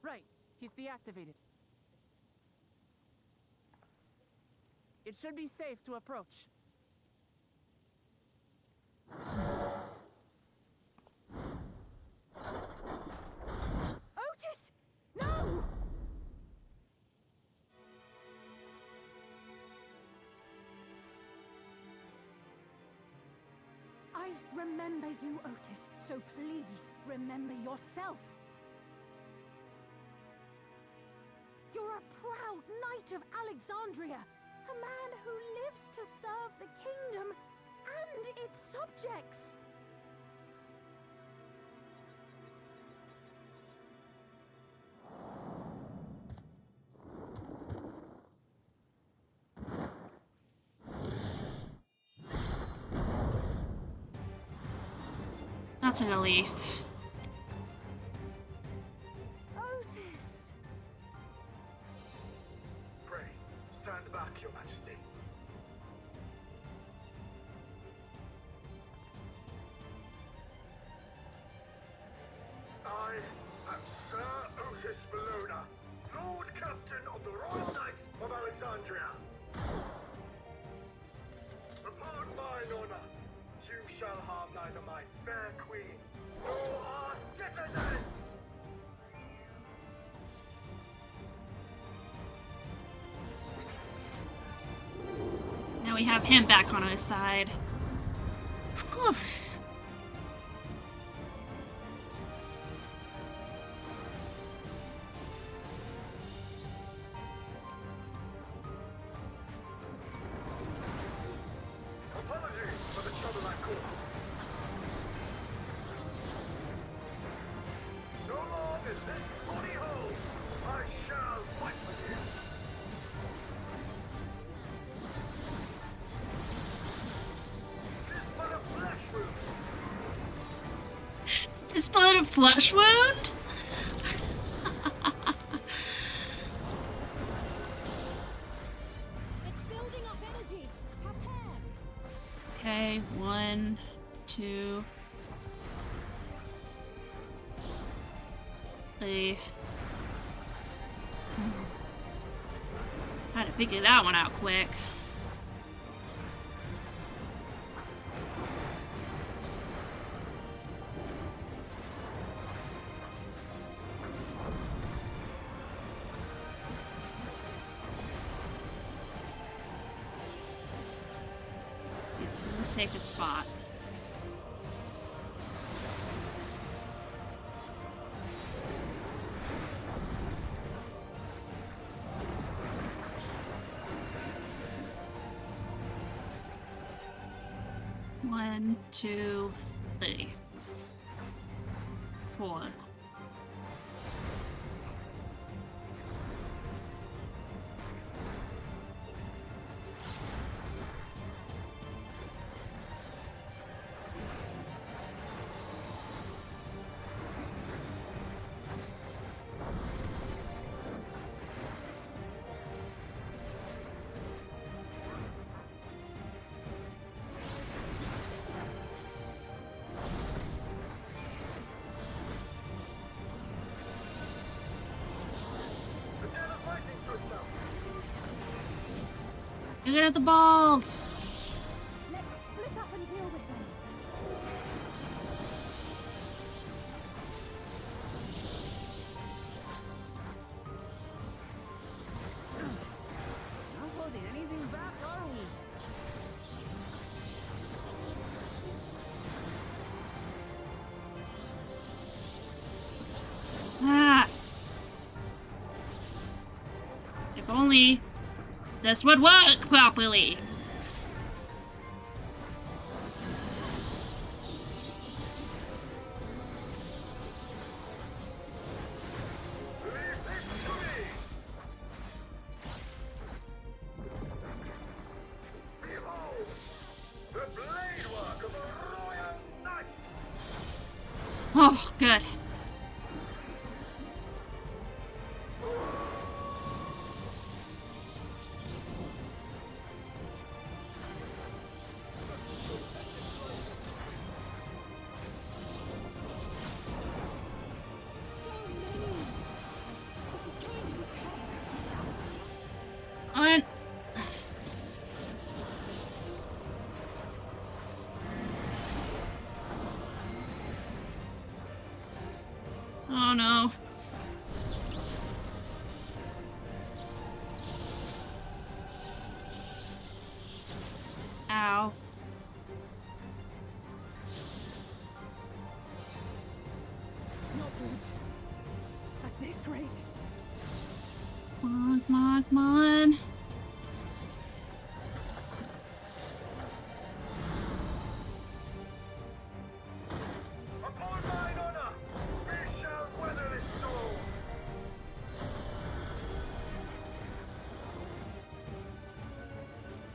Right, he's deactivated. It should be safe to approach. Otis! No! I remember you, Otis, so please remember yourself. You're a proud knight of Alexandria, a man who lives to serve the kingdom and its subjects. That's a relief. Otis! Pray, stand back, Your Majesty. I am Sir Otis Bologna, Lord Captain of the Royal Knights of Alexandria. Upon mine honor, you shall harm neither my fair queen nor our citizens! Now we have him back on his side. Whew. Apologies for the trouble I caused. So long as this body holds, I shall fight with you. This but a flesh wound. Is blood a flesh wound? It's building up energy. Prepare. Okay, 1, 2, 3. Had to figure that one out quick. See, this is the safest spot. One, two, the foil. Look at the balls! Let's split up and deal with them. Not holding anything back, are we? Ah! If only this would work properly! Oh, good. On. Oh no. Ow. Not good. At this rate. Come on, come on, come on. Upon mine honor, we shall weather this storm.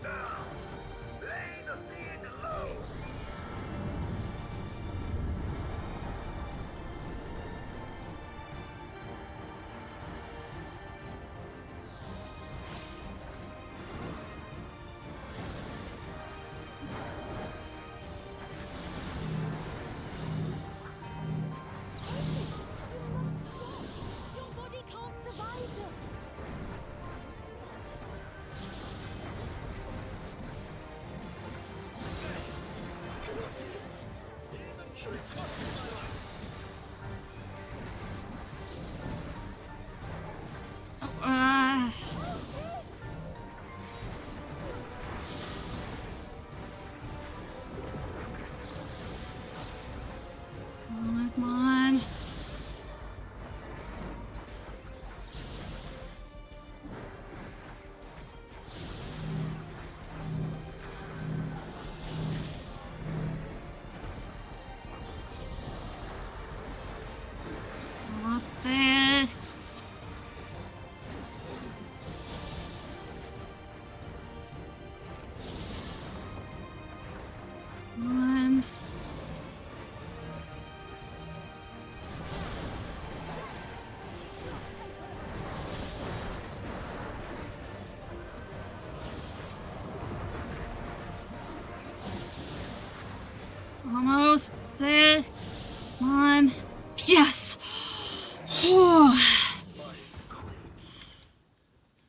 Now, lay the fiend low. Your body can't survive this. Uh, come on, come on. Almost there. Come on. Almost there. Come on. Yes! Oh.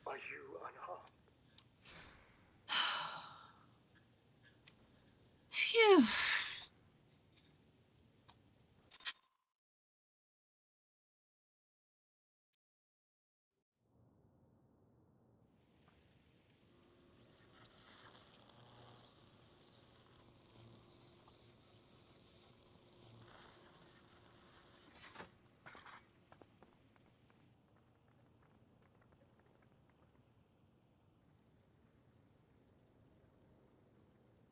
Are you unharmed? Phew.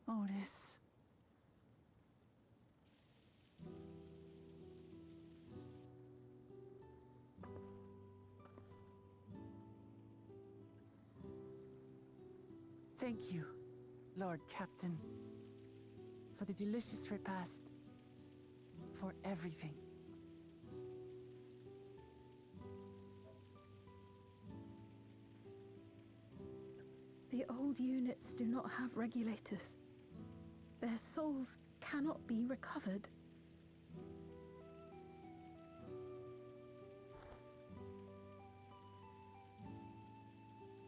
Otis. Thank you, Lord Captain, for the delicious repast, for everything. The old units do not have regulators. Their souls cannot be recovered.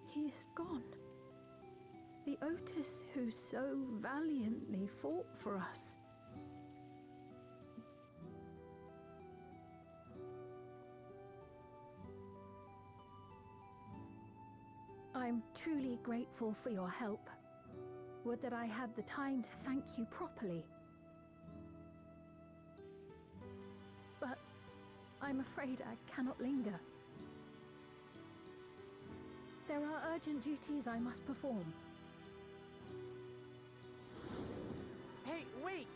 He is gone. The Otis who so valiantly fought for us. I'm truly grateful for your help. Would that I had the time to thank you properly. But I'm afraid I cannot linger. There are urgent duties I must perform. Hey, wait!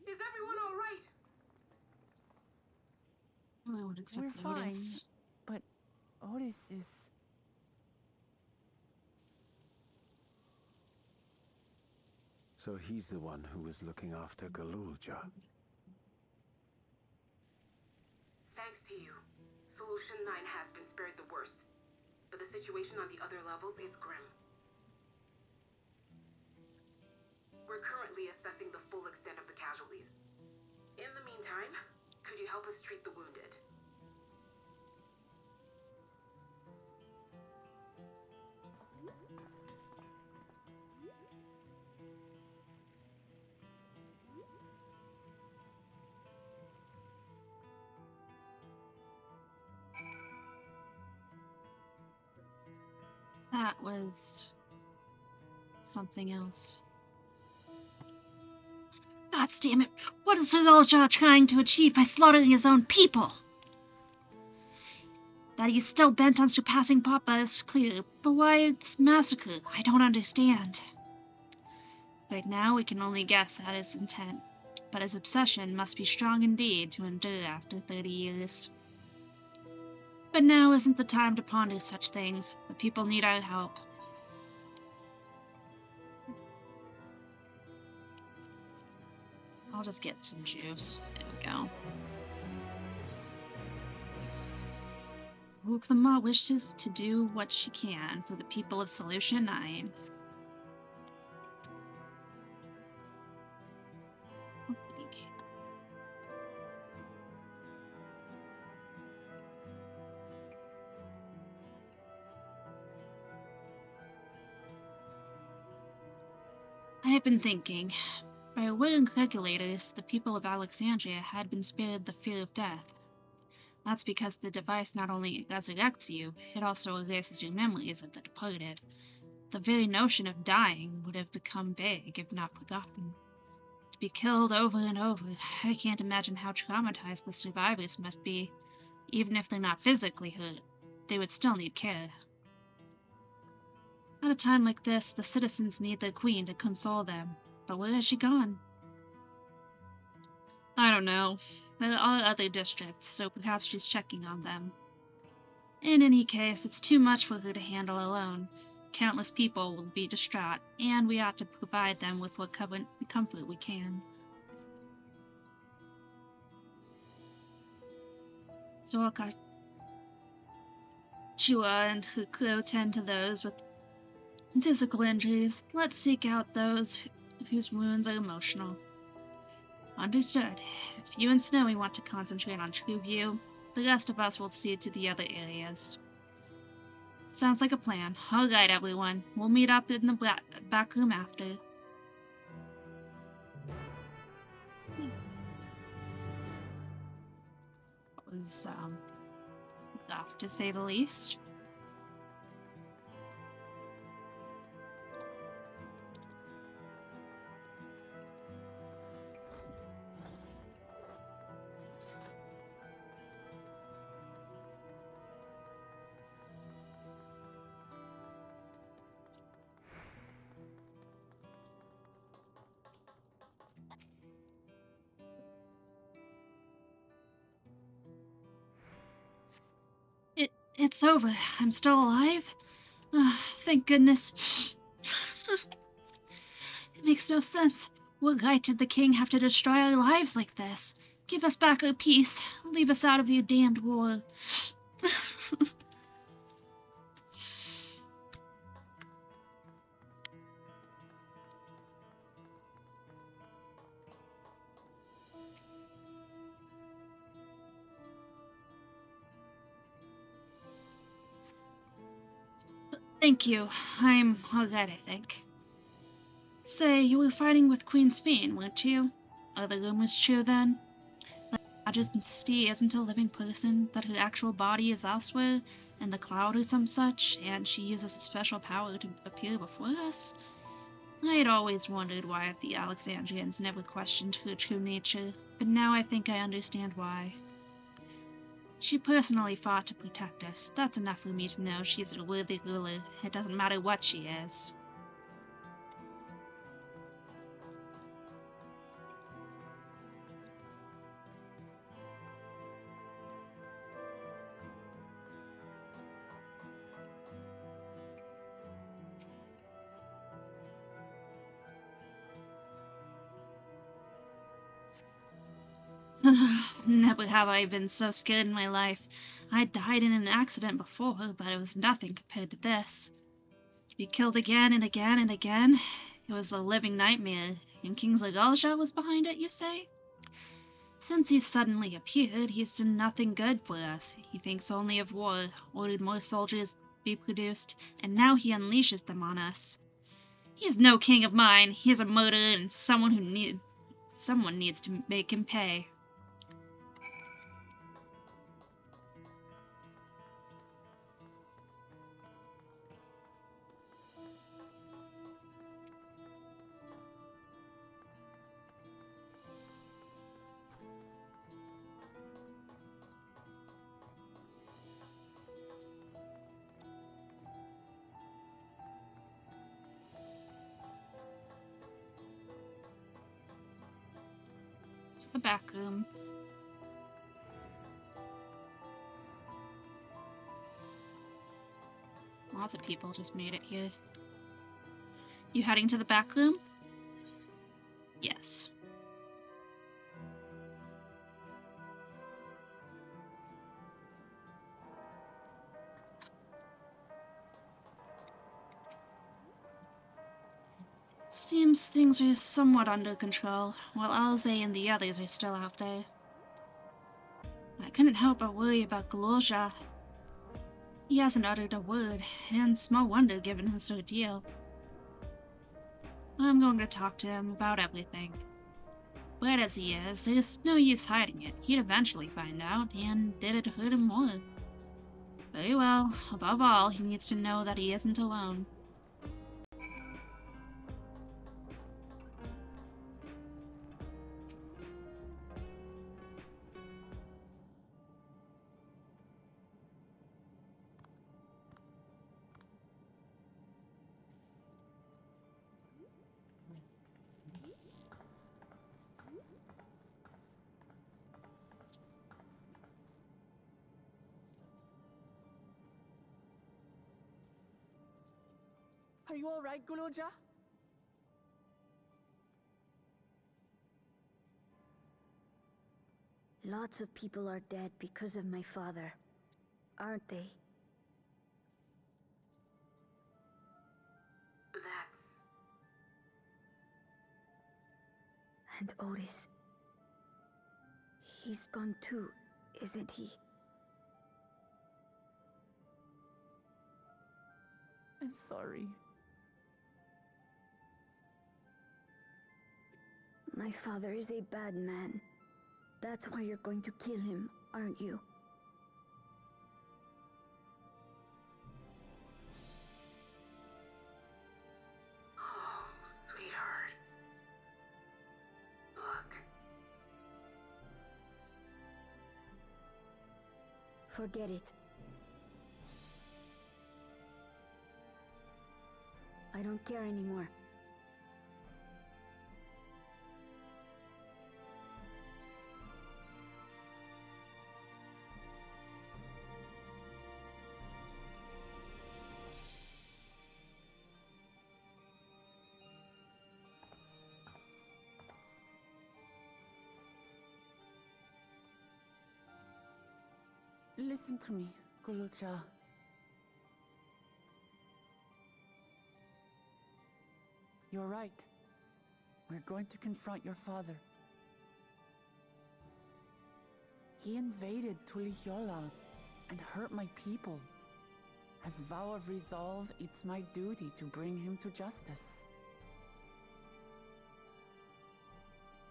Is everyone all right? I would accept We're fine, Otis. but Otis is... So he's the one who was looking after Galulja. Thanks to you, Solution 9 has been spared the worst, but the situation on the other levels is grim. We're currently assessing the full extent of the casualties. In the meantime, could you help us treat the wounded? That was something else. God damn it! What is Sir trying to achieve by slaughtering his own people? That he's still bent on surpassing Papa is clear, but why this massacre? I don't understand. Right now, we can only guess at his intent, but his obsession must be strong indeed to endure after 30 years. But now isn't the time to ponder such things. The people need our help. I'll just get some juice. There we go. Wuklama wishes to do what she can for the people of Solution 9. I have been thinking. By willing regulators, the people of Alexandria had been spared the fear of death. That's because the device not only resurrects you, it also erases your memories of the departed. The very notion of dying would have become vague if not forgotten. To be killed over and over, I can't imagine how traumatized the survivors must be. Even if they're not physically hurt, they would still need care. At a time like this, the citizens need their queen to console them. But where has she gone? I don't know. There are other districts, so perhaps she's checking on them. In any case, it's too much for her to handle alone. Countless people will be distraught, and we ought to provide them with what comfort we can. So I'll got Chua and her crew tend to those with physical injuries. Let's seek out those whose wounds are emotional. Understood. If you and Snowy want to concentrate on Trueview, the rest of us will see to the other areas. Sounds like a plan. Alright, everyone. We'll meet up in the back room after. That was, rough to say the least. it's over. I'm still alive? Thank goodness. It makes no sense. What right did the king have to destroy our lives like this? Give us back our peace. Leave us out of your damned war. Thank you. I'm alright, I think. Say, you were fighting with Queen Sphene, weren't you? Are the rumors true then? That Majesty isn't a living person, that her actual body is elsewhere, in the cloud or some such, and she uses a special power to appear before us? I had always wondered why the Alexandrians never questioned her true nature, but now I think I understand why. She personally fought to protect us. That's enough for me to know she's a worthy ruler. It doesn't matter what she is. Never have I been so scared in my life. I died in an accident before, but it was nothing compared to this. To be killed again and again and again, it was a living nightmare, and King Zagolja was behind it, you say? Since he's suddenly appeared, he's done nothing good for us. He thinks only of war, ordered more soldiers be produced, and now he unleashes them on us. He is no king of mine. He is a murderer and someone needs to make him pay. To the back room. Lots of people just made it here. You heading to the back room? Yes. Seems things are somewhat under control, while Alze and the others are still out there. I couldn't help but worry about Golozha. He hasn't uttered a word, and small wonder given his ordeal. I'm going to talk to him about everything. Bad as he is, there's no use hiding it. He'd eventually find out, and did it hurt him more? Very well. Above all, he needs to know that he isn't alone. Are you all right, Golozha? Lots of people are dead because of my father, aren't they? That's... And Otis. He's gone too, isn't he? I'm sorry. My father is a bad man. That's why you're going to kill him, aren't you? Oh, sweetheart. Look. Forget it. I don't care anymore. Listen to me, Gulucha. You're right. We're going to confront your father. He invaded Tulihyolal and hurt my people. As vow of resolve, it's my duty to bring him to justice.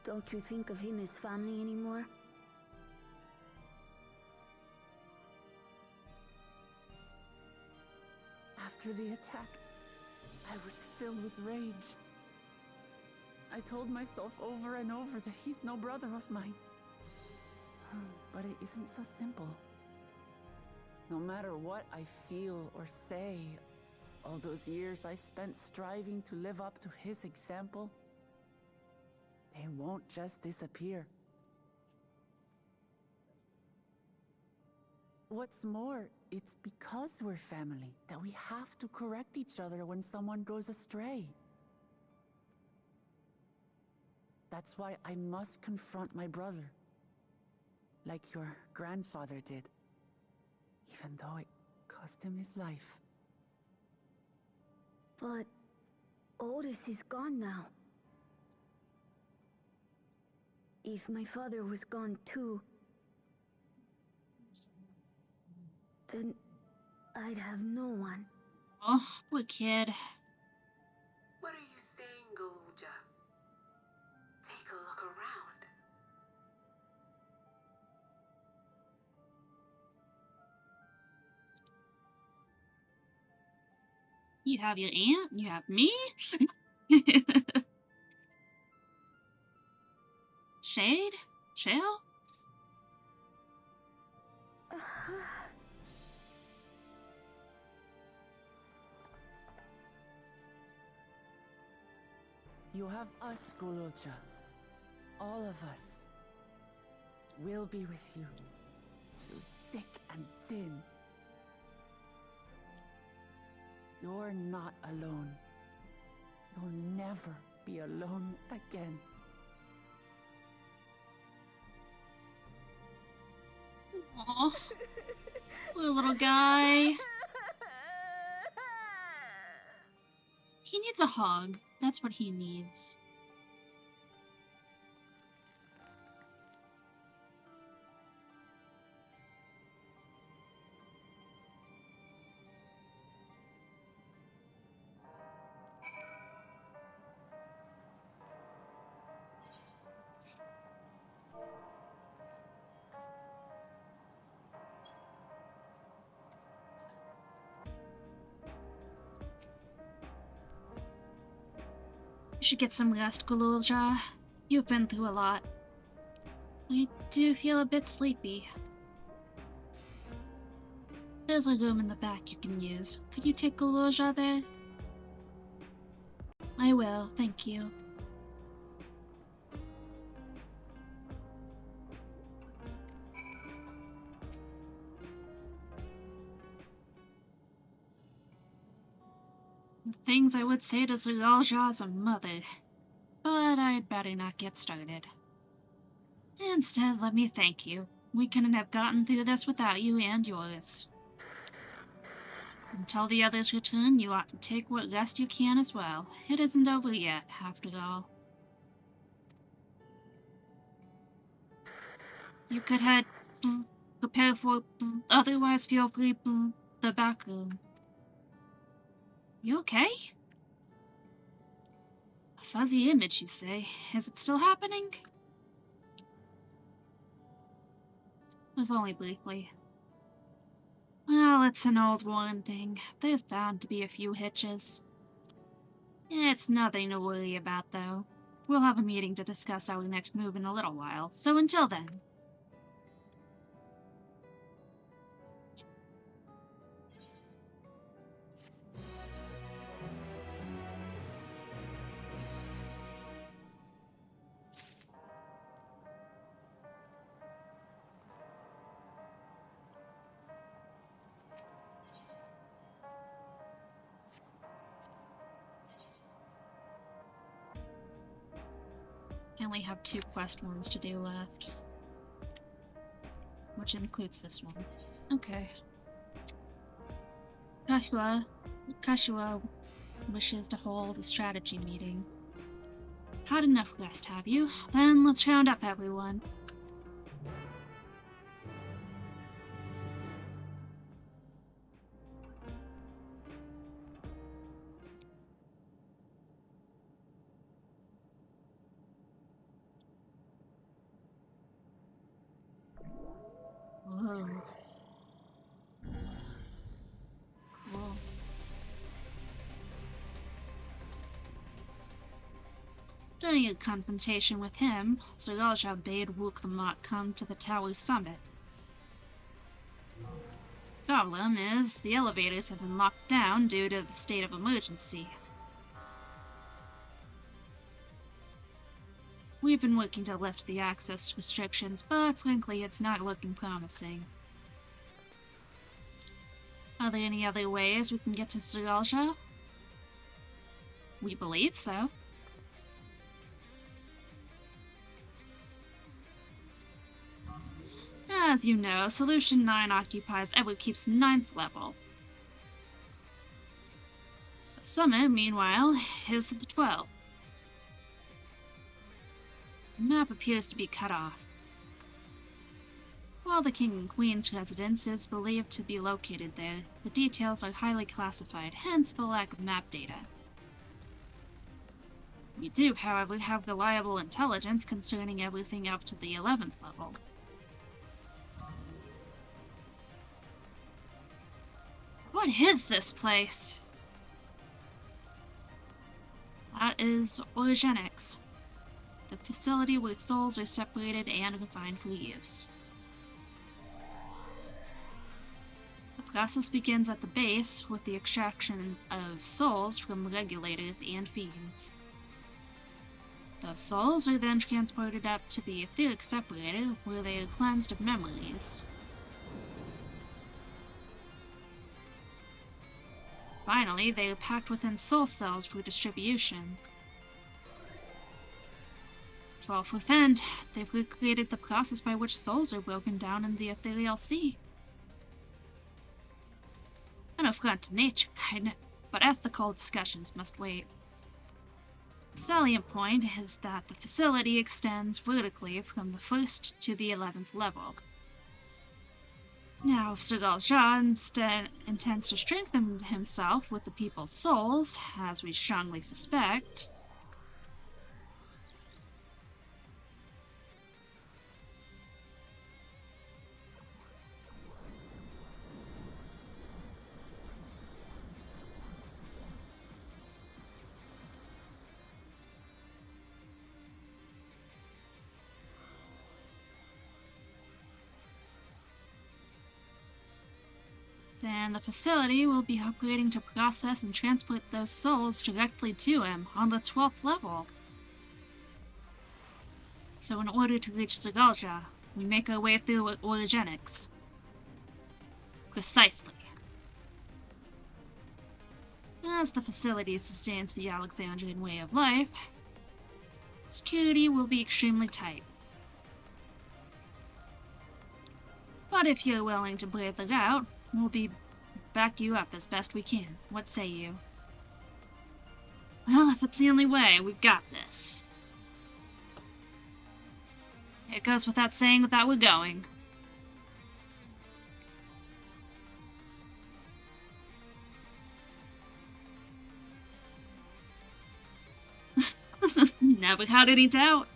Don't you think of him as family anymore? After the attack, I was filled with rage. I told myself over and over that he's no brother of mine. But it isn't so simple. No matter what I feel or say, all those years I spent striving to live up to his example, they won't just disappear. What's more, it's because we're family that we have to correct each other when someone goes astray. That's why I must confront my brother, like your grandfather did, even though it cost him his life. But Otis is gone now. If my father was gone too, then I'd have no one. Oh, poor kid. What are you saying, Golja? Take a look around. You have your aunt, you have me. Shade? Shale? You have us, Gulucha. All of us. We'll be with you, through thick and thin. You're not alone. You'll never be alone again. Aw, poor little guy. He needs a hug. That's what he needs. You should get some rest, Gululja. You've been through a lot. I do feel a bit sleepy. There's a room in the back you can use. Could you take Gululja there? I will, thank you. The things I would say to Zul'Alja's mother, but I'd better not get started. Instead, let me thank you. We couldn't have gotten through this without you and yours. Until the others return, you ought to take what rest you can as well. It isn't over yet, after all. You could head prepare for otherwise feel free the back room. You okay? A fuzzy image, you say? Is it still happening? It was only briefly. Well, it's an old worn thing. There's bound to be a few hitches. It's nothing to worry about, though. We'll have a meeting to discuss our next move in a little while, so until then. I only have 2 quest ones to do left, which includes this one. Okay. Kashua wishes to hold a strategy meeting. Had enough rest, have you? Then let's round up everyone. Whoa. Cool. During a confrontation with him, Zeralja bade Wuklamot come to the tower's summit. Problem is, the elevators have been locked down due to the state of emergency. We've been working to lift the access restrictions, but frankly it's not looking promising. Are there any other ways we can get to Zeralja? We believe so. As you know, Solution 9 occupies Everkeep's 9th level. The summit, meanwhile, is at the 12th. The map appears to be cut off. While the King and Queen's residence is believed to be located there, the details are highly classified, hence the lack of map data. We do, however, have reliable intelligence concerning everything up to the 11th level. What is this place? That is Origenics, the facility where souls are separated and refined for use. The process begins at the base with the extraction of souls from regulators and fiends. Those souls are then transported up to the etheric separator where they are cleansed of memories. Finally, they are packed within soul cells for distribution. 12 within, they've recreated the process by which souls are broken down in the ethereal sea. An affront to nature, but ethical discussions must wait. The salient point is that the facility extends vertically from the 1st to the 11th level. Now, if Zeralja instead intends to strengthen himself with the people's souls, as we strongly suspect, then the facility will be upgrading to process and transport those souls directly to him on the 12th level. So in order to reach Zeralja, we make our way through Origenics. Precisely. As the facility sustains the Alexandrian way of life, security will be extremely tight. But if you're willing to brave the route, we'll back you up as best we can. What say you? Well, if it's the only way, we've got this. It goes without saying that we're going. Never had any doubt.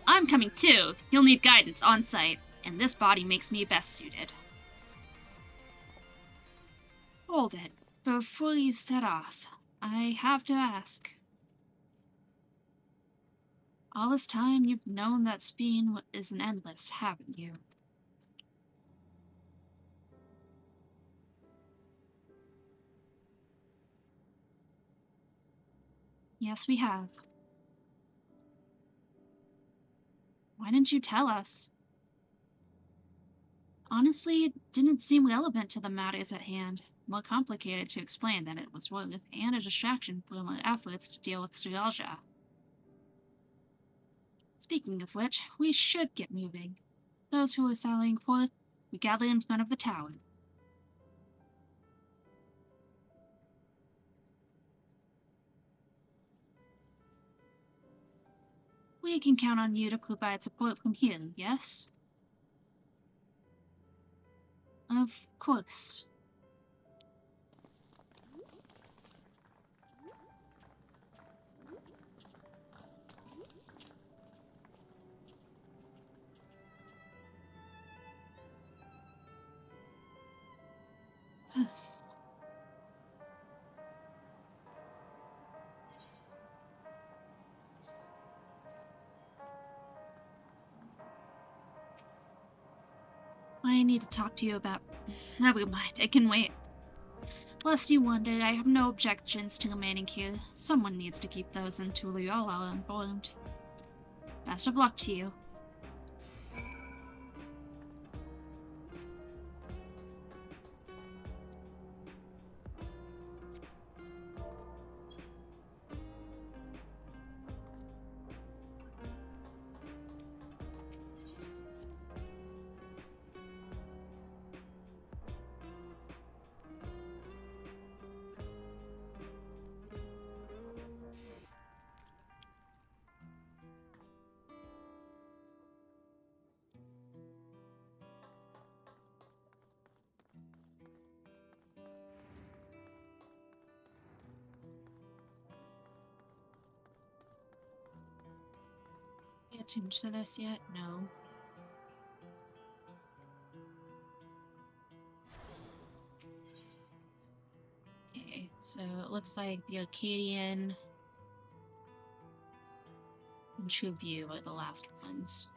I'm coming too. You'll need guidance on site, and this body makes me best suited. Hold it. Before you set off, I have to ask. All this time you've known that Speen isn't endless, haven't you? Yes, we have. Why didn't you tell us? Honestly, it didn't seem relevant to the matters at hand. More complicated to explain than it was worth, and a distraction from our efforts to deal with Zeralja. Speaking of which, we should get moving. those who are sallying forth, we gather in front of the tower. We can count on you to provide support from here, yes? Of course. I need to talk to you about... Never mind, it can wait. Lest you wonder, I have no objections to remaining here. Someone needs to keep those in Tuliola informed. Best of luck to you. Pay attention to this yet? No. Okay, so it looks like the Arcadian and True View are the last ones.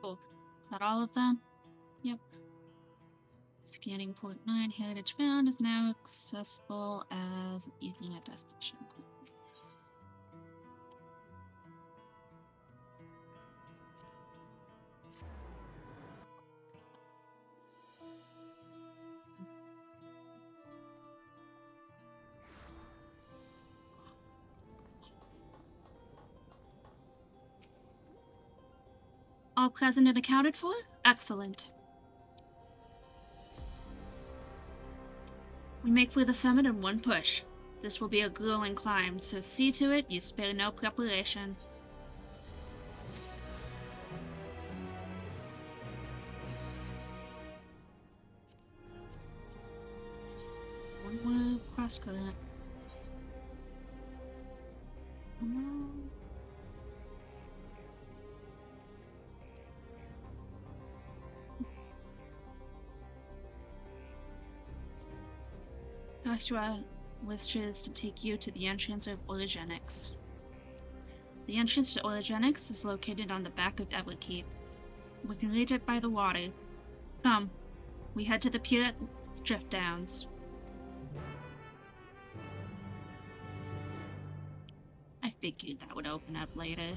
Cool. Is that all of them? Yep. Scanning port 9, heritage found is now accessible as an Ethernet destination. All present and accounted for? Excellent. We make for the summit in one push. This will be a grueling climb, so see to it you spare no preparation. One move, cross current. Joshua wishes to take you to the entrance of Orogenics. The entrance to Orogenics is located on the back of Everkeep. We can reach it by the water. Come, we head to the pier at Drift Downs. I figured that would open up later.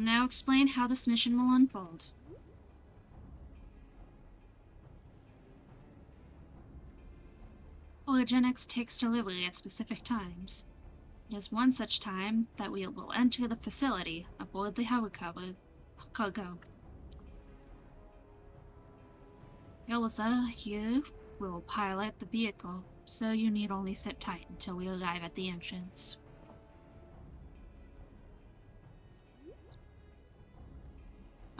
now explain how this mission will unfold. Orogenics takes delivery at specific times. It is one such time that we will enter the facility aboard the helicopter cargo. Elsa, you will pilot the vehicle, so you need only sit tight until we arrive at the entrance.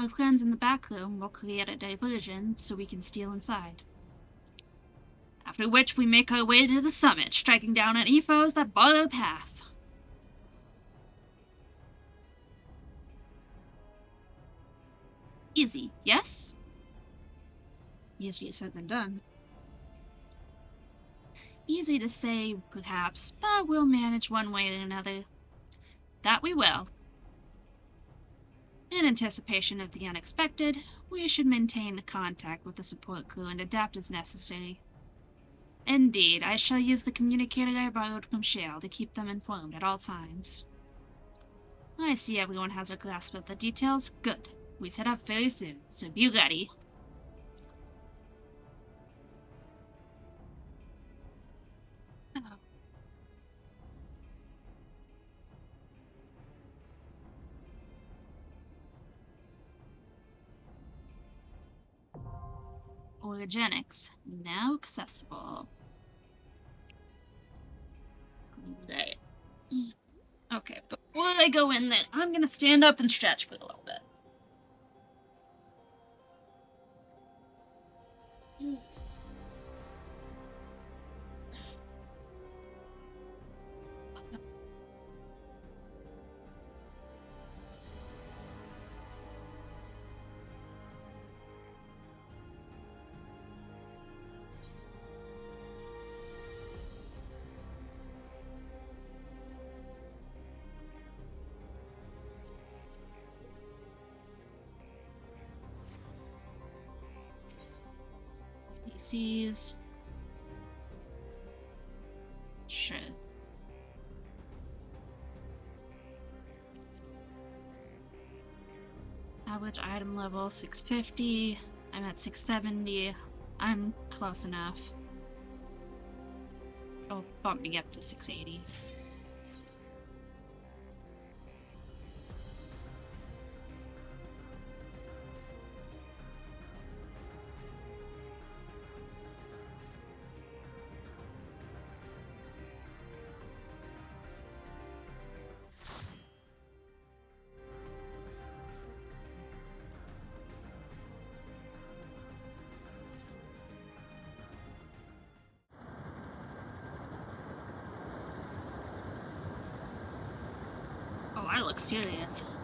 Our friends in the back room will create a diversion so we can steal inside. After which we make our way to the summit, striking down any foes that bar our path. Easy, yes? Easier said than done. Easy to say, perhaps, but we'll manage one way or another. That we will. In anticipation of the unexpected, we should maintain contact with the support crew and adapt as necessary. Indeed, I shall use the communicator I borrowed from Shale to keep them informed at all times. I see everyone has a grasp of the details. Good. We set up very soon, so be ready. Oh. Orogenics, now accessible. Great. Okay, before I go in there, I'm gonna stand up and stretch for a little bit. PCs. Sure. Average item level 650. I'm at 670. I'm close enough. It'll bump me up to 680. Oh, I look serious.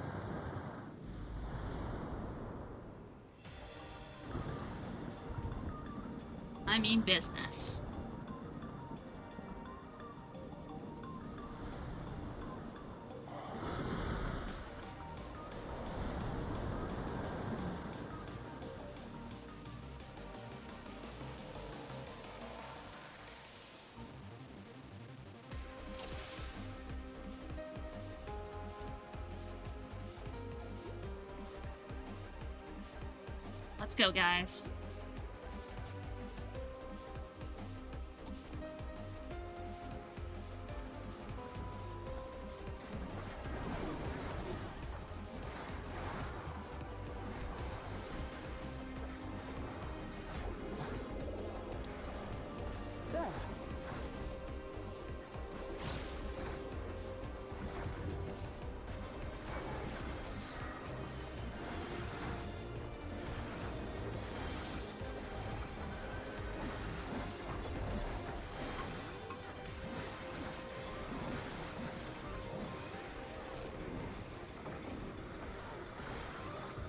I mean business. Let's go, guys.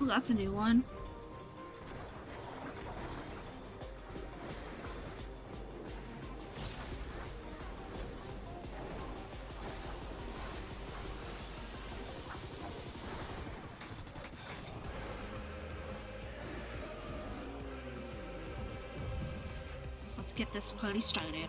Ooh, that's a new one. Let's get this party started.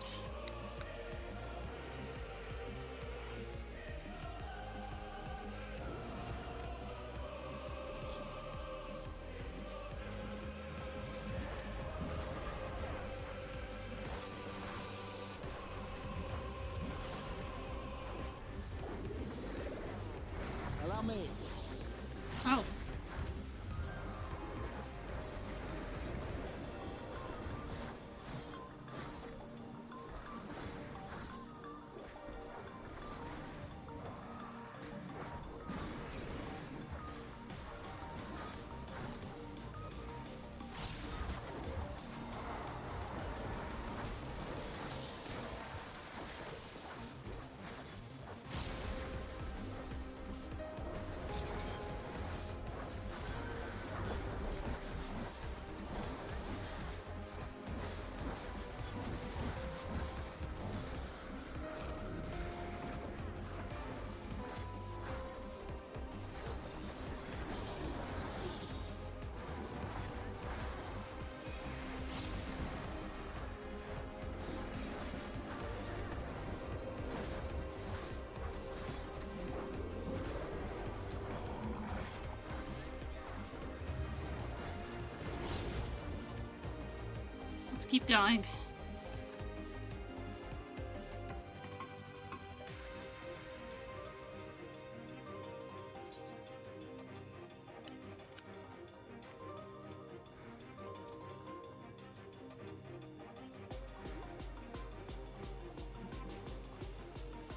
Let's keep going.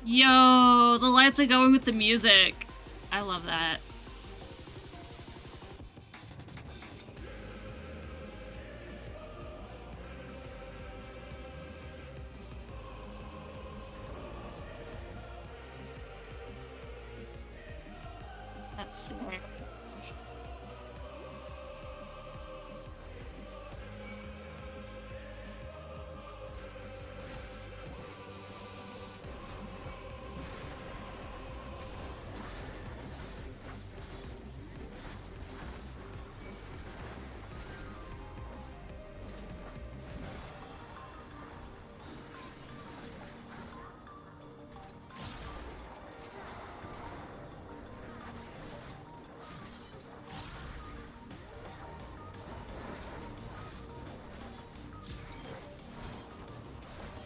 Yo, the lights are going with the music. I love that. That's sick.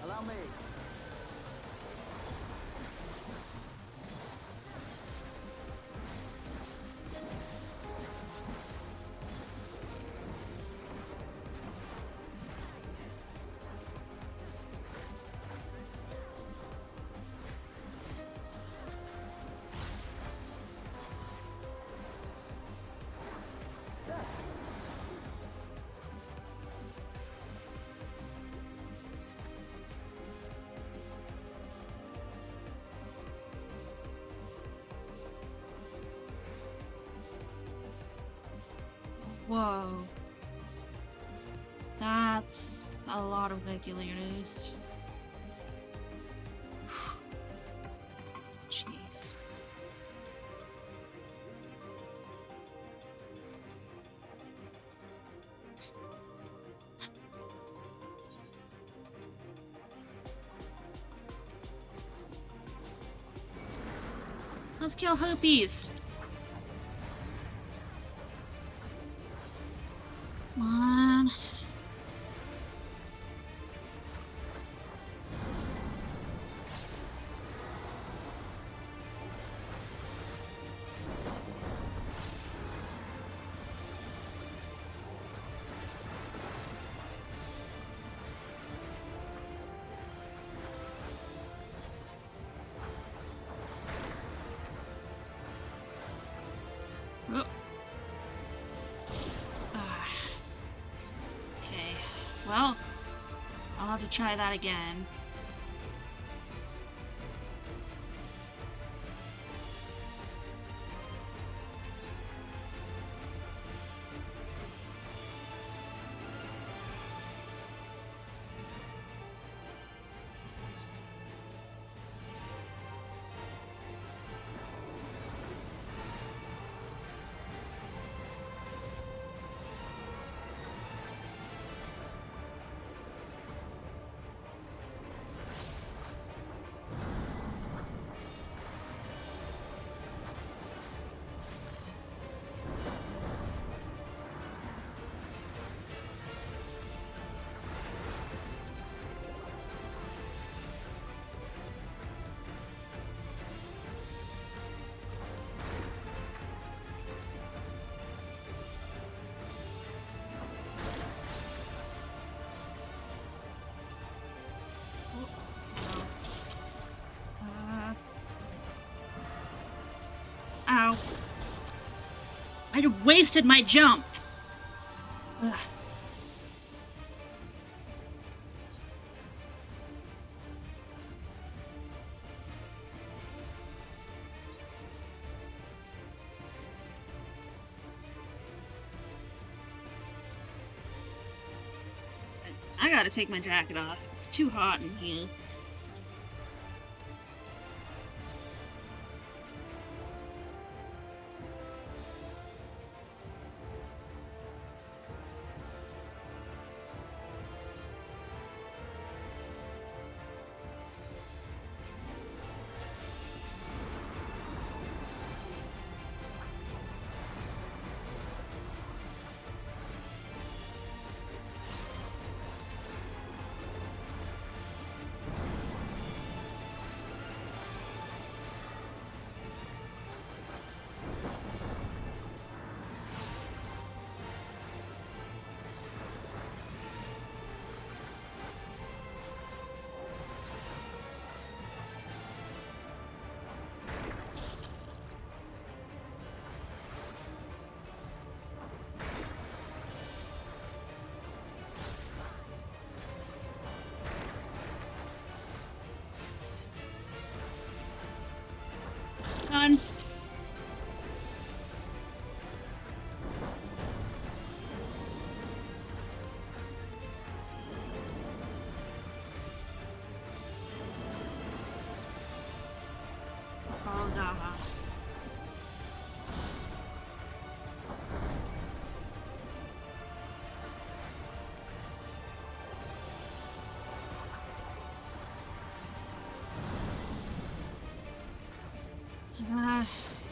Allow me. Whoa. That's a lot of regulators. Jeez. Let's kill Hoopies. Come on. Oh. Okay, well, I'll have to try that again. Ow. I wasted my jump. Ugh. I gotta take my jacket off. It's too hot in here. on. Oh, no.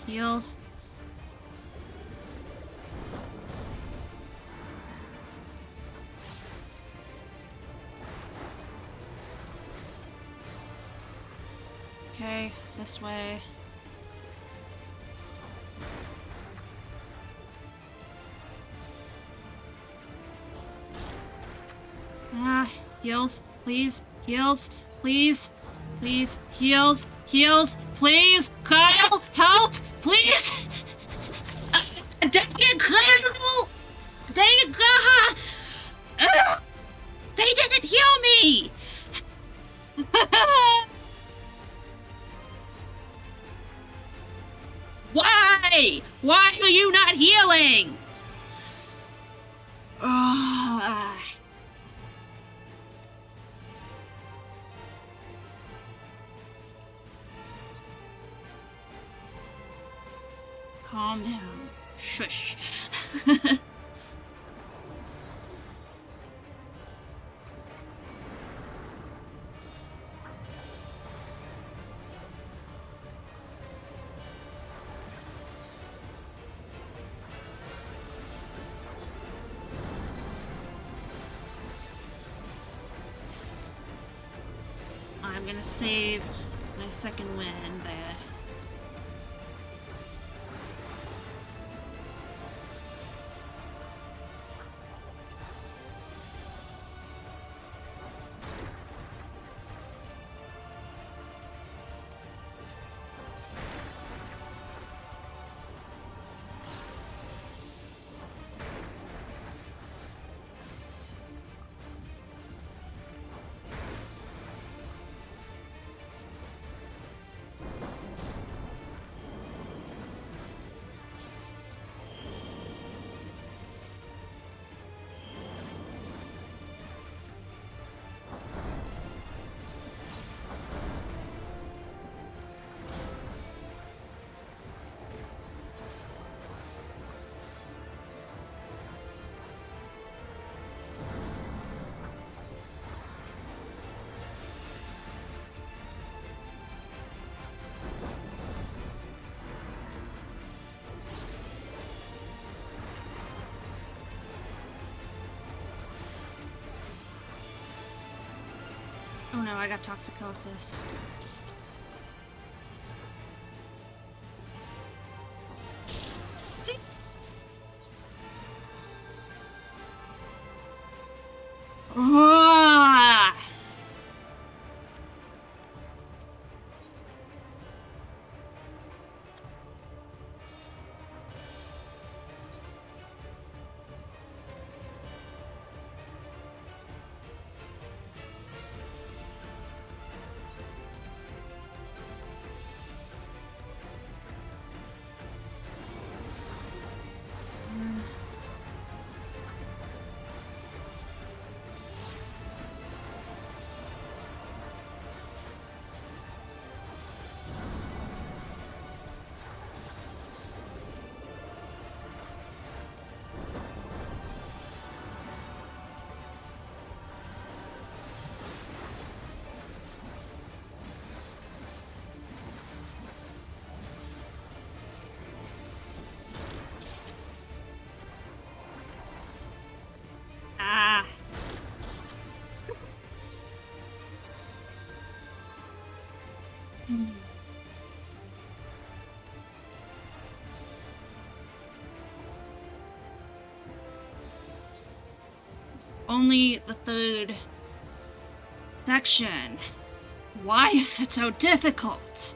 Heal. Okay, this way. Heals, please. Heals, please. Please. Heals. Heals, please. Kyle, help, please. Dang it, Kyle! Dang it, they didn't heal me! Why? Why are you not healing? Calm down. Shush. I'm gonna save my second win there. Oh no, I got toxicosis. Ah! Ah. Only the third section. Why is it so difficult?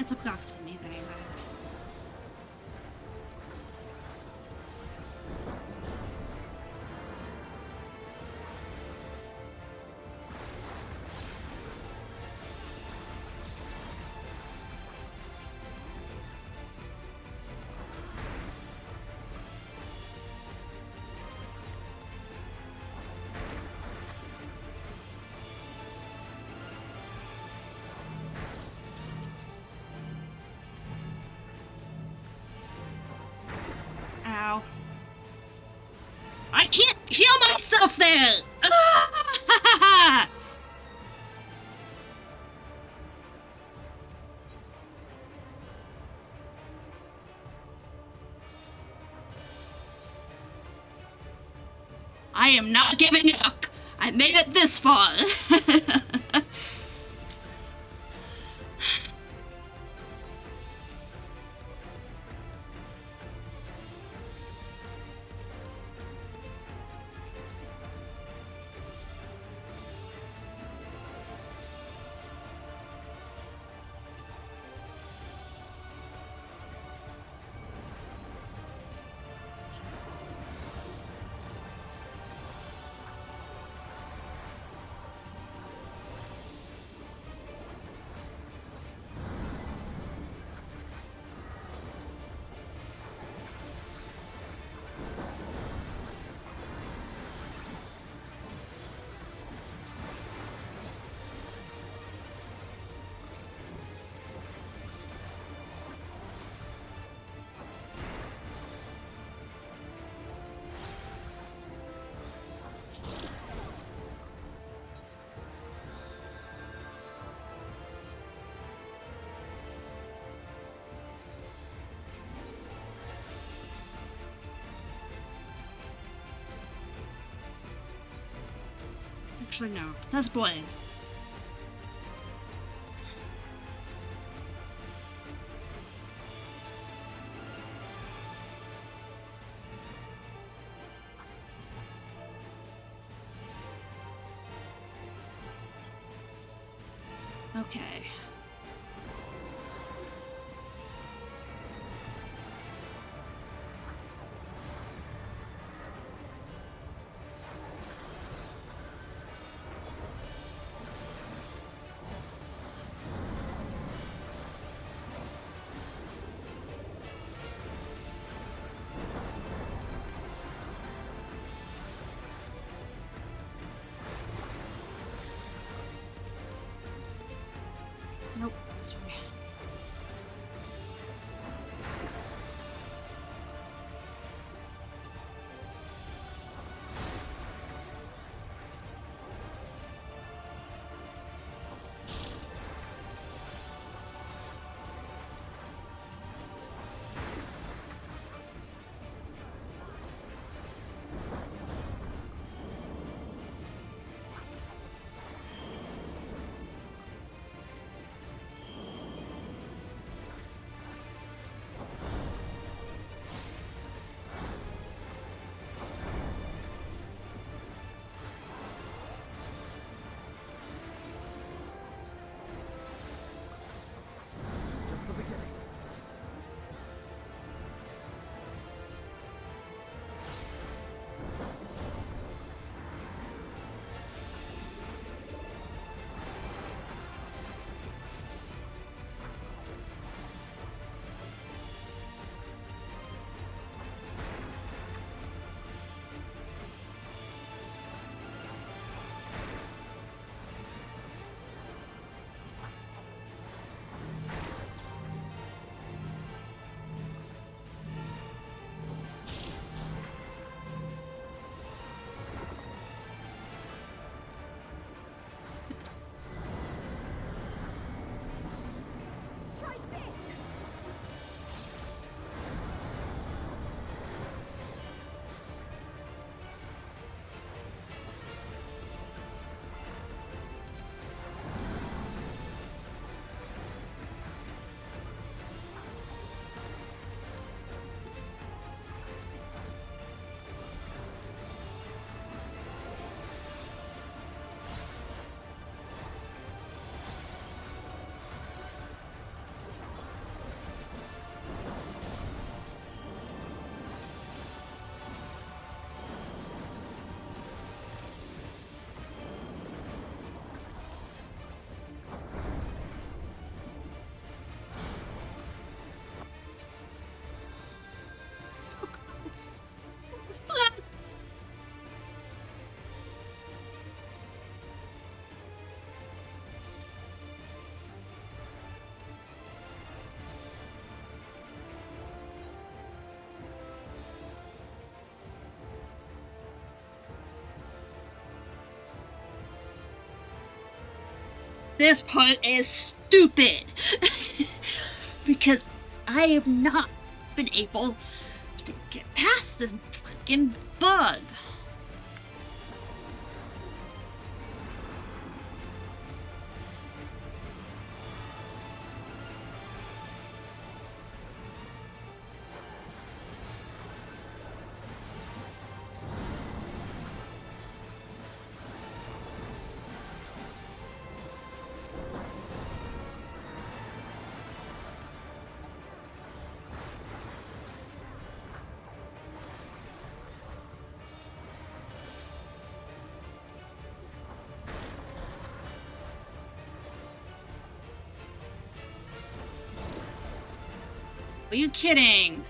It's a proximity thing. Ow. I can't heal myself there! Ah! I am not giving up. I made it this far. Actually, no. That's boiling. Okay. This part is stupid. Because I have not been able to get past this freaking bug. Are you kidding?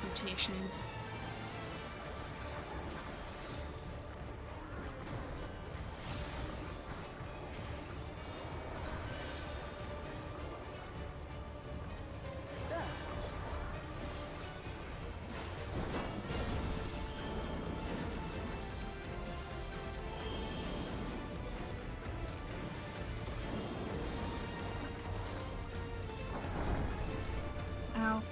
Rotation. Ow.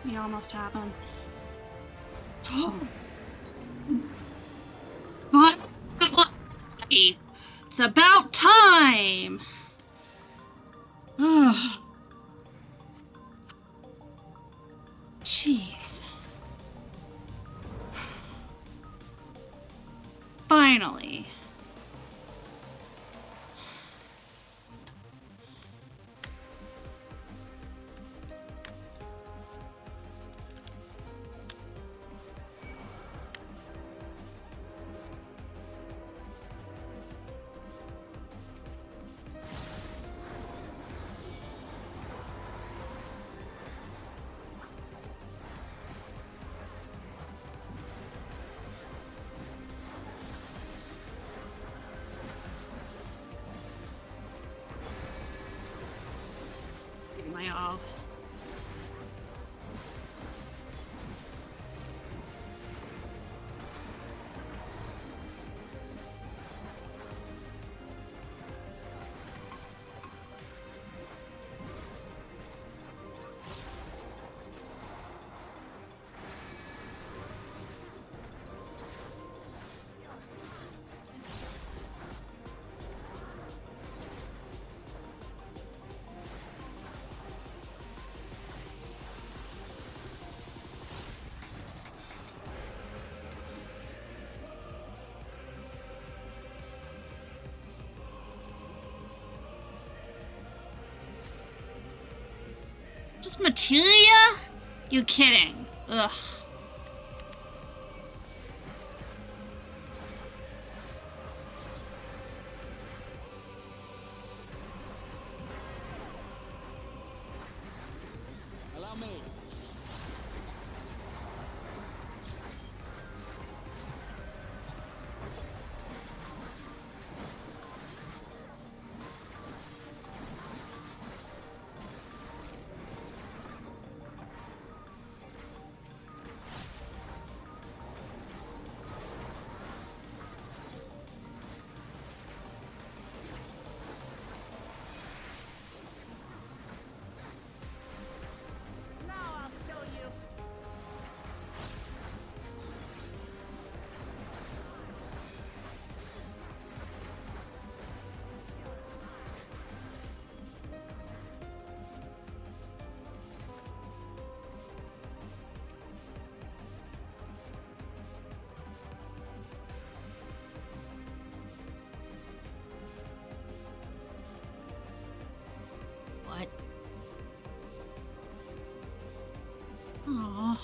We almost have him. It's about time! Ugh. Jeez. Finally. My all. Just materia? You kidding? Ugh. Allow me. What? Aww.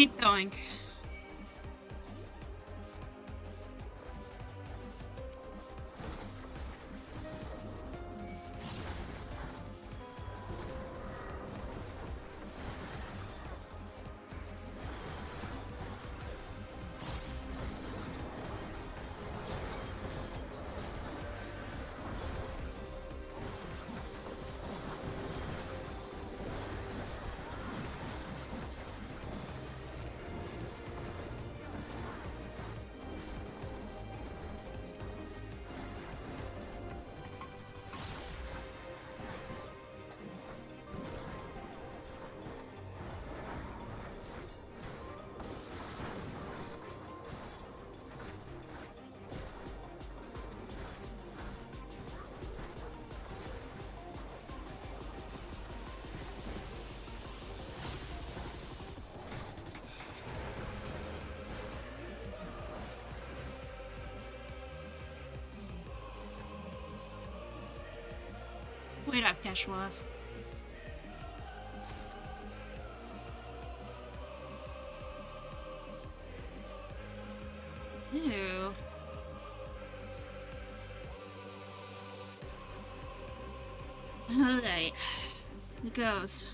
keep going. Wait up, Keshwa. Ew. Alright. It goes.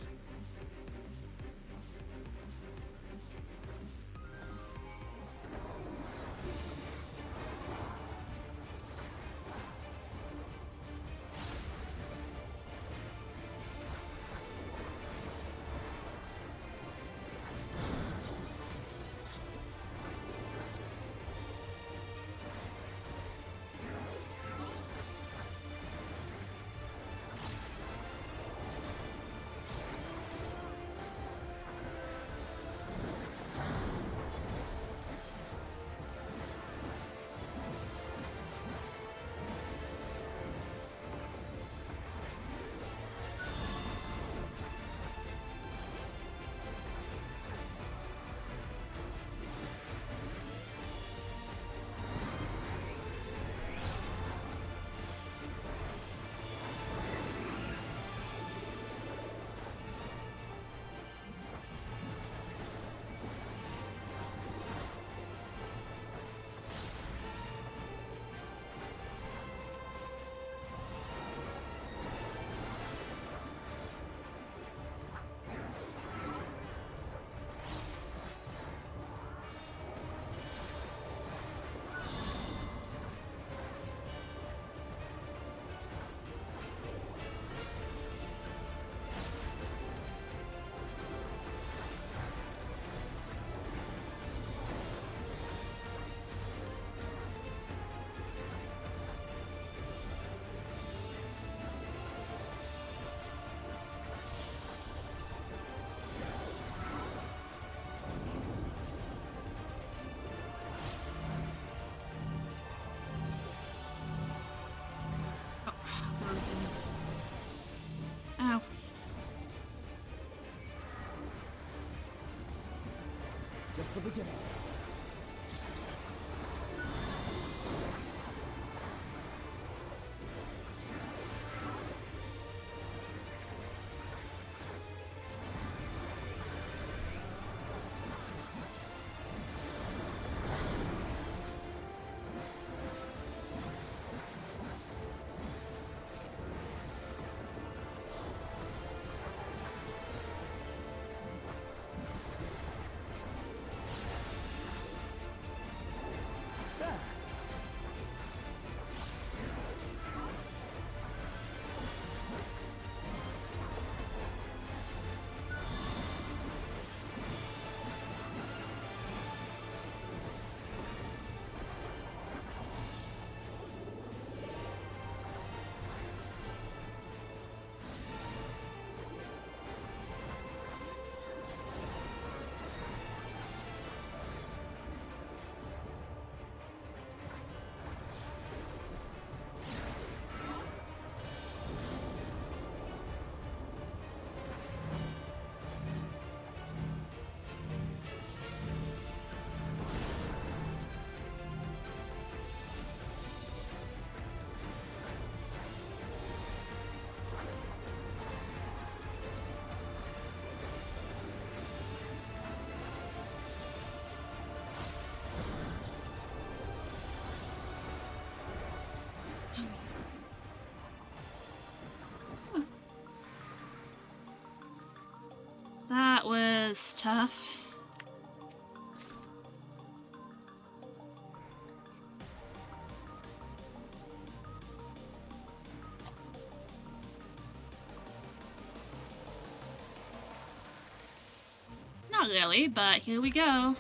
Ow. Just the beginning. is tough. Not really, but here we go.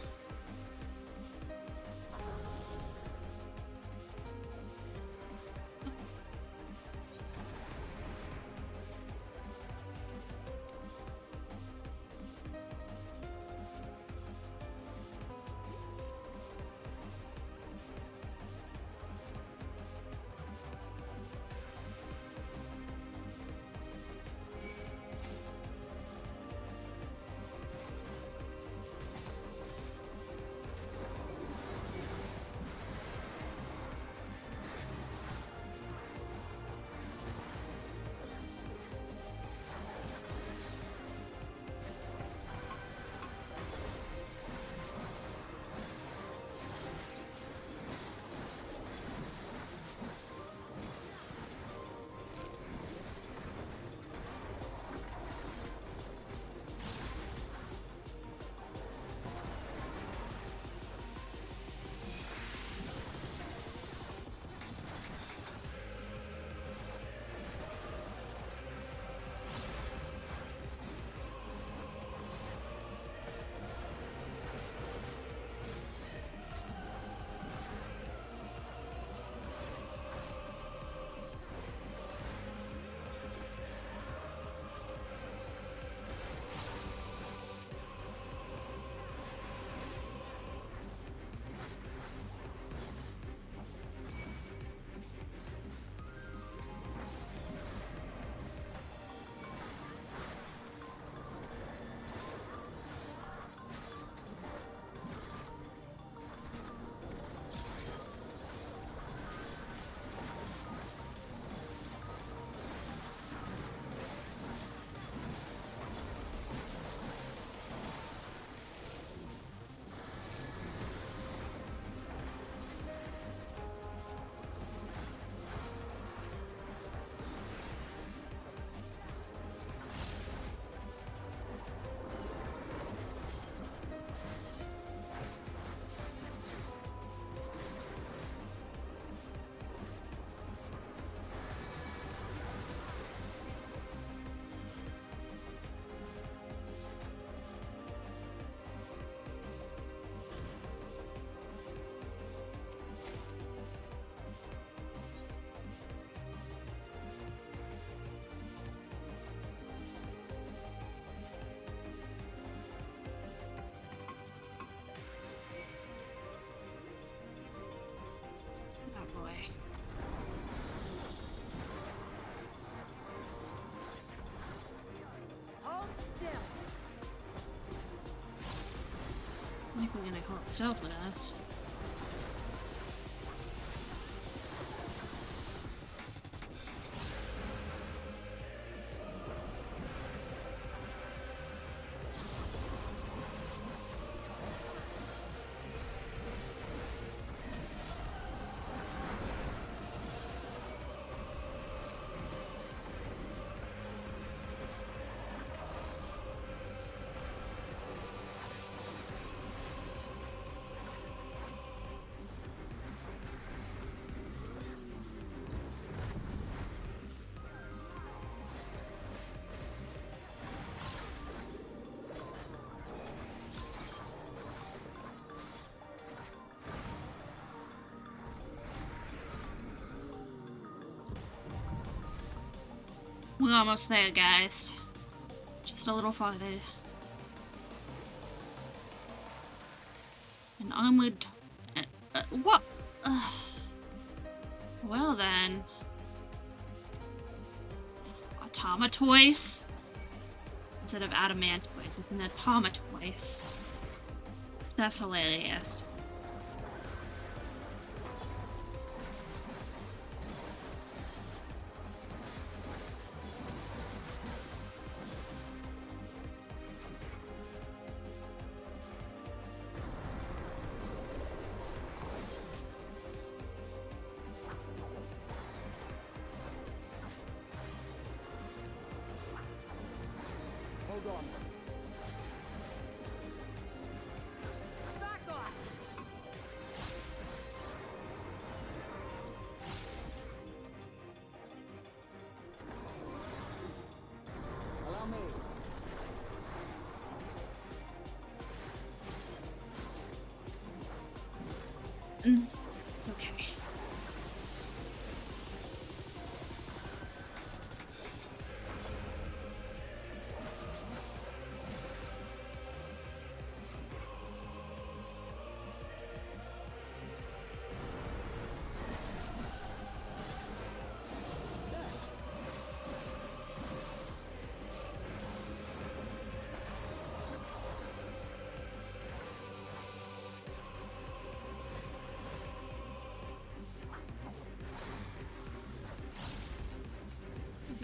I think we're gonna call it stealth with us. We're almost there, guys. Just a little farther. And onward. What? Well then. Automatoys? Instead of adamantoys, it's an automatoys. That's hilarious. Hold on. button. It's okay.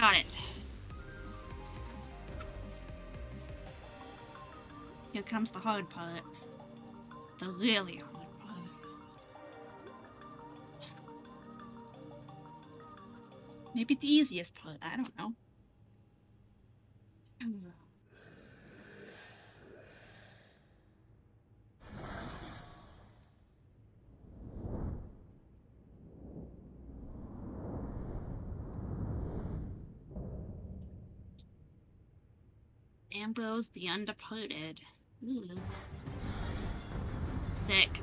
Got it. Here comes the hard part. The really hard part. Maybe the easiest part, I don't know. Ambrose the Undeparted. Ooh. Sick.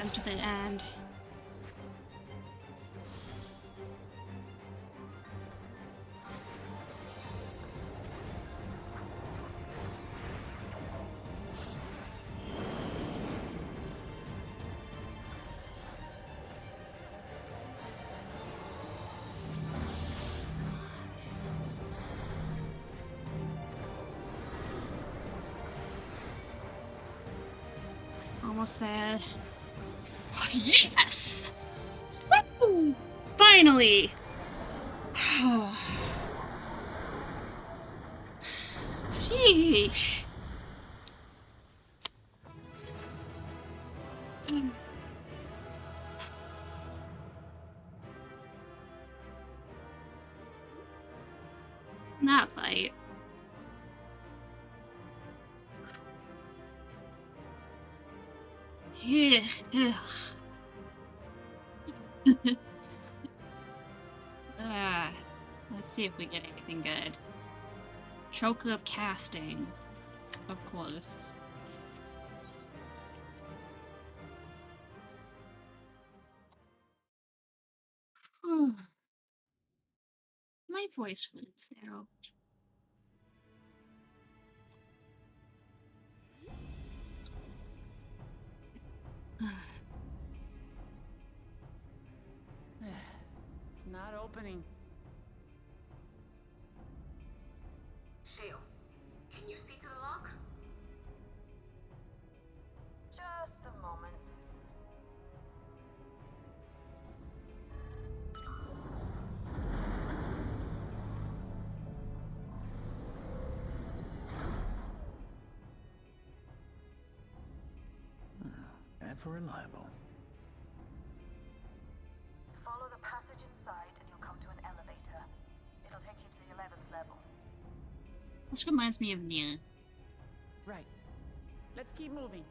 them to the end. Almost there. Yes! Woo! Finally! Sheesh. That fight. Yeah. Let's see if we get anything good. Choker of casting. Of course. My voice hurts now. It's not opening. Shale, can you see to the lock? Just a moment. Ever reliable. Follow the passage inside and you'll come to an elevator. It'll take you to the 11th level. This reminds me of Nia. Right. Let's keep moving.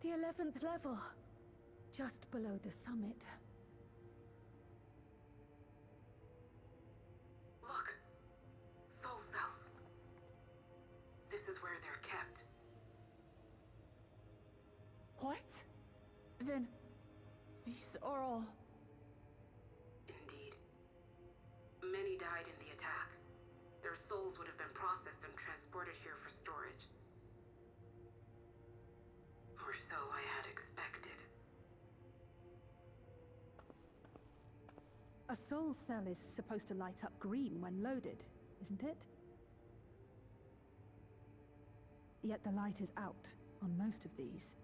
The 11th level. Just below the summit. Look. Soul cells. This is where they're kept. What? Then these are all... Indeed. Many died in the attack. Their souls would have been processed and transported here for storage. Or so I had expected. A soul cell is supposed to light up green when loaded, isn't it? Yet the light is out on most of these.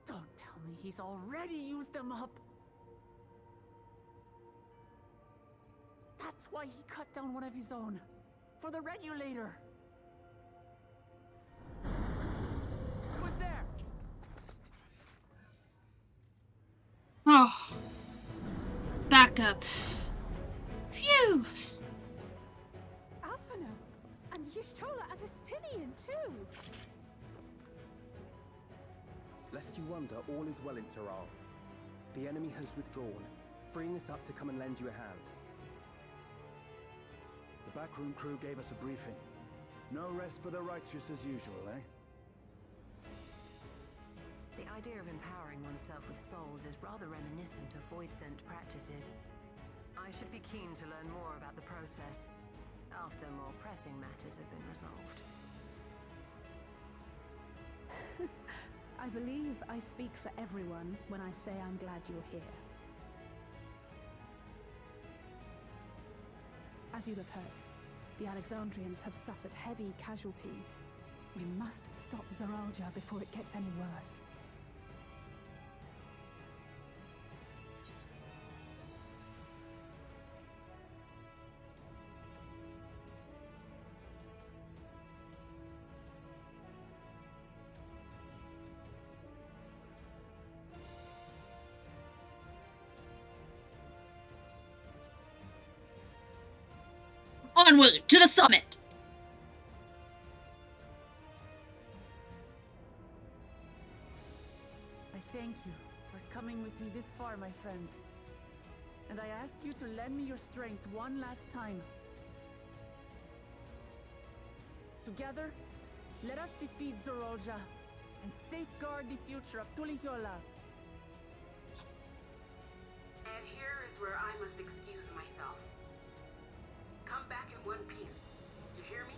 Don't tell me he's already used them up. That's why he cut down one of his own. For the regulator. Who's there? Oh. Back up. Phew. Alphina! And Y'shtola and Astinian too! Lest you wonder, all is well in Taral. The enemy has withdrawn, freeing us up to come and lend you a hand. The backroom crew gave us a briefing. No rest for the righteous as usual, eh? The idea of empowering oneself with souls is rather reminiscent of void-sent practices. I should be keen to learn more about the process, after more pressing matters have been resolved. I believe I speak for everyone when I say I'm glad you're here. As you'll have heard, the Alexandrians have suffered heavy casualties. We must stop Zoralja before it gets any worse. route to the summit. I thank you for coming with me this far, my friends. And I ask you to lend me your strength one last time. Together, let us defeat Zorolja and safeguard the future of Tulihiola. And here is where I must excuse myself. Come back in one piece. You hear me?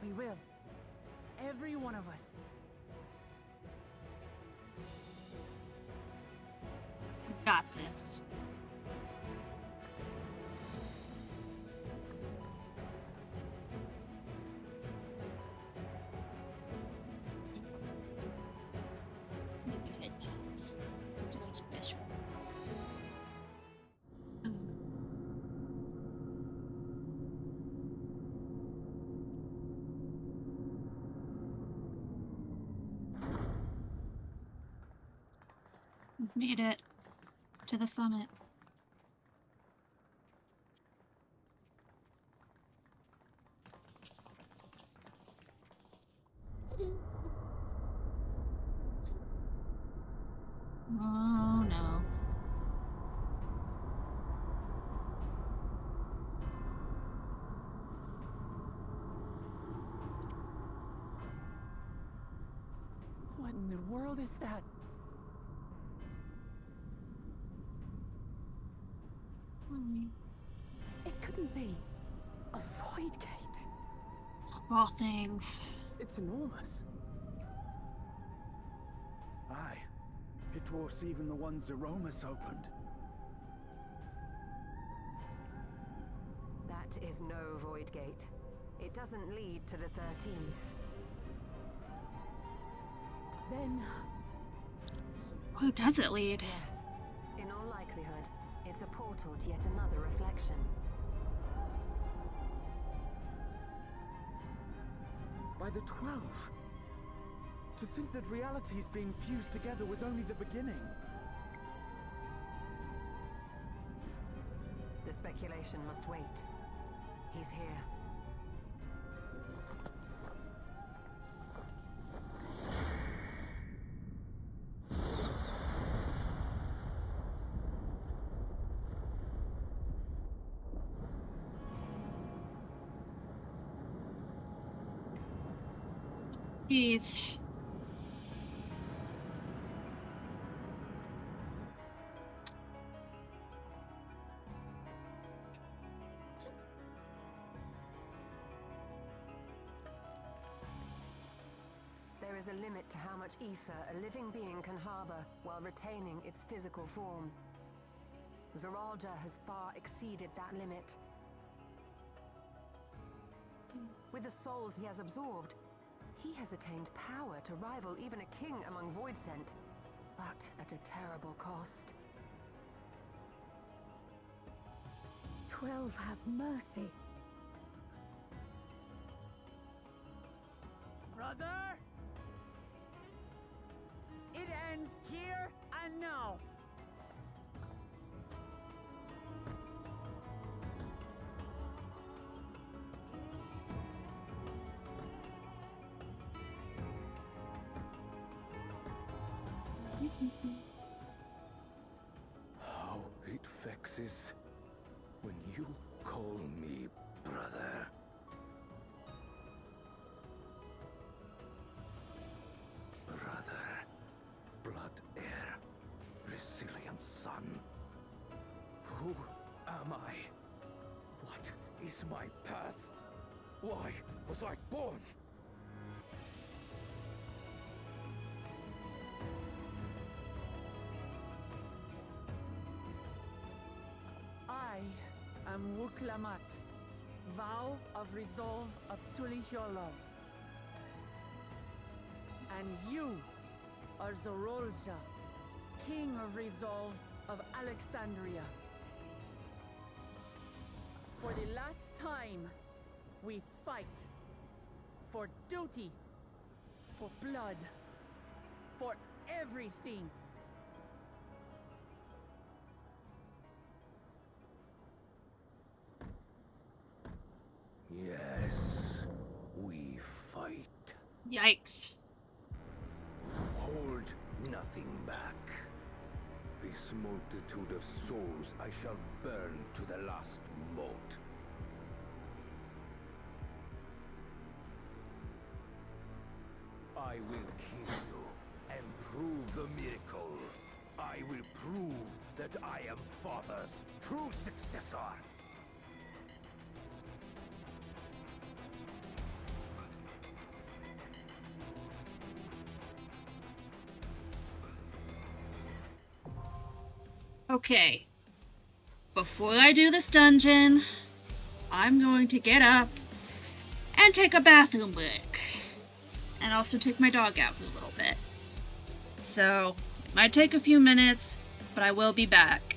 We will. Every one of us. Got this. It's really special. We've made it to the summit. Oh no. What in the world is that? It couldn't be. A void gate. All things. It's enormous. Aye. It dwarfs even the one Zeromus opened. That is no void gate. It doesn't lead to the 13th. Then... Who does it lead? Yes. In all likelihood, it's a portal to yet another reflection. By the 12. To think that realities being fused together was only the beginning. The speculation must wait. He's here. Jeez. There is a limit to how much ether a living being can harbor while retaining its physical form. Zoralja has far exceeded that limit. With the souls he has absorbed, he has attained power to rival even a king among Voidsent, but at a terrible cost. 12 have mercy. Brother? It ends here and now. How it vexes when you call me brother. Brother, blood heir, resilient son. Who am I? What is my path? Why was I born? I am Wuklamat, vow of resolve of Tulihiolo. And you are Zorolja, king of resolve of Alexandria. For the last time, we fight. For duty, for blood, for everything. Yikes. Hold nothing back. This multitude of souls I shall burn to the last mote. I will kill you and prove the miracle. I will prove that I am Father's true successor. Okay. Before I do this dungeon, I'm going to get up and take a bathroom break. And also take my dog out for a little bit. So, it might take a few minutes, but I will be back.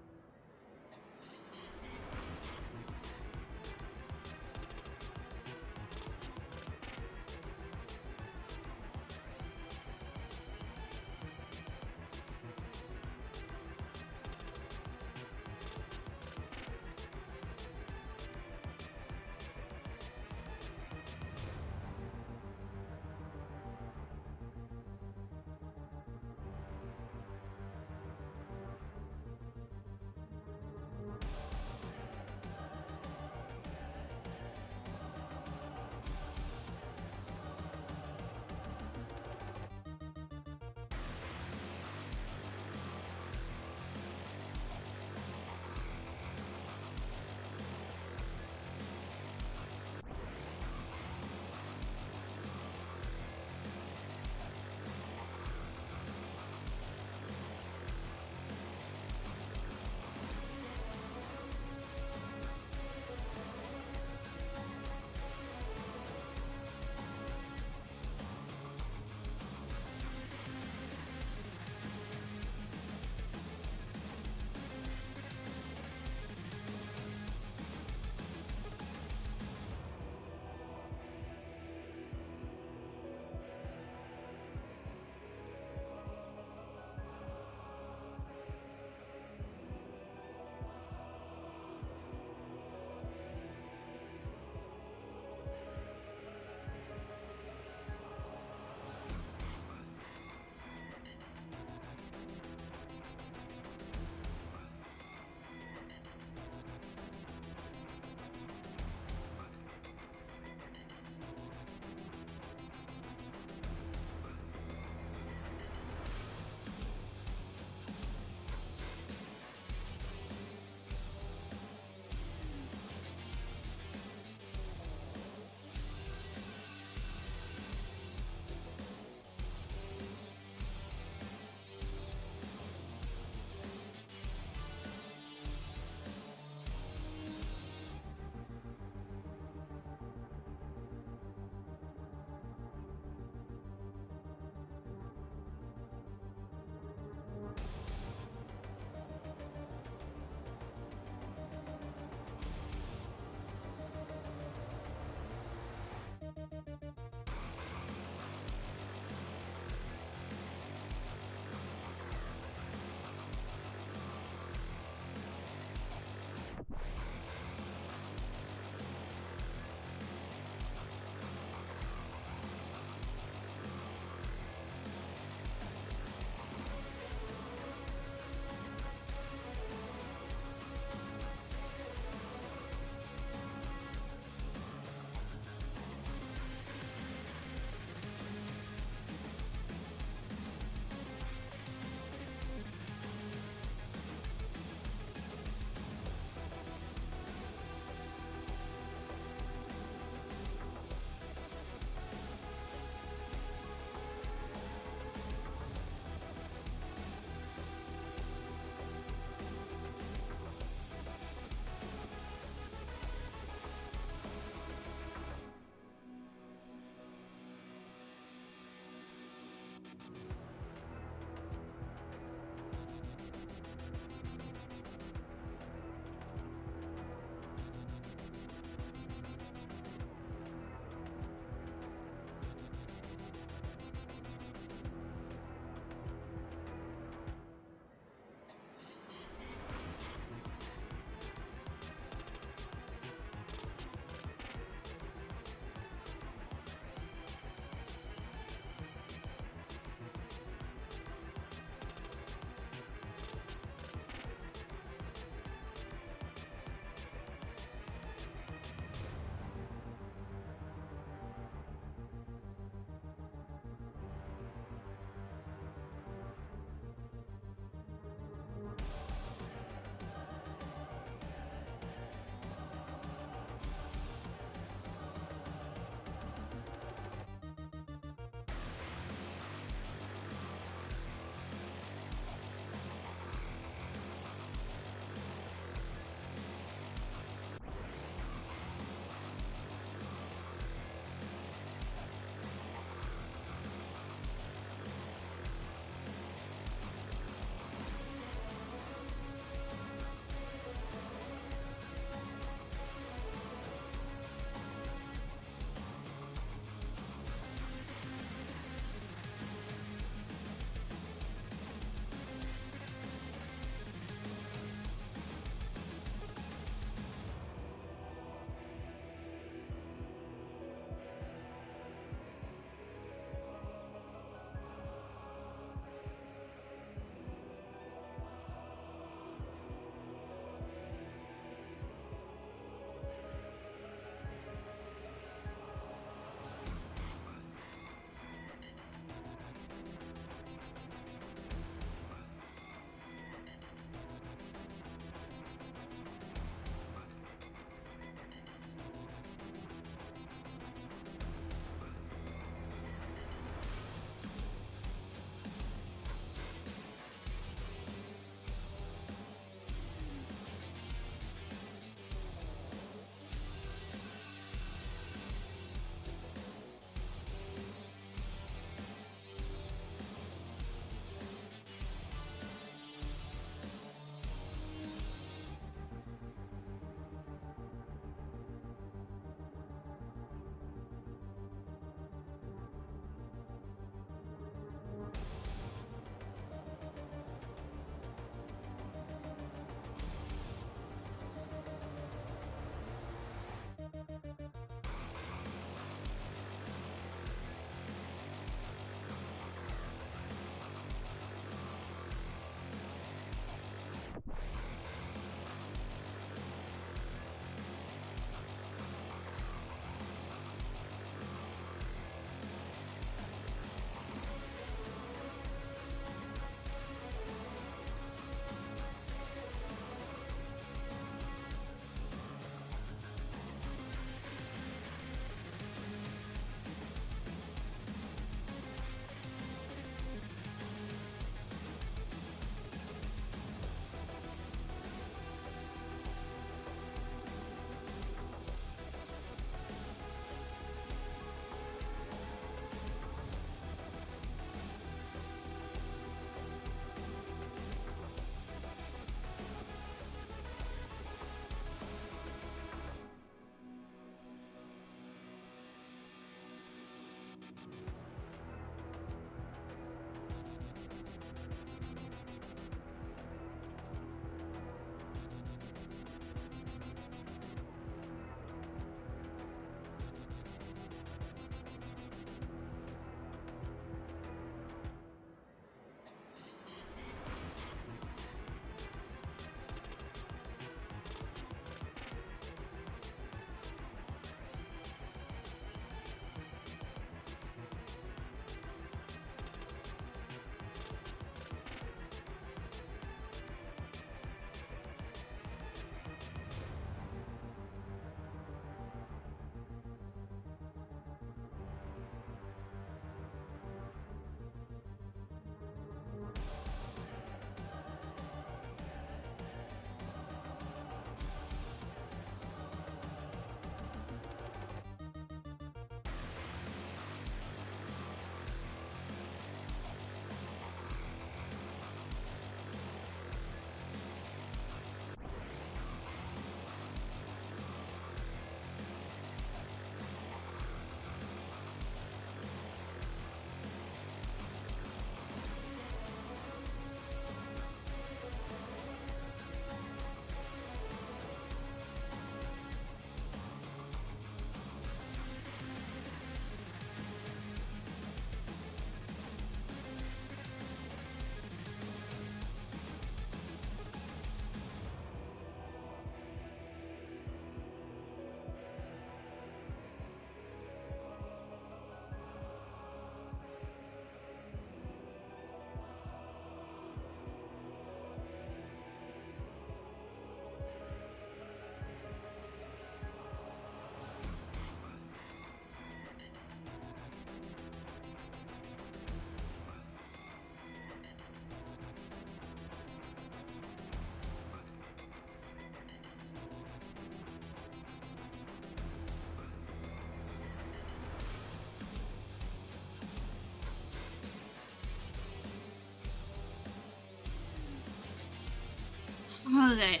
Okay.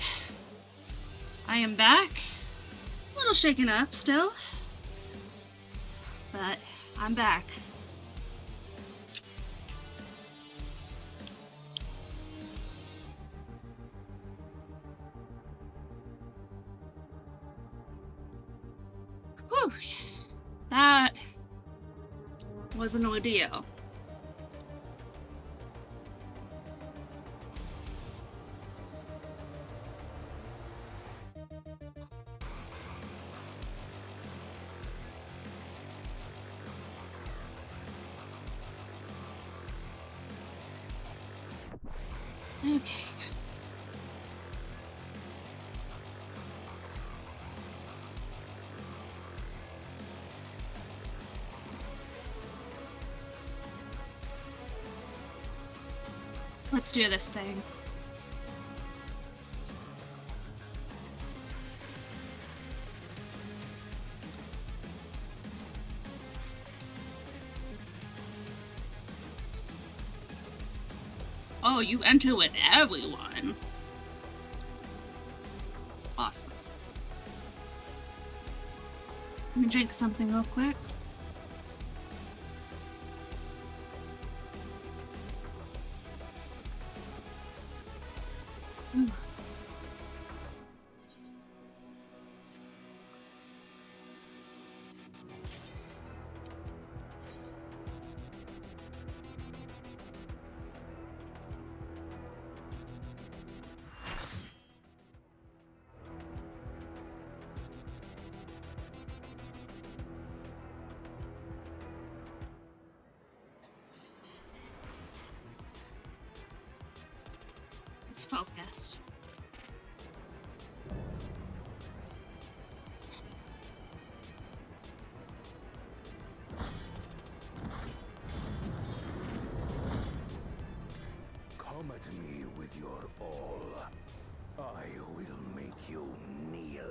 I am back. A little shaken up still. But I'm back. Whew. That was an ordeal. Okay. Let's do this thing. Oh, you enter with everyone. Awesome. Let me drink something real quick. Let's focus. Come at me with your all. I will make you kneel.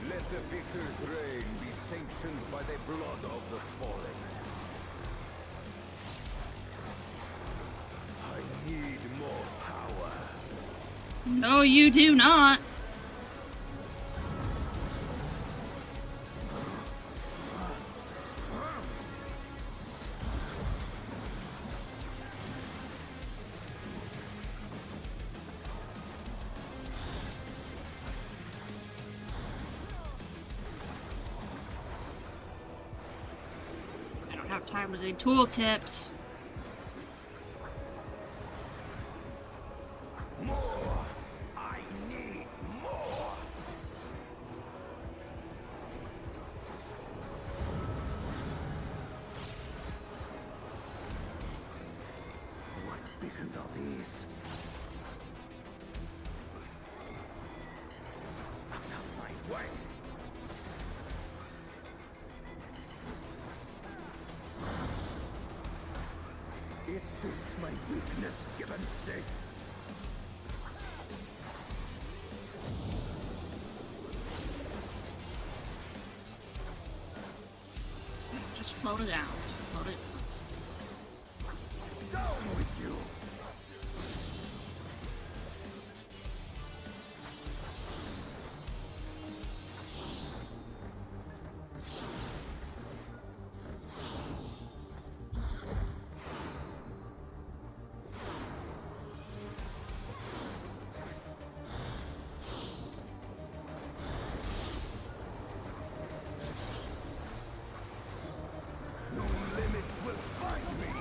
Let the victor's reign be sanctioned by the blood of the fallen. I need more power. No, you do not. I don't have time to do tooltips. More! I need more! What visions are these? Out of my way! Is this my weakness given shape? Just float it down. Float it. Down with you! No limits will find me!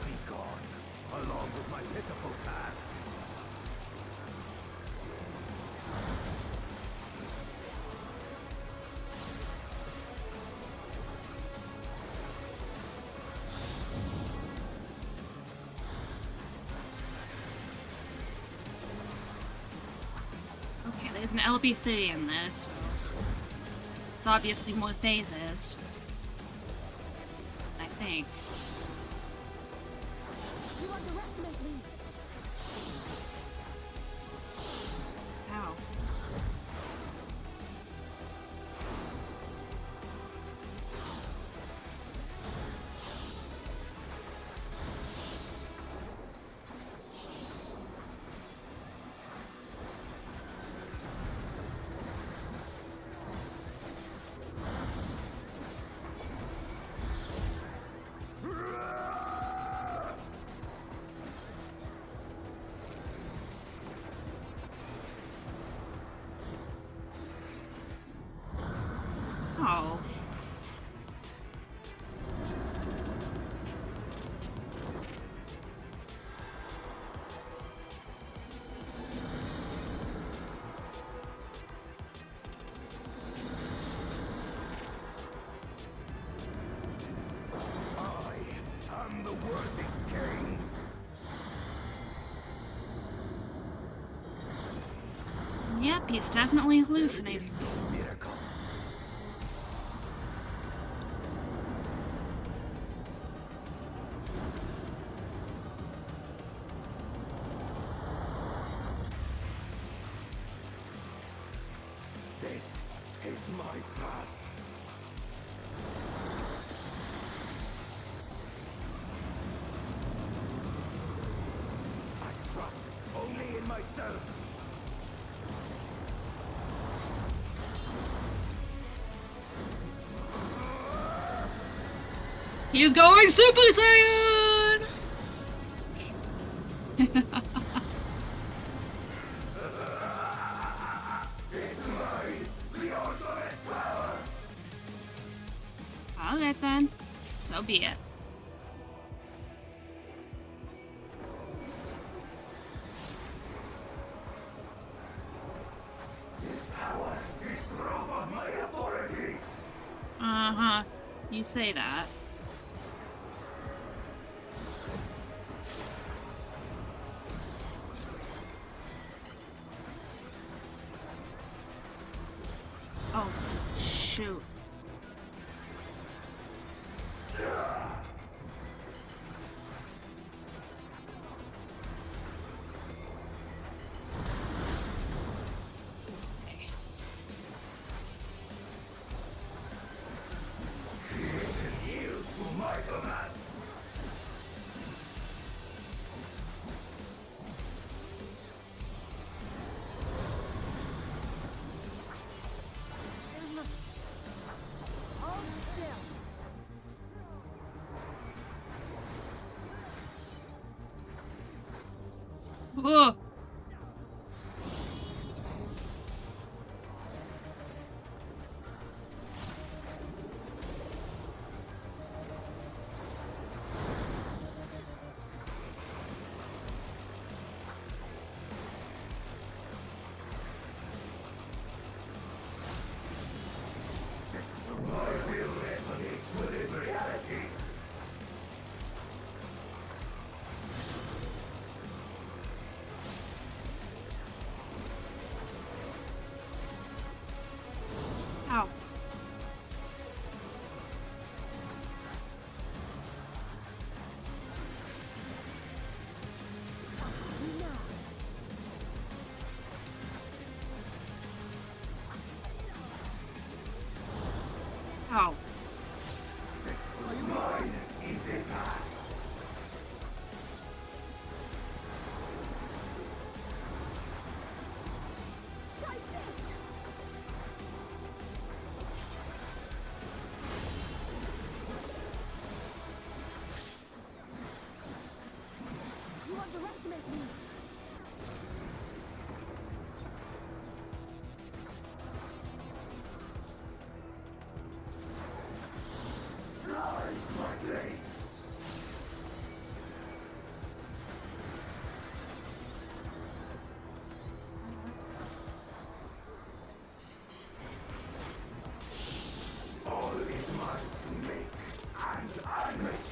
Be gone, along with my pitiful past. an LB3 in this. It's obviously more phases. I think. You underestimate me. Ow. Oh. I'm the worthy king. Yep, he's definitely hallucinating. Miracle. This is my path. I trust only in myself. He's going Super Saiyan! It's mine, the ultimate power. Alright then. So be it. This power is proof of my authority. Uh-huh. You say that. Oh, shoot. Creation yields to my command. Hold still. Whoa. My will resonates within reality. Ow. Ow. This mine is a path. Try this. You underestimate me. Ride my blades. All is mine to make, and I make.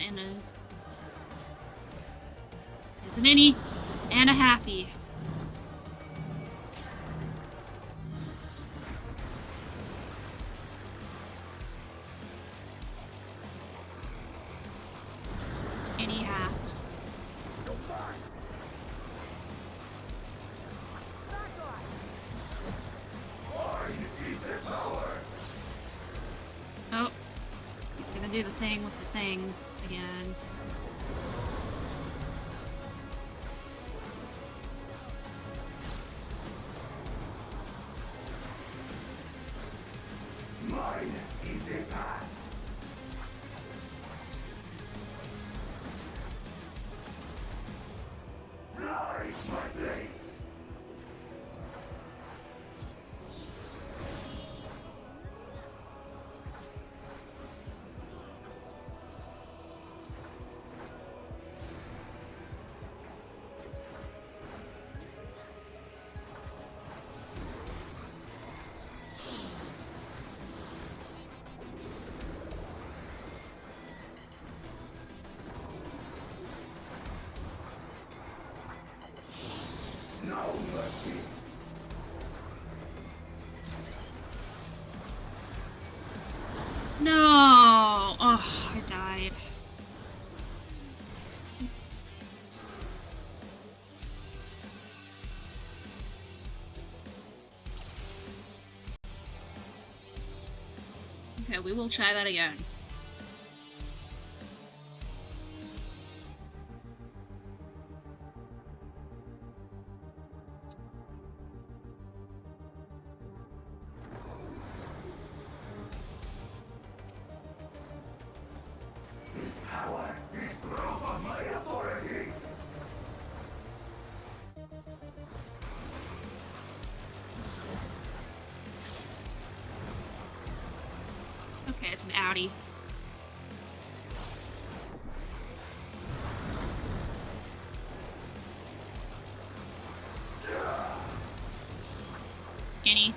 and it's an innie and a happy. Innie half. Oh, gonna do the thing with the thing again. Mine is the path. Fly, my blades. No mercy. No! Oh, I died. Okay, we will try that again. This power is proof of my authority. Okay, it's an Audi. Any?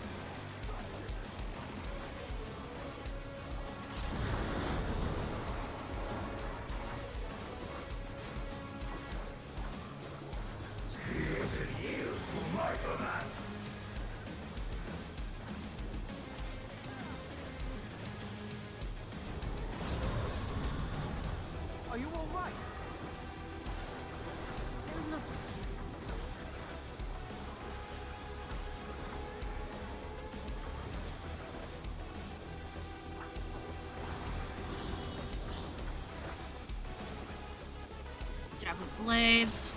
Creation yields to my command. Are you all right? There's no... Jab with blades.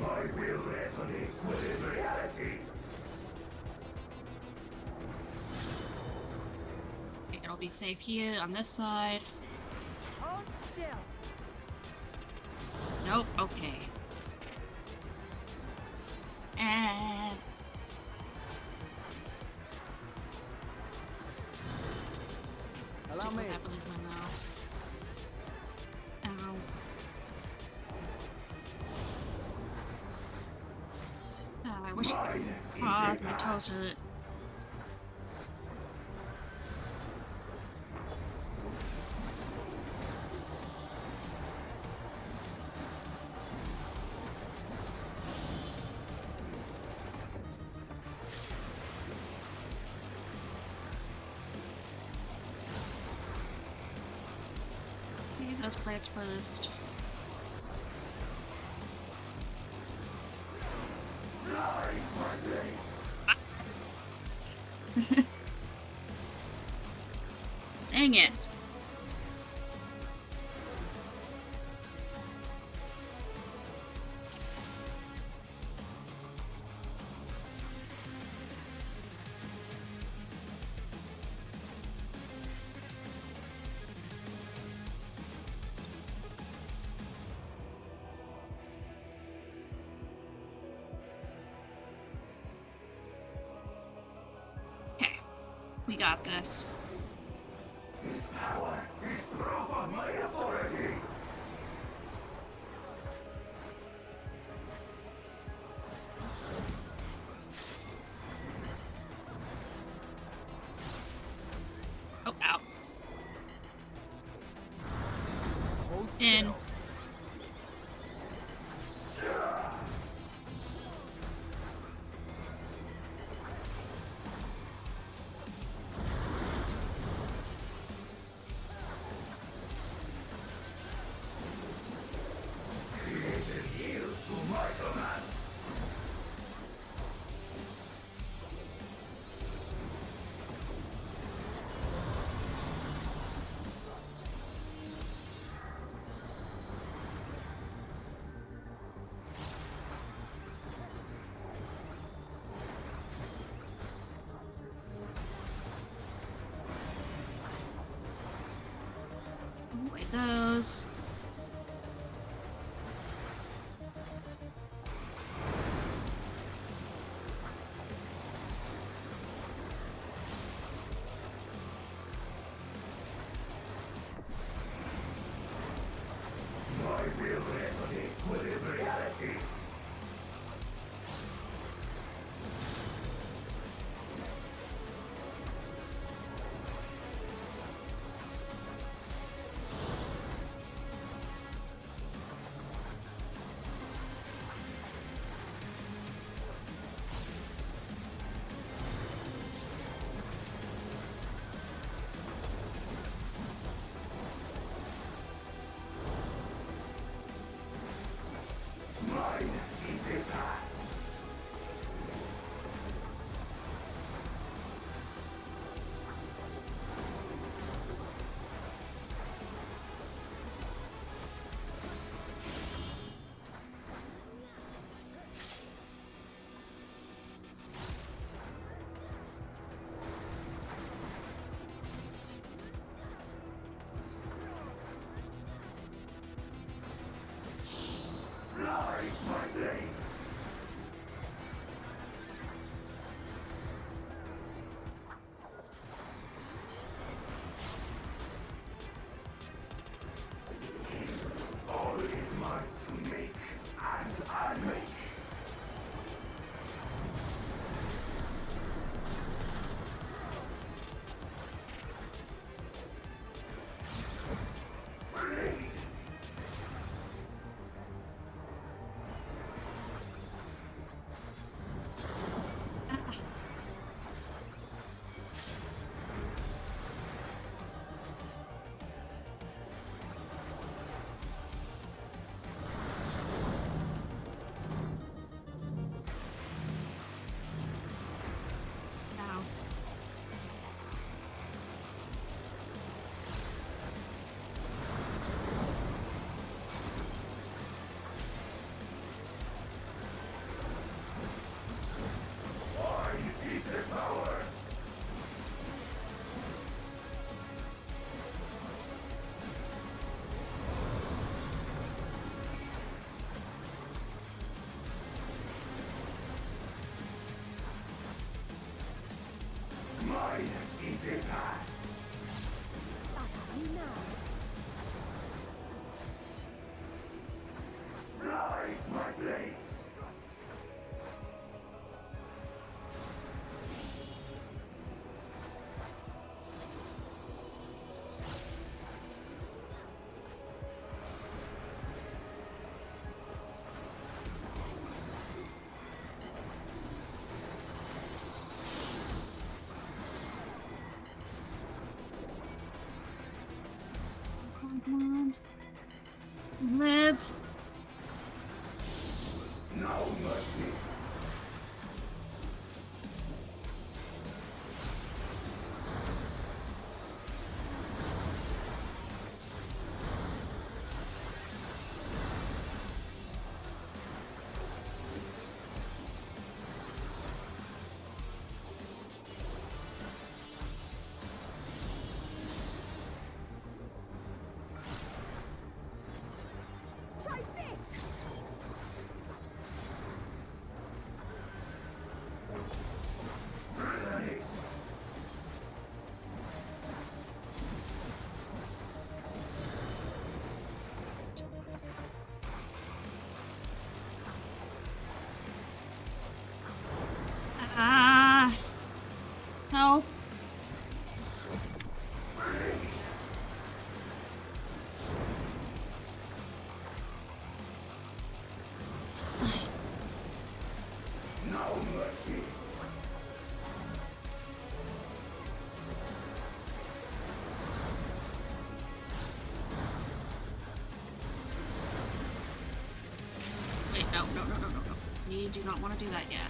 My will resonates within reality. Okay, it'll be safe here on this side. Hold still. Nope, okay. And Allow stick me. with that with my mouse. Ow. Oh, I wish I could pause my toes hurt. Okay, those plates first. Fly, my blades. Dang it. Okay, we got this. This power is proof of my authority. those. My will resonates with reality. Mine is the path. Ride my blades. All is mine to make and unmake. Blade. Ow. Mine is the power. Mine is the path. I have you now. Ride my blades. Come on. Live. No mercy. Try this! Resonates. Ah. Help. No mercy. Wait, no. We do not want to do that yet.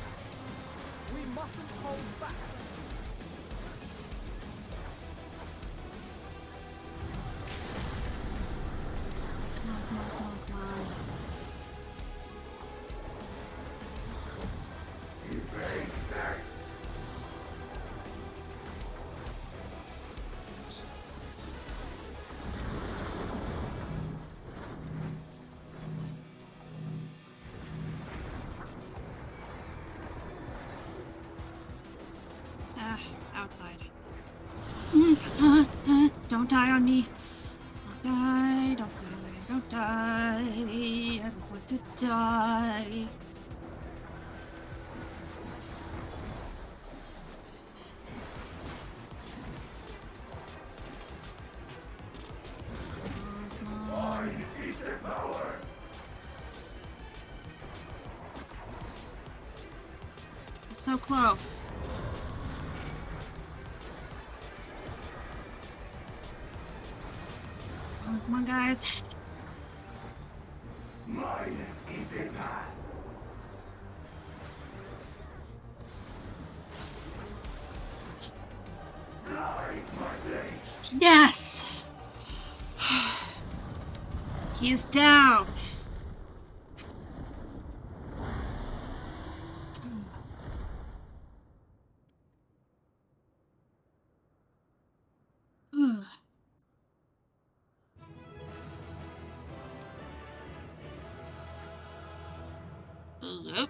We mustn't hold back. Come on. Evade this. Don't die on me. Don't die, don't die, don't die. I don't want to die. So close. Oh, come on, guys. Mine is a path. Light my blades. Yes! He is down. Yep.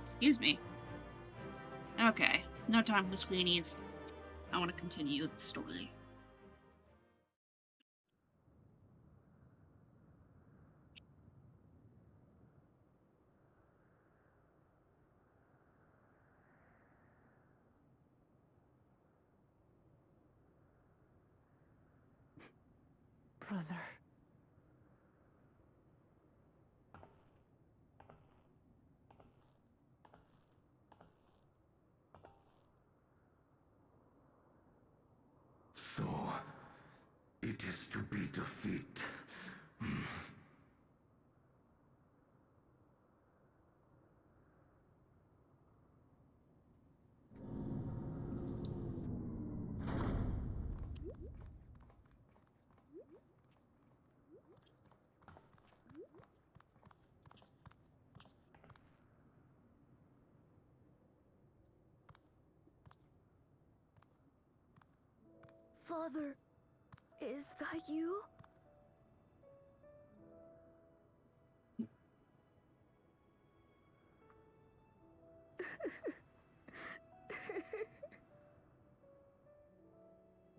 Excuse me. Okay, no time for the screenies. I want to continue the story. Brother. So, it is to be defeat. Father, is that you?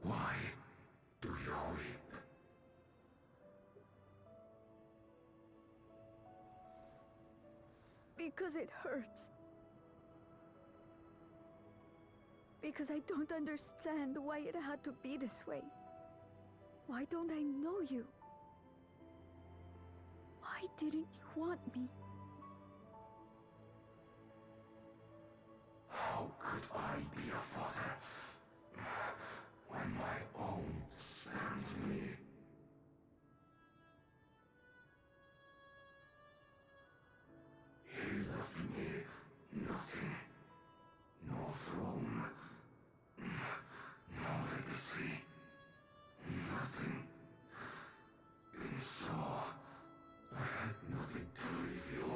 Why do you weep? Because it hurts. Because I don't understand why it had to be this way. Why don't I know you? Why didn't you want me? How could I be a father when my own spurned me? He left me nothing. No throne. No legacy. Nothing. And so, I had nothing to leave you.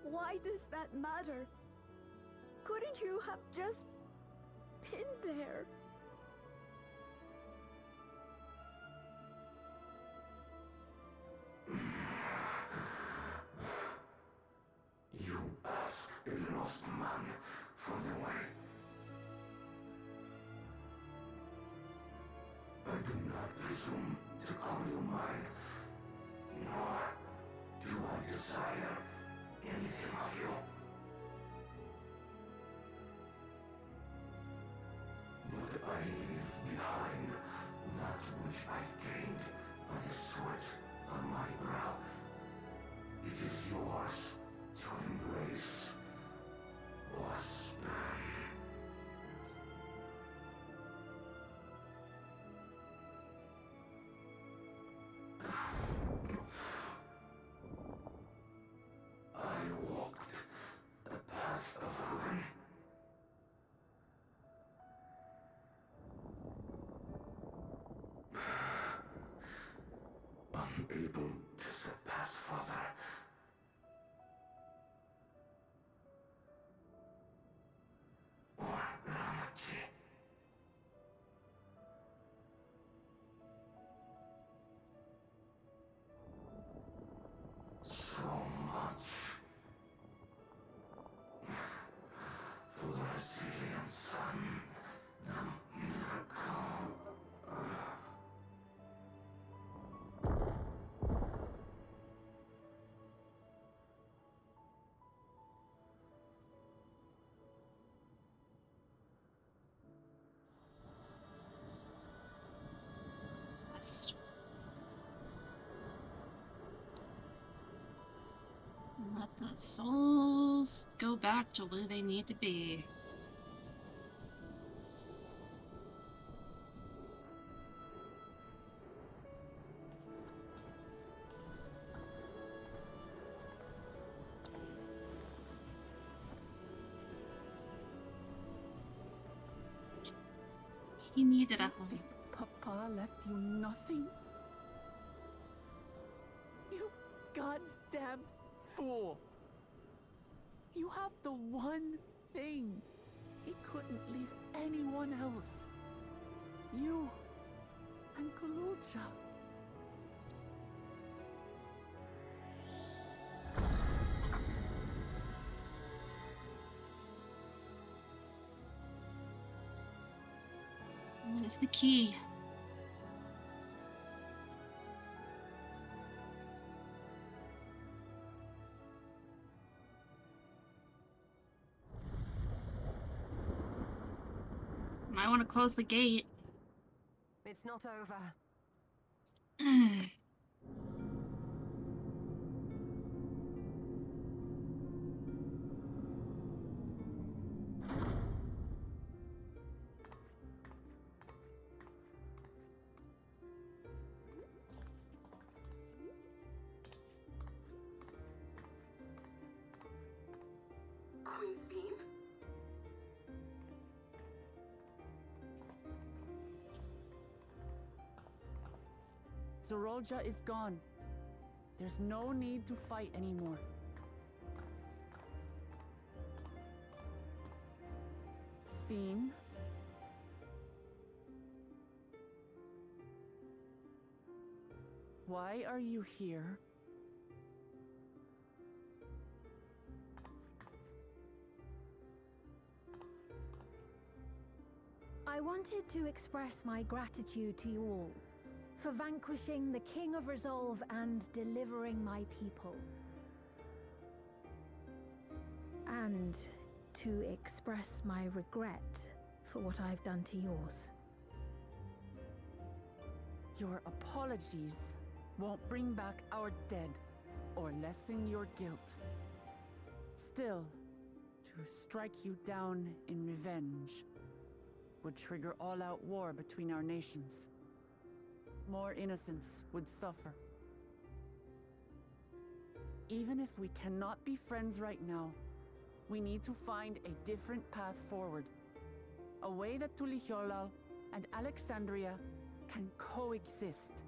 Why does that matter? Couldn't you have just been there? You ask a lost man for the way. I do not presume to call you mine, nor do I desire anything of you. But I leave behind that which I've gained by the sweat on my brow. It is yours to embrace or spurn. able to surpass Father. Or Ramachi. So much for the resilient son, the miracle. West. Let the souls go back to where they need to be. He needed a You home. think Papa left you nothing? You goddamn fool! You have the one thing he couldn't leave anyone else. You and Kulucha. Where's the key? Might want to close the gate. It's not over. Queen's Beam? Zorolja is gone. There's no need to fight anymore. Sphene? Why are you here? I wanted to express my gratitude to you all for vanquishing the King of Resolve and delivering my people. And to express my regret for what I've done to yours. Your apologies won't bring back our dead or lessen your guilt. Still, to strike you down in revenge would trigger all-out war between our nations. More innocents would suffer. Even if we cannot be friends right now, we need to find a different path forward. A way that Tuliholal and Alexandria can coexist.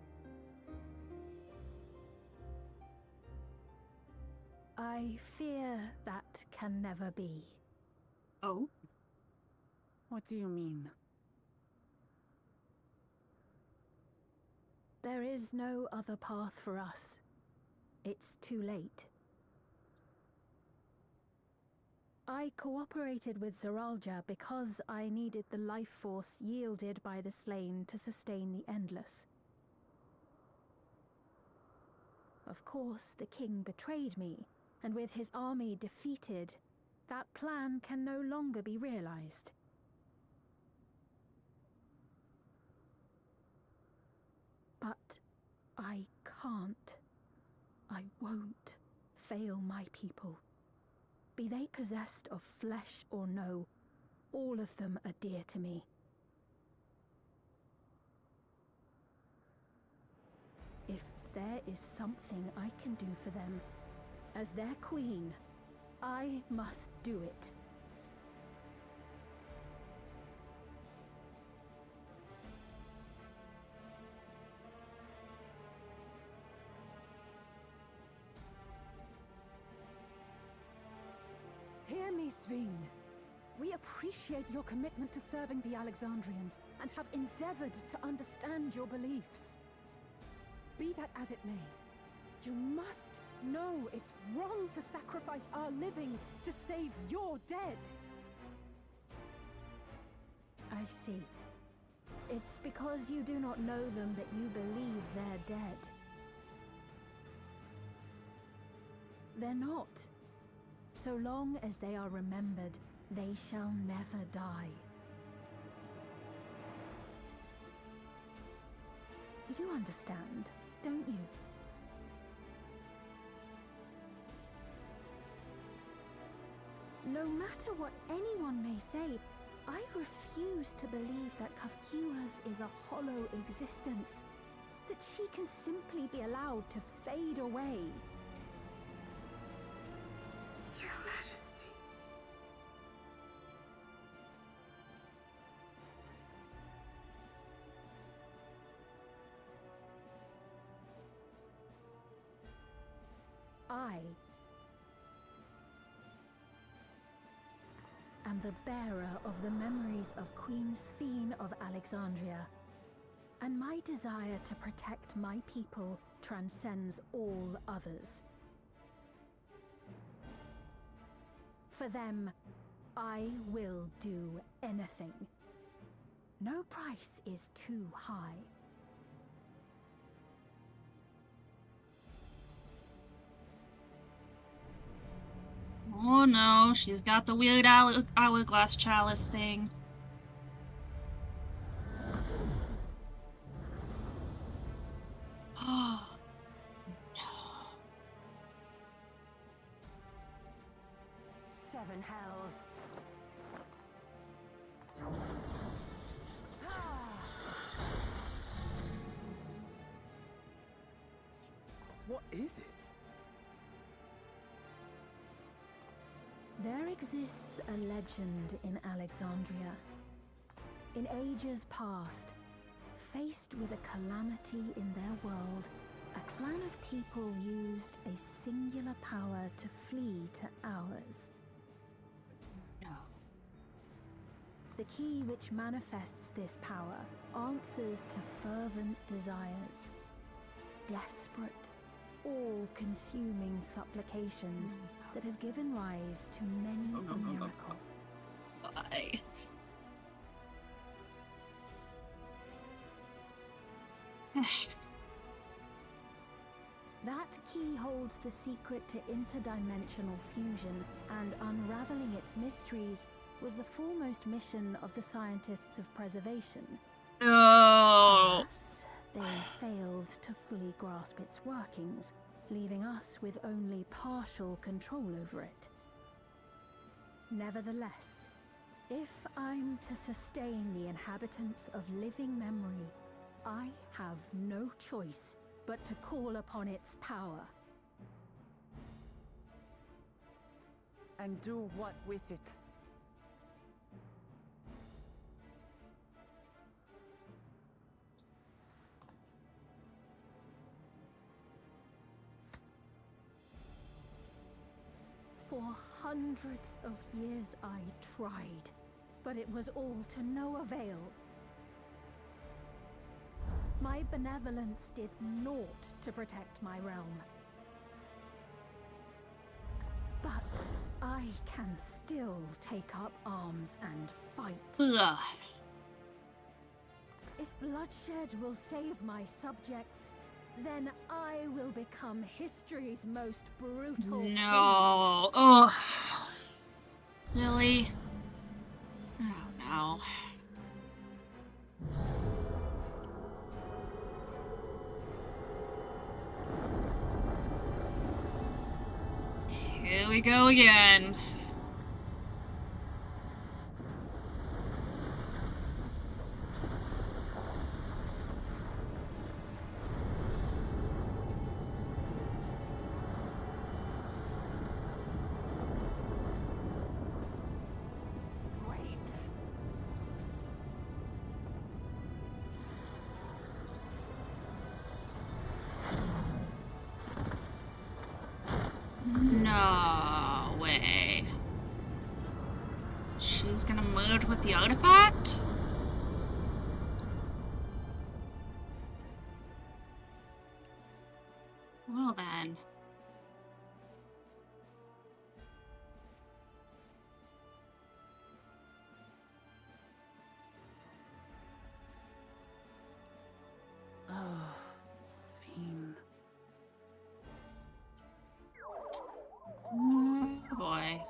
I fear that can never be. Oh? What do you mean? There is no other path for us. It's too late. I cooperated with Zoralja because I needed the life force yielded by the slain to sustain the Endless. Of course, the king betrayed me, and with his army defeated, that plan can no longer be realized. But I can't. I won't fail my people. Be they possessed of flesh or no, all of them are dear to me. If there is something I can do for them, as their queen, I must do it. me, Sveen. We appreciate your commitment to serving the Alexandrians and have endeavored to understand your beliefs. Be that as it may, you must know it's wrong to sacrifice our living to save your dead. I see. It's because you do not know them that you believe they're dead. They're not. So long as they are remembered, they shall never die. You understand, don't you? No matter what anyone may say, I refuse to believe that Kafkiwa's is a hollow existence, that she can simply be allowed to fade away. Your Majesty. I am the bearer of the memories of Queen Sveen of Alexandria, and my desire to protect my people transcends all others. For them, I will do anything. No price is too high. Oh no, she's got the weird hourglass chalice thing. Oh no. 7 hells. What is it? There exists a legend in Alexandria. In ages past, faced with a calamity in their world, a clan of people used a singular power to flee to ours. No. The key which manifests this power answers to fervent desires, desperate, all-consuming supplications that have given rise to many a miracle. Why? That key holds the secret to interdimensional fusion, and unraveling its mysteries was the foremost mission of the scientists of preservation. No. Alas, they failed to fully grasp its workings, leaving us with only partial control over it. Nevertheless, if I'm to sustain the inhabitants of living memory, I have no choice but to call upon its power. And do what with it? For hundreds of years I tried, but it was all to no avail. My benevolence did naught to protect my realm. But I can still take up arms and fight. Ugh. If bloodshed will save my subjects, then I will become history's most brutal queen. No. Ugh. Really? Oh no. Here we go again. No way. It's gonna merge with the artifact? Well then. Oh, Sphene. Oh boy.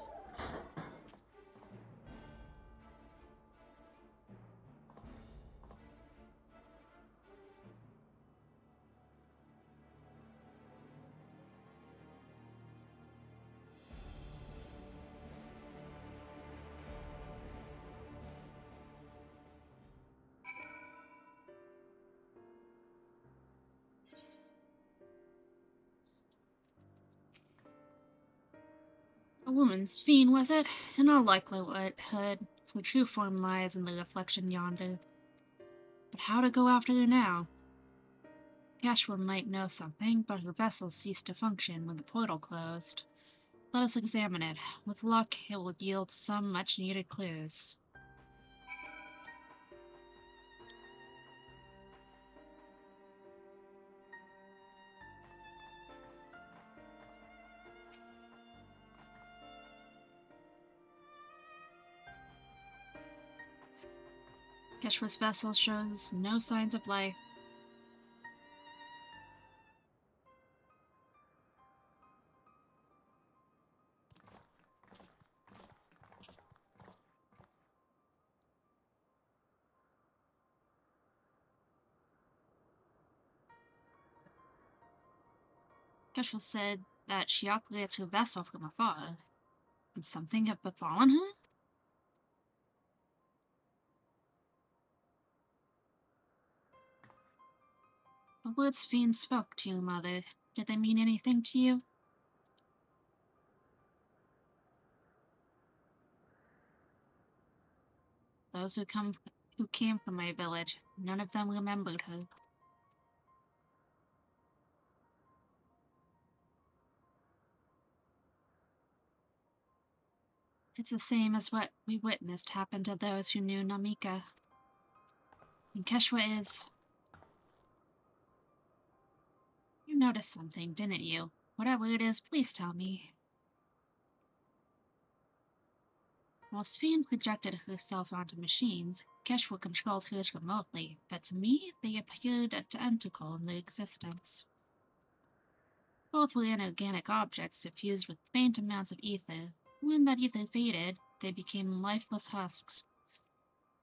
A woman's fiend, was it? In all likelihood, her true form lies in the reflection yonder. But how to go after her now? Cashwa might know something, but her vessel ceased to function when the portal closed. Let us examine it. With luck, it will yield some much-needed clues. Keshwa's vessel shows no signs of life. Keshwa said that she operates her vessel from afar. Could something have befallen her? The words Fiend spoke to you, Mother. Did they mean anything to you? Those who came from my village, none of them remembered her. It's the same as what we witnessed happen to those who knew Namika. And Keshwa is... You noticed something, didn't you? Whatever it is, please tell me. While Sphene projected herself onto machines, Keshwa controlled hers remotely, but to me, they appeared identical in their existence. Both were inorganic objects suffused with faint amounts of ether. When that ether faded, they became lifeless husks.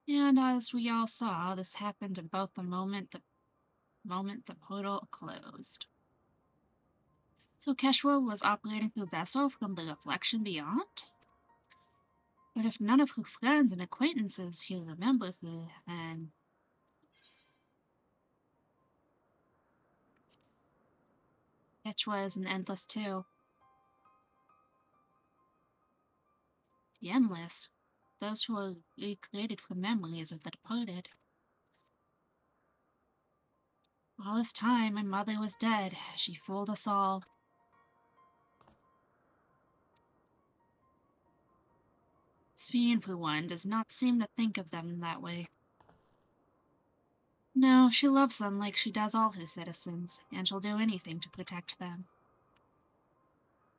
And as we all saw, this happened at both the moment the portal closed. So Keshwa was operating her vessel from the reflection beyond? But if none of her friends and acquaintances here remember her, then... Keshwa is an endless too. The endless. Those who are recreated from memories of the departed. All this time, my mother was dead. She fooled us all. Sphene, for one, does not seem to think of them in that way. No, she loves them like she does all her citizens, and she'll do anything to protect them.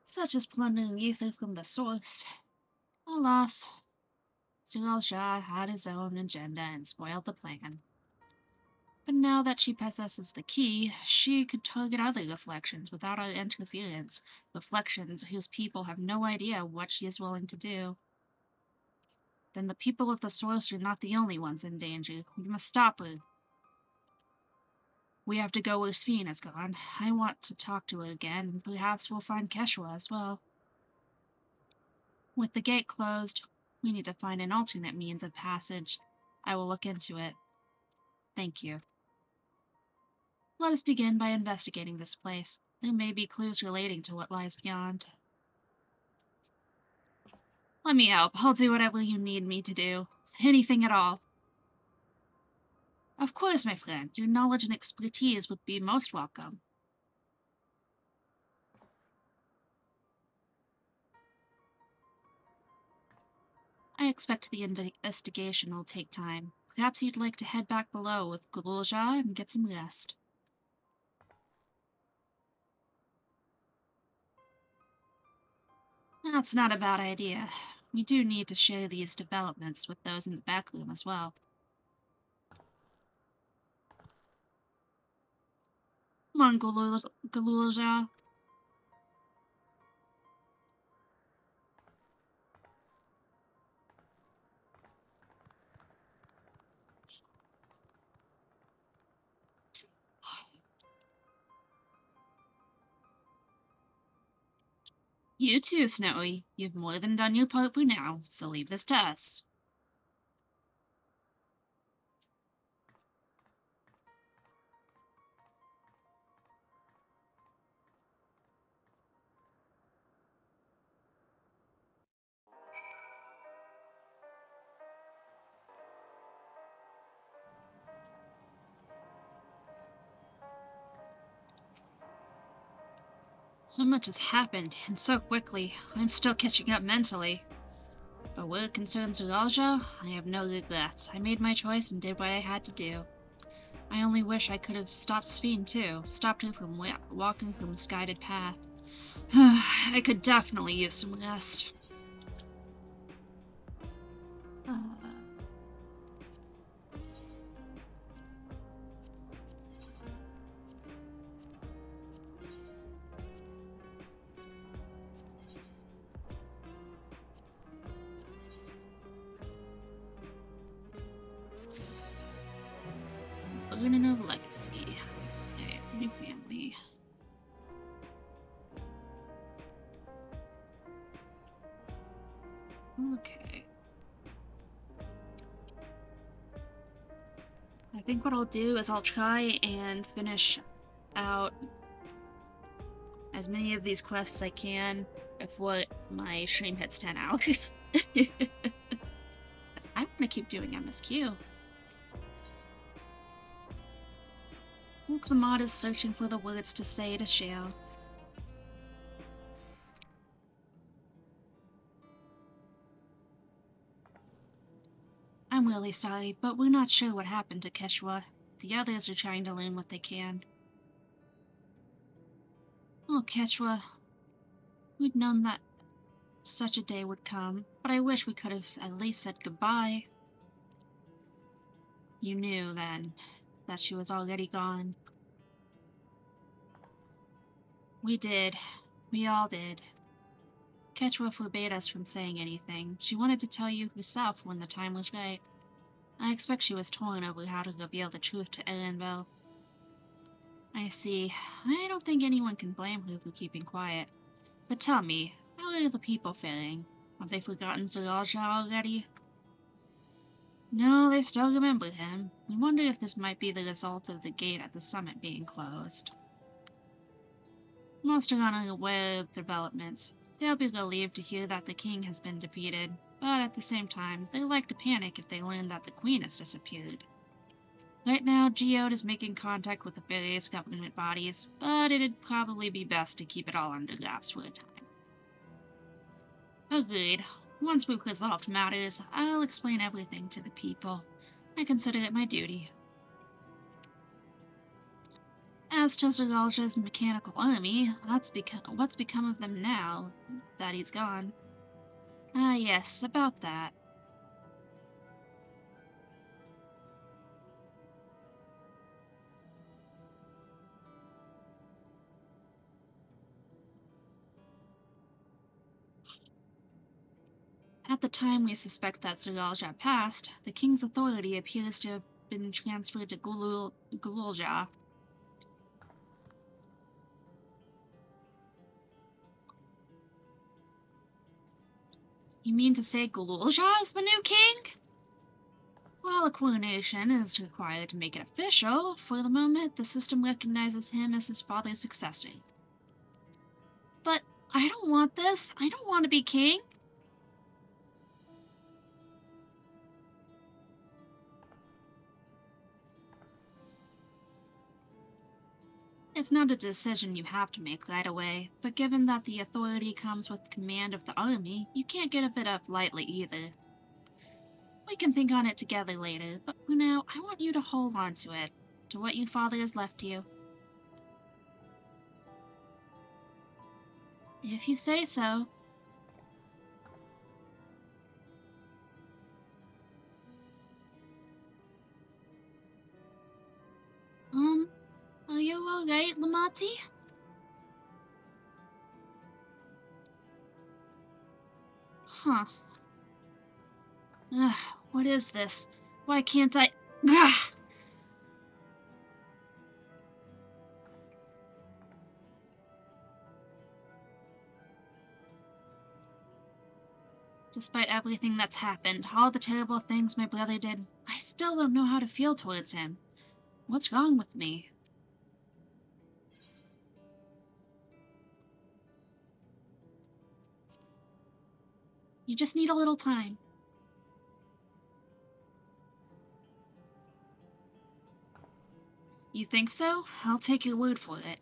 Such as plundering ether from the source. Alas, Sural Shah had his own agenda and spoiled the plan. But now that she possesses the key, she could target other reflections without our interference, reflections whose people have no idea what she is willing to do. Then the people of the source are not the only ones in danger. We must stop her. We have to go where Sphene has gone. I want to talk to her again, and perhaps we'll find Keshwa as well. With the gate closed, we need to find an alternate means of passage. I will look into it. Thank you. Let us begin by investigating this place. There may be clues relating to what lies beyond. Let me help. I'll do whatever you need me to do. Anything at all. Of course, my friend. Your knowledge and expertise would be most welcome. I expect the investigation will take time. Perhaps you'd like to head back below with Gululja and get some rest. That's not a bad idea. We do need to share these developments with those in the back room as well. Come on, Gululja. You too, Snowy. You've more than done your part for now, so leave this to us. So much has happened, and so quickly. I'm still catching up mentally. But where it concerns Zuralja, I have no regrets. I made my choice and did what I had to do. I only wish I could have stopped Sphene too, stopped her from walking her misguided path. I could definitely use some rest. Burden of legacy. Okay, new family. Okay. I think what I'll do is I'll try and finish out as many of these quests as I can before my stream hits 10 hours. I want to keep doing MSQ. Clamad is searching for the words to say to Shale. I'm really sorry, but we're not sure what happened to Keshwa. The others are trying to learn what they can. Oh, Keshwa. We'd known that such a day would come, but I wish we could have at least said goodbye. You knew, then, that she was already gone. We did. We all did. Keshwa forbade us from saying anything. She wanted to tell you herself when the time was right. I expect she was torn over how to reveal the truth to Erenville. I see. I don't think anyone can blame her for keeping quiet. But tell me, how are the people faring? Have they forgotten Zeralja already? No, they still remember him. We wonder if this might be the result of the gate at the summit being closed. Most are unaware of developments. They'll be relieved to hear that the king has been defeated, but at the same time, they'll like to panic if they learn that the queen has disappeared. Right now, Geode is making contact with the various government bodies, but it'd probably be best to keep it all under wraps for a time. Agreed. Once we've resolved matters, I'll explain everything to the people. I consider it my duty. As to Zeralja's mechanical army, what's become of them now that he's gone? Ah, yes, about that. At the time we suspect that Zeralja passed, the king's authority appears to have been transferred to Gululja. You mean to say Gululja is the new king? While a coronation is required to make it official, for the moment the system recognizes him as his father's successor. But I don't want this. I don't want to be king. It's not a decision you have to make right away, but given that the authority comes with command of the army, you can't give it up lightly either. We can think on it together later, but for now, I want you to hold on to it, to what your father has left you. If you say so. Are you alright, Lamati? Huh. Ugh, what is this? Why can't I... Ugh! Despite everything that's happened, all the terrible things my brother did, I still don't know how to feel towards him. What's wrong with me? You just need a little time. You think so? I'll take your word for it.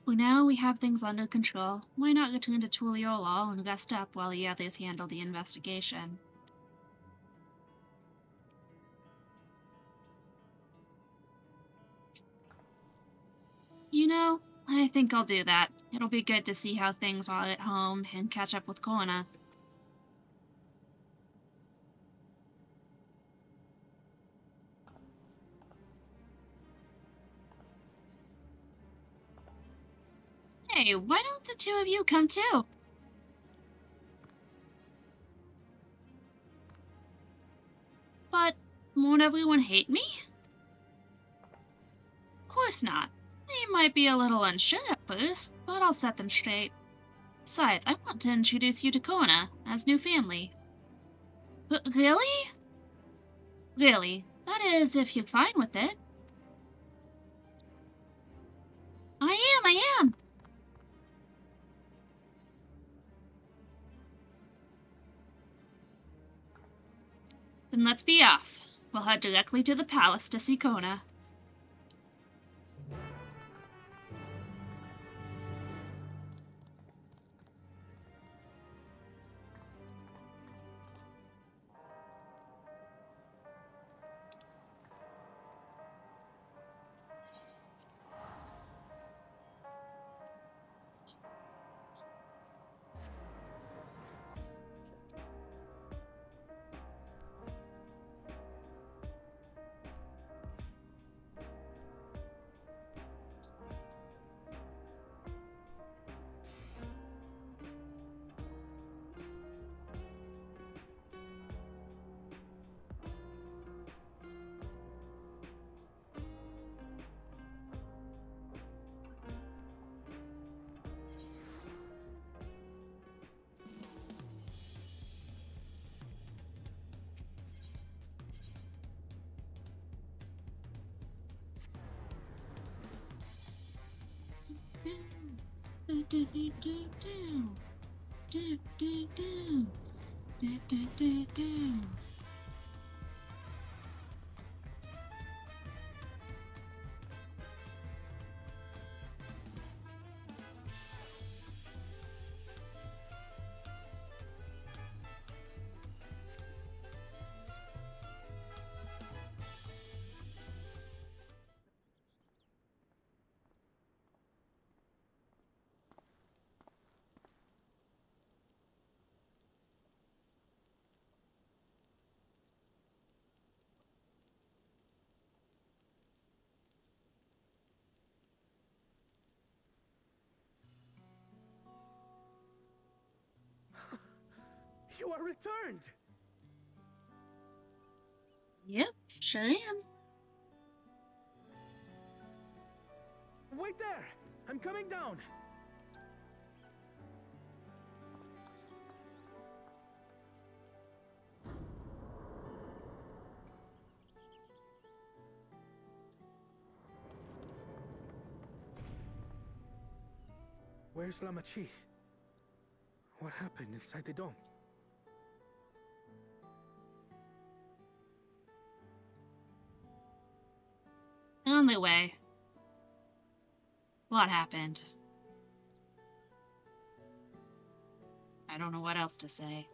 For now, we have things under control. Why not return to Tuliolol and rest up while the others handle the investigation? You know, I think I'll do that. It'll be good to see how things are at home and catch up with Kona. Hey, why don't the two of you come too? But won't everyone hate me? Of course not. They might be a little unsure at first, but I'll set them straight. Besides, I want to introduce you to Kona as new family. Really? Really. That is, if you're fine with it. I am! Then let's be off. We'll head directly to the palace to see Kona. You are returned! Yep, sure am. Wait there! I'm coming down! Where's Lamachi? What happened inside the dome? On their way. What happened? I don't know what else to say.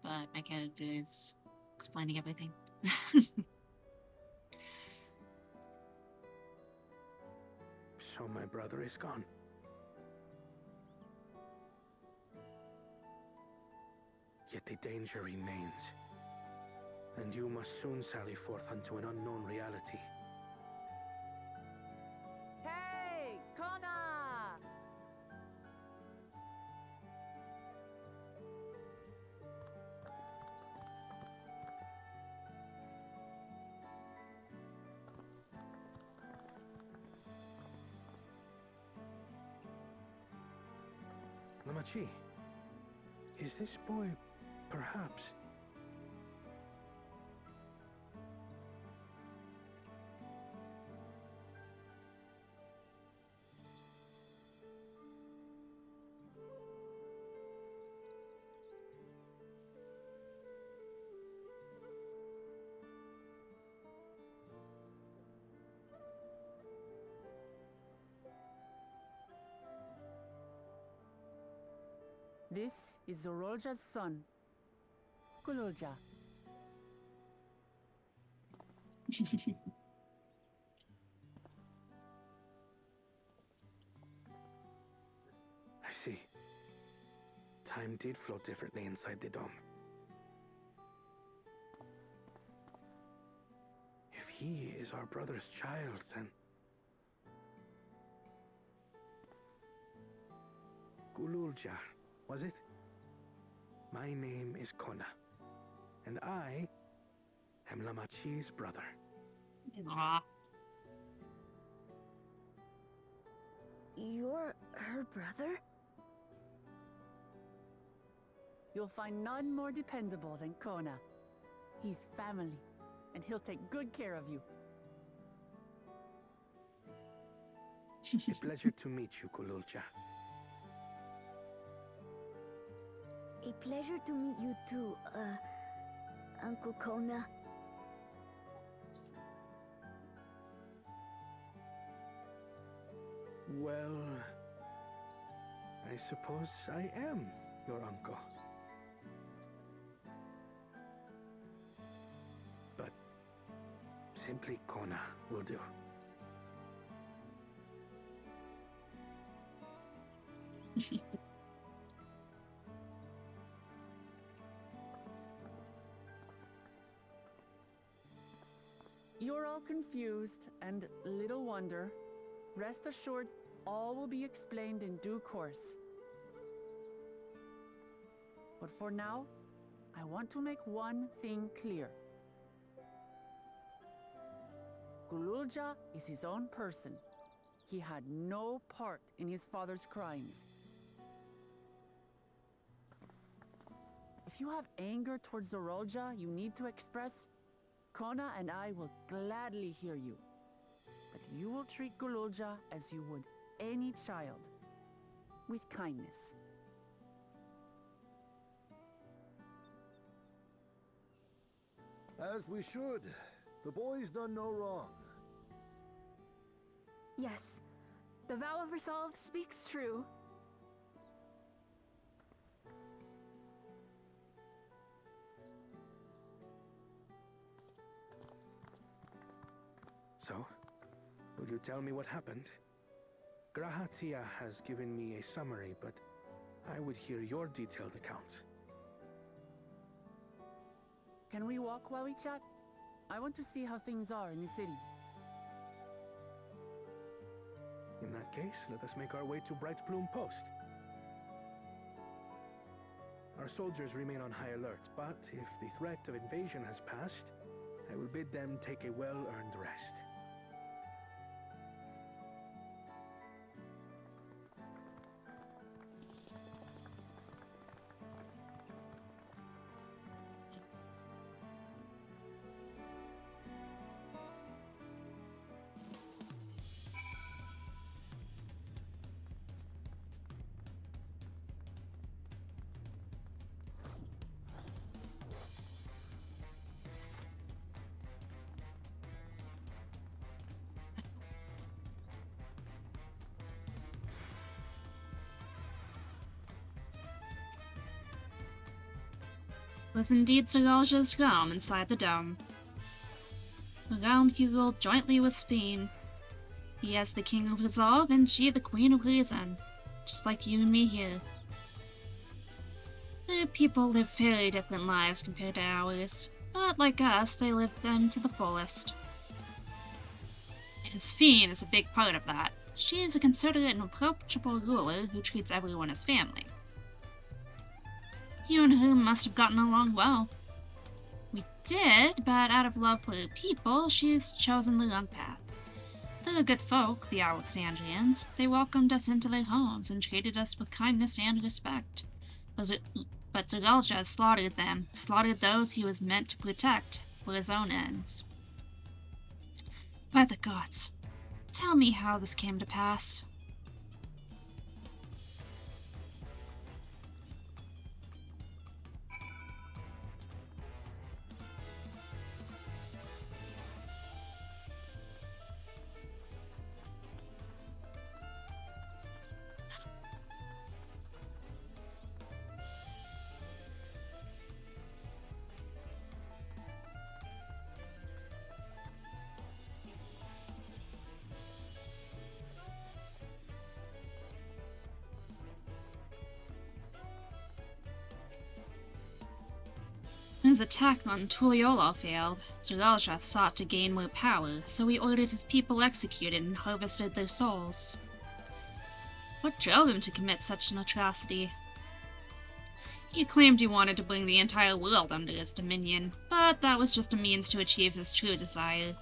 but my cat is explaining everything. So my brother is gone. Yet the danger remains. And you must soon sally forth unto an unknown reality. Hey, Kona! Namachi, is this boy perhaps... This is Zorolja's son, Kululja. I see. Time did flow differently inside the dome. If he is our brother's child, then... Kululja, was it? My name is Kona, and I am Lamachi's brother. Aw. You're her brother? You'll find none more dependable than Kona. He's family, and he'll take good care of you. A pleasure to meet you, Kululja. A pleasure to meet you too, Uncle Kona. Well, I suppose I am your uncle. But simply Kona will do. You're all confused, and little wonder. Rest assured, all will be explained in due course. But for now, I want to make one thing clear. Kululja is his own person. He had no part in his father's crimes. If you have anger towards Zorolja you need to express, Kona and I will gladly hear you. But you will treat Kululja as you would any child, with kindness. As we should. The boy's done no wrong. Yes, the vow of resolve speaks true. So, will you tell me what happened? Grahatia has given me a summary, but I would hear your detailed account. Can we walk while we chat? I want to see how things are in the city. In that case, let us make our way to Bright Plume Post. Our soldiers remain on high alert, but if the threat of invasion has passed, I will bid them take a well-earned rest. was indeed Zagalja's realm inside the dome. A realm he ruled jointly with Sphene. He as the king of resolve, and she the queen of reason, just like you and me here. The people live very different lives compared to ours, but like us, they live them to the fullest. And Sphene is a big part of that. She is a considerate and approachable ruler who treats everyone as family. You and her must have gotten along well. We did, but out of love for her people, she has chosen the wrong path. They're good folk, the Alexandrians. They welcomed us into their homes and treated us with kindness and respect. But Zagalja slaughtered them, slaughtered those he was meant to protect for his own ends. By the gods, tell me how this came to pass. His attack on Tuliolo failed. Zagalja sought to gain more power, so he ordered his people executed and harvested their souls. What drove him to commit such an atrocity? He claimed he wanted to bring the entire world under his dominion, but that was just a means to achieve his true desire.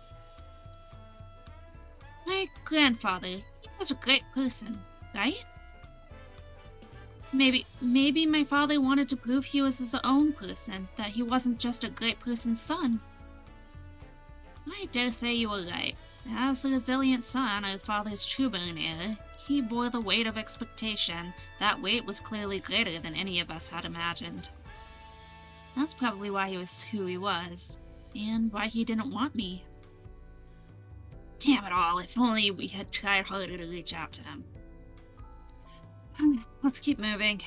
My grandfather, he was a great person, right? Maybe my father wanted to prove he was his own person, that he wasn't just a great person's son. I dare say you were right. As the resilient son of father's true-born heir, he bore the weight of expectation. That weight was clearly greater than any of us had imagined. That's probably why he was who he was, and why he didn't want me. Damn it all, if only we had tried harder to reach out to him. Let's keep moving.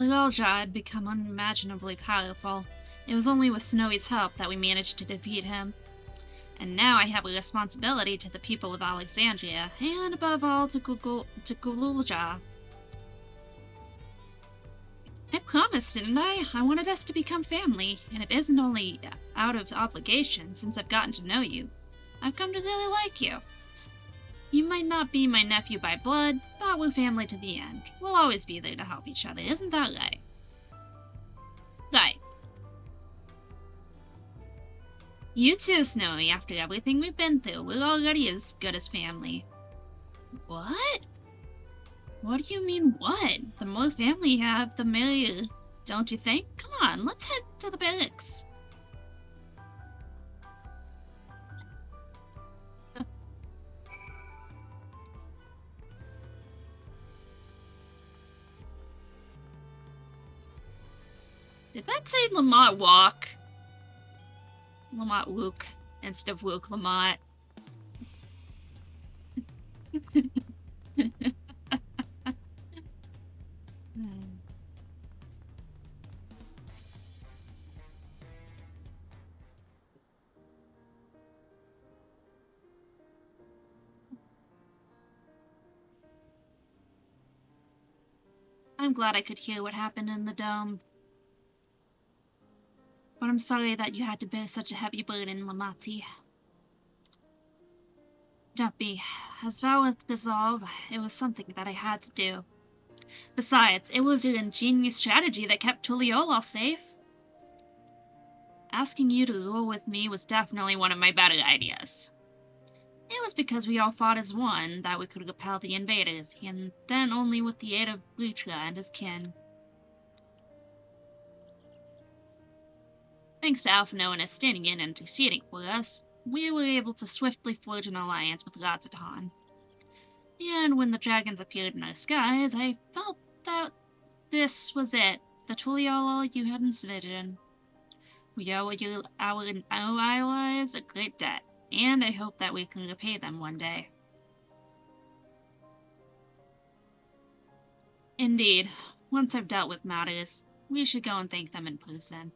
Zagalja had become unimaginably powerful. It was only with Snowy's help that we managed to defeat him. And now I have a responsibility to the people of Alexandria, and above all to Gululja. I promised, didn't I? I wanted us to become family, and it isn't only out of obligation since I've gotten to know you. I've come to really like you. You might not be my nephew by blood, but we're family to the end. We'll always be there to help each other, isn't that right? Right. You too, Snowy. After everything we've been through, we're already as good as family. What? What do you mean, what? The more family you have, the merrier, don't you think? Come on, let's head to the barracks. Did that say Lamont walk? Lamont Wook instead of Wook Lamont. I'm glad I could hear what happened in the dome. But I'm sorry that you had to bear such a heavy burden, Lamati. Don't be. As vow with resolve, it was something that I had to do. Besides, it was your ingenious strategy that kept Tuliolo safe. Asking you to rule with me was definitely one of my better ideas. It was because we all fought as one that we could repel the invaders, and then only with the aid of Lutra and his kin. Thanks to Alphinoinus standing in and interceding for us, we were able to swiftly forge an alliance with Radzaton. And when the dragons appeared in our skies, I felt that this was it, the Tuliolo you had envisioned. We owe our allies a great debt, and I hope that we can repay them one day. Indeed, once I've dealt with matters, we should go and thank them in person.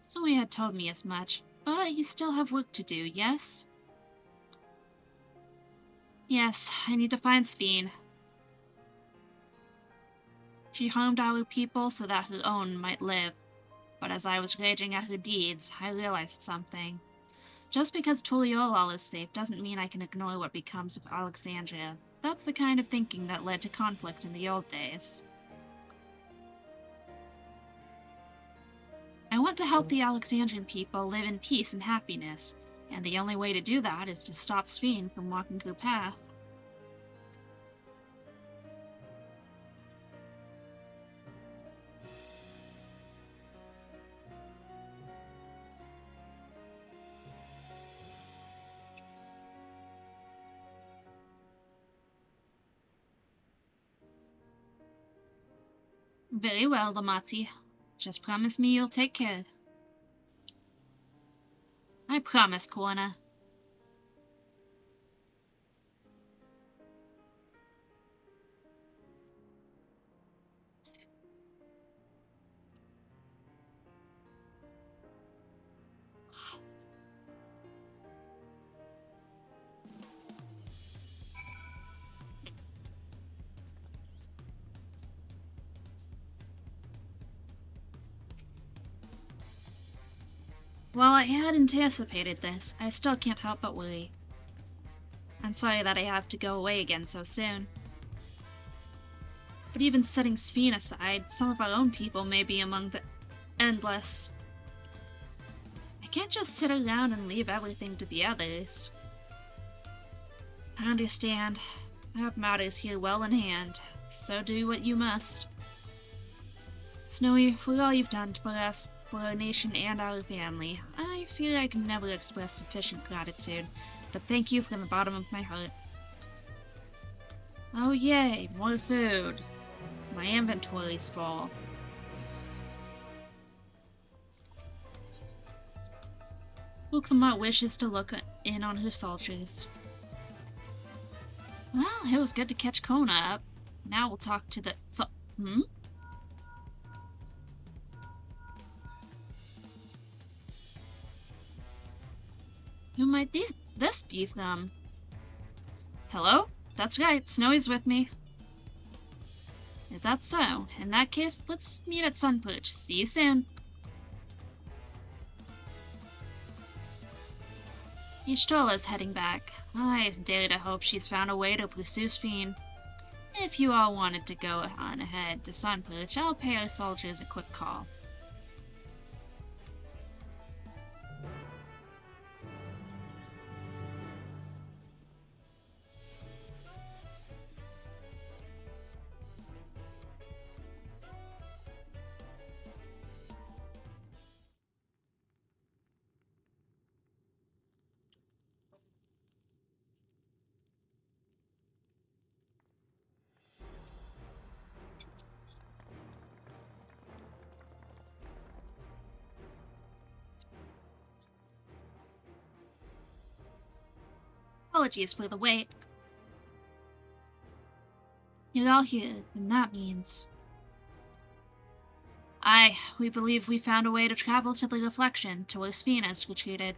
Zoe had told me as much, but you still have work to do, yes? Yes, I need to find Sphene. She harmed our people so that her own might live, but as I was raging at her deeds, I realized something. Just because Tuliolal is safe doesn't mean I can ignore what becomes of Alexandria. That's the kind of thinking that led to conflict in the old days. I want to help the Alexandrian people live in peace and happiness, and the only way to do that is to stop Sphene from walking her path. Very well, Lamati. Just promise me you'll take care. I promise, Corna. While I had anticipated this, I still can't help but worry. I'm sorry that I have to go away again so soon. But even setting Sphene aside, some of our own people may be among the endless. I can't just sit around and leave everything to the others. I understand. I have matters here well in hand, so do what you must. Snowy, for all you've done for us, for our nation and our family, I feel I can never express sufficient gratitude, but thank you from the bottom of my heart. Oh yay, more food. My inventory's full. Uklamot wishes to look in on her soldiers. Well, it was good to catch Kona up. Now we'll talk to the... Who might this be from? Hello? That's right, Snowy's with me. Is that so? In that case, let's meet at Sunperch. See you soon. Ishtola's heading back. I dare to hope she's found a way to pursue Sphene. If you all wanted to go on ahead to Sunperch, I'll pay our soldiers a quick call. Apologies for the wait. You're all here, and that means... we believe we found a way to travel to the Reflection, to where Sphene is retreated.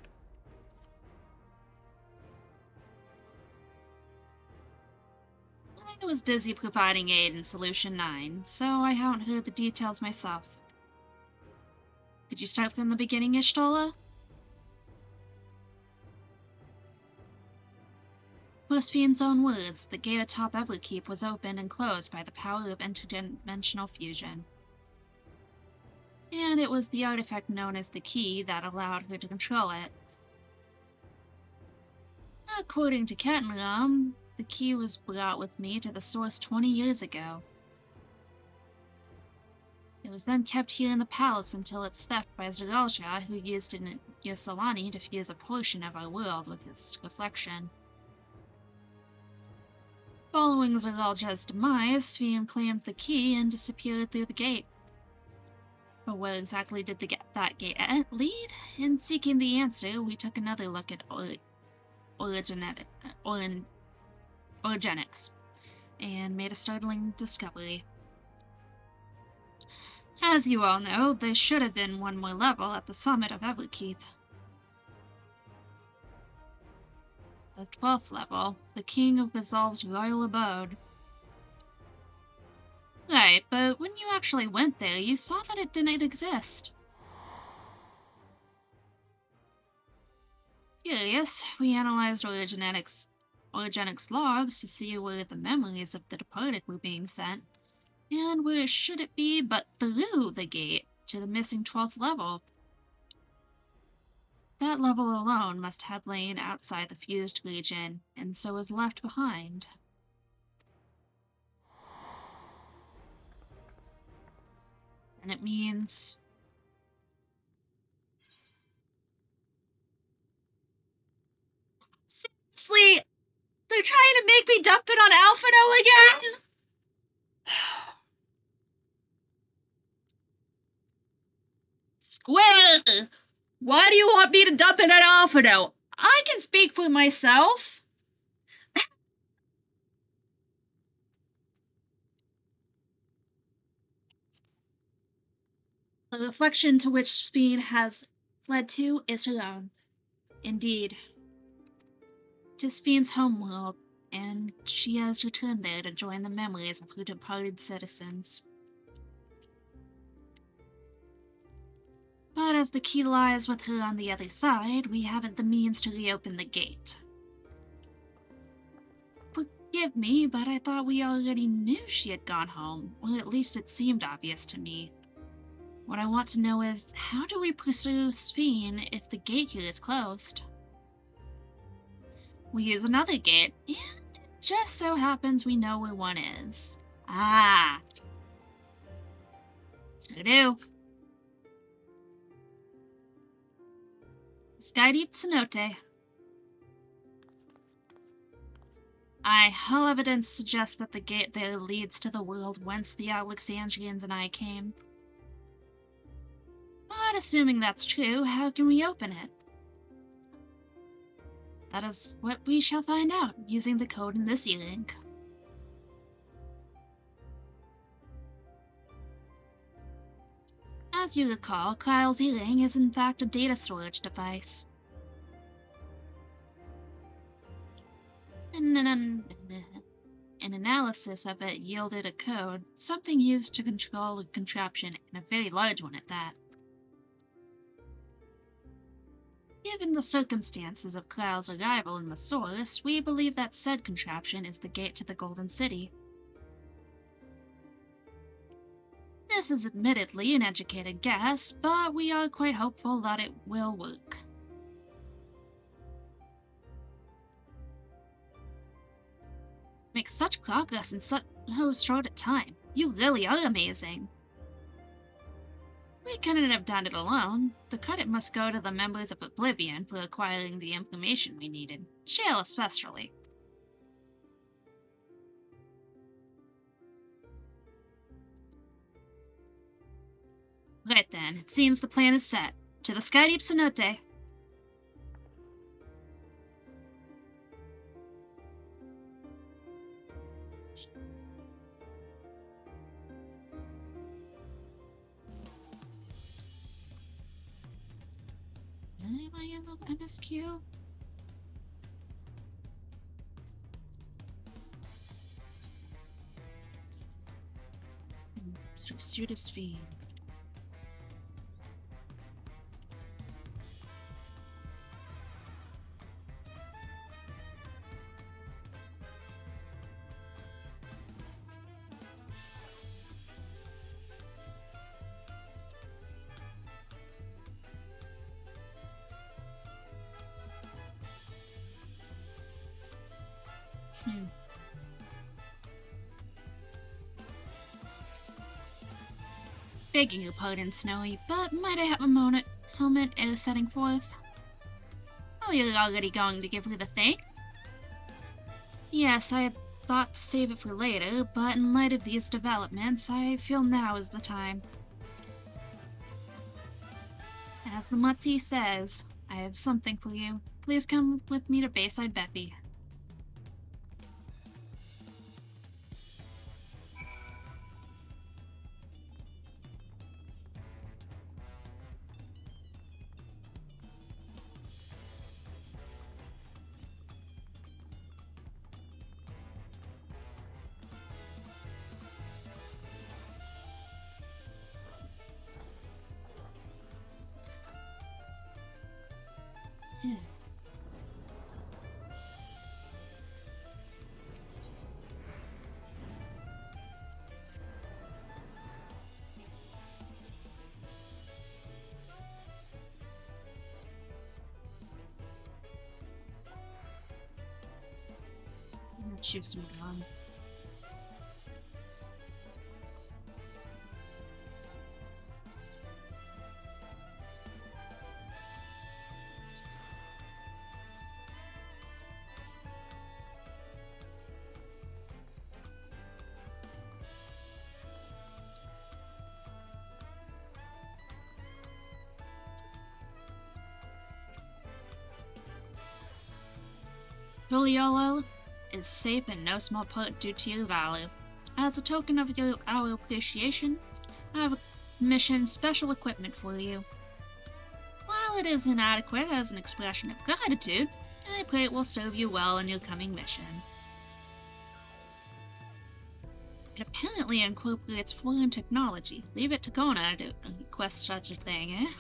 I was busy providing aid in Solution 9, so I haven't heard the details myself. Could you start from the beginning, Ishtola? For Sphene's own words, the gate atop Everkeep was opened and closed by the power of interdimensional fusion. And it was the artifact known as the Key that allowed her to control it. According to Ketenram, the Key was brought with me to the Source 20 years ago. It was then kept here in the palace until its theft by Zeralja, who used it in Yosolani to fuse a portion of our world with its reflection. Following Zeralja's demise, Sphene claimed the key and disappeared through the gate. But where exactly did that gate lead? In seeking the answer, we took another look at orogenics and made a startling discovery. As you all know, there should have been one more level at the summit of Everkeep. The 12th level, the King of Gazal's royal abode. Right, but when you actually went there, you saw that it didn't exist. Curious, we analyzed Orogenics logs to see where the memories of the departed were being sent, and where should it be but through the gate to the missing 12th level. That level alone must have lain outside the fused region, and so was left behind. And it means... Seriously? They're trying to make me dump it on Alphino again? Square! Why do you want me to dump it on Alphino? I can speak for myself. The reflection to which Sphene has fled to is her own. Indeed. To Sphene's homeworld, and she has returned there to join the memories of her departed citizens. But as the key lies with her on the other side, we haven't the means to reopen the gate. Forgive me, but I thought we already knew she had gone home, or at least it seemed obvious to me. What I want to know is, how do we pursue Sphene if the gate here is closed? We use another gate, and it just so happens we know where one is. Ah! Sure do. Skydeep Cenote. All evidence suggests that the gate there leads to the world whence the Alexandrians and I came. But assuming that's true, how can we open it? That is what we shall find out, using the code in this e-link. As you recall, Kyle's e-link is in fact a data storage device. An analysis of it yielded a code, something used to control a contraption, and a very large one at that. Given the circumstances of Kyle's arrival in the source, we believe that said contraption is the gate to the Golden City. This is admittedly an educated guess, but we are quite hopeful that it will work. Make such progress in such short a time. You really are amazing. We couldn't have done it alone. The credit must go to the members of Oblivion for acquiring the information we needed. Shale especially. Right then, it seems the plan is set. To the Skydeep Cenote. Am I in the MSQ? Suit of Sphene. Begging your pardon, Snowy, but might I have a moment ere setting forth? Oh, you're already going to give her the thing? Yes, I had thought to save it for later, but in light of these developments, I feel now is the time. As the Mutsy says, I have something for you. Please come with me to Bayside Beppy. Choose some gun. Juliolo is safe in no small part due to your value. As a token of our appreciation, I have commissioned special equipment for you. While it is inadequate as an expression of gratitude, I pray it will serve you well in your coming mission. It apparently incorporates foreign technology. Leave it to Kona to request such a thing, eh?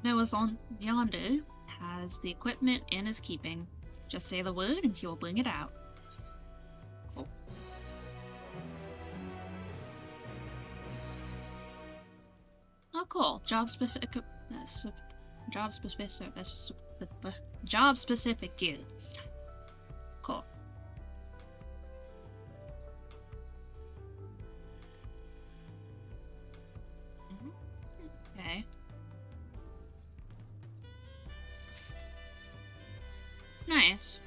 Mewazon yonder has the equipment in his keeping. Just say the word and he will bring it out. Cool. Oh, cool. Job specific gear. Cool. Okay. Nice.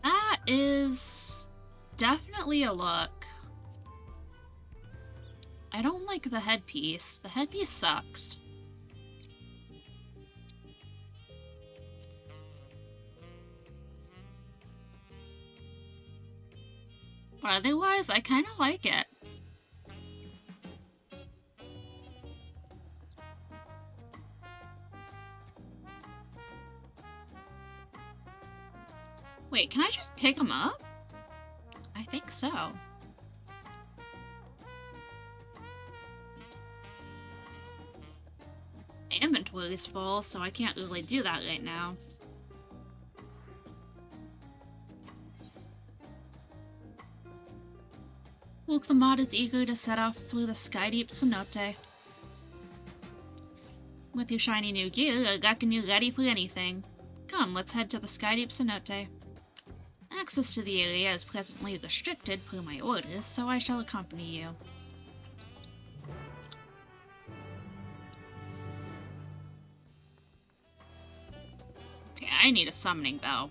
That is definitely a look. I don't like the headpiece. The headpiece sucks. But otherwise, I kind of like it. Wait, can I just pick them up? I think so. My inventory is full, so I can't really do that right now. Wolfamod is eager to set off through the sky-deep cenote. With your shiny new gear, I reckon you're ready for anything. Come, let's head to the sky-deep cenote. Access to the area is presently restricted per my orders, so I shall accompany you. Okay, I need a summoning bell.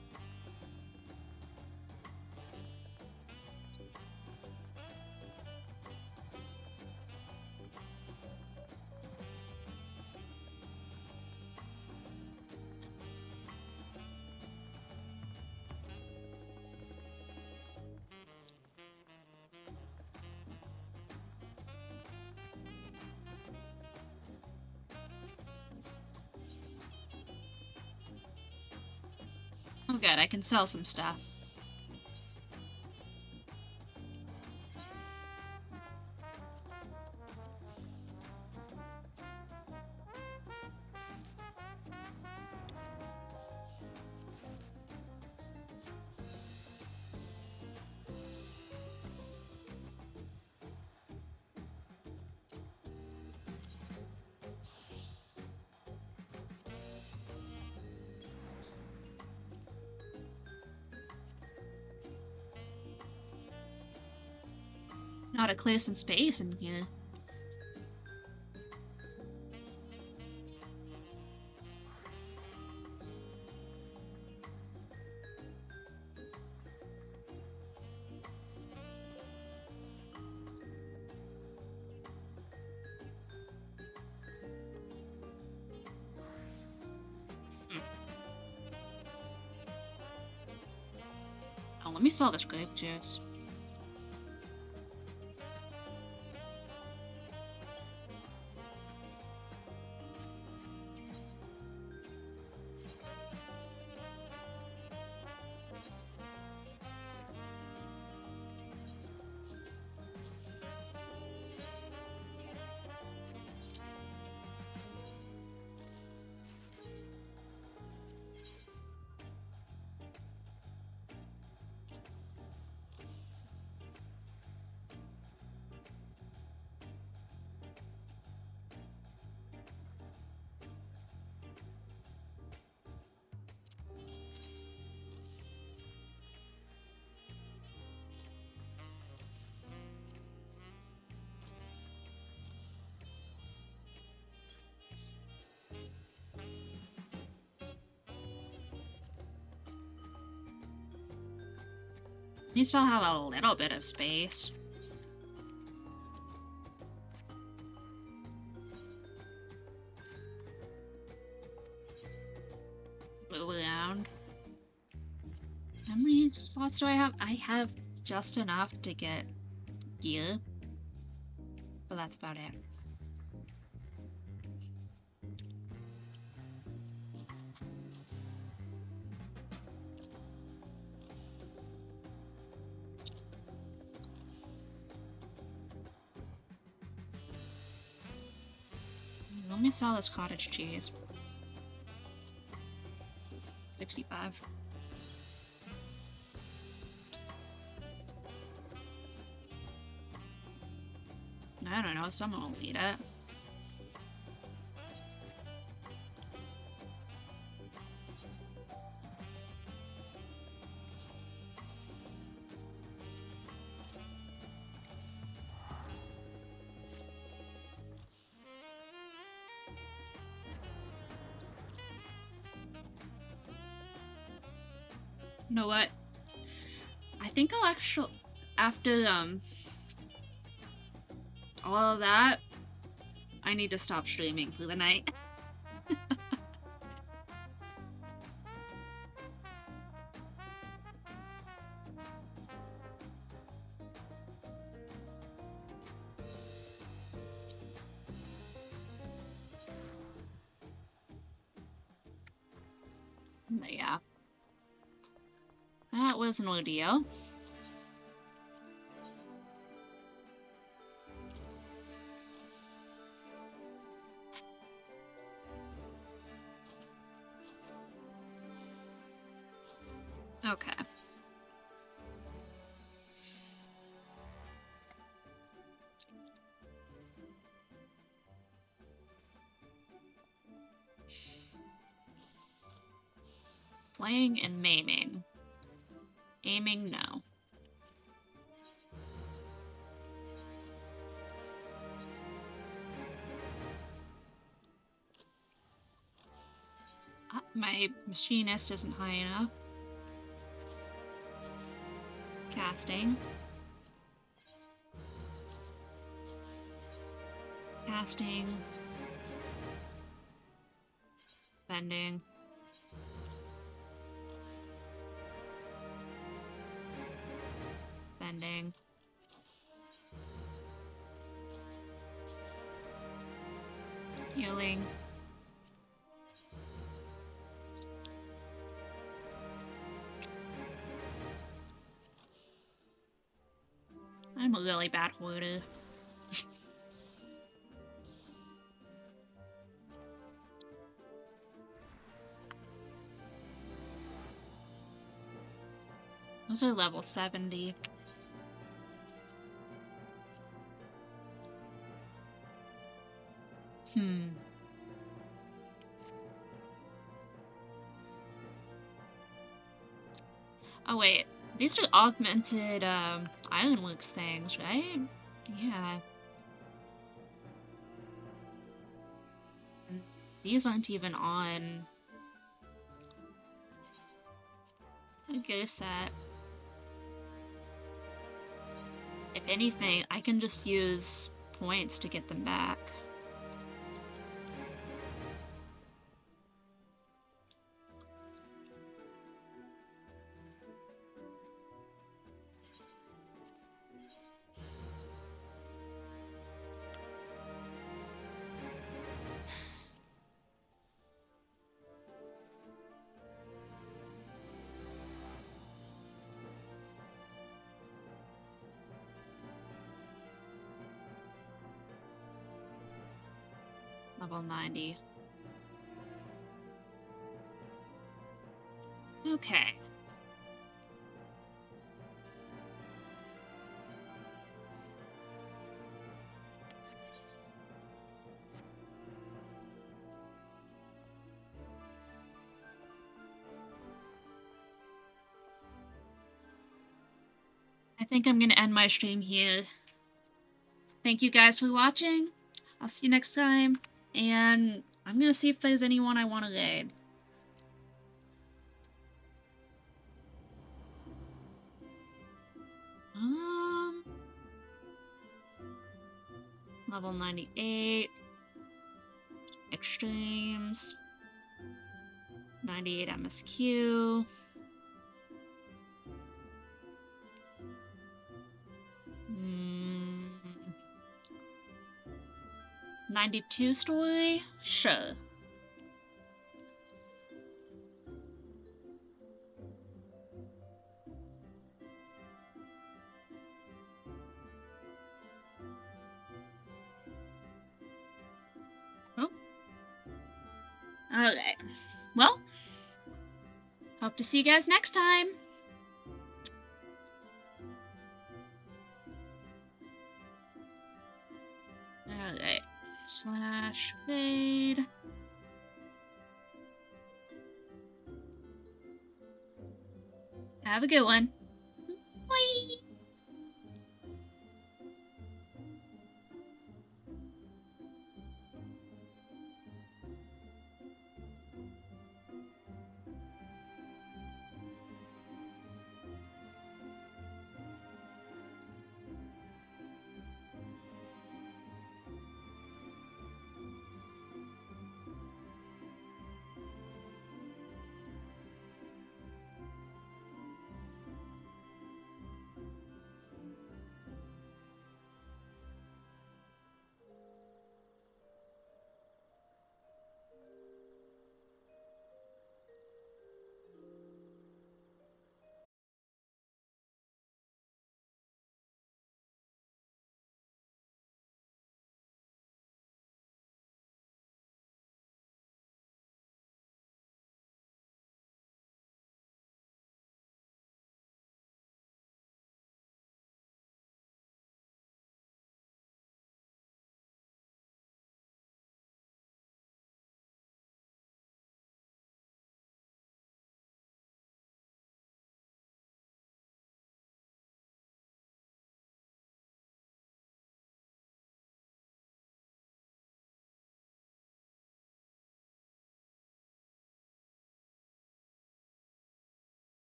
Oh good, I can sell some stuff. Now to clear some space in here. Oh, let me sell this grape juice. You still have a little bit of space. Move around. How many slots do I have? I have just enough to get gear. But that's about it. Let me sell this cottage cheese. 65. I don't know, someone will eat it. You know what? I think I'll actually, after all of that, I need to stop streaming for the night. But yeah. That was an ordeal. Okay. Slaying and maiming. Aiming, no. My machinist isn't high enough. Casting. Casting. Bending. Bending. Healing. I'm a really bad hoarder. Those are level 70. Oh wait, these are augmented Ironworks things, right? Yeah. These aren't even on a go set. If anything, I can just use points to get them back. Level 90. Okay. I think I'm gonna end my stream here. Thank you guys for watching. I'll see you next time. And I'm gonna see if there's anyone I want to raid. Level 98. Extremes. 98 MSQ. 92 story? Sure. Oh. Okay. Well, hope to see you guys next time. Okay. / raid. Have a good one.